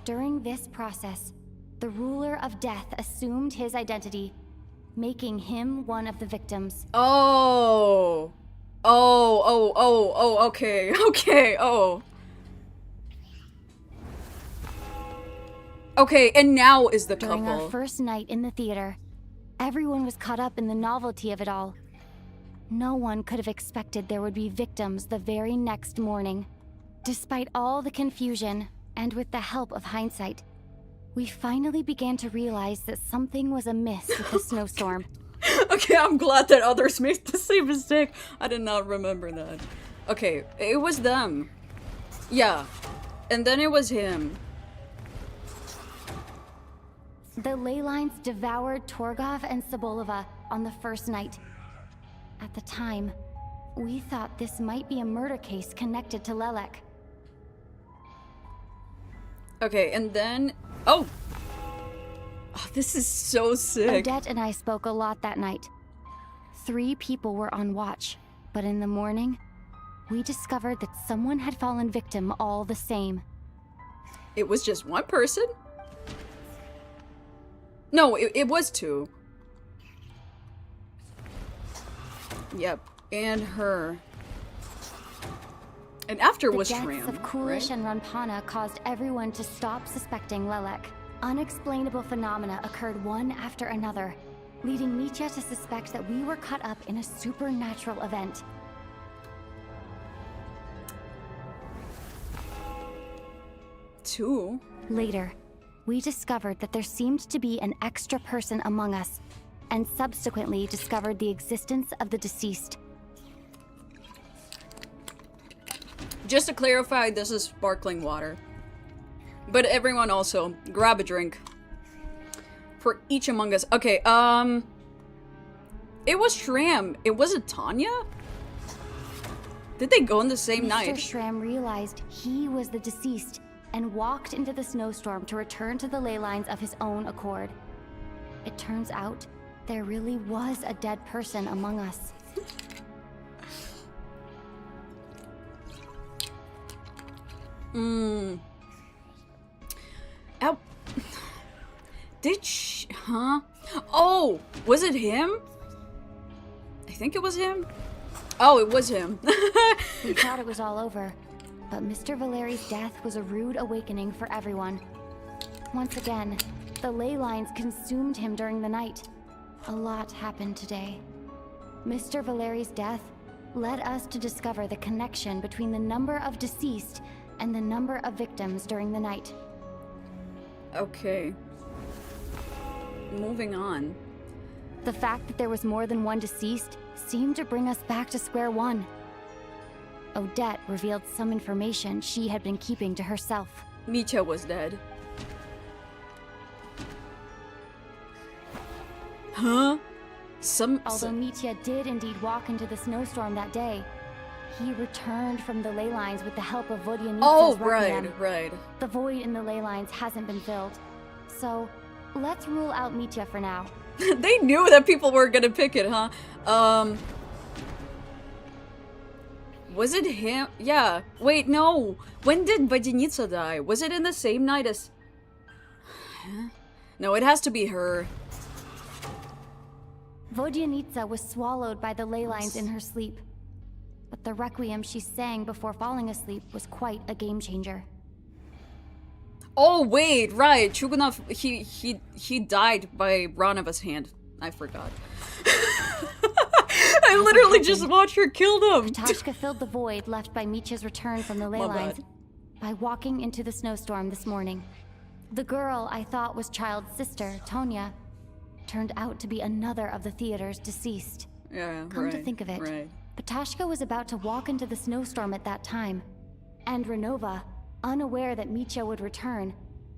During this process, the ruler of death assumed his identity, making him one of the victims. Oh. Okay. Okay, oh. Okay, and now is the couple. During our first night in the theater, everyone was caught up in the novelty of it all. No one could have expected there would be victims the very next morning. Despite all the confusion, and with the help of hindsight, we finally began to realize that something was amiss with the snowstorm. Okay, I'm glad that others made the same mistake. I did not remember that. Okay, it was them. Yeah. And then it was him. The ley lines devoured Torgov and Sobolova on the first night. At the time, we thought this might be a murder case connected to Lelek. Okay, and then... Oh! Oh, this is so sick. Odette and I spoke a lot that night. 3 people were on watch, but in the morning, we discovered that someone had fallen victim all the same. It was just one person? No, it was 2. Yep, and her. And after was The Shram, deaths of Kulish right? and Ranpana caused everyone to stop suspecting Lelek. Unexplainable phenomena occurred one after another, leading Mitya to suspect that we were caught up in a supernatural event. Two? Later, we discovered that there seemed to be an extra person among us, and subsequently discovered the existence of the deceased. Just to clarify, this is sparkling water. But everyone also, grab a drink. For each among us. Okay, it was Shram. It wasn't Tanya? Did they go on the same night? Mr. Shram realized he was the deceased and walked into the snowstorm to return to the ley lines of his own accord. It turns out there really was a dead person among us. Ow. Did she... Huh? Oh! Was it him? I think it was him. Oh, it was him. We thought it was all over, but Mr. Valeri's death was a rude awakening for everyone. Once again, the ley lines consumed him during the night. A lot happened today. Mr. Valeri's death led us to discover the connection between the number of deceased and the number of victims during the night. Okay. Moving on. The fact that there was more than one deceased seemed to bring us back to square one. Odette revealed some information she had been keeping to herself. Mitya was dead. Huh? Although Mitya did indeed walk into the snowstorm that day, he returned from the ley lines with the help of Vodyanitsa's Requiem. right. The void in the ley lines hasn't been filled. So, let's rule out Mitya for now. They knew that people were gonna pick it, huh? Was it him? Yeah. Wait, no. When did Vodyanitsa die? Was it in the same night as... No, it has to be her. Vodyanitsa was swallowed by the ley lines in her sleep. But the requiem she sang before falling asleep was quite a game changer. Oh wait, right. Chugunov, he died by Ranova's hand. I forgot. I literally just watched her kill them. Katashka filled the void left by Mitya's return from the ley lines by walking into the snowstorm this morning. The girl I thought was Child's sister, Tonya, turned out to be another of the theater's deceased. Yeah, Come to think of it, Patashka was about to walk into the snowstorm at that time, and Renova, unaware that Mitya would return,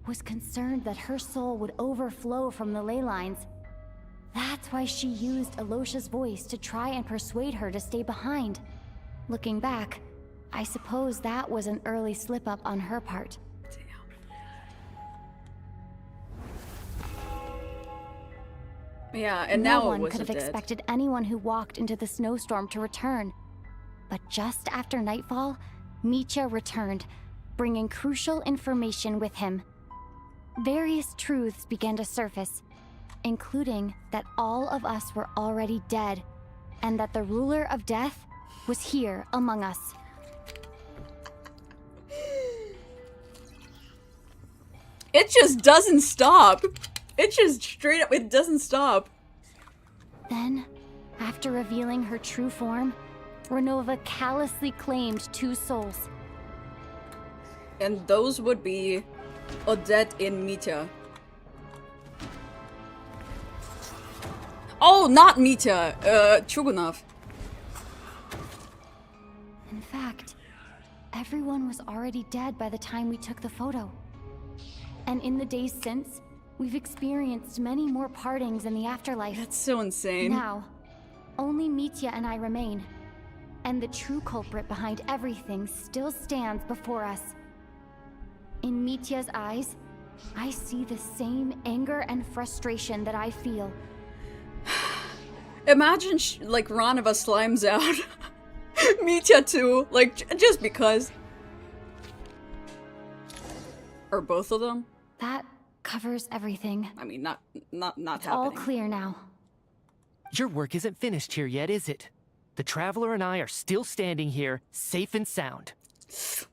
was concerned that her soul would overflow from the ley lines. That's why she used Alosha's voice to try and persuade her to stay behind. Looking back, I suppose that was an early slip-up on her part. Yeah, and no now one it could have wasn't dead. expected anyone who walked into the snowstorm to return. But just after nightfall, Mitya returned, bringing crucial information with him. Various truths began to surface, including that all of us were already dead, and that the ruler of death was here among us. It just doesn't stop. It just straight up, it doesn't stop. Then, after revealing her true form, Renova callously claimed 2 souls. And those would be Odette and Mitya. Oh, not Mitya, Chugunov. In fact, everyone was already dead by the time we took the photo. And in the days since, we've experienced many more partings in the afterlife. That's so insane. Now, only Mitya and I remain. And the true culprit behind everything still stands before us. In Mitya's eyes, I see the same anger and frustration that I feel. Imagine, like, Ranova slimes out. Mitya too, like, just because. Or both of them? That covers everything. I mean, not It's happening. all clear now. Your work isn't finished here yet, is it? The Traveler and I are still standing here, safe and sound.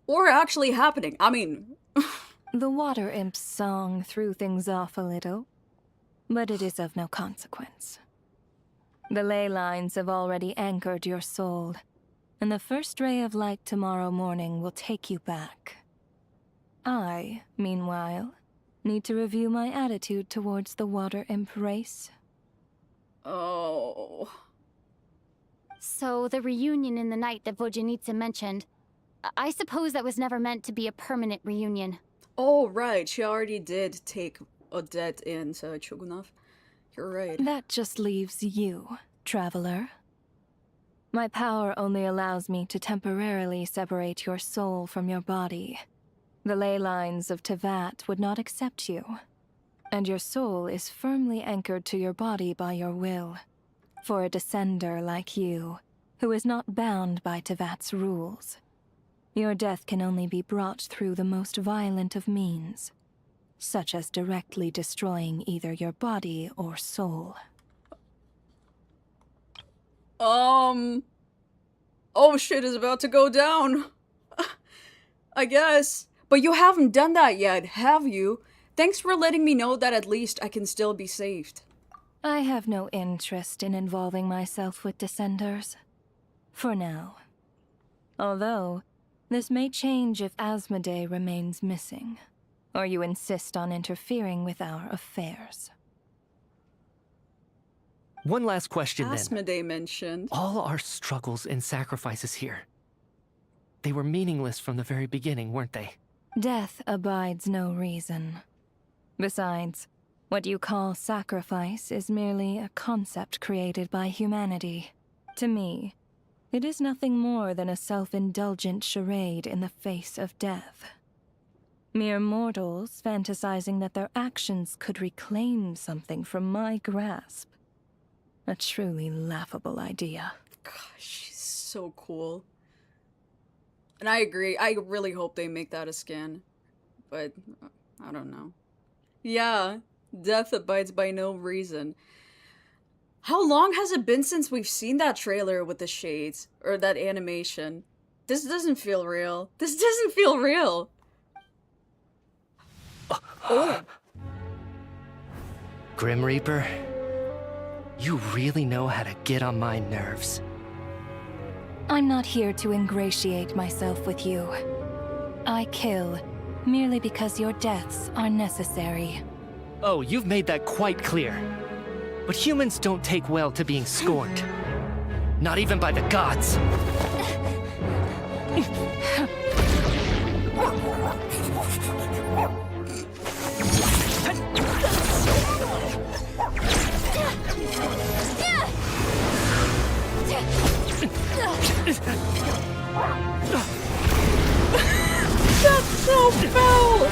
Or actually happening. I mean... The Water Imp's song threw things off a little, but it is of no consequence. The ley lines have already anchored your soul, and the first ray of light tomorrow morning will take you back. I, meanwhile, need to review my attitude towards the Water Imp race. Oh... So, the reunion in the night that Vojanitsa mentioned, I suppose that was never meant to be a permanent reunion. Oh, right. She already did take Odette and Chugunov. You're right. That just leaves you, Traveler. My power only allows me to temporarily separate your soul from your body. The ley lines of Tevat would not accept you, and your soul is firmly anchored to your body by your will. For a descender like you, who is not bound by Tevat's rules, your death can only be brought through the most violent of means, such as directly destroying either your body or soul. Oh, shit is about to go down. I guess. But you haven't done that yet, have you? Thanks for letting me know that at least I can still be saved. I have no interest in involving myself with Descenders. For now. Although, this may change if Asmodee remains missing, or you insist on interfering with our affairs. One last question then. Asmodee mentioned. All our struggles and sacrifices here, they were meaningless from the very beginning, weren't they? Death abides no reason. Besides, what you call sacrifice is merely a concept created by humanity. To me, it is nothing more than a self-indulgent charade in the face of death. Mere mortals fantasizing that their actions could reclaim something from my grasp. A truly laughable idea. Gosh, she's so cool. And I agree, I really hope they make that a skin. But, I don't know. Yeah, death abides by no reason. How long has it been since we've seen that trailer with the shades? Or that animation? This doesn't feel real. This doesn't feel real. Oh. Grim Reaper, you really know how to get on my nerves. I'm not here to ingratiate myself with you. I kill merely because your deaths are necessary. Oh, you've made that quite clear. But humans don't take well to being scorned. Not even by the gods. so foul!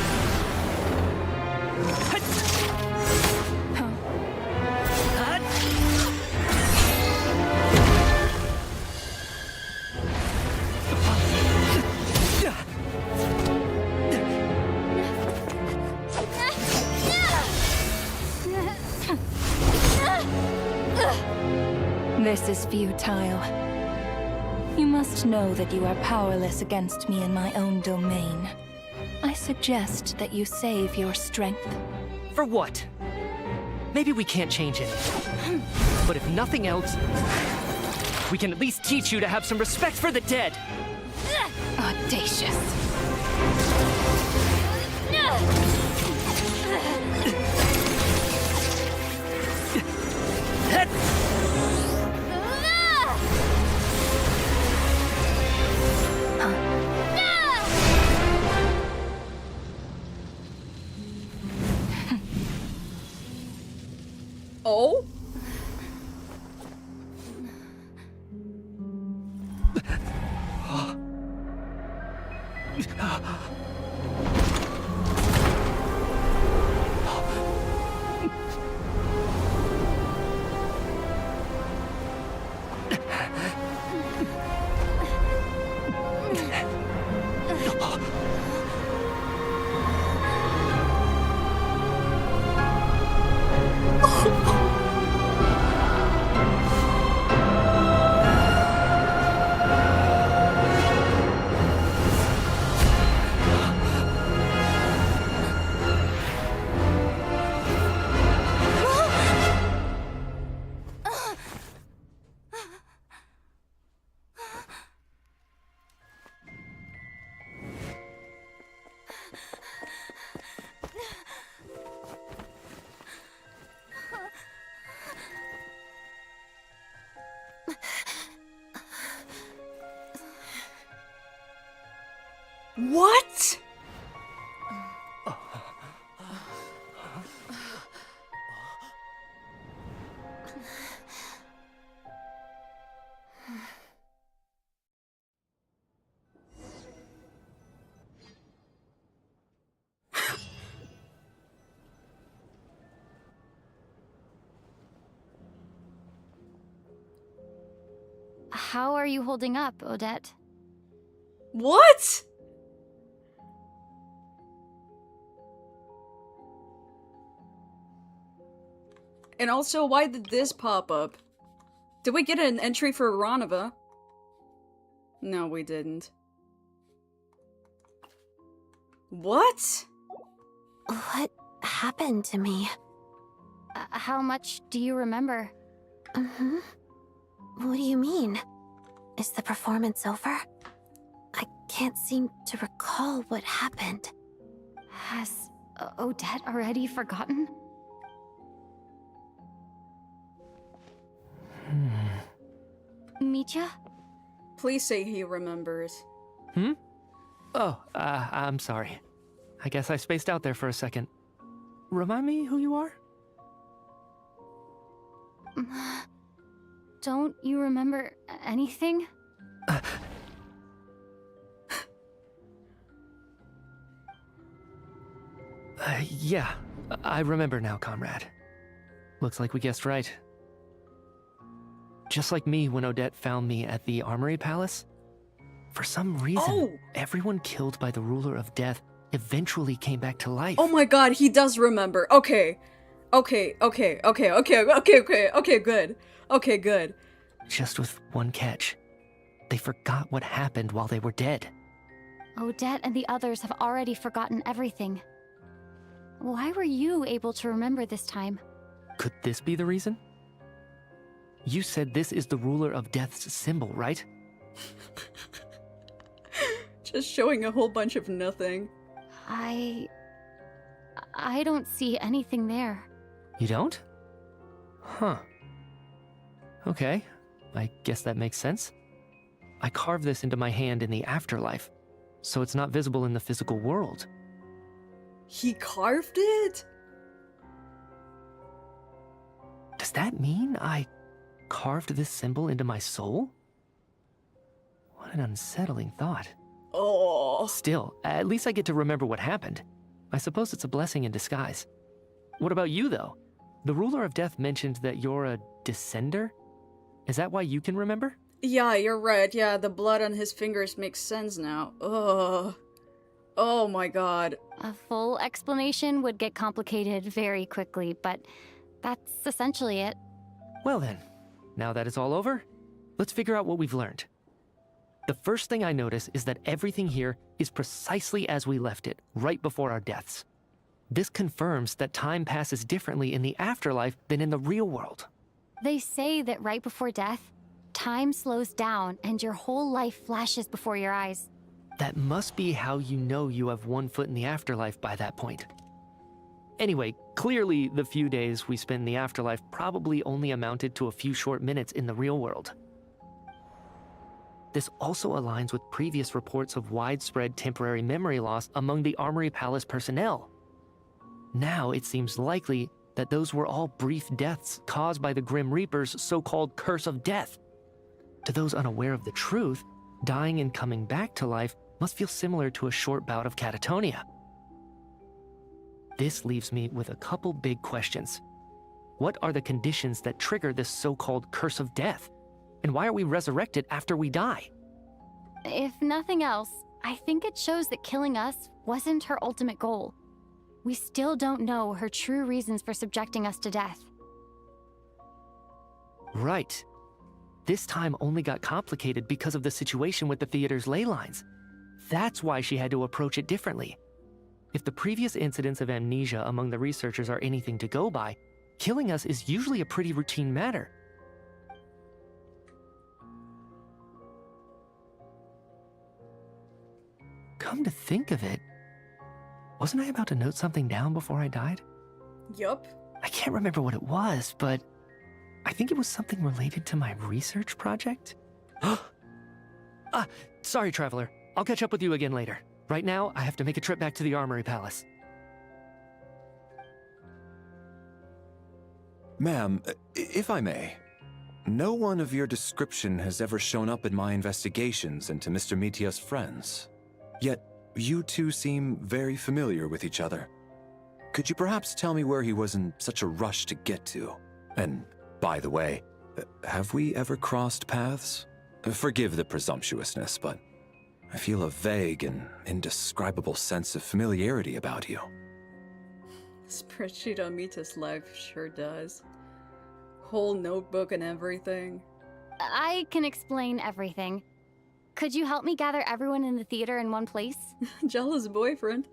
This is futile. You must know that you are powerless against me in my own domain. I suggest that you save your strength. For what? Maybe we can't change it. But if nothing else, we can at least teach you to have some respect for the dead. Audacious. Oh? What? How are you holding up, Odette? What? And also, why did this pop up? Did we get an entry for Ranova? No, we didn't. What? What happened to me? How much do you remember? What do you mean? Is the performance over? I can't seem to recall what happened. Has Odette already forgotten? Mitya? Please say he remembers. Oh, I'm sorry. I guess I spaced out there for a second. Remind me who you are? Don't you remember anything? Yeah, I remember now, comrade. Looks like we guessed right. Just like me when Odette found me at the Armory Palace. For some reason, everyone killed by the ruler of death eventually came back to life. Oh my god, he does remember. Okay. Okay, good. Okay, good. Just with one catch. They forgot what happened while they were dead. Odette and the others have already forgotten everything. Why were you able to remember this time? Could this be the reason? You said this is the ruler of death's symbol, right? Just showing a whole bunch of nothing. I don't see anything there. You don't? Huh. Okay, I guess that makes sense. I carved this into my hand in the afterlife, so it's not visible in the physical world. He carved it? Does that mean I carved this symbol into my soul? What an unsettling thought. Oh. Still, at least I get to remember what happened. I suppose it's a blessing in disguise. What about you, though? The ruler of death mentioned that you're a descender? Is that why you can remember? Yeah, you're right. Yeah, the blood on his fingers makes sense now. Ugh. Oh my god. A full explanation would get complicated very quickly, but that's essentially it. Well then, now that it's all over, let's figure out what we've learned. The first thing I notice is that everything here is precisely as we left it, right before our deaths. This confirms that time passes differently in the afterlife than in the real world. They say that right before death, time slows down and your whole life flashes before your eyes. That must be how you know you have one foot in the afterlife by that point. Anyway, clearly the few days we spent in the afterlife probably only amounted to a few short minutes in the real world. This also aligns with previous reports of widespread temporary memory loss among the Armory Palace personnel. Now it seems likely that those were all brief deaths caused by the Grim Reaper's so-called curse of death. To those unaware of the truth, dying and coming back to life must feel similar to a short bout of catatonia. This leaves me with a couple big questions. What are the conditions that trigger this so-called curse of death? And why are we resurrected after we die? If nothing else, I think it shows that killing us wasn't her ultimate goal. We still don't know her true reasons for subjecting us to death. Right. This time only got complicated because of the situation with the theater's ley lines. That's why she had to approach it differently. If the previous incidents of amnesia among the researchers are anything to go by, killing us is usually a pretty routine matter. Come to think of it, wasn't I about to note something down before I died? Yup. I can't remember what it was, but I think it was something related to my research project. Sorry, Traveler. I'll catch up with you again later. Right now, I have to make a trip back to the Armory Palace. Ma'am, if I may, no one of your description has ever shown up in my investigations into Mr. Mitia's friends. Yet, you two seem very familiar with each other. Could you perhaps tell me where he was in such a rush to get to? And, by the way, have we ever crossed paths? Forgive the presumptuousness, but I feel a vague and indescribable sense of familiarity about you. Spreadsheet on Mita's life sure does. Whole notebook and everything. I can explain everything. Could you help me gather everyone in the theater in one place? Jealous boyfriend.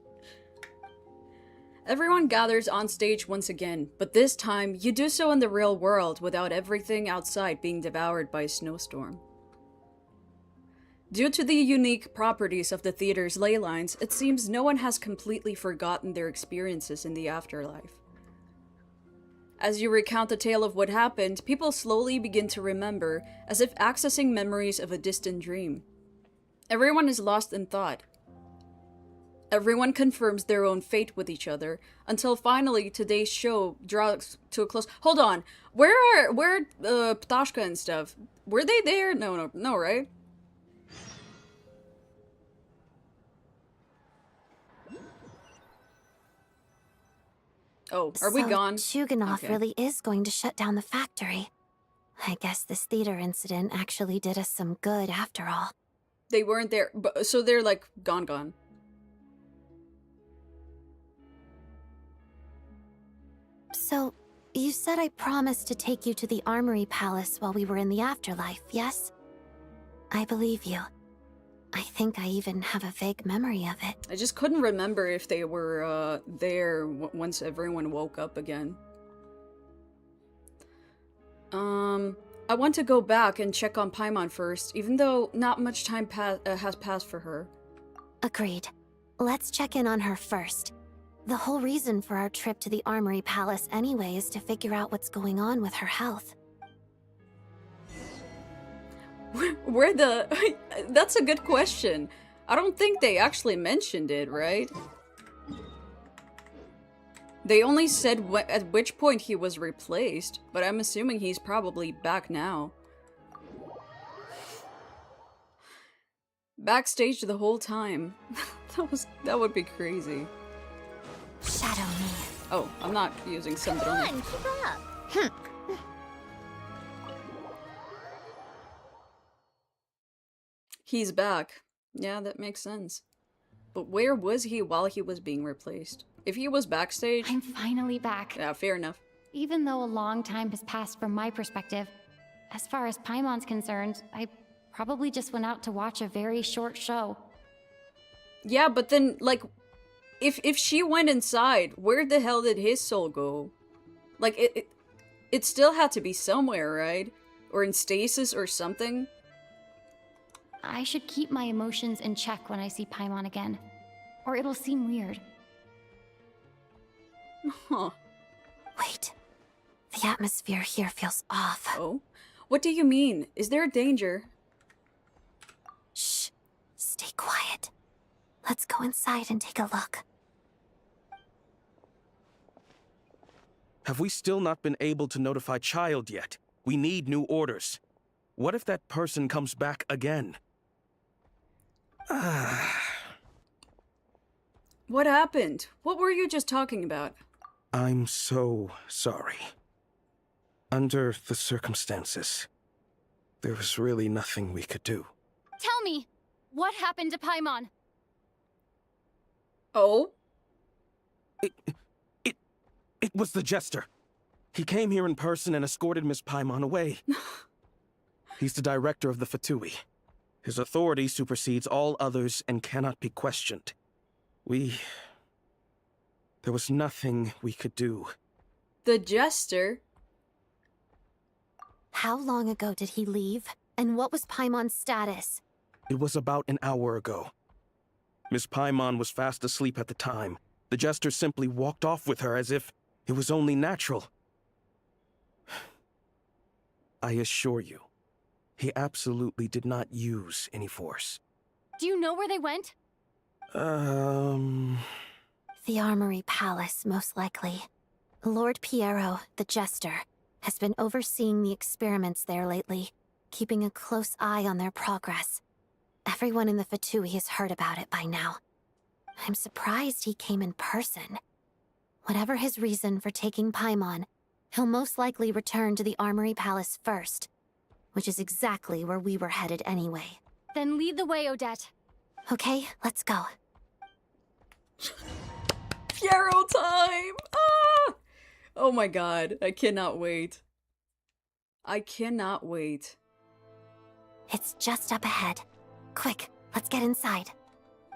Everyone gathers on stage once again, but this time you do so in the real world without everything outside being devoured by a snowstorm. Due to the unique properties of the theater's ley lines, it seems no one has completely forgotten their experiences in the afterlife. As you recount the tale of what happened, people slowly begin to remember, as if accessing memories of a distant dream. Everyone is lost in thought. Everyone confirms their own fate with each other, until finally today's show draws to a close. Hold on, where Ptashka and stuff? Were they there? No, right? Oh, are we gone? Chuganov Okay. really is going to shut down the factory. I guess this theater incident actually did us some good after all. They weren't there, but so they're like gone. So, you said I promised to take you to the Armory Palace while we were in the afterlife, yes? I believe you. I think I even have a vague memory of it. I just couldn't remember if they were there once everyone woke up again. I want to go back and check on Paimon first, even though not much time has passed for her. Agreed. Let's check in on her first. The whole reason for our trip to the Armory Palace anyway is to figure out what's going on with her health. That's a good question. I don't think they actually mentioned it, right? They only said at which point he was replaced, but I'm assuming he's probably back now. Backstage the whole time. That would be crazy. Shadow me. Oh, I'm not using Come Snezhnaya. on, keep up. He's back. Yeah, that makes sense. But where was he while he was being replaced? If he was backstage... I'm finally back. Yeah, fair enough. Even though a long time has passed from my perspective, as far as Paimon's concerned, I probably just went out to watch a very short show. Yeah, but then, like, if she went inside, where the hell did his soul go? Like, it still had to be somewhere, right? Or in stasis or something? I should keep my emotions in check when I see Paimon again, or it'll seem weird. Huh. Wait. The atmosphere here feels off. Oh? What do you mean? Is there a danger? Shh. Stay quiet. Let's go inside and take a look. Have we still not been able to notify Child yet? We need new orders. What if that person comes back again? What happened? What were you just talking about? I'm so sorry. Under the circumstances, there was really nothing we could do. Tell me, what happened to Paimon? Oh? It was the Jester. He came here in person and escorted Miss Paimon away. He's the director of the Fatui. His authority supersedes all others and cannot be questioned. There was nothing we could do. The Jester? How long ago did he leave? And what was Paimon's status? It was about an hour ago. Miss Paimon was fast asleep at the time. The Jester simply walked off with her as if it was only natural. I assure you, he absolutely did not use any force. Do you know where they went? The Armory Palace, most likely. Lord Piero, the Jester, has been overseeing the experiments there lately, keeping a close eye on their progress. Everyone in the Fatui has heard about it by now. I'm surprised he came in person. Whatever his reason for taking Paimon, he'll most likely return to the Armory Palace first, which is exactly where we were headed anyway. Then lead the way, Odette. Okay, let's go. Piero time! Ah! Oh my god, I cannot wait. I cannot wait. It's just up ahead. Quick, let's get inside.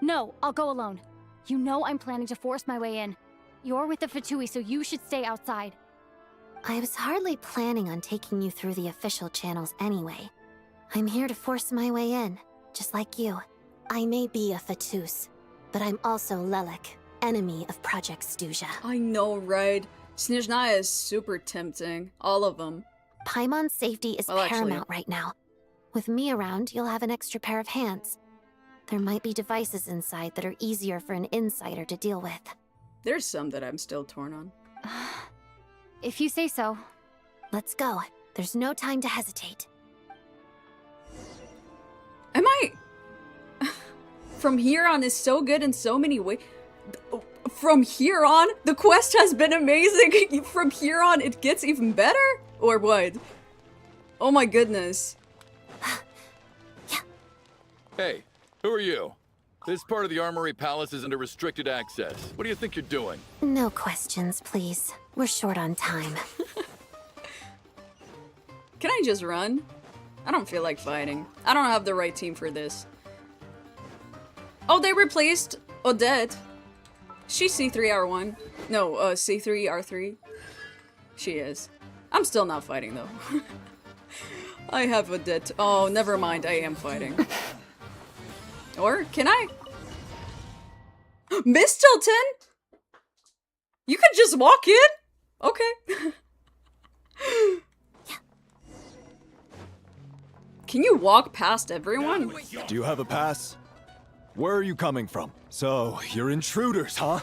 No, I'll go alone. You know I'm planning to force my way in. You're with the Fatui, so you should stay outside. I was hardly planning on taking you through the official channels anyway. I'm here to force my way in, just like you. I may be a Fatus, but I'm also Lelek, enemy of Project Stuzha. I know, right? Snezhnaya is super tempting. All of them. Paimon's safety is paramount right now. With me around, you'll have an extra pair of hands. There might be devices inside that are easier for an insider to deal with. There's some that I'm still torn on. If you say so. Let's go. There's no time to hesitate. Am I... From here on is so good in so many ways. From here on, the quest has been amazing. From here on, it gets even better? Or what? Oh my goodness. Hey, who are you? This part of the Armory Palace is under restricted access. What do you think you're doing? No questions, please. We're short on time. Can I just run? I don't feel like fighting. I don't have the right team for this. Oh, they replaced Odette. She's C3R1. No, C3R3. She is. I'm still not fighting, though. I have Odette. Oh, never mind. I am fighting. Or, can I? Miss Tilton? You could just walk in? Okay. Can you walk past everyone? Do you have a pass? Where are you coming from? So, you're intruders, huh?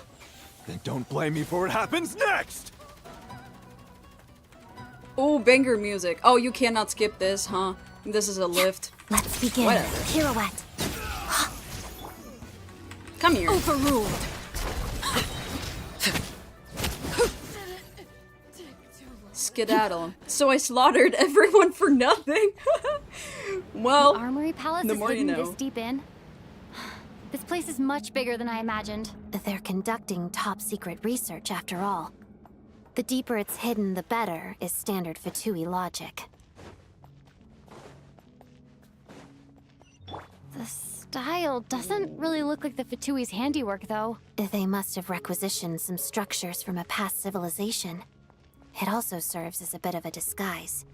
Then don't blame me for what happens next! Oh, banger music. Oh, you cannot skip this, huh? This is a lift. Let's begin. Whatever. Pirouette. Come here. Overruled. Skedaddle. So I slaughtered everyone for nothing. Well, the Armory Palace the is more you hidden know. this deep in. This place is much bigger than I imagined. They're conducting top-secret research, after all. The deeper it's hidden, the better, is standard Fatui logic. The style doesn't really look like the Fatui's handiwork, though. They must have requisitioned some structures from a past civilization. It also serves as a bit of a disguise.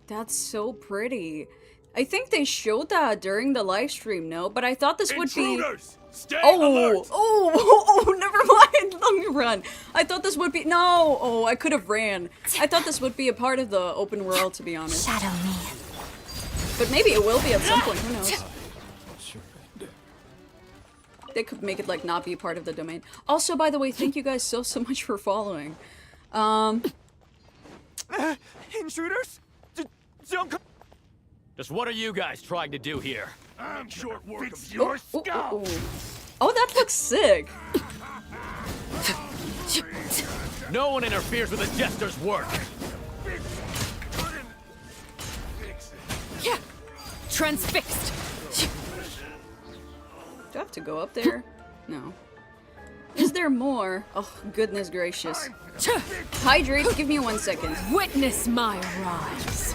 That's so pretty. I think they showed that during the live stream, no? But I thought this would be... Stay alert! Oh, never mind. Let me run. I thought this would be... No! Oh, I could have ran. I thought this would be a part of the open world, to be honest. Shadow me. But maybe it will be at some point, who knows? They could make it, like, not be part of the domain. Also, by the way, thank you guys so much for following. Intruders? Don't come. Just what are you guys trying to do here? I'm short work of your scalp. Oh, that looks sick. No one interferes with the Jester's work. Yeah. Transfixed. Do I have to go up there? No. Is there more? Oh, goodness gracious. Hydrate, give me 1 second. Witness my rise.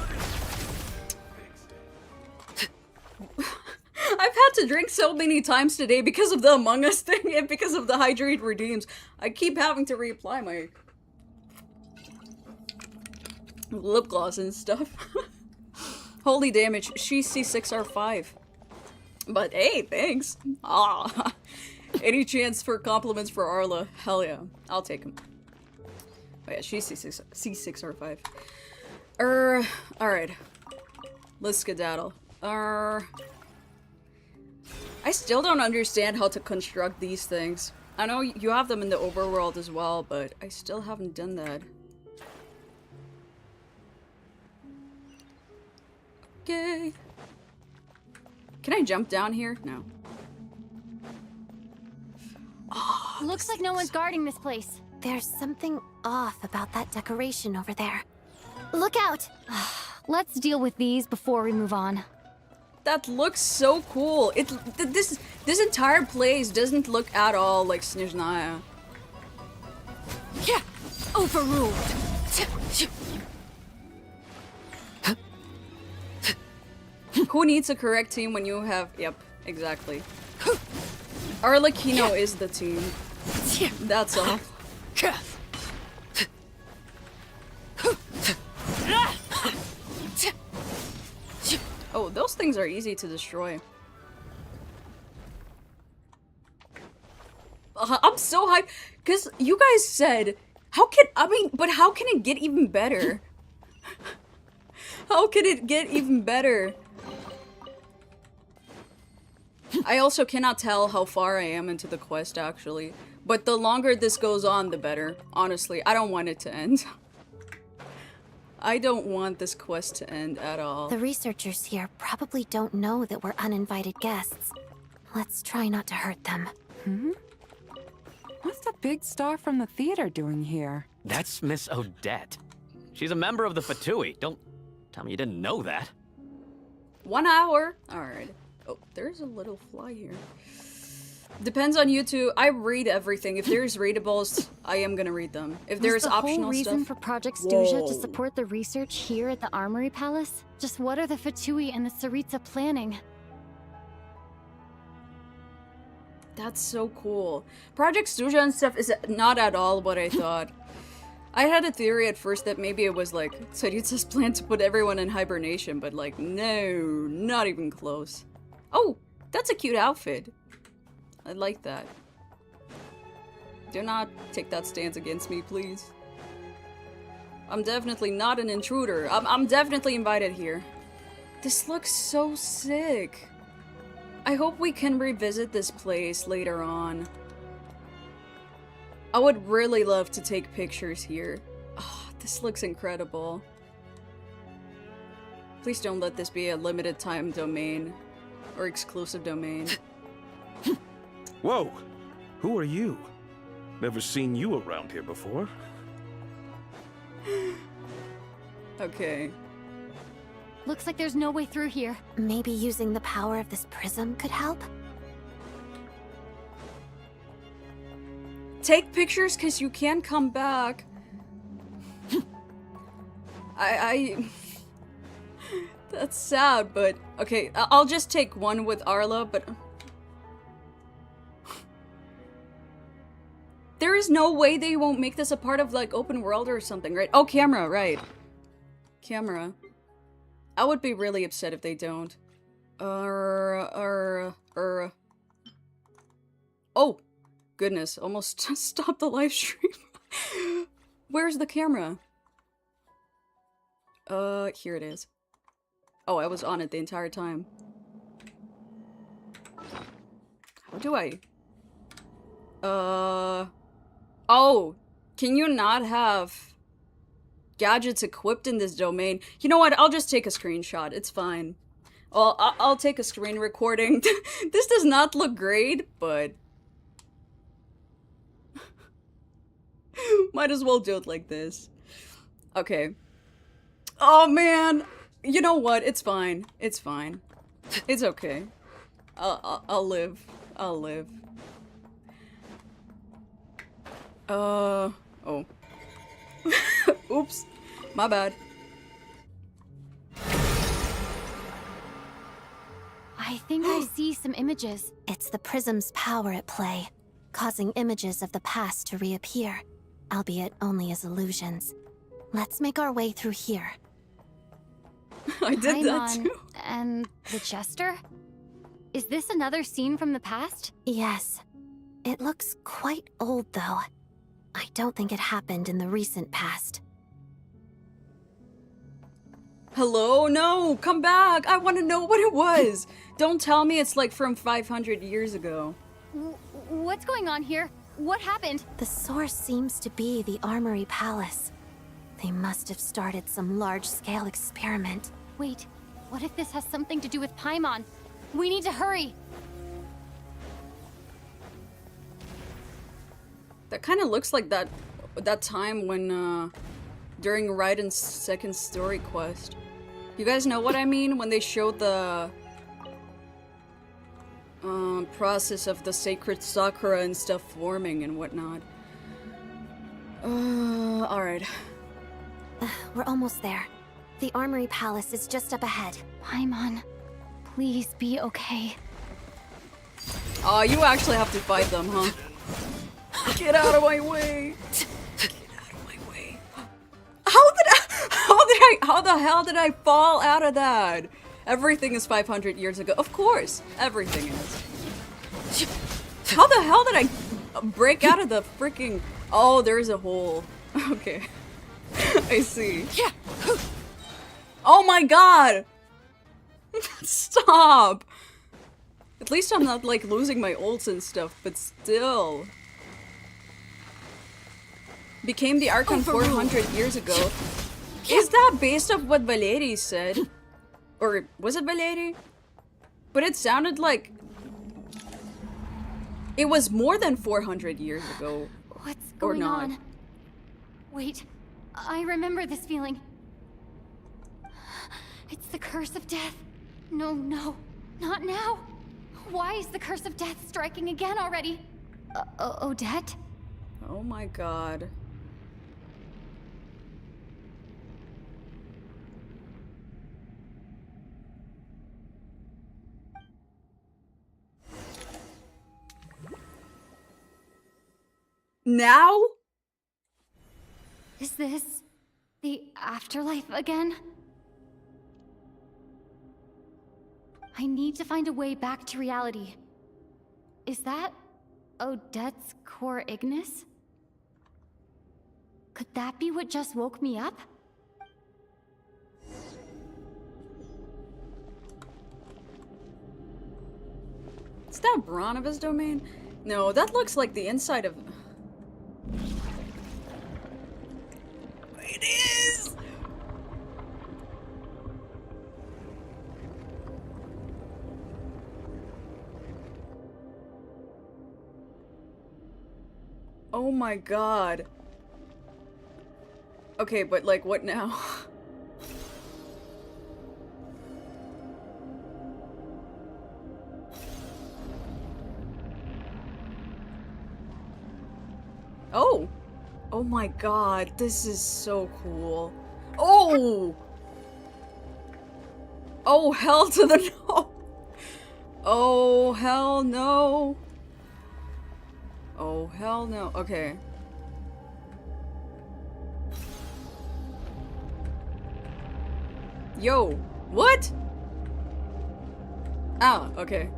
I've had to drink so many times today because of the Among Us thing and because of the hydrate redeems. I keep having to reapply my lip gloss and stuff. Holy damage. She's C6R5. But hey, thanks. Ah. Any chance for compliments for Arla? Hell yeah. I'll take them. Oh yeah, she's C6R5. Alright. Let's skedaddle. I still don't understand how to construct these things. I know you have them in the overworld as well, but I still haven't done that. Okay. Can I jump down here? No. Looks like no one's guarding this place. There's something off about that decoration over there. Look out! Let's deal with these before we move on. That looks so cool. This entire place doesn't look at all like Snezhnaya. Yeah, overruled. Who needs a correct team when you have? Yep, exactly. Arlecchino is the team. That's all. Oh, those things are easy to destroy. I'm so hyped because you guys said, how can it get even better? How can it get even better? I also cannot tell how far I am into the quest, actually. But the longer this goes on, the better. Honestly, I don't want it to end. I don't want this quest to end at all. The researchers here probably don't know that we're uninvited guests. Let's try not to hurt them. What's the big star from the theater doing here? That's Miss Odette. She's a member of the Fatui. Don't tell me you didn't know that. 1 hour. Alright. Oh, there's a little fly here. Depends on you two. I read everything. If there's readables, I am gonna read them. If there's optional the whole reason stuff... for Project Snezhnaya to support the research here at the Armory Palace? Just what are the Fatui and the Tsaritsa planning? That's so cool. Project Snezhnaya and stuff is not at all what I thought. I had a theory at first that maybe it was like Tsaritsa's plan to put everyone in hibernation, but like, no, not even close. Oh, that's a cute outfit. I like that. Do not take that stance against me, please. I'm definitely not an intruder. I'm definitely invited here. This looks so sick. I hope we can revisit this place later on. I would really love to take pictures here. Oh, this looks incredible. Please don't let this be a limited time domain or exclusive domain. Whoa! Who are you? Never seen you around here before. Okay. Looks like there's no way through here. Maybe using the power of this prism could help? Take pictures because you can come back. That's sad, but okay, I'll just take one with Arla, but there is no way they won't make this a part of like open world or something, right? Oh, camera, right. Camera. I would be really upset if they don't. Oh, goodness, almost stopped the live stream. Where's the camera? Here it is. Oh, I was on it the entire time. How do I? Oh, can you not have gadgets equipped in this domain? You know what? I'll just take a screenshot. It's fine. Well, I'll take a screen recording. This does not look great, but might as well do it like this. Okay. Oh man, you know what? It's fine. It's fine. It's okay. I'll live. I'll live. Oh. Oops. My bad. I think I see some images. It's the prism's power at play, causing images of the past to reappear, albeit only as illusions. Let's make our way through here. I did that too. And the Jester? Is this another scene from the past? Yes. It looks quite old, though. I don't think it happened in the recent past. Hello? No! Come back! I want to know what it was! Don't tell me it's like from 500 years ago. What's going on here? What happened? The source seems to be the Armory Palace. They must have started some large-scale experiment. Wait, what if this has something to do with Paimon? We need to hurry! That kind of looks like that time when, during Raiden's second story quest. You guys know what I mean? When they showed the process of the sacred sakura and stuff forming and whatnot. Alright. We're almost there. The Armory Palace is just up ahead. Paimon, please be okay. Oh, you actually have to fight them, huh? Get out of my way! Get out of my way! How the hell did I fall out of that? Everything is 500 years ago. Of course, everything is. How the hell did I break out of the freaking? Oh, there's a hole. Okay, I see. Oh my god! Stop! At least I'm not like losing my ults and stuff, but still. Became the Archon 400 years ago. Is that based off what Valeri said? Or was it Valeri? But it sounded like it was more than 400 years ago. What's going on? Wait, I remember this feeling. It's the curse of death. No, not now. Why is the curse of death striking again already? Odette? Oh my god. Now? Is this the afterlife again? I need to find a way back to reality. Is that Odette's core Ignis? Could that be what just woke me up? Is that Branova's domain? No, that looks like the inside of... It is! Oh my god. Okay, but like, what now? Oh! Oh my god, this is so cool. Oh! Oh, hell to the no! Oh, hell no! Oh, hell no. Okay. Yo, what? Ah, okay.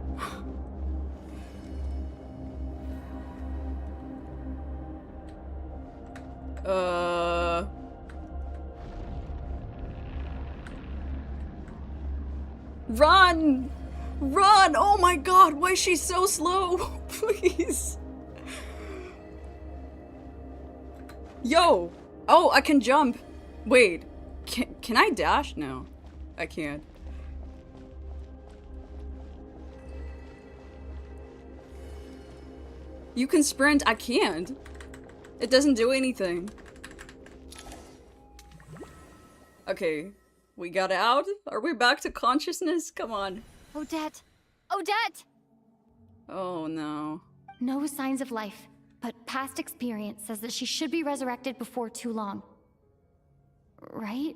Run! Run! Oh my god, why is she so slow? Please. Yo! Oh, I can jump. Wait. Can I dash? No. I can't. You can sprint. I can't. It doesn't do anything. Okay. We got out? Are we back to consciousness? Come on. Odette! Odette! Oh no. No signs of life, but past experience says that she should be resurrected before too long. Right?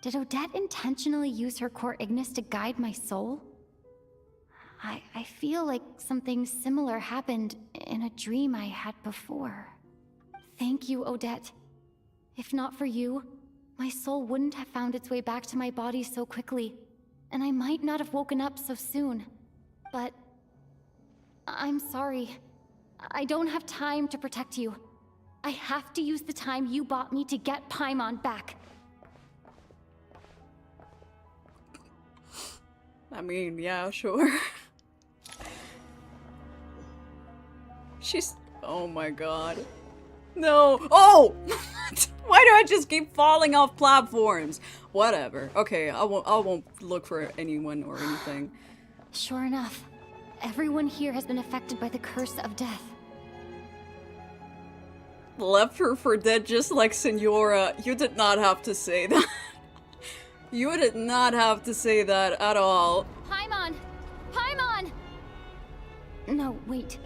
Did Odette intentionally use her core Ignis to guide my soul? I feel like something similar happened in a dream I had before. Thank you, Odette. If not for you, my soul wouldn't have found its way back to my body so quickly, and I might not have woken up so soon. But I'm sorry. I don't have time to protect you. I have to use the time you bought me to get Paimon back. I mean, yeah, sure. She's... Oh my god. No! Oh! Why do I just keep falling off platforms? Whatever. Okay, I won't look for anyone or anything. Sure enough, everyone here has been affected by the curse of death. Left her for dead just like Senora. You did not have to say that. You did not have to say that at all. Paimon! Paimon! No, wait.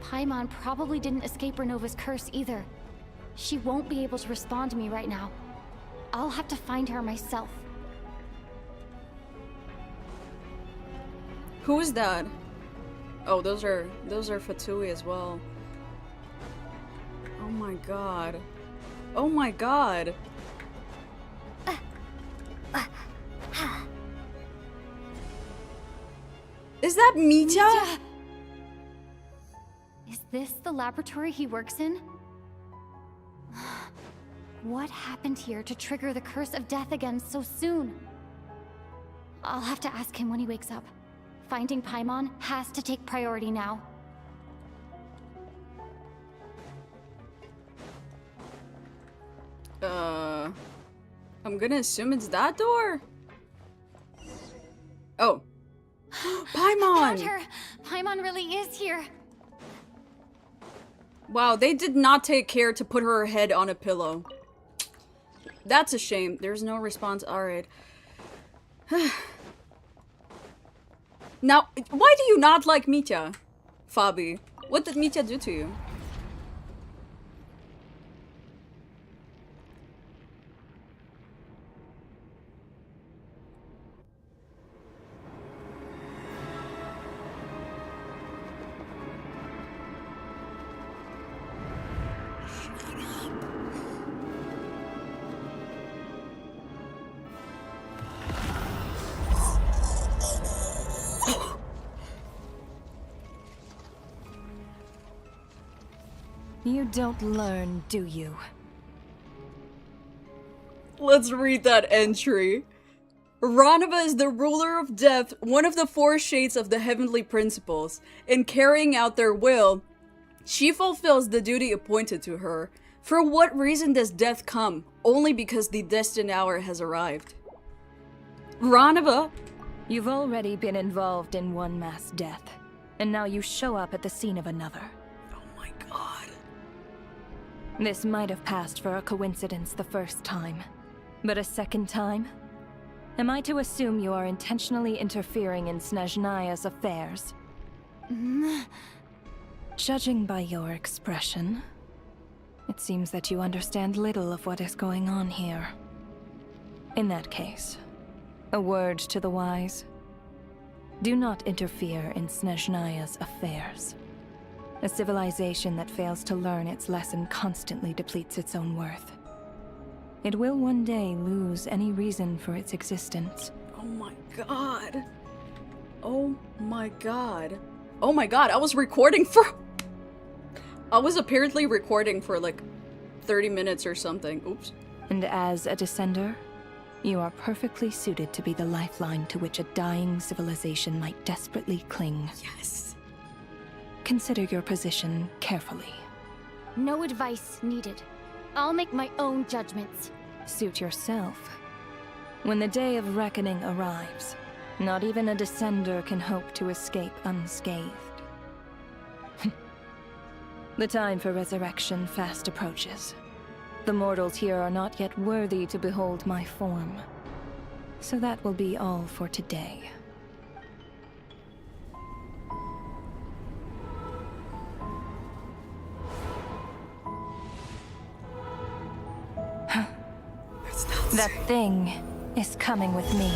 Paimon probably didn't escape Renova's curse either. She won't be able to respond to me right now. I'll have to find her myself. Who is that? Oh, those are Fatui as well. Oh my god. Oh my god. Is that Mitya? Is this the laboratory he works in? What happened here to trigger the curse of death again so soon? I'll have to ask him when he wakes up. Finding Paimon has to take priority now. I'm gonna assume it's that door? Oh. Paimon! Found her! Paimon really is here! Wow, they did not take care to put her head on a pillow. That's a shame. There's no response. Alright. Now, why do you not like Mitya, Fabi? What did Mitya do to you? You don't learn, do you? Let's read that entry. Ranova is the ruler of death, one of the four shades of the heavenly principles. In carrying out their will, she fulfills the duty appointed to her. For what reason does death come? Only because the destined hour has arrived. Ranova! You've already been involved in one mass death, and now you show up at the scene of another. Oh my god. This might have passed for a coincidence the first time, but a second time? Am I to assume you are intentionally interfering in Snezhnaya's affairs? Judging by your expression, it seems that you understand little of what is going on here. In that case, a word to the wise. Do not interfere in Snezhnaya's affairs. A civilization that fails to learn its lesson constantly depletes its own worth. It will one day lose any reason for its existence. Oh my god. Oh my god. Oh my god, I was recording for... I was apparently recording for like 30 minutes or something. Oops. And as a descender, you are perfectly suited to be the lifeline to which a dying civilization might desperately cling. Yes. Consider your position carefully. No advice needed. I'll make my own judgments. Suit yourself. When the day of reckoning arrives, not even a descender can hope to escape unscathed. The time for resurrection fast approaches. The mortals here are not yet worthy to behold my form. So that will be all for today. That thing is coming with me.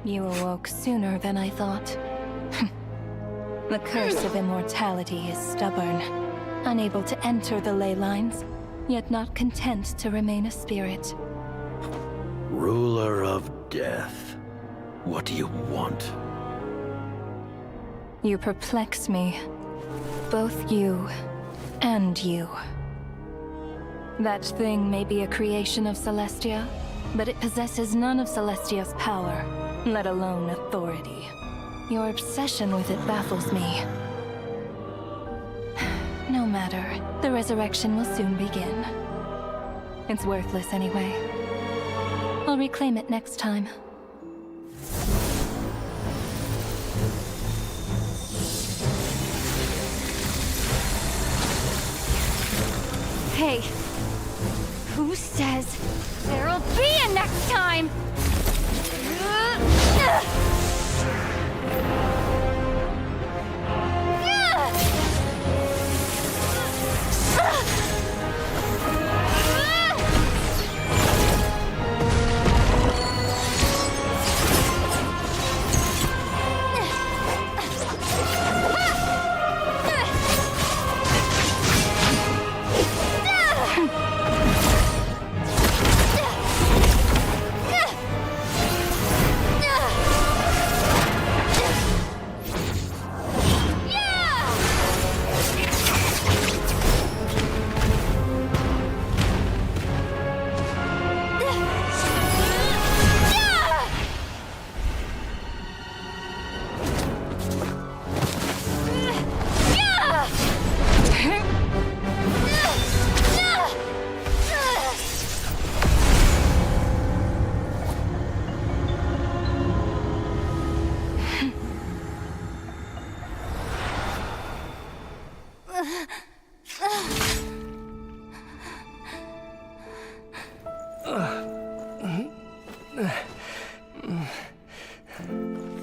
You awoke sooner than I thought. The curse of immortality is stubborn. Unable to enter the ley lines, yet not content to remain a spirit. Ruler of death, what do you want? You perplex me. Both you and you. That thing may be a creation of Celestia, but it possesses none of Celestia's power, let alone authority. Your obsession with it baffles me. No matter, the resurrection will soon begin. It's worthless anyway. I'll reclaim it next time. Hey, who says there'll be a next time?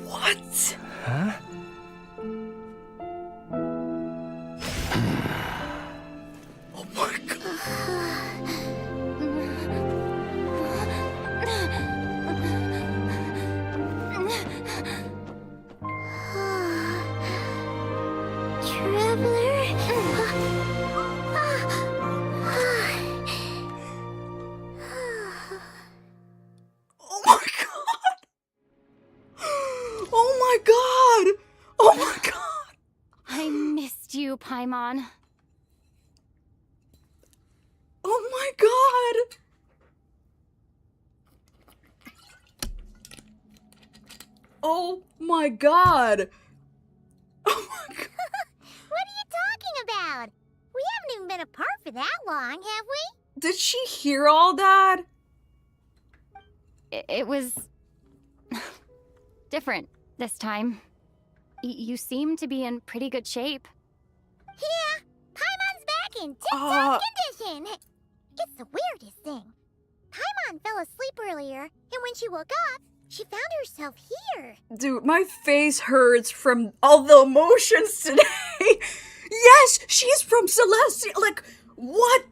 What? Huh? Oh my Paimon. Oh my god! Oh my god! Oh my god! loud. We haven't even been apart for that long, have we? Did she hear all that? It was different this time. You seem to be in pretty good shape. Yeah, Paimon's back in tip-top condition. It's the weirdest thing. Paimon fell asleep earlier, and when she woke up, she found herself here. Dude, my face hurts from all the emotions today. Yes, she's from Celestia. Like, what?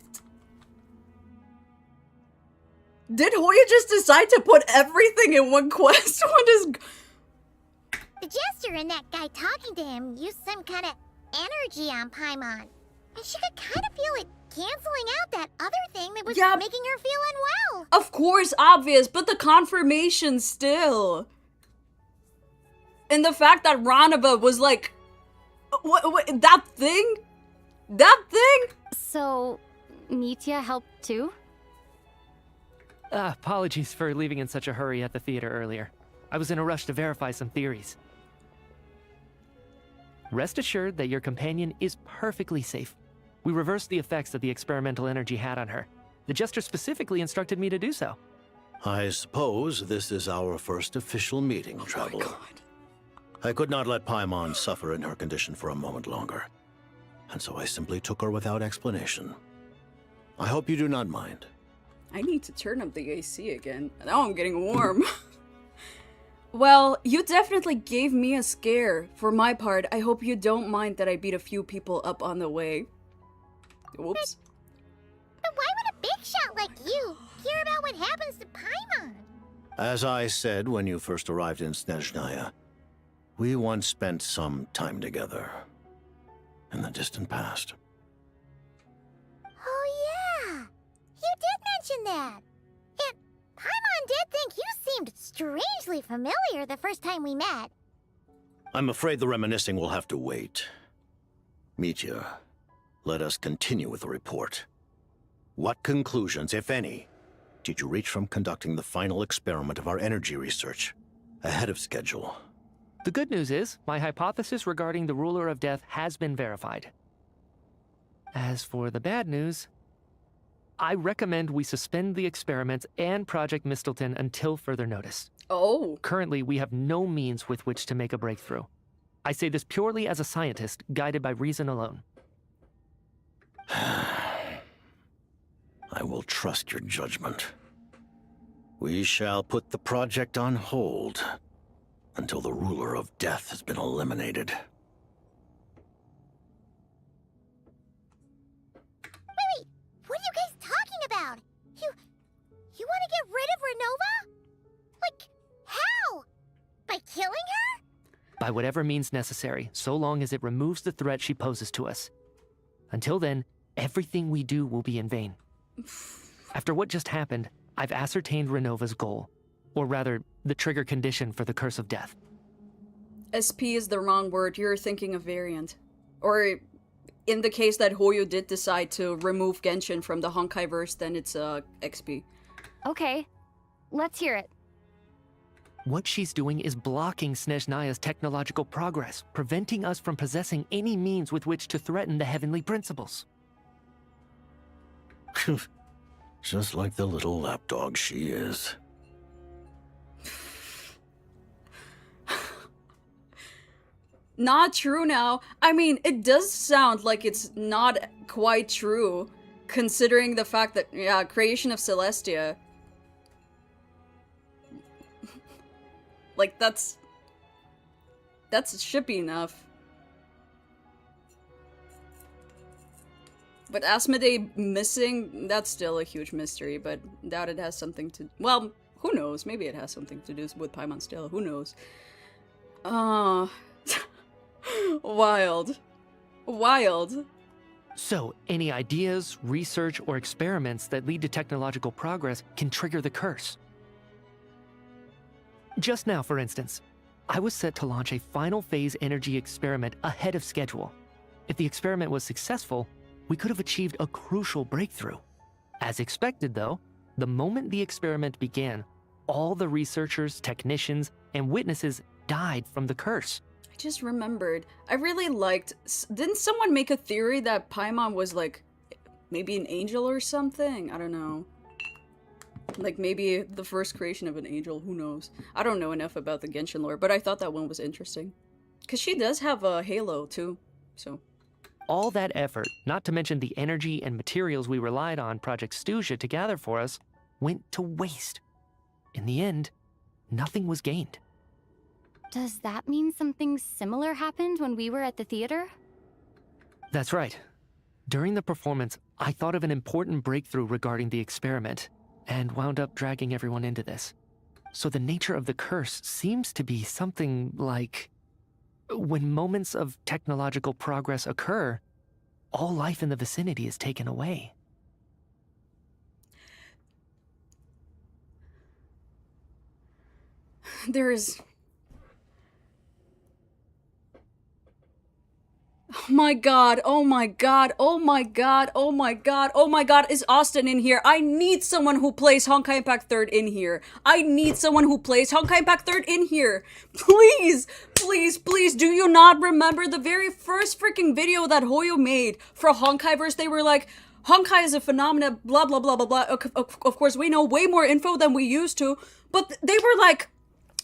Did Hoya just decide to put everything in one quest? What is... The Jester and that guy talking to him used some kind of energy on Paimon. And she could kind of feel it canceling out that other thing that was making her feel unwell. Of course, obvious, but the confirmation still. And the fact that Ranaba was like, what, that thing? That thing? So, Mitya helped too? Apologies for leaving in such a hurry at the theater earlier. I was in a rush to verify some theories. Rest assured that your companion is perfectly safe. We reversed the effects that the experimental energy had on her. The Jester specifically instructed me to do so. I suppose this is our first official meeting, Traveler. I could not let Paimon suffer in her condition for a moment longer, and so I simply took her without explanation. I hope you do not mind. I need to turn up the AC again. Now I'm getting warm. Well, you definitely gave me a scare. For my part, I hope you don't mind that I beat a few people up on the way. Whoops. But why would a big shot like you care about what happens to Paimon? As I said when you first arrived in Snezhnaya, we once spent some time together in the distant past. Oh yeah, you did mention that. And Paimon did think you seemed strangely familiar the first time we met. I'm afraid the reminiscing will have to wait. Mitya, let us continue with the report. What conclusions, if any, did you reach from conducting the final experiment of our energy research ahead of schedule? The good news is, my hypothesis regarding the Ruler of Death has been verified. As for the bad news, I recommend we suspend the experiments and Project Mistleton until further notice. Oh. Currently, we have no means with which to make a breakthrough. I say this purely as a scientist, guided by reason alone. I will trust your judgment. We shall put the project on hold until the Ruler of Death has been eliminated. Wait, what are you guys talking about? You want to get rid of Renova? Like, how? By killing her? By whatever means necessary, so long as it removes the threat she poses to us. Until then, everything we do will be in vain. After what just happened, I've ascertained Renova's goal. Or rather, the trigger condition for the Curse of Death. SP is the wrong word. You're thinking of variant. Or, in the case that Hoyo did decide to remove Genshin from the Honkai-verse, then it's XP. Okay, let's hear it. What she's doing is blocking Snezhnaya's technological progress, preventing us from possessing any means with which to threaten the heavenly principles. Just like the little lapdog she is. Not true now. I mean, it does sound like it's not quite true, considering the fact that, yeah, creation of Celestia. Like, that's shippy enough. But Asmodee missing, that's still a huge mystery, but doubt it has something to... Well, who knows? Maybe it has something to do with Paimon still. Who knows? Wild. Wild. So, any ideas, research, or experiments that lead to technological progress can trigger the curse. Just now, for instance, I was set to launch a final phase energy experiment ahead of schedule. If the experiment was successful, we could have achieved a crucial breakthrough. As expected, though, the moment the experiment began, all the researchers, technicians, and witnesses died from the curse. I just remembered. I really liked... Didn't someone make a theory that Paimon was, like, maybe an angel or something? I don't know. Like, maybe the first creation of an angel. Who knows? I don't know enough about the Genshin lore, but I thought that one was interesting. Because she does have a halo, too. So... All that effort, not to mention the energy and materials we relied on Project Snezhnaya to gather for us, went to waste. In the end, nothing was gained. Does that mean something similar happened when we were at the theater? That's right. During the performance, I thought of an important breakthrough regarding the experiment, and wound up dragging everyone into this. So the nature of the curse seems to be something like... When moments of technological progress occur, all life in the vicinity is taken away. There is... Oh my god, oh my god, oh my god, oh my god, oh my god, is Austin in here? I need someone who plays Honkai Impact 3rd in here. I need someone who plays Honkai Impact 3rd in here. Please, please, please, do you not remember the very first freaking video that Hoyo made for Honkaiverse? They were like, Honkai is a phenomenon, blah, blah, blah, blah, blah. Of course, we know way more info than we used to, but they were like,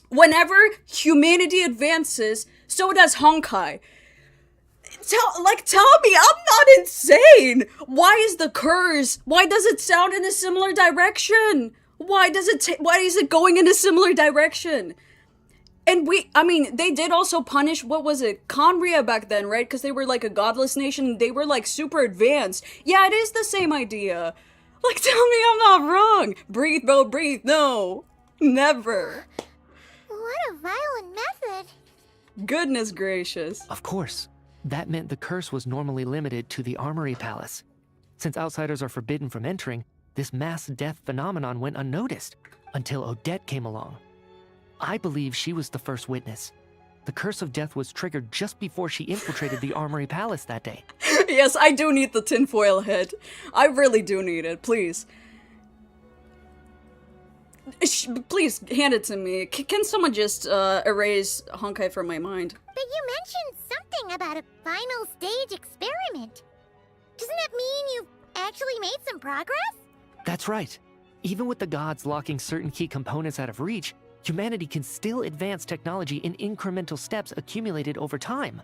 whenever humanity advances, so does Honkai. Tell me, I'm not insane! Why is the curse? Why does it sound in a similar direction? Why is it going in a similar direction? And they did also punish, what was it, Conria back then, right? Because they were like a godless nation, they were like super advanced. Yeah, it is the same idea. Like, tell me I'm not wrong! Breathe, bro, breathe, no! Never! What a violent method! Goodness gracious. Of course. That meant the curse was normally limited to the Armory Palace. Since outsiders are forbidden from entering, this mass death phenomenon went unnoticed until Odette came along. I believe she was the first witness. The curse of death was triggered just before she infiltrated the Armory Palace that day. Yes, I do need the tinfoil head. I really do need it, please. Please, hand it to me. Can someone just erase Honkai from my mind? But you mentioned something about a final stage experiment. Doesn't that mean you've actually made some progress? That's right. Even with the gods locking certain key components out of reach, humanity can still advance technology in incremental steps accumulated over time.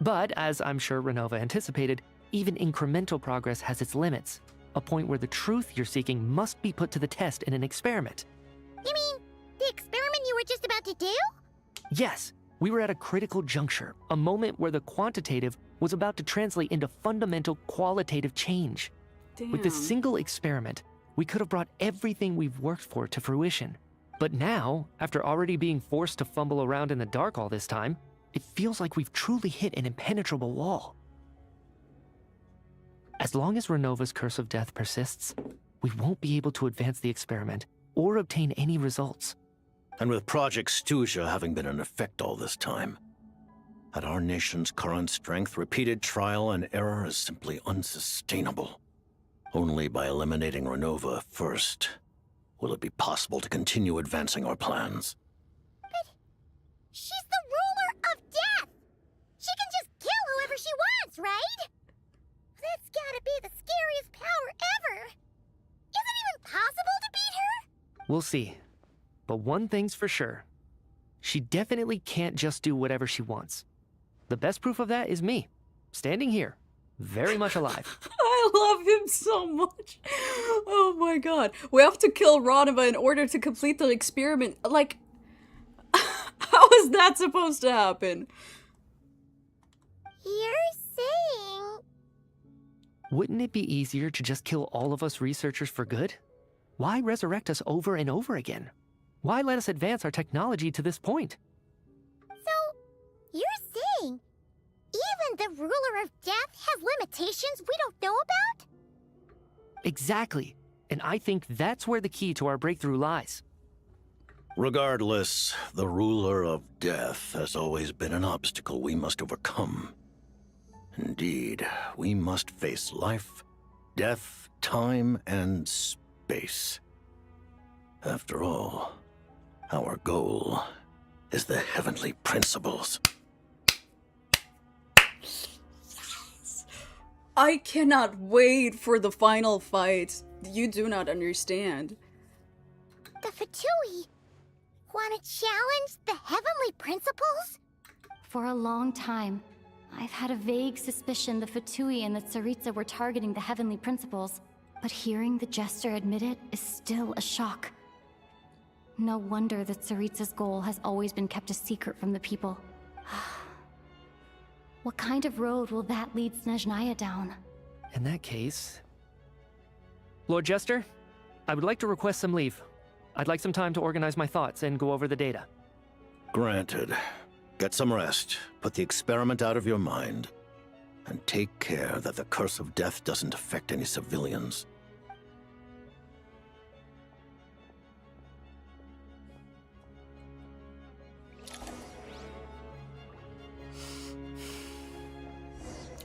But, as I'm sure Renova anticipated, even incremental progress has its limits. A point where the truth you're seeking must be put to the test in an experiment. You mean, the experiment you were just about to do? Yes, we were at a critical juncture, a moment where the quantitative was about to translate into fundamental qualitative change. Damn. With this single experiment, we could have brought everything we've worked for to fruition. But now, after already being forced to fumble around in the dark all this time, it feels like we've truly hit an impenetrable wall. As long as Renova's curse of death persists, we won't be able to advance the experiment or obtain any results. And with Project Snezhnaya having been in effect all this time, at our nation's current strength, repeated trial and error is simply unsustainable. Only by eliminating Renova first will it be possible to continue advancing our plans. But she's the ruler of death! She can just kill whoever she wants, right? That's gotta be the scariest power ever! Is it even possible to beat her? We'll see. But one thing's for sure. She definitely can't just do whatever she wants. The best proof of that is me, standing here, very much alive. I love him so much. Oh my god. We have to kill Renova in order to complete the experiment. Like, how is that supposed to happen? You're saying... Wouldn't it be easier to just kill all of us researchers for good? Why resurrect us over and over again? Why let us advance our technology to this point? So, you're saying even the ruler of death has limitations we don't know about? Exactly. And I think that's where the key to our breakthrough lies. Regardless, the ruler of death has always been an obstacle we must overcome. Indeed, we must face life, death, time, and space. After all, our goal is the heavenly principles. I cannot wait for the final fight. You do not understand. The Fatui want to challenge the heavenly principles? For a long time, I've had a vague suspicion the Fatui and the Tsaritsa were targeting the heavenly principles, but hearing the Jester admit it is still a shock. No wonder the Tsaritsa's goal has always been kept a secret from the people. What kind of road will that lead Snezhnaya down? In that case... Lord Jester, I would like to request some leave. I'd like some time to organize my thoughts and go over the data. Granted. Get some rest, put the experiment out of your mind, and take care that the curse of death doesn't affect any civilians.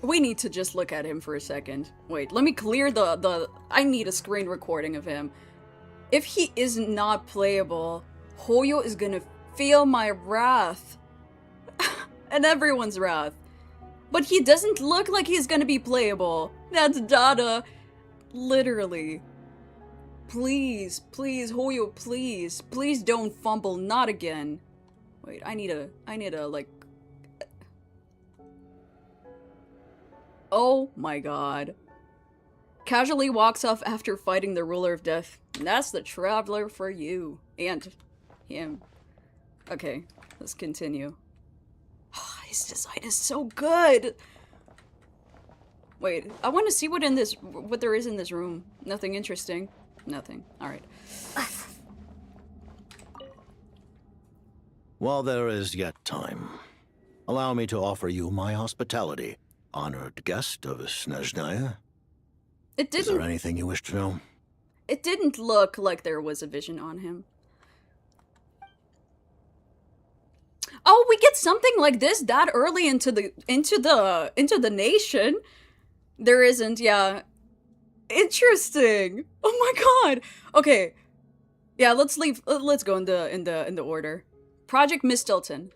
We need to just look at him for a second. Wait, let me clear the... I need a screen recording of him. If he is not playable, Hoyo is gonna feel my wrath. And everyone's wrath. But he doesn't look like he's gonna be playable. That's Dada. Literally. Please, please, Hoyo, please. Please don't fumble, not again. Wait, I need a, like... Oh my god. Casually walks off after fighting the Ruler of Death. That's the Traveler for you. And him. Okay, let's continue. His design is so good! Wait, I want to see what there is in this room. Nothing interesting. Nothing. Alright. While there is yet time, allow me to offer you my hospitality, honored guest of Snezhnaya. It didn't... Is there anything you wish to know? It didn't look like there was a vision on him. Oh, we get something like this that early into the nation. There isn't, yeah. Interesting. Oh my god. Okay. Yeah, let's leave. Let's go in the order. Project Mistleton.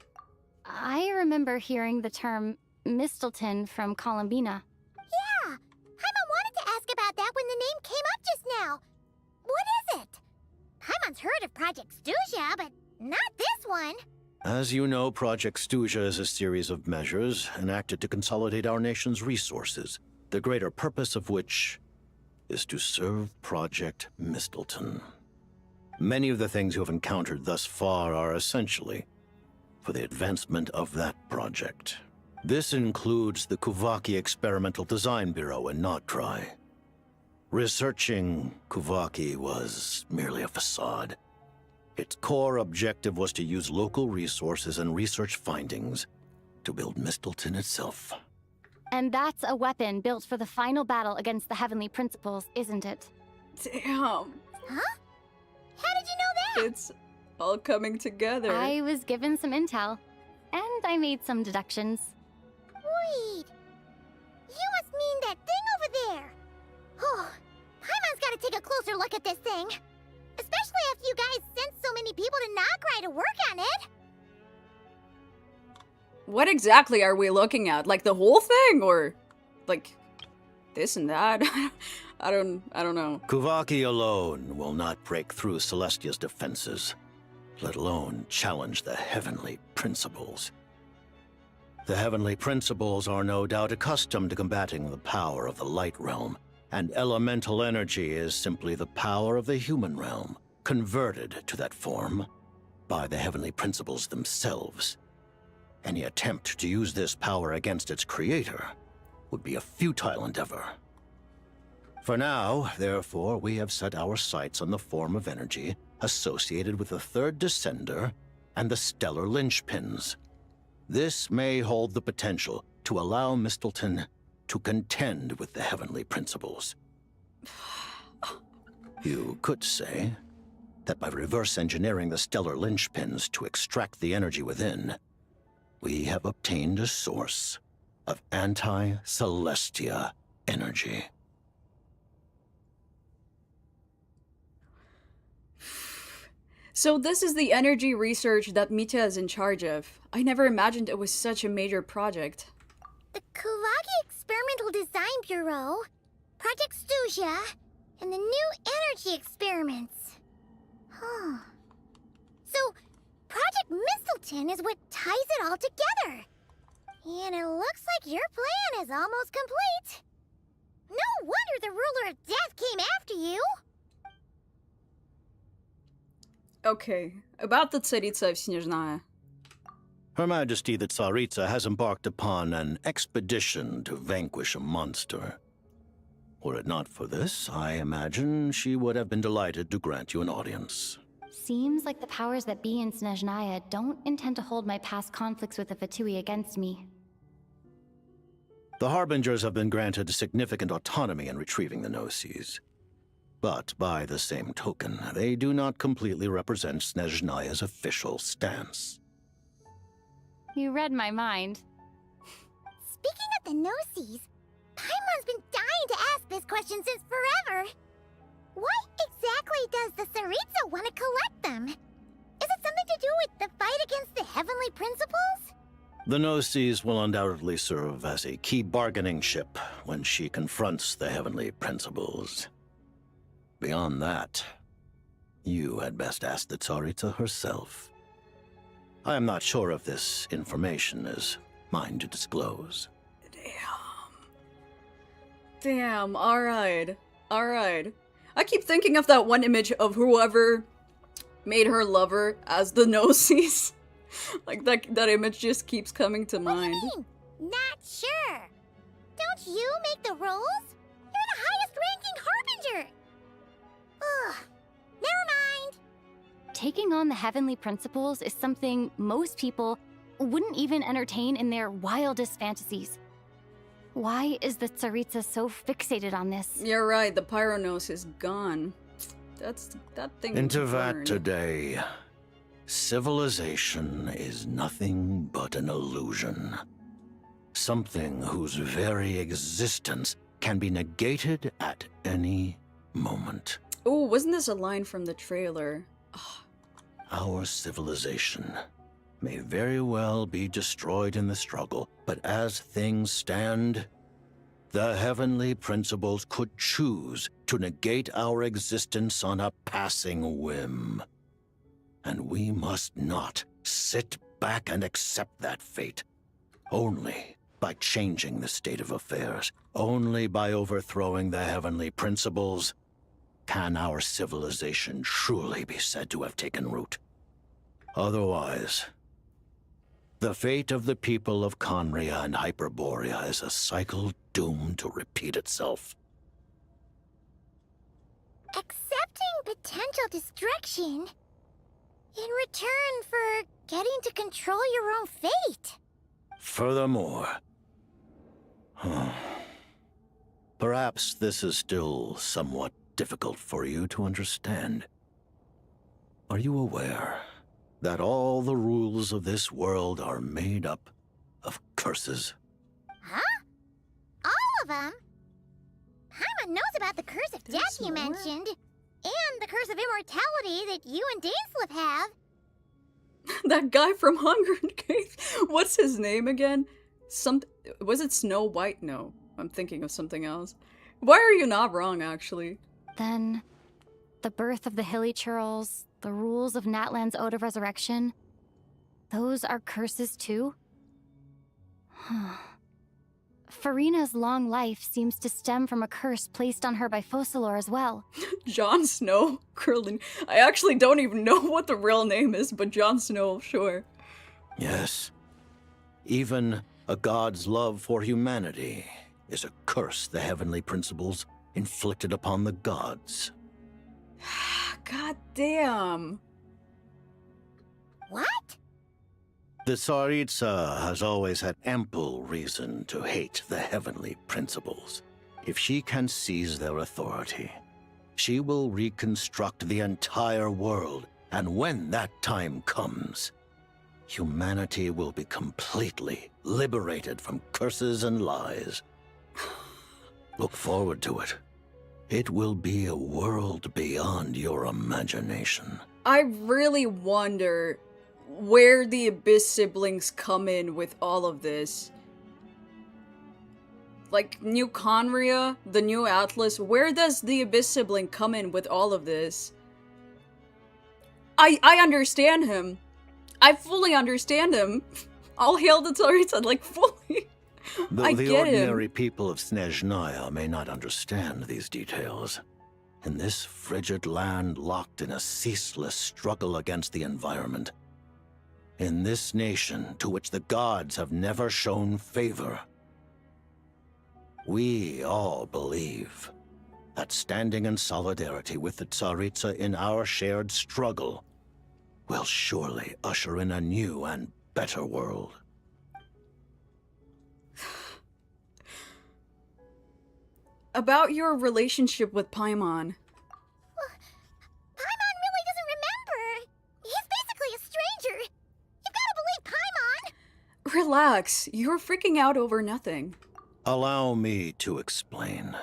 I remember hearing the term Mistleton from Columbina. Yeah, Paimon wanted to ask about that when the name came up just now. What is it? Paimon's heard of Project Stuja, but not this one. As you know, Project Stuja is a series of measures enacted to consolidate our nation's resources, the greater purpose of which is to serve Project Mistleton. Many of the things you have encountered thus far are essentially for the advancement of that project. This includes the Kuvaki Experimental Design Bureau in Notcry. Researching Kuvaki was merely a facade. Its core objective was to use local resources and research findings to build Mistleton itself. And that's a weapon built for the final battle against the Heavenly Principles, isn't it? Damn. Huh? How did you know that? It's all coming together. I was given some intel, and I made some deductions. Wait. You must mean that thing over there. Oh, Paimon's gotta take a closer look at this thing. Especially after you guys sent so many people to Notcry to work on it. What exactly are we looking at? Like the whole thing, or like this and that? I don't know. Kuvaki alone will not break through Celestia's defenses, let alone challenge the Heavenly Principles. The Heavenly Principles are no doubt accustomed to combating the power of the Light Realm, and elemental energy is simply the power of the human realm, converted to that form by the Heavenly Principles themselves. Any attempt to use this power against its creator would be a futile endeavor. For now, therefore, we have set our sights on the form of energy associated with the Third Descender and the Stellar Linchpins. This may hold the potential to allow Mistleton to contend with the Heavenly Principles. You could say that by reverse engineering the Stellar Linchpins to extract the energy within, we have obtained a source of anti-Celestia energy. So this is the energy research that Mitya is in charge of. I never imagined it was such a major project. the Kulagi Experimental Design Bureau, Project Stuja, and the new energy experiments. Huh. So, Project Mistleton is what ties it all together. And it looks like your plan is almost complete. No wonder the Ruler of Death came after you. Okay, about the Tsaritsa of Snezhnaya. Her Majesty the Tsaritsa has embarked upon an expedition to vanquish a monster. Were it not for this, I imagine she would have been delighted to grant you an audience. Seems like the powers that be in Snezhnaya don't intend to hold my past conflicts with the Fatui against me. The Harbingers have been granted significant autonomy in retrieving the Gnosis. But by the same token, they do not completely represent Snezhnaya's official stance. You read my mind. Speaking of the Gnosis, Paimon's been dying to ask this question since forever. Why exactly does the Tsaritsa want to collect them? Is it something to do with the fight against the Heavenly Principles? The Gnosis will undoubtedly serve as a key bargaining chip when she confronts the Heavenly Principles. Beyond that, you had best ask the Tsaritsa herself. I am not sure if this information is mine to disclose. Damn, alright. Alright. I keep thinking of that one image of whoever made her lover as the Gnosis. Like, that image just keeps coming to mind. What do you mean? Not sure. Don't you make the rules? You're the highest ranking Harbinger. Ugh. Never mind. Taking on the Heavenly Principles is something most people wouldn't even entertain in their wildest fantasies. Why is the Tsaritsa so fixated on this? You're right, the Pyronos is gone. That thing Into was that burned. today, civilization is nothing but an illusion. Something whose very existence can be negated at any moment. Oh, wasn't this a line from the trailer? Our civilization may very well be destroyed in the struggle, but as things stand, the Heavenly Principles could choose to negate our existence on a passing whim. And we must not sit back and accept that fate. Only by changing the state of affairs, only by overthrowing the Heavenly Principles, can our civilization truly be said to have taken root. Otherwise, the fate of the people of Conria and Hyperborea is a cycle doomed to repeat itself. Accepting potential destruction in return for getting to control your own fate. Furthermore, perhaps this is still somewhat difficult for you to understand. Are you aware that all the rules of this world are made up of curses? Huh? All of them? Paimon knows about the curse of death you mentioned, and the curse of immortality that you and Dainsleif have. That guy from Hunger Games. What's his name again? Was it Snow White? No, I'm thinking of something else. Why are you not wrong, actually? Then, the birth of the Hilly Churls, the rules of Natlan's Ode of Resurrection, those are curses too? Farina's long life seems to stem from a curse placed on her by Focalor as well. Jon Snow? Curlin. I actually don't even know what the real name is, but Jon Snow, sure. Yes. Even a god's love for humanity is a curse the Heavenly Principles inflicted upon the gods. God damn. What? The Tsaritsa has always had ample reason to hate the Heavenly Principles. If she can seize their authority, she will reconstruct the entire world, and when that time comes, humanity will be completely liberated from curses and lies. Look forward to it. It will be a world beyond your imagination. I really wonder where the Abyss siblings come in with all of this. Like, New Conria, the new Atlas, where does the Abyss sibling come in with all of this? I understand him. I fully understand him. All hail the Tsaritsa, like, fully. Though I the get ordinary him. people of Snezhnaya may not understand these details, in this frigid land locked in a ceaseless struggle against the environment, in this nation to which the gods have never shown favor, we all believe that standing in solidarity with the Tsaritsa in our shared struggle will surely usher in a new and better world. About your relationship with Paimon. Paimon really doesn't remember. He's basically a stranger. You've got to believe Paimon. Relax, you're freaking out over nothing. Allow me to explain.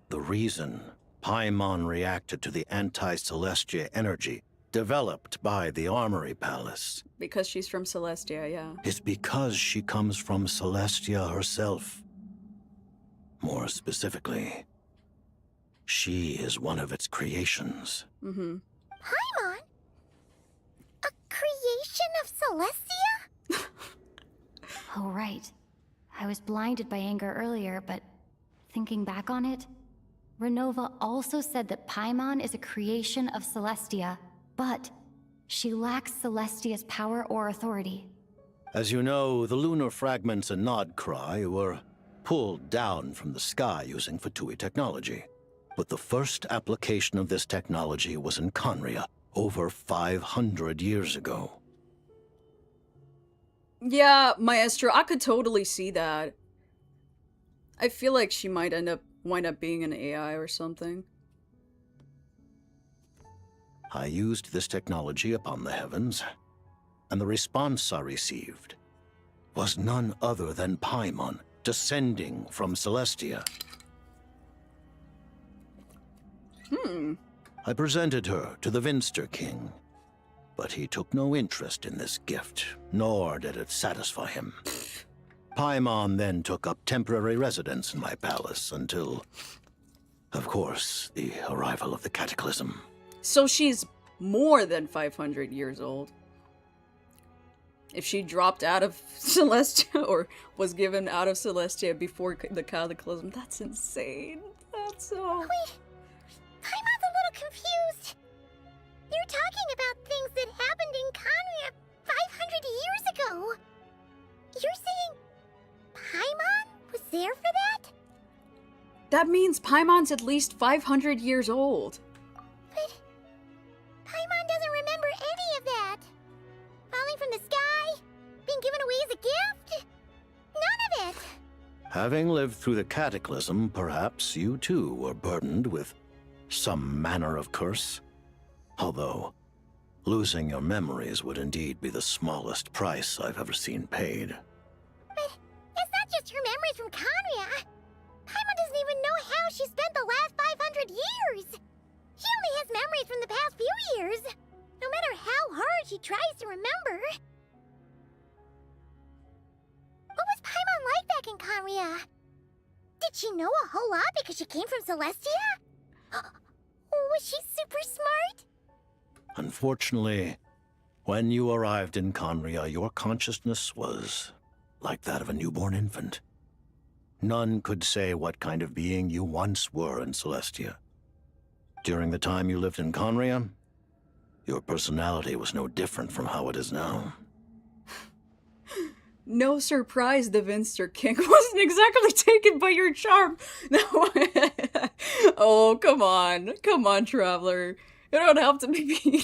The reason Paimon reacted to the anti-Celestia energy developed by the Armory Palace Because she's from Celestia, yeah. is because she comes from Celestia herself. More specifically, she is one of its creations. Mm-hmm. Paimon? A creation of Celestia? Oh, right. I was blinded by anger earlier, but thinking back on it, Renova also said that Paimon is a creation of Celestia, but she lacks Celestia's power or authority. As you know, the lunar fragments in Nodcry were pulled down from the sky using Fatui technology. But the first application of this technology was in Conria over 500 years ago. Yeah, Maestro, I could totally see that. I feel like she might wind up being an AI or something. I used this technology upon the heavens, and the response I received was none other than Paimon descending from Celestia. I presented her to the Vinster King, but he took no interest in this gift, nor did it satisfy him. Paimon then took up temporary residence in my palace until, of course, the arrival of the Cataclysm. So she's more than 500 years old. If she dropped out of Celestia or was given out of Celestia before the Cataclysm, that's insane. That's so... Wait, Paimon's a little confused. You're talking about things that happened in Conria 500 years ago. You're saying Paimon was there for that? That means Paimon's at least 500 years old. But Paimon doesn't remember any of that. Falling from the sky? Being given away as a gift? None of it. Having lived through the Cataclysm, perhaps you too were burdened with some manner of curse. Although, losing your memories would indeed be the smallest price I've ever seen paid. But it's not just her memories from Conria. Paimon doesn't even know how she spent the last 500 years. She only has memories from the past few years. No matter how hard she tries to remember. What was Paimon like back in Conria? Did she know a whole lot because she came from Celestia? Was she super smart? Unfortunately, when you arrived in Conria, your consciousness was like that of a newborn infant. None could say what kind of being you once were in Celestia. During the time you lived in Conria, your personality was no different from how it is now. No surprise the Vinster King wasn't exactly taken by your charm. No. Oh, come on. Come on, Traveler. You don't have to be mean.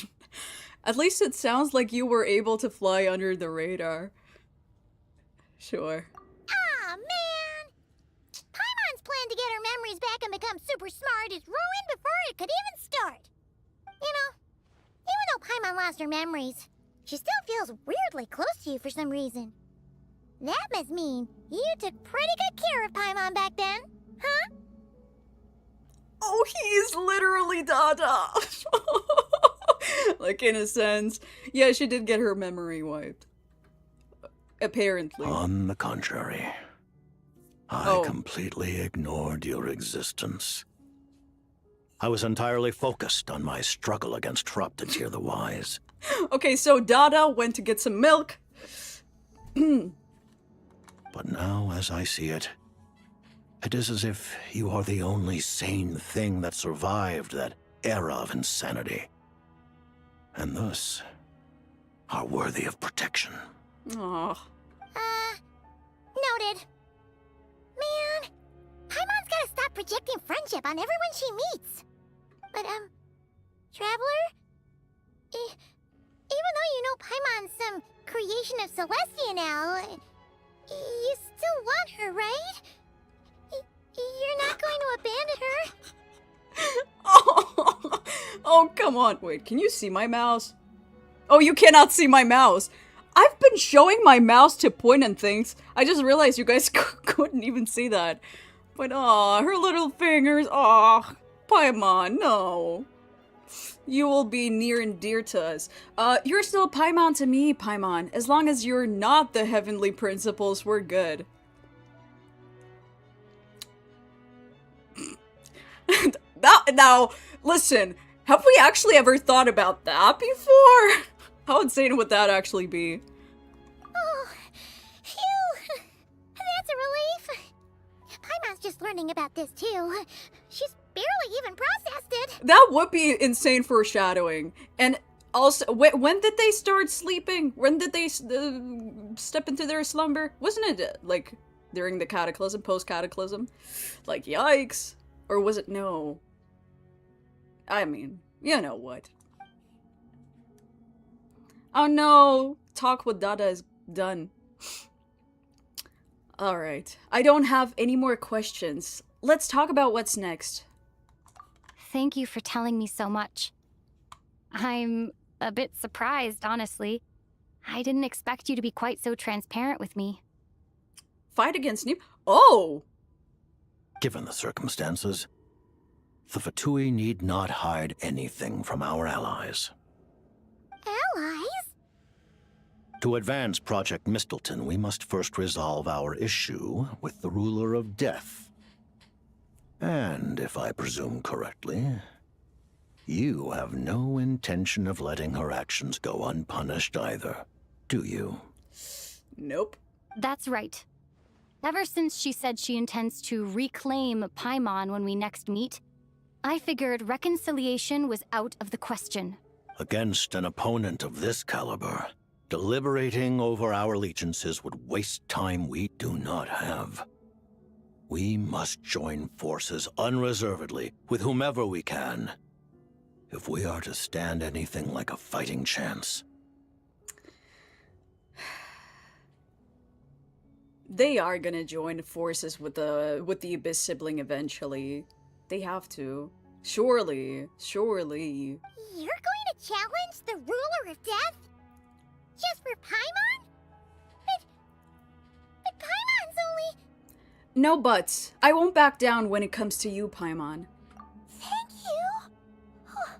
At least it sounds like you were able to fly under the radar. Sure. Aw, man! Paimon's plan to get her memories back and become super smart is ruined before it could even start. You know, even though Paimon lost her memories, she still feels weirdly close to you for some reason. That must mean you took pretty good care of Paimon back then, huh? Oh, he's literally Dada. Like, in a sense. Yeah, she did get her memory wiped. Apparently. On the contrary, I completely ignored your existence. I was entirely focused on my struggle against Troptatyr the Wise. Okay, so Dada went to get some milk. But now, as I see it, it is as if you are the only sane thing that survived that era of insanity. And thus, are worthy of protection. Aww. Noted. Man, Paimon's gotta stop projecting friendship on everyone she meets. But, Traveler? Even though you know Paimon's some creation of Celestia now, you still want her, right? You're not going to abandon her? Oh, come on. Wait, can you see my mouse? Oh, you cannot see my mouse. I've been showing my mouse to point and things. I just realized you guys couldn't even see that. But, aw, her little fingers. Aw, Paimon, no. You will be near and dear to us. You're still Paimon to me, Paimon. As long as you're not the heavenly principles, we're good. Now, listen, have we actually ever thought about that before? How insane would that actually be? Oh, phew! That's a relief. Paimon's just learning about this too. She's barely even processed it. That would be insane foreshadowing. And also, when did they start sleeping? When did they step into their slumber? Wasn't it, like, during the Cataclysm, post-Cataclysm? Like, yikes. Or was it no? I mean, you know what. Oh no! Talk with Dada is done. Alright. I don't have any more questions. Let's talk about what's next. Thank you for telling me so much. I'm a bit surprised, honestly. I didn't expect you to be quite so transparent with me. Fight against Neep? Oh! Given the circumstances, the Fatui need not hide anything from our allies. Allies? To advance Project Mistleton, we must first resolve our issue with the Ruler of Death. And, if I presume correctly, you have no intention of letting her actions go unpunished either, do you? Nope. That's right. Ever since she said she intends to reclaim Paimon when we next meet, I figured reconciliation was out of the question. Against an opponent of this caliber, deliberating over our allegiances would waste time we do not have. We must join forces unreservedly with whomever we can, if we are to stand anything like a fighting chance. They are gonna join forces with the Abyss sibling eventually. They have to. Surely. Surely. You're going to challenge the Ruler of Death? Just for Paimon? But Paimon's only... No buts. I won't back down when it comes to you, Paimon. Thank you. Oh,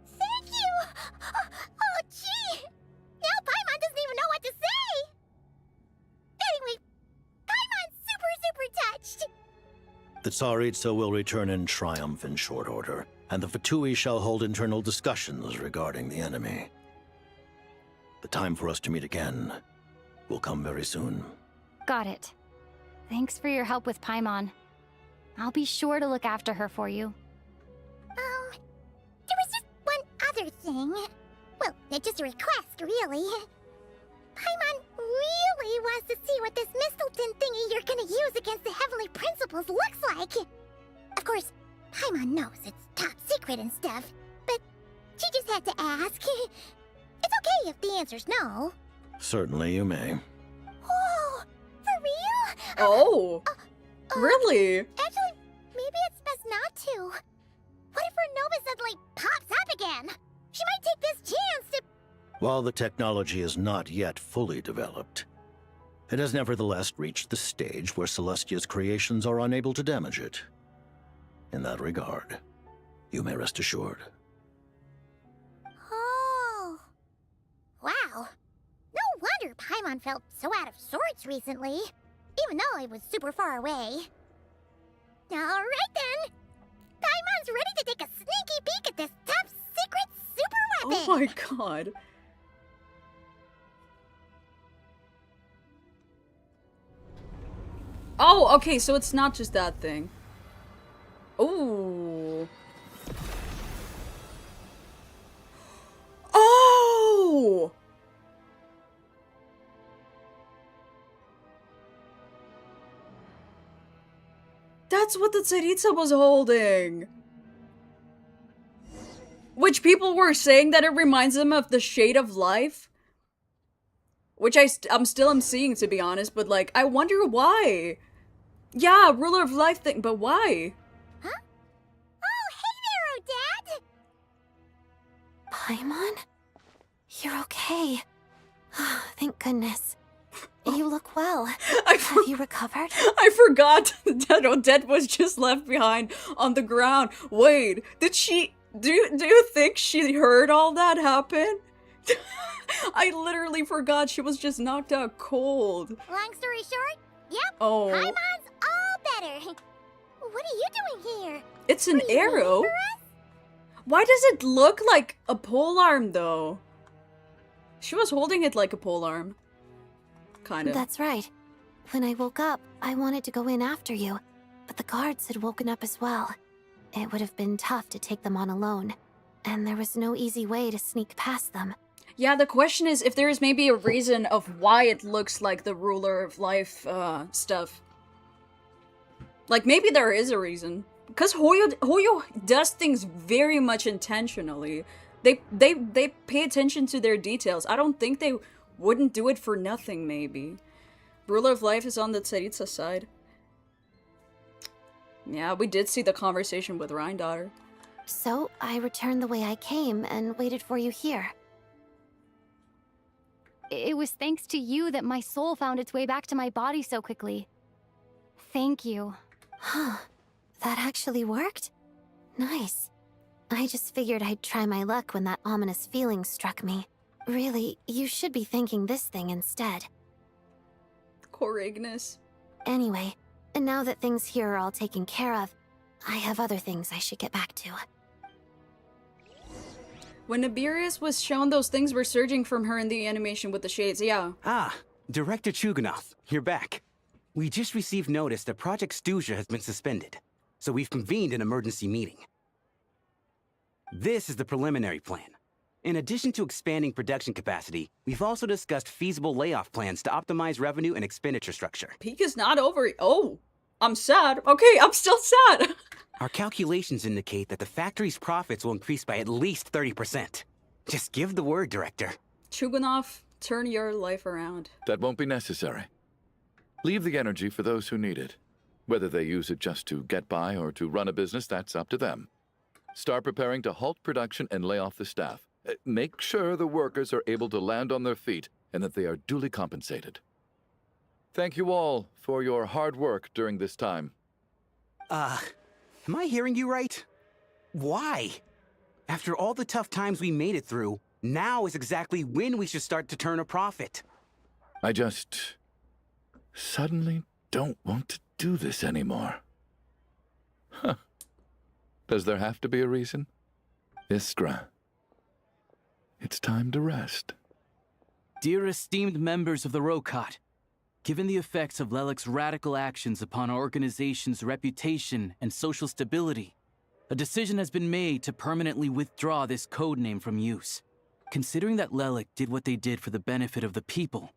thank you. Oh, gee. Now Paimon doesn't even know what to say. Anyway, Paimon's super touched. The Tsaritsa will return in triumph in short order, and the Fatui shall hold internal discussions regarding the enemy. The time for us to meet again will come very soon. Got it. Thanks for your help with Paimon. I'll be sure to look after her for you. There was just one other thing. Well, just a request, really. Paimon really wants to see what this Mistleton thingy you're gonna use against the Heavenly Principles looks like. Of course, Paimon knows it's top secret and stuff, but she just had to ask. It's okay if the answer's no. Certainly you may. Oh, for real? Oh, really? Actually, maybe it's best not to. What if her Nova suddenly pops up again? She might take this chance to... While the technology is not yet fully developed, it has nevertheless reached the stage where Celestia's creations are unable to damage it. In that regard, you may rest assured. Oh. Wow. No wonder Paimon felt so out of sorts recently. even though it was super far away. Alright then! Paimon's ready to take a sneaky peek at this top secret super weapon! Oh my god. Oh, okay, so it's not just that thing. Ooh. Oh! That's what the Tsaritsa was holding. Which people were saying that it reminds them of the Shade of Life. Which I'm still seeing, to be honest, but like, I wonder why. Yeah, Ruler of Life thing, but why? Huh? Oh, hey there, Odette! Paimon? You're okay. Thank goodness. You look well. Have you recovered? I forgot that Odette was just left behind on the ground. Wait, did she... Do you think she heard all that happen? I literally forgot she was just knocked out cold. Long story short, yep, Oh. Paimon's all better. What are you doing here? It's an Were you waiting arrow? for us? Why does it look like a polearm, though? She was holding it like a polearm. Kind of. That's right. When I woke up, I wanted to go in after you, but the guards had woken up as well. It would have been tough to take them on alone, and there was no easy way to sneak past them. Yeah, the question is if there is maybe a reason of why it looks like the Ruler of Life stuff. Like, maybe there is a reason. Because Hoyo does things very much intentionally. They pay attention to their details. I don't think they wouldn't do it for nothing, maybe. Ruler of Life is on the Tsaritsa side. Yeah, we did see the conversation with Rhine-daughter. So, I returned the way I came and waited for you here. It was thanks to you that my soul found its way back to my body so quickly. Thank you. Huh. That actually worked? Nice. I just figured I'd try my luck when that ominous feeling struck me. Really, you should be thanking this thing instead. Poor Ignis. Anyway, and now that things here are all taken care of, I have other things I should get back to. When Nibirius was shown, those things were surging from her in the animation with the shades, yeah. Ah, Director Chuganov, you're back. We just received notice that Project Stuzha has been suspended, so we've convened an emergency meeting. This is the preliminary plan. In addition to expanding production capacity, we've also discussed feasible layoff plans to optimize revenue and expenditure structure. Peak is not over. Oh, I'm sad. Okay, I'm still sad. Our calculations indicate that the factory's profits will increase by at least 30%. Just give the word, Director. Chuganov, turn your life around. That won't be necessary. Leave the energy for those who need it. Whether they use it just to get by or to run a business, that's up to them. Start preparing to halt production and lay off the staff. Make sure the workers are able to land on their feet and that they are duly compensated. Thank you all for your hard work during this time. Am I hearing you right? Why? After all the tough times we made it through, now is exactly when we should start to turn a profit. I just suddenly don't want to do this anymore. Huh. Does there have to be a reason? Iskra, it's time to rest. Dear esteemed members of the Rokat, given the effects of Lelik's radical actions upon our organization's reputation and social stability, a decision has been made to permanently withdraw this codename from use. Considering that Lelik did what they did for the benefit of the people,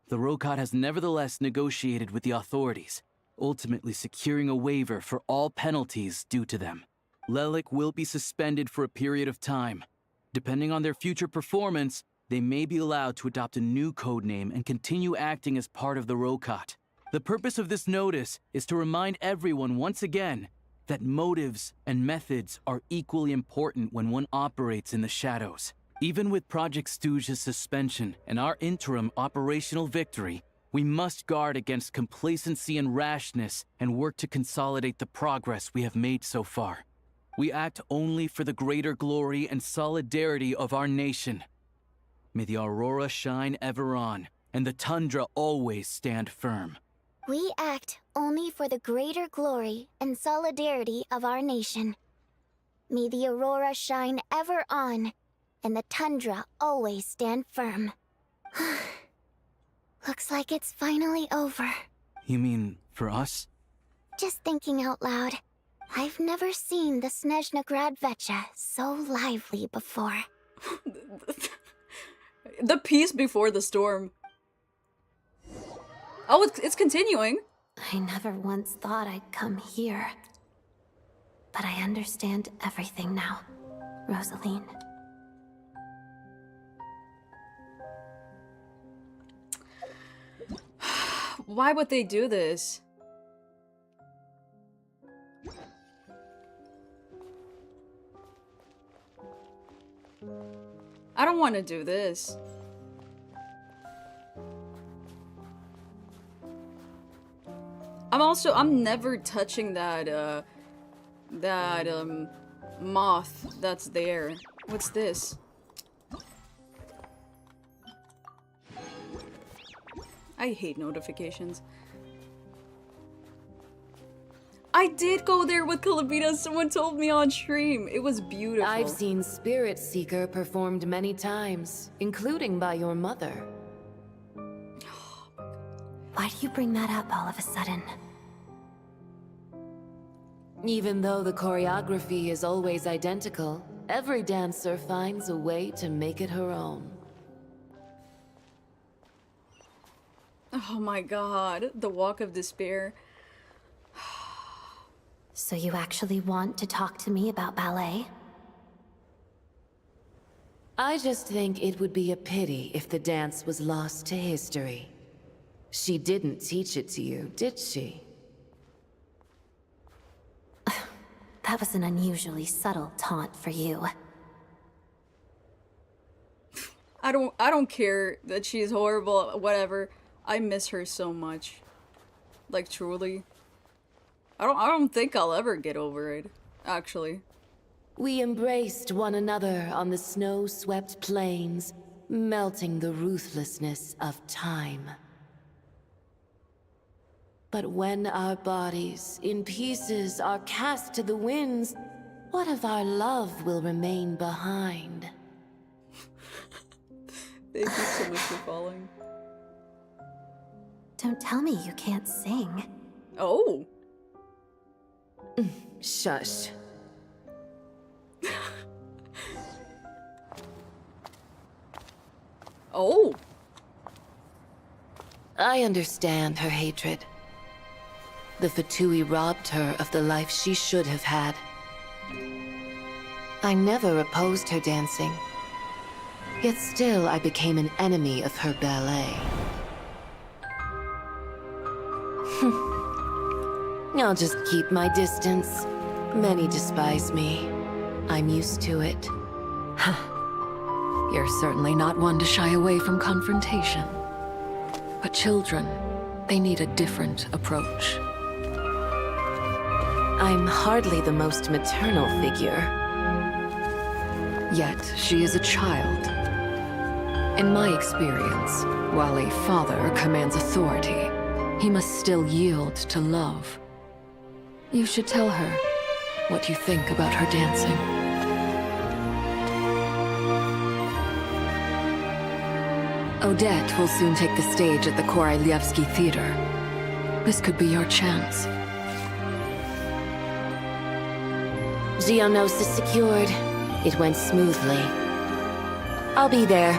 the Rokat has nevertheless negotiated with the authorities, ultimately securing a waiver for all penalties due to them. Lelik will be suspended for a period of time. Depending on their future performance, they may be allowed to adopt a new codename and continue acting as part of the Rokat. The purpose of this notice is to remind everyone once again that motives and methods are equally important when one operates in the shadows. Even with Project Stuzha's suspension and our interim operational victory, we must guard against complacency and rashness and work to consolidate the progress we have made so far. We act only for the greater glory and solidarity of our nation. May the aurora shine ever on, and the tundra always stand firm. We act only for the greater glory and solidarity of our nation. May the aurora shine ever on, and the tundra always stand firm. Looks like it's finally over. You mean for us? Just thinking out loud, I've never seen the Snezhnaya Vecha so lively before. The peace before the storm. Oh, it's continuing. I never once thought I'd come here. But I understand everything now, Rosaline. Why would they do this? I don't want to do this. I'm never touching that, moth that's there. What's this? I hate notifications. I did go there with Kalabita. Someone told me on stream. It was beautiful. I've seen Spirit Seeker performed many times, including by your mother. Why do you bring that up all of a sudden? Even though the choreography is always identical, every dancer finds a way to make it her own. Oh my god, the walk of despair. So you actually want to talk to me about ballet? I just think it would be a pity if the dance was lost to history. She didn't teach it to you, did she? That was an unusually subtle taunt for you. I don't care that she's horrible, whatever. I miss her so much. Like, truly. I don't think I'll ever get over it, actually. We embraced one another on the snow-swept plains, melting the ruthlessness of time. But when our bodies, in pieces, are cast to the winds, what of our love will remain behind? Thank you so much for following. Don't tell me you can't sing. Oh. Shush. Oh. I understand her hatred. The Fatui robbed her of the life she should have had. I never opposed her dancing. Yet still I became an enemy of her ballet. I'll just keep my distance. Many despise me. I'm used to it. You're certainly not one to shy away from confrontation. But children, they need a different approach. I'm hardly the most maternal figure. Yet, she is a child. In my experience, while a father commands authority, he must still yield to love. You should tell her what you think about her dancing. Odette will soon take the stage at the Koralyevsky Theater. This could be your chance. Geonosis secured. It went smoothly. I'll be there.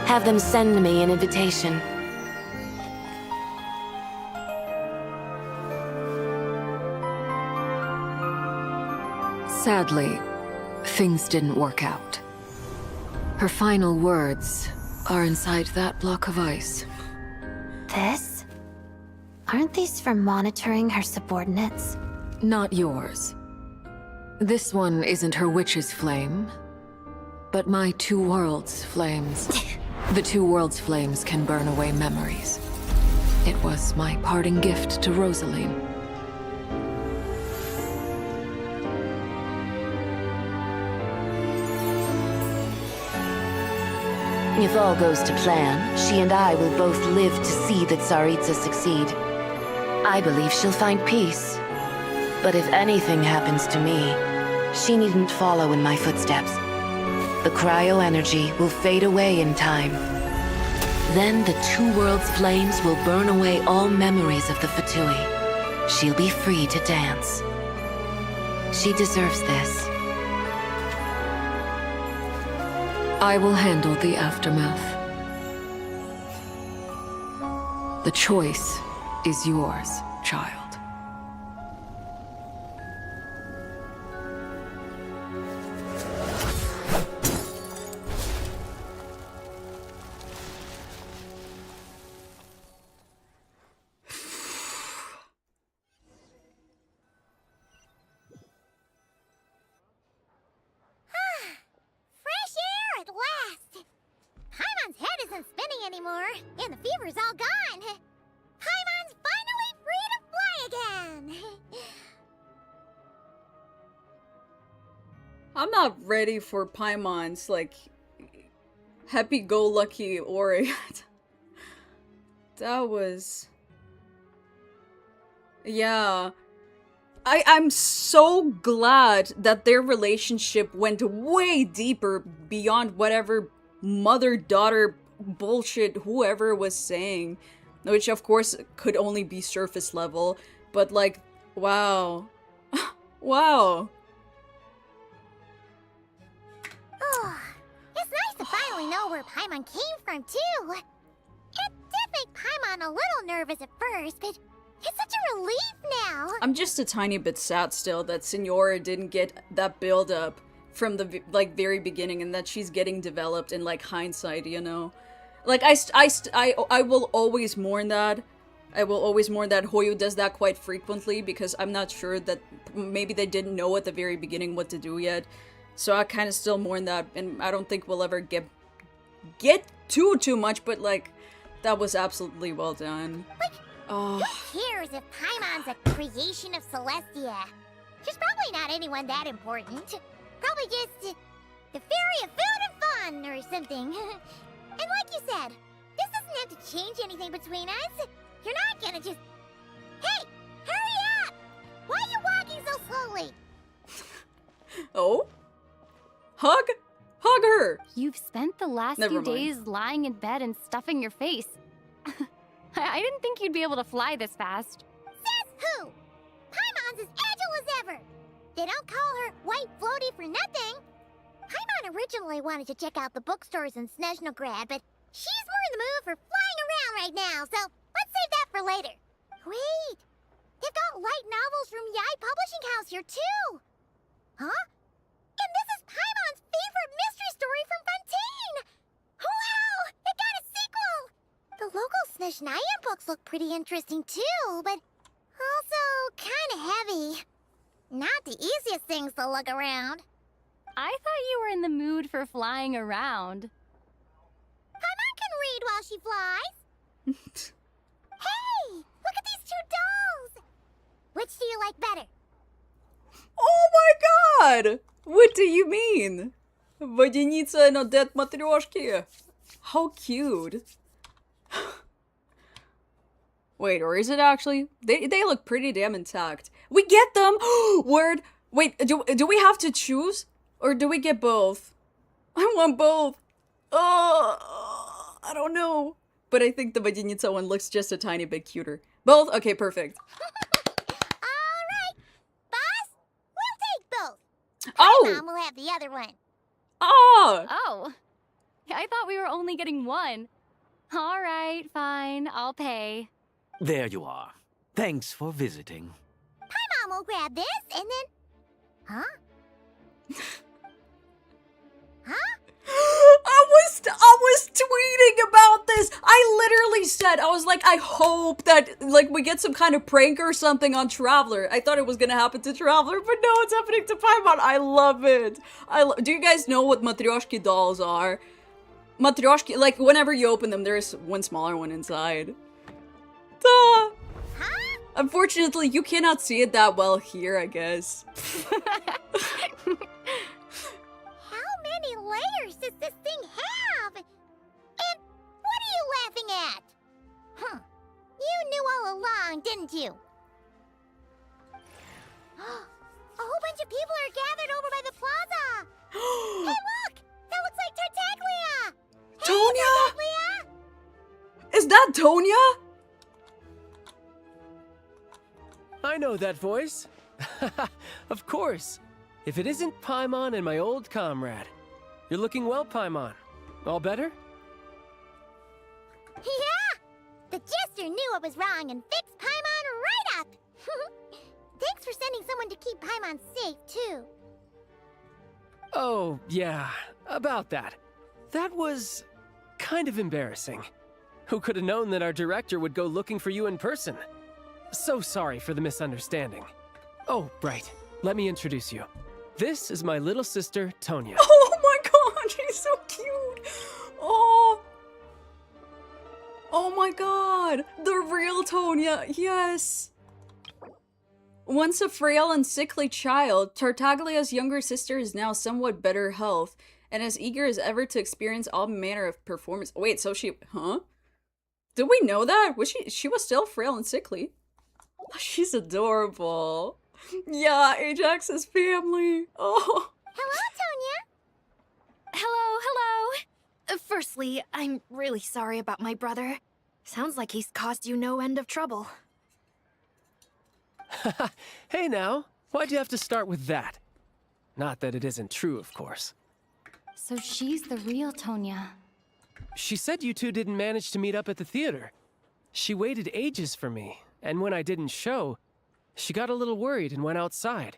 Have them send me an invitation. Sadly, things didn't work out. Her final words are inside that block of ice. This? Aren't these for monitoring her subordinates? Not yours. This one isn't her witch's flame, but my two worlds' flames. The two worlds' flames can burn away memories. It was my parting gift to Rosaline. If all goes to plan, she and I will both live to see the Tsaritsa succeed. I believe she'll find peace. But if anything happens to me, she needn't follow in my footsteps. The cryo-energy will fade away in time. Then the two worlds' flames will burn away all memories of the Fatui. She'll be free to dance. She deserves this. I will handle the aftermath. The choice is yours, child. Fresh air at last! Paimon's head isn't spinning anymore, and the fever's all gone. Paimon's finally free to fly again! I'm not ready for Paimon's, like, happy-go-lucky aura yet. That was... Yeah. I'm so glad that their relationship went way deeper beyond whatever mother-daughter bullshit whoever was saying. Which, of course, could only be surface level. But, like, wow. Wow. Oh, it's nice to finally know where Paimon came from, too. It did make Paimon a little nervous at first, but it's such a relief now. I'm just a tiny bit sad still that Signora didn't get that build-up from the, like, very beginning and that she's getting developed in, like, hindsight, you know? Like, I will always mourn that. I will always mourn that Hoyo does that quite frequently because I'm not sure that maybe they didn't know at the very beginning what to do yet. So I kind of still mourn that, and I don't think we'll ever get too much, but, like, that was absolutely well done. Like, who cares if Paimon's a creation of Celestia? She's probably not anyone that important. Probably just the fairy of food and fun or something. And like you said, this doesn't have to change anything between us. You're not gonna just... Hey! Hurry up! Why are you walking so slowly? Oh? Hug? Hug her! You've spent the last few days lying in bed and stuffing your face. I didn't think you'd be able to fly this fast. Says who? Paimon's as agile as ever. They don't call her White Floaty for nothing. Paimon originally wanted to check out the bookstores in Snezhnaya, but she's more in the mood for flying around right now, so let's save that for later. Wait, they've got light novels from Yai Publishing House here too. Huh? And this is Paimon's favorite mystery story from Fontaine! Wow! It got a sequel! The local Snezhnaya books look pretty interesting too, but also kinda heavy. Not the easiest things to look around. I thought you were in the mood for flying around. Paimon can read while she flies. Hey! Look at these two dolls! Which do you like better? Oh my god! What do you mean? Водяница and Odette Matryoshki. How cute. Wait, or is it actually? They look pretty damn intact. We get them! Word! Wait, do we have to choose? Or do we get both? I want both. I don't know. But I think the Водяница one looks just a tiny bit cuter. Both? Okay, perfect. Alright. Boss, we'll take both. Oh! Mom will have the other one. Oh! Oh. I thought we were only getting one. All right, fine. I'll pay. There you are. Thanks for visiting. Paimon will grab this and then... Huh? Huh? I was tweeting about this. I literally said, I was like, I hope that, like, we get some kind of prank or something on Traveler. I thought it was gonna happen to Traveler, but no, it's happening to Paimon. I love it. Do you guys know what Matryoshki dolls are? Matryoshki, like, whenever you open them, there's one smaller one inside. Duh. Huh? Unfortunately, you cannot see it that well here, I guess. How many layers does this thing have? And what are you laughing at? Huh. You knew all along wrong, didn't you? A whole bunch of people are gathered over by the plaza. Hey, look! That looks like Tartaglia! Tonya! Hey, Tartaglia! Is that Tonya? I know that voice. Of course. If it isn't Paimon and my old comrade. You're looking well, Paimon. All better? Yeah! The Jester knew I was wrong and fixed Paimon right up! Thanks for sending someone to keep Paimon safe, too. Oh, yeah. About that. That was kind of embarrassing. Who could have known that our director would go looking for you in person? So sorry for the misunderstanding. Oh, right. Let me introduce you. This is my little sister, Tonya. Oh my god, she's so cute. Oh. Oh my god. The real Tonya. Yes. Once a frail and sickly child, Tartaglia's younger sister is now somewhat better health and as eager as ever to experience all manner of performance. Wait, so she, did we know that? Was she was still frail and sickly. She's adorable. Yeah, Ajax's family. Oh. Hello, Tonya. Hello. Firstly, I'm really sorry about my brother. Sounds like he's caused you no end of trouble. Hey now, why'd you have to start with that? Not that it isn't true, of course. So she's the real Tonya. She said you two didn't manage to meet up at the theater. She waited ages for me, and when I didn't show, she got a little worried and went outside.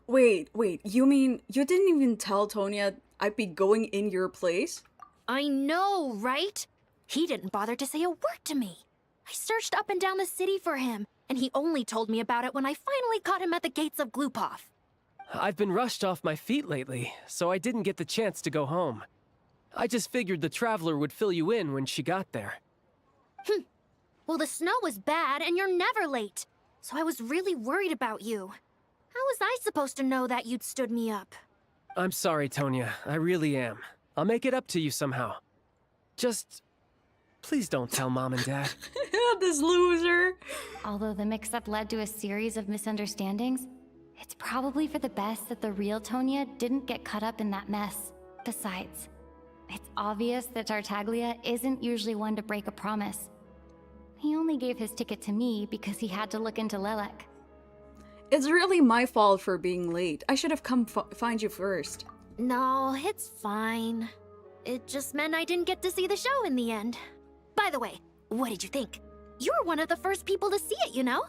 Wait, you mean you didn't even tell Tonya I'd be going in your place? I know, right? He didn't bother to say a word to me. I searched up and down the city for him, and he only told me about it when I finally caught him at the gates of Glupov. I've been rushed off my feet lately, so I didn't get the chance to go home. I just figured the Traveler would fill you in when she got there. Well, the snow was bad, and you're never late. So I was really worried about you. How was I supposed to know that you'd stood me up? I'm sorry, Tonya. I really am. I'll make it up to you somehow. Just... please don't tell Mom and Dad. This loser. Although the mix-up led to a series of misunderstandings, it's probably for the best that the real Tonya didn't get caught up in that mess. Besides, it's obvious that Tartaglia isn't usually one to break a promise. He only gave his ticket to me because he had to look into Lelek. It's really my fault for being late. I should have come find you first. No, it's fine. It just meant I didn't get to see the show in the end. By the way, what did you think? You were one of the first people to see it, you know?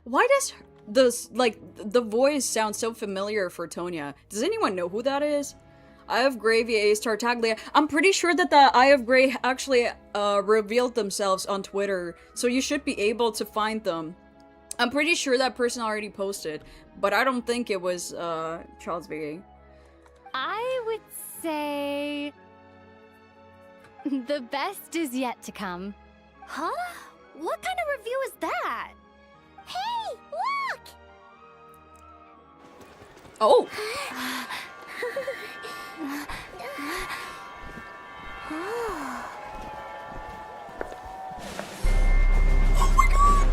Why does the voice sound so familiar for Tonya? Does anyone know who that is? Eye of Grey vs Tartaglia. I'm pretty sure that the Eye of Grey actually revealed themselves on Twitter, so you should be able to find them. I'm pretty sure that person already posted, but I don't think it was Charles V. I would say... the best is yet to come. Huh? What kind of review is that? Hey, look! Oh! Oh my god!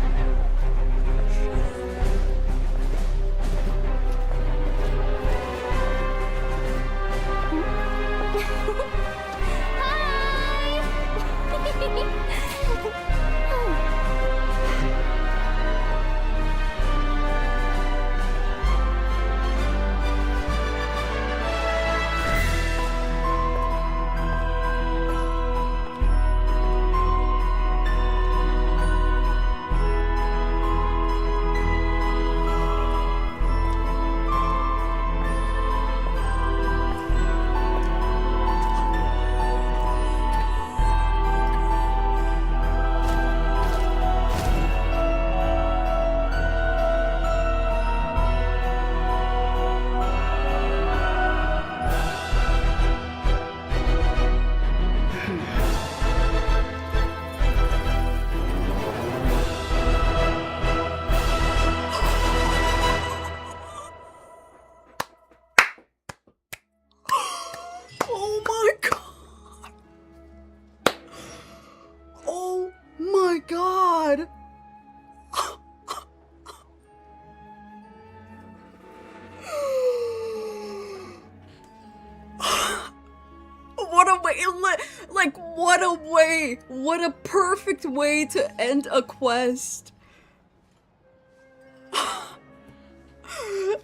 way! What a perfect way to end a quest.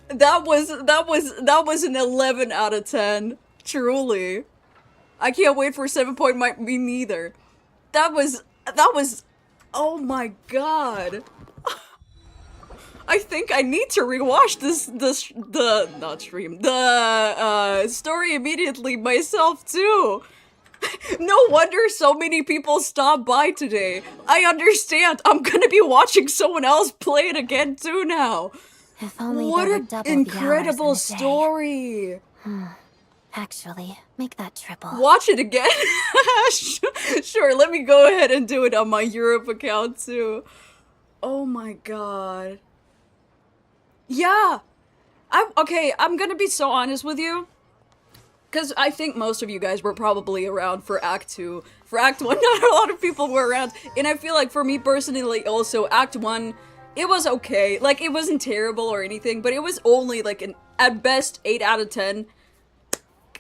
That was an 11 out of 10. Truly. I can't wait for 7 point, me neither. That was, oh my god. I think I need to rewatch the story immediately myself too. No wonder so many people stopped by today. I understand. I'm gonna be watching someone else play it again too now. If only What there were an double incredible the hours in a day. story. Actually, make that triple. Watch it again? Sure, let me go ahead and do it on my Europe account too. Oh my god. Yeah. Okay, I'm gonna be so honest with you. Because I think most of you guys were probably around for Act 2. For Act 1, not a lot of people were around. And I feel like for me personally also, Act 1, it was okay. Like, it wasn't terrible or anything, but it was only like an, at best, 8 out of 10.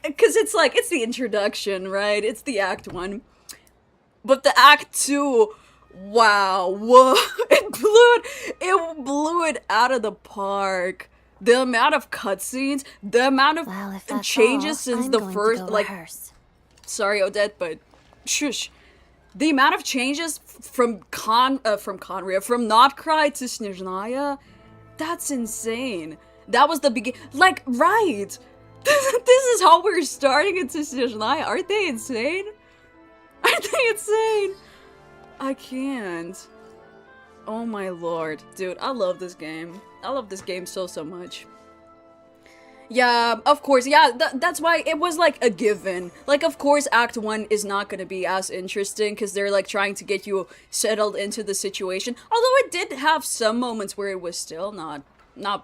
Because it's like, it's the introduction, right? It's the Act 1. But the Act 2, wow, whoa, it blew it out of the park. The amount of cutscenes, the amount of changes since the first, like, sorry Odette, but shush. The amount of changes from Conria, from Not Cry to Snezhnaya, that's insane. That was the beginning, like, right. This is how we're starting into Snezhnaya. Aren't they insane? Aren't they insane? I can't. Oh my lord. Dude, I love this game. I love this game so much. Yeah, of course. Yeah, that's why it was like a given. Like, of course, Act 1 is not gonna be as interesting because they're like trying to get you settled into the situation. Although it did have some moments where it was still not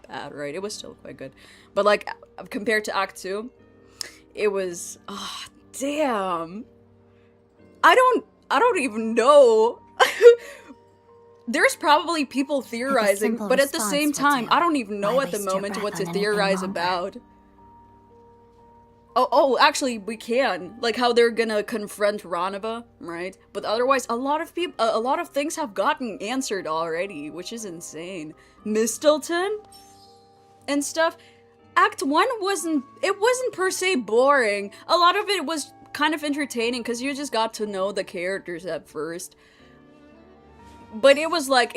bad, right? It was still quite good. But like, compared to Act 2, it was, ah, damn. I don't even know. There's probably people theorizing, but at the same time, I don't even know at the moment what to theorize about. Oh, actually, we can. Like how they're gonna confront Ranova, right? But otherwise, a lot of things have gotten answered already, which is insane. Mistleton and stuff. Act 1 wasn't per se boring. A lot of it was kind of entertaining because you just got to know the characters at first. But it was like,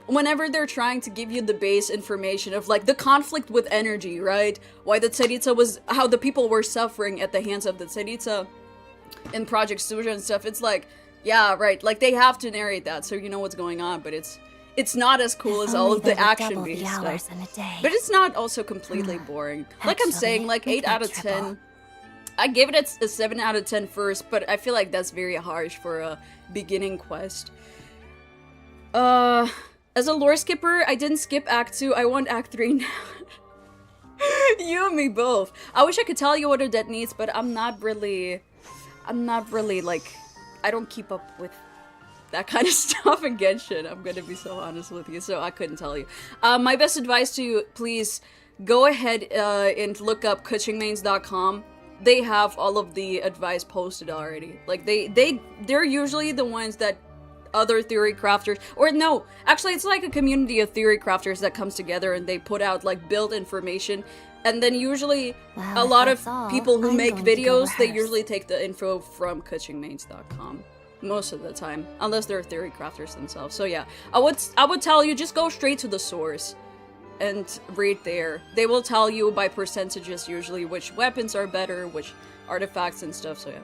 whenever they're trying to give you the base information of like the conflict with energy, right? Why the Tsaritsa was, how the people were suffering at the hands of the Tsaritsa in Project Suja and stuff. It's like, yeah, right. Like they have to narrate that so you know what's going on, but it's not as cool as all of the action-based stuff. But it's not also completely boring. Like I'm saying, like 8 out of 10. I gave it a 7 out of 10 first, but I feel like that's very harsh for a beginning quest. As a lore skipper, I didn't skip Act 2, I want Act 3 now. You and me both. I wish I could tell you what Odette needs, but I'm not really, like, I don't keep up with that kind of stuff in Genshin. I'm gonna be so honest with you, so I couldn't tell you. My best advice to you, please go ahead and look up kuchingmains.com. They have all of the advice posted already. Like, they're usually the ones that other theory crafters, or no, actually it's like a community of theory crafters that comes together and they put out like build information, and then usually a lot of people who make videos, they usually take the info from kuchingmains.com most of the time, unless they're theory crafters themselves. So yeah, I would tell you just go straight to the source and read there. They will tell you by percentages usually which weapons are better, which artifacts and stuff. So yeah.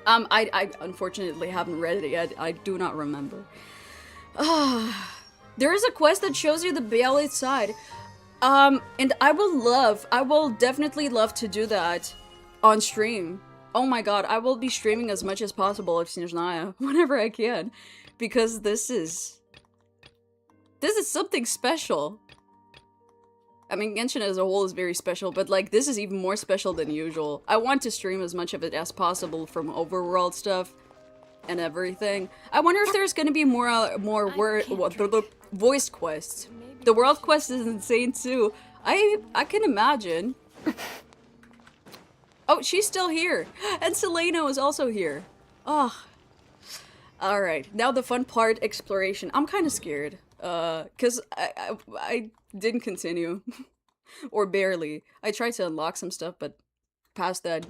I unfortunately haven't read it yet. I do not remember. There is a quest that shows you the Bailey side. And I will definitely love to do that on stream. Oh my god, I will be streaming as much as possible of Snezhnaya whenever I can. Because this is something special. I mean, Genshin as a whole is very special, but like, this is even more special than usual. I want to stream as much of it as possible from overworld stuff and everything. I wonder if there's gonna be more voice quests. The world quest is insane too. I can imagine. Oh, she's still here. And Selena is also here. Oh, Alright, now the fun part, exploration. I'm kind of scared. Cause I didn't continue. Or barely. I tried to unlock some stuff, but past that,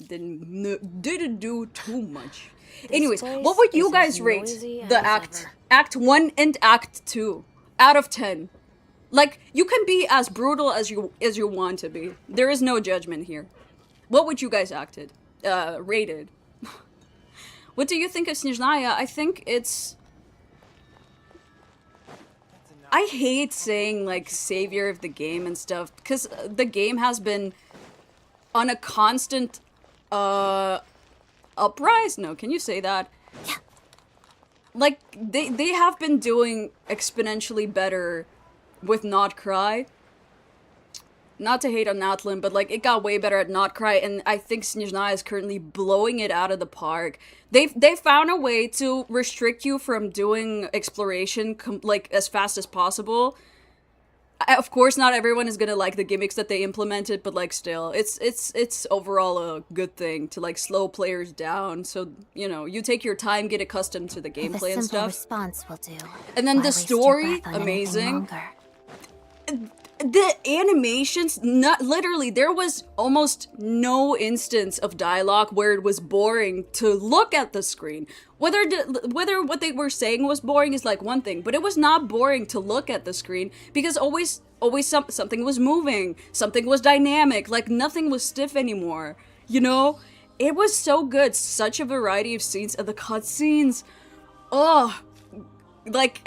didn't do too much. Anyways, what would you guys rate the Act 1 and Act 2 out of 10? Like, you can be as brutal as you want to be. There is no judgment here. What would you guys rated? What do you think of Snezhnaya? I think it's... I hate saying, like, savior of the game and stuff, because the game has been on a constant, uprise? No, can you say that? Yeah. Like, they have been doing exponentially better with Not Cry. Not to hate on Nathlin, but, like, it got way better at Not Cry, and I think Snezhnaya is currently blowing it out of the park. They found a way to restrict you from doing exploration, like, as fast as possible. Of course, not everyone is gonna like the gimmicks that they implemented, but, like, still, it's overall a good thing to, like, slow players down, so, you know, you take your time, get accustomed to the gameplay and stuff. Response will do. And then the story, amazing. The animations, literally, there was almost no instance of dialogue where it was boring to look at the screen. Whether what they were saying was boring is like one thing, but it was not boring to look at the screen because always something was moving, something was dynamic, like nothing was stiff anymore. You know, it was so good, such a variety of scenes, and the cutscenes. Oh. Like,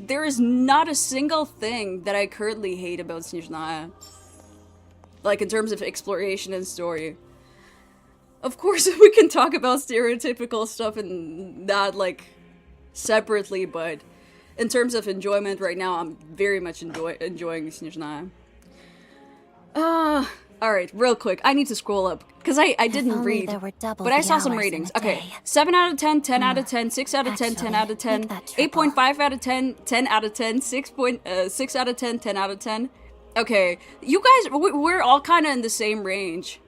there is not a single thing that I currently hate about Snezhnaya. Like, in terms of exploration and story. Of course, we can talk about stereotypical stuff and that, like, separately, but in terms of enjoyment right now, I'm very much enjoying Snezhnaya. Alright, real quick, I need to scroll up, because I didn't read, but I saw some ratings. Okay, 7 out of 10, 10 out of 10, 6 out of 10, 10 out of 10, 8.5 out of 10, 10 out of 10, 6 out of 10, 10 out of 10. Okay, you guys, we're all kind of in the same range.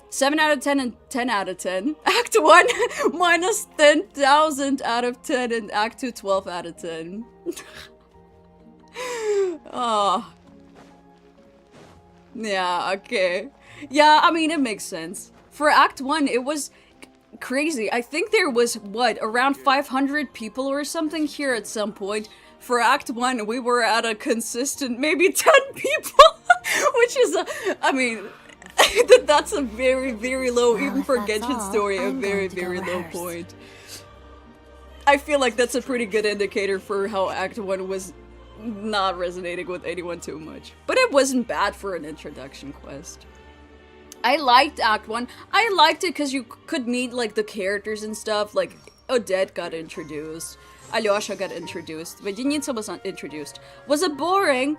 7 out of 10 and 10 out of 10. Act 1, minus 10,000 out of 10, and Act 2, 12 out of 10. Oh. Yeah, okay. Yeah, I mean, it makes sense. For Act 1, it was crazy. I think there was, what, around 500 people or something here at some point. For Act 1, we were at a consistent maybe 10 people, which is, I mean, that's a very, very low, even for Genshin Story, a very, very low point. I feel like that's a pretty good indicator for how Act 1 was not resonating with anyone too much. But it wasn't bad for an introduction quest. I liked Act 1. I liked it because you could meet, like, the characters and stuff. Like, Odette got introduced. Alyosha got introduced. Vadenica was not introduced. Was it boring?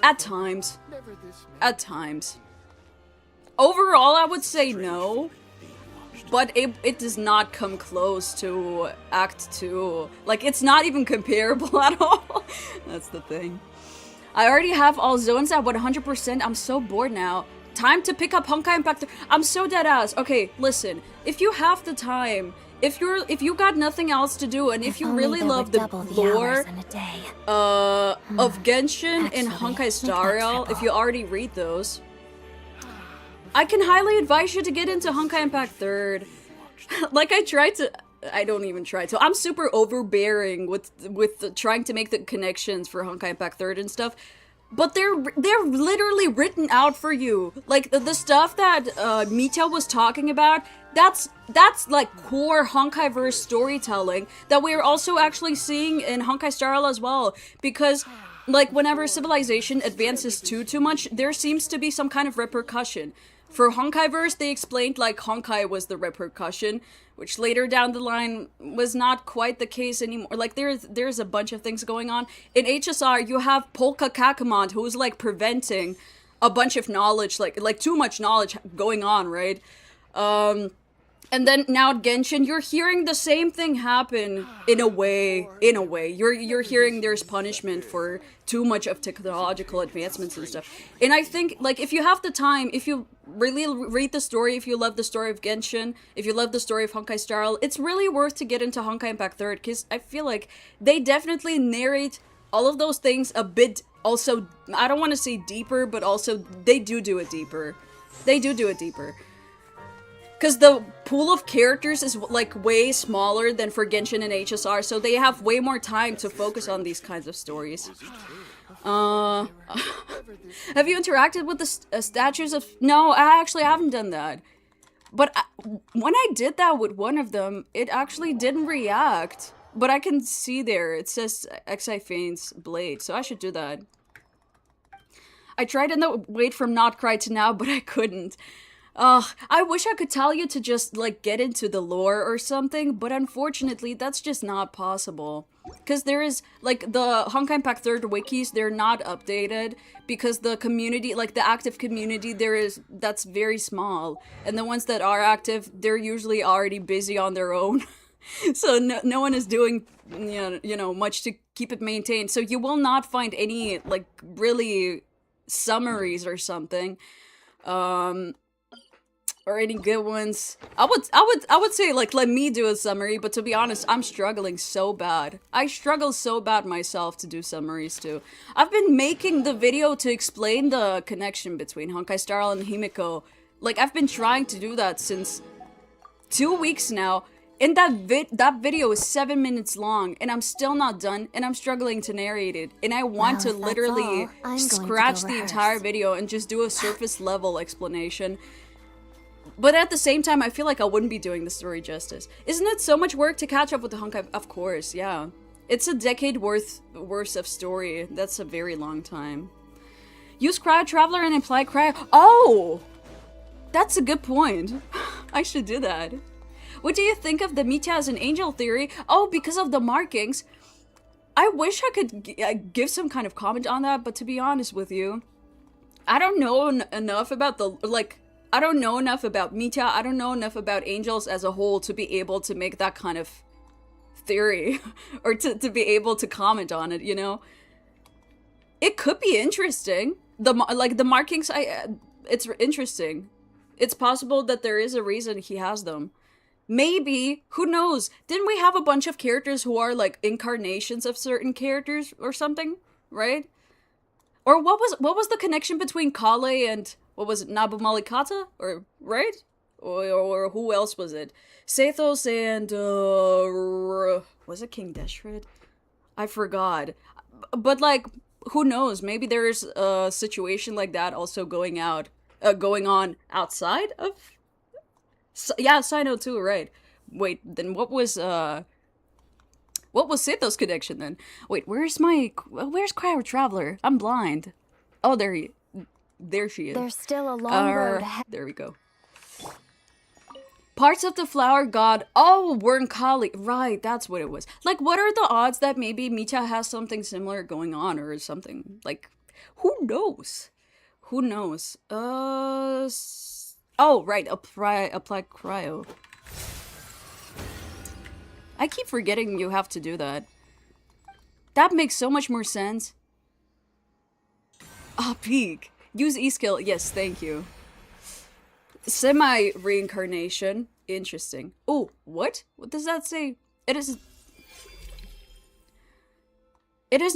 At times. At times. Overall, I would say no. But it does not come close to Act 2. Like, it's not even comparable at all. That's the thing. I already have all zones at 100%. I'm so bored now. Time to pick up Honkai Impact 3. I'm so dead ass. Okay, listen. If you have the time, if you got nothing else to do, and if you really love the lore of Genshin and Honkai Star Rail, if you already read those, I can highly advise you to get into Honkai Impact 3rd. Like, I don't even try to. I'm super overbearing with trying to make the connections for Honkai Impact 3rd and stuff. But they're literally written out for you. Like, the stuff that Mita was talking about, that's like core Honkai-verse storytelling that we're also actually seeing in Honkai Star Rail as well. Because, like, whenever civilization advances too much, there seems to be some kind of repercussion. For Honkai-verse, they explained, like, Honkai was the repercussion, which later down the line was not quite the case anymore. Like, there's a bunch of things going on. In HSR, you have Polka Kakamont, who's, like, preventing a bunch of knowledge, like too much knowledge going on, right? And then now at Genshin, you're hearing the same thing happen in a way. You're hearing there's punishment for too much of technological advancements and stuff. And I think, like, if you have the time, if you really read the story, if you love the story of Genshin, if you love the story of Honkai Star Rail, it's really worth to get into Honkai Impact 3rd, because I feel like they definitely narrate all of those things a bit, also, I don't want to say deeper, but also they do it deeper. They do it deeper. Because the pool of characters is, like, way smaller than for Genshin and HSR, so they have way more time to focus on these kinds of stories. Have you interacted with the statues of... No, I actually haven't done that. But when I did that with one of them, it actually didn't react. But I can see there, it says Xiphane's blade, so I should do that. I tried in the wait from Not Cry to now, but I couldn't. I wish I could tell you to just, like, get into the lore or something, but unfortunately, that's just not possible. Because there is, like, the Honkai Impact 3rd wikis, they're not updated, because the community, like, the active community, that's very small. And the ones that are active, they're usually already busy on their own. So no one is doing, you know, much to keep it maintained. So you will not find any, like, really summaries or something. Or any good ones. I would say, like, let me do a summary, but to be honest, I'm struggling so bad. I struggle so bad myself to do summaries too. I've been making the video to explain the connection between Honkai Star Rail and Himiko. Like, I've been trying to do that since 2 weeks now, and that video is 7 minutes long, and I'm still not done, and I'm struggling to narrate it. And I want to literally scratch the entire video and just do a surface level explanation. But at the same time, I feel like I wouldn't be doing the story justice. Isn't it so much work to catch up with the Honkai? Of course, yeah. It's a decade worth of story. That's a very long time. Use Cryo Traveler and imply Cryo... Oh! That's a good point. I should do that. What do you think of the Mitya as an angel theory? Oh, because of the markings. I wish I could give some kind of comment on that, but to be honest with you, I don't know enough about the... Like... I don't know enough about Mitya, I don't know enough about angels as a whole to be able to make that kind of theory, or to be able to comment on it, you know? It could be interesting. The markings, it's interesting. It's possible that there is a reason he has them. Maybe, who knows? Didn't we have a bunch of characters who are, like, incarnations of certain characters or something, right? Or what was the connection between Kale and... What was it, Nabu Malikata? Or, right? Or who else was it? Sathos and, was it King Deshret? I forgot. But, like, who knows? Maybe there's a situation like that also going on outside of... Yeah, Sino too, right. Wait, then what was Sathos' connection then? Wait, where's Cryo Traveler? I'm blind. Oh, there she is. There's still a long road ahead. There we go. Parts of the flower god. Oh, were in Kali. Right, that's what it was. Like, what are the odds that maybe Mitya has something similar going on or something? Like, who knows? Who knows? Oh, right. Apply cryo. I keep forgetting you have to do that. That makes so much more sense. Ah, peak. Use E-skill. Yes, thank you. Semi-reincarnation. Interesting. Oh, what? What does that say? It is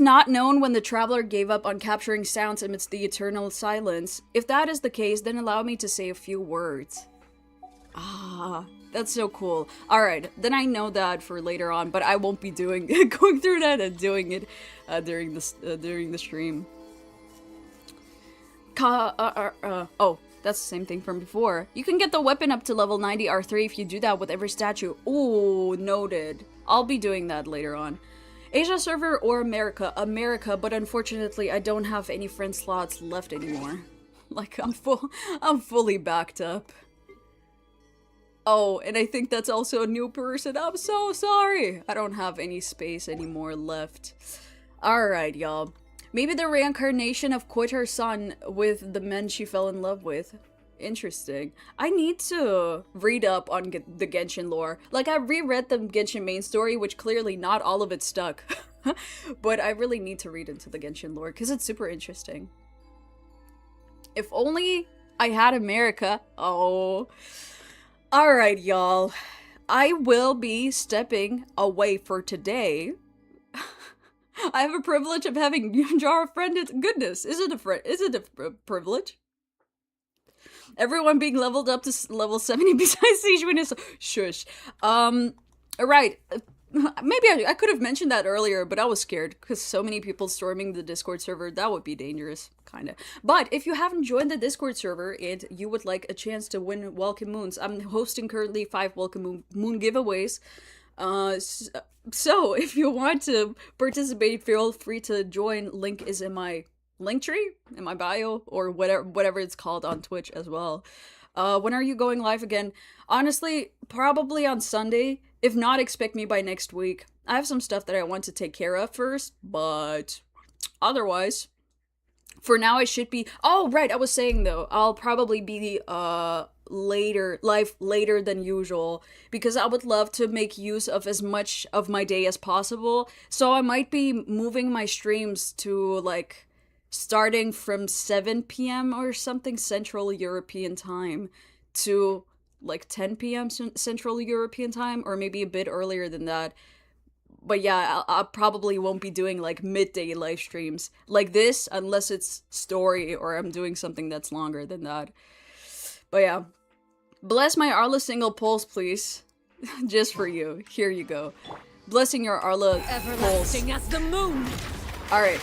not known when the traveler gave up on capturing sounds amidst the eternal silence. If that is the case, then allow me to say a few words. Ah, that's so cool. Alright, then I know that for later on, but I won't be going through that and doing it during the stream. Oh, that's the same thing from before. You can get the weapon up to level 90 R3 if you do that with every statue. Ooh, noted. I'll be doing that later on. Asia server or America? America, but unfortunately I don't have any friend slots left anymore. Like, I'm fully backed up. Oh, and I think that's also a new person. I'm so sorry. I don't have any space anymore left. Alright, y'all. Maybe the reincarnation of quit her son with the men she fell in love with. Interesting. I need to read up on the Genshin lore. Like, I reread the Genshin main story, which clearly not all of it stuck. But I really need to read into the Genshin lore, because it's super interesting. If only I had America. Oh. Alright, y'all. I will be stepping away for today. I have a privilege of having Jar a friend. Goodness, is it a privilege? Everyone being leveled up to level 70 besides Sijuin is shush. Alright. Maybe I could have mentioned that earlier, but I was scared because so many people storming the Discord server. That would be dangerous, kind of. But if you haven't joined the Discord server and you would like a chance to win Welcome Moons, I'm hosting currently 5 Welcome Moon giveaways. So if you want to participate, feel free to join. Link is in my link tree, in my bio, or whatever it's called on Twitch as well. When are you going live again? Honestly, probably on Sunday. If not, expect me by next week. I have some stuff that I want to take care of first, but otherwise, for now I should be. Oh, right, I was saying though, I'll probably be later than usual because I would love to make use of as much of my day as possible. So I might be moving my streams to like starting from 7 p.m. or something Central European time to like 10 p.m. Central European time, or maybe a bit earlier than that. But yeah, I probably won't be doing like midday live streams like this unless it's story or I'm doing something that's longer than that. But yeah, bless my Arla single pulse, please. Just for you. Here you go. Blessing your Arla Everlasting pulse. as the moon. All right.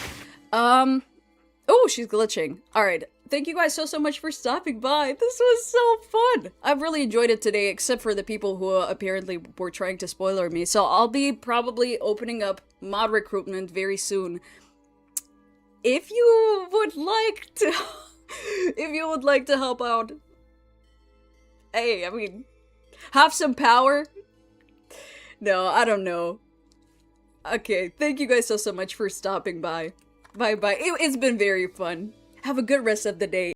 Oh, she's glitching. All right. Thank you guys so much for stopping by. This was so fun. I've really enjoyed it today, except for the people who apparently were trying to spoiler me. So I'll be probably opening up mod recruitment very soon. If you would like to, help out, hey, I mean, have some power. No, I don't know. Okay, thank you guys so much for stopping by. Bye bye. It's been very fun. Have a good rest of the day.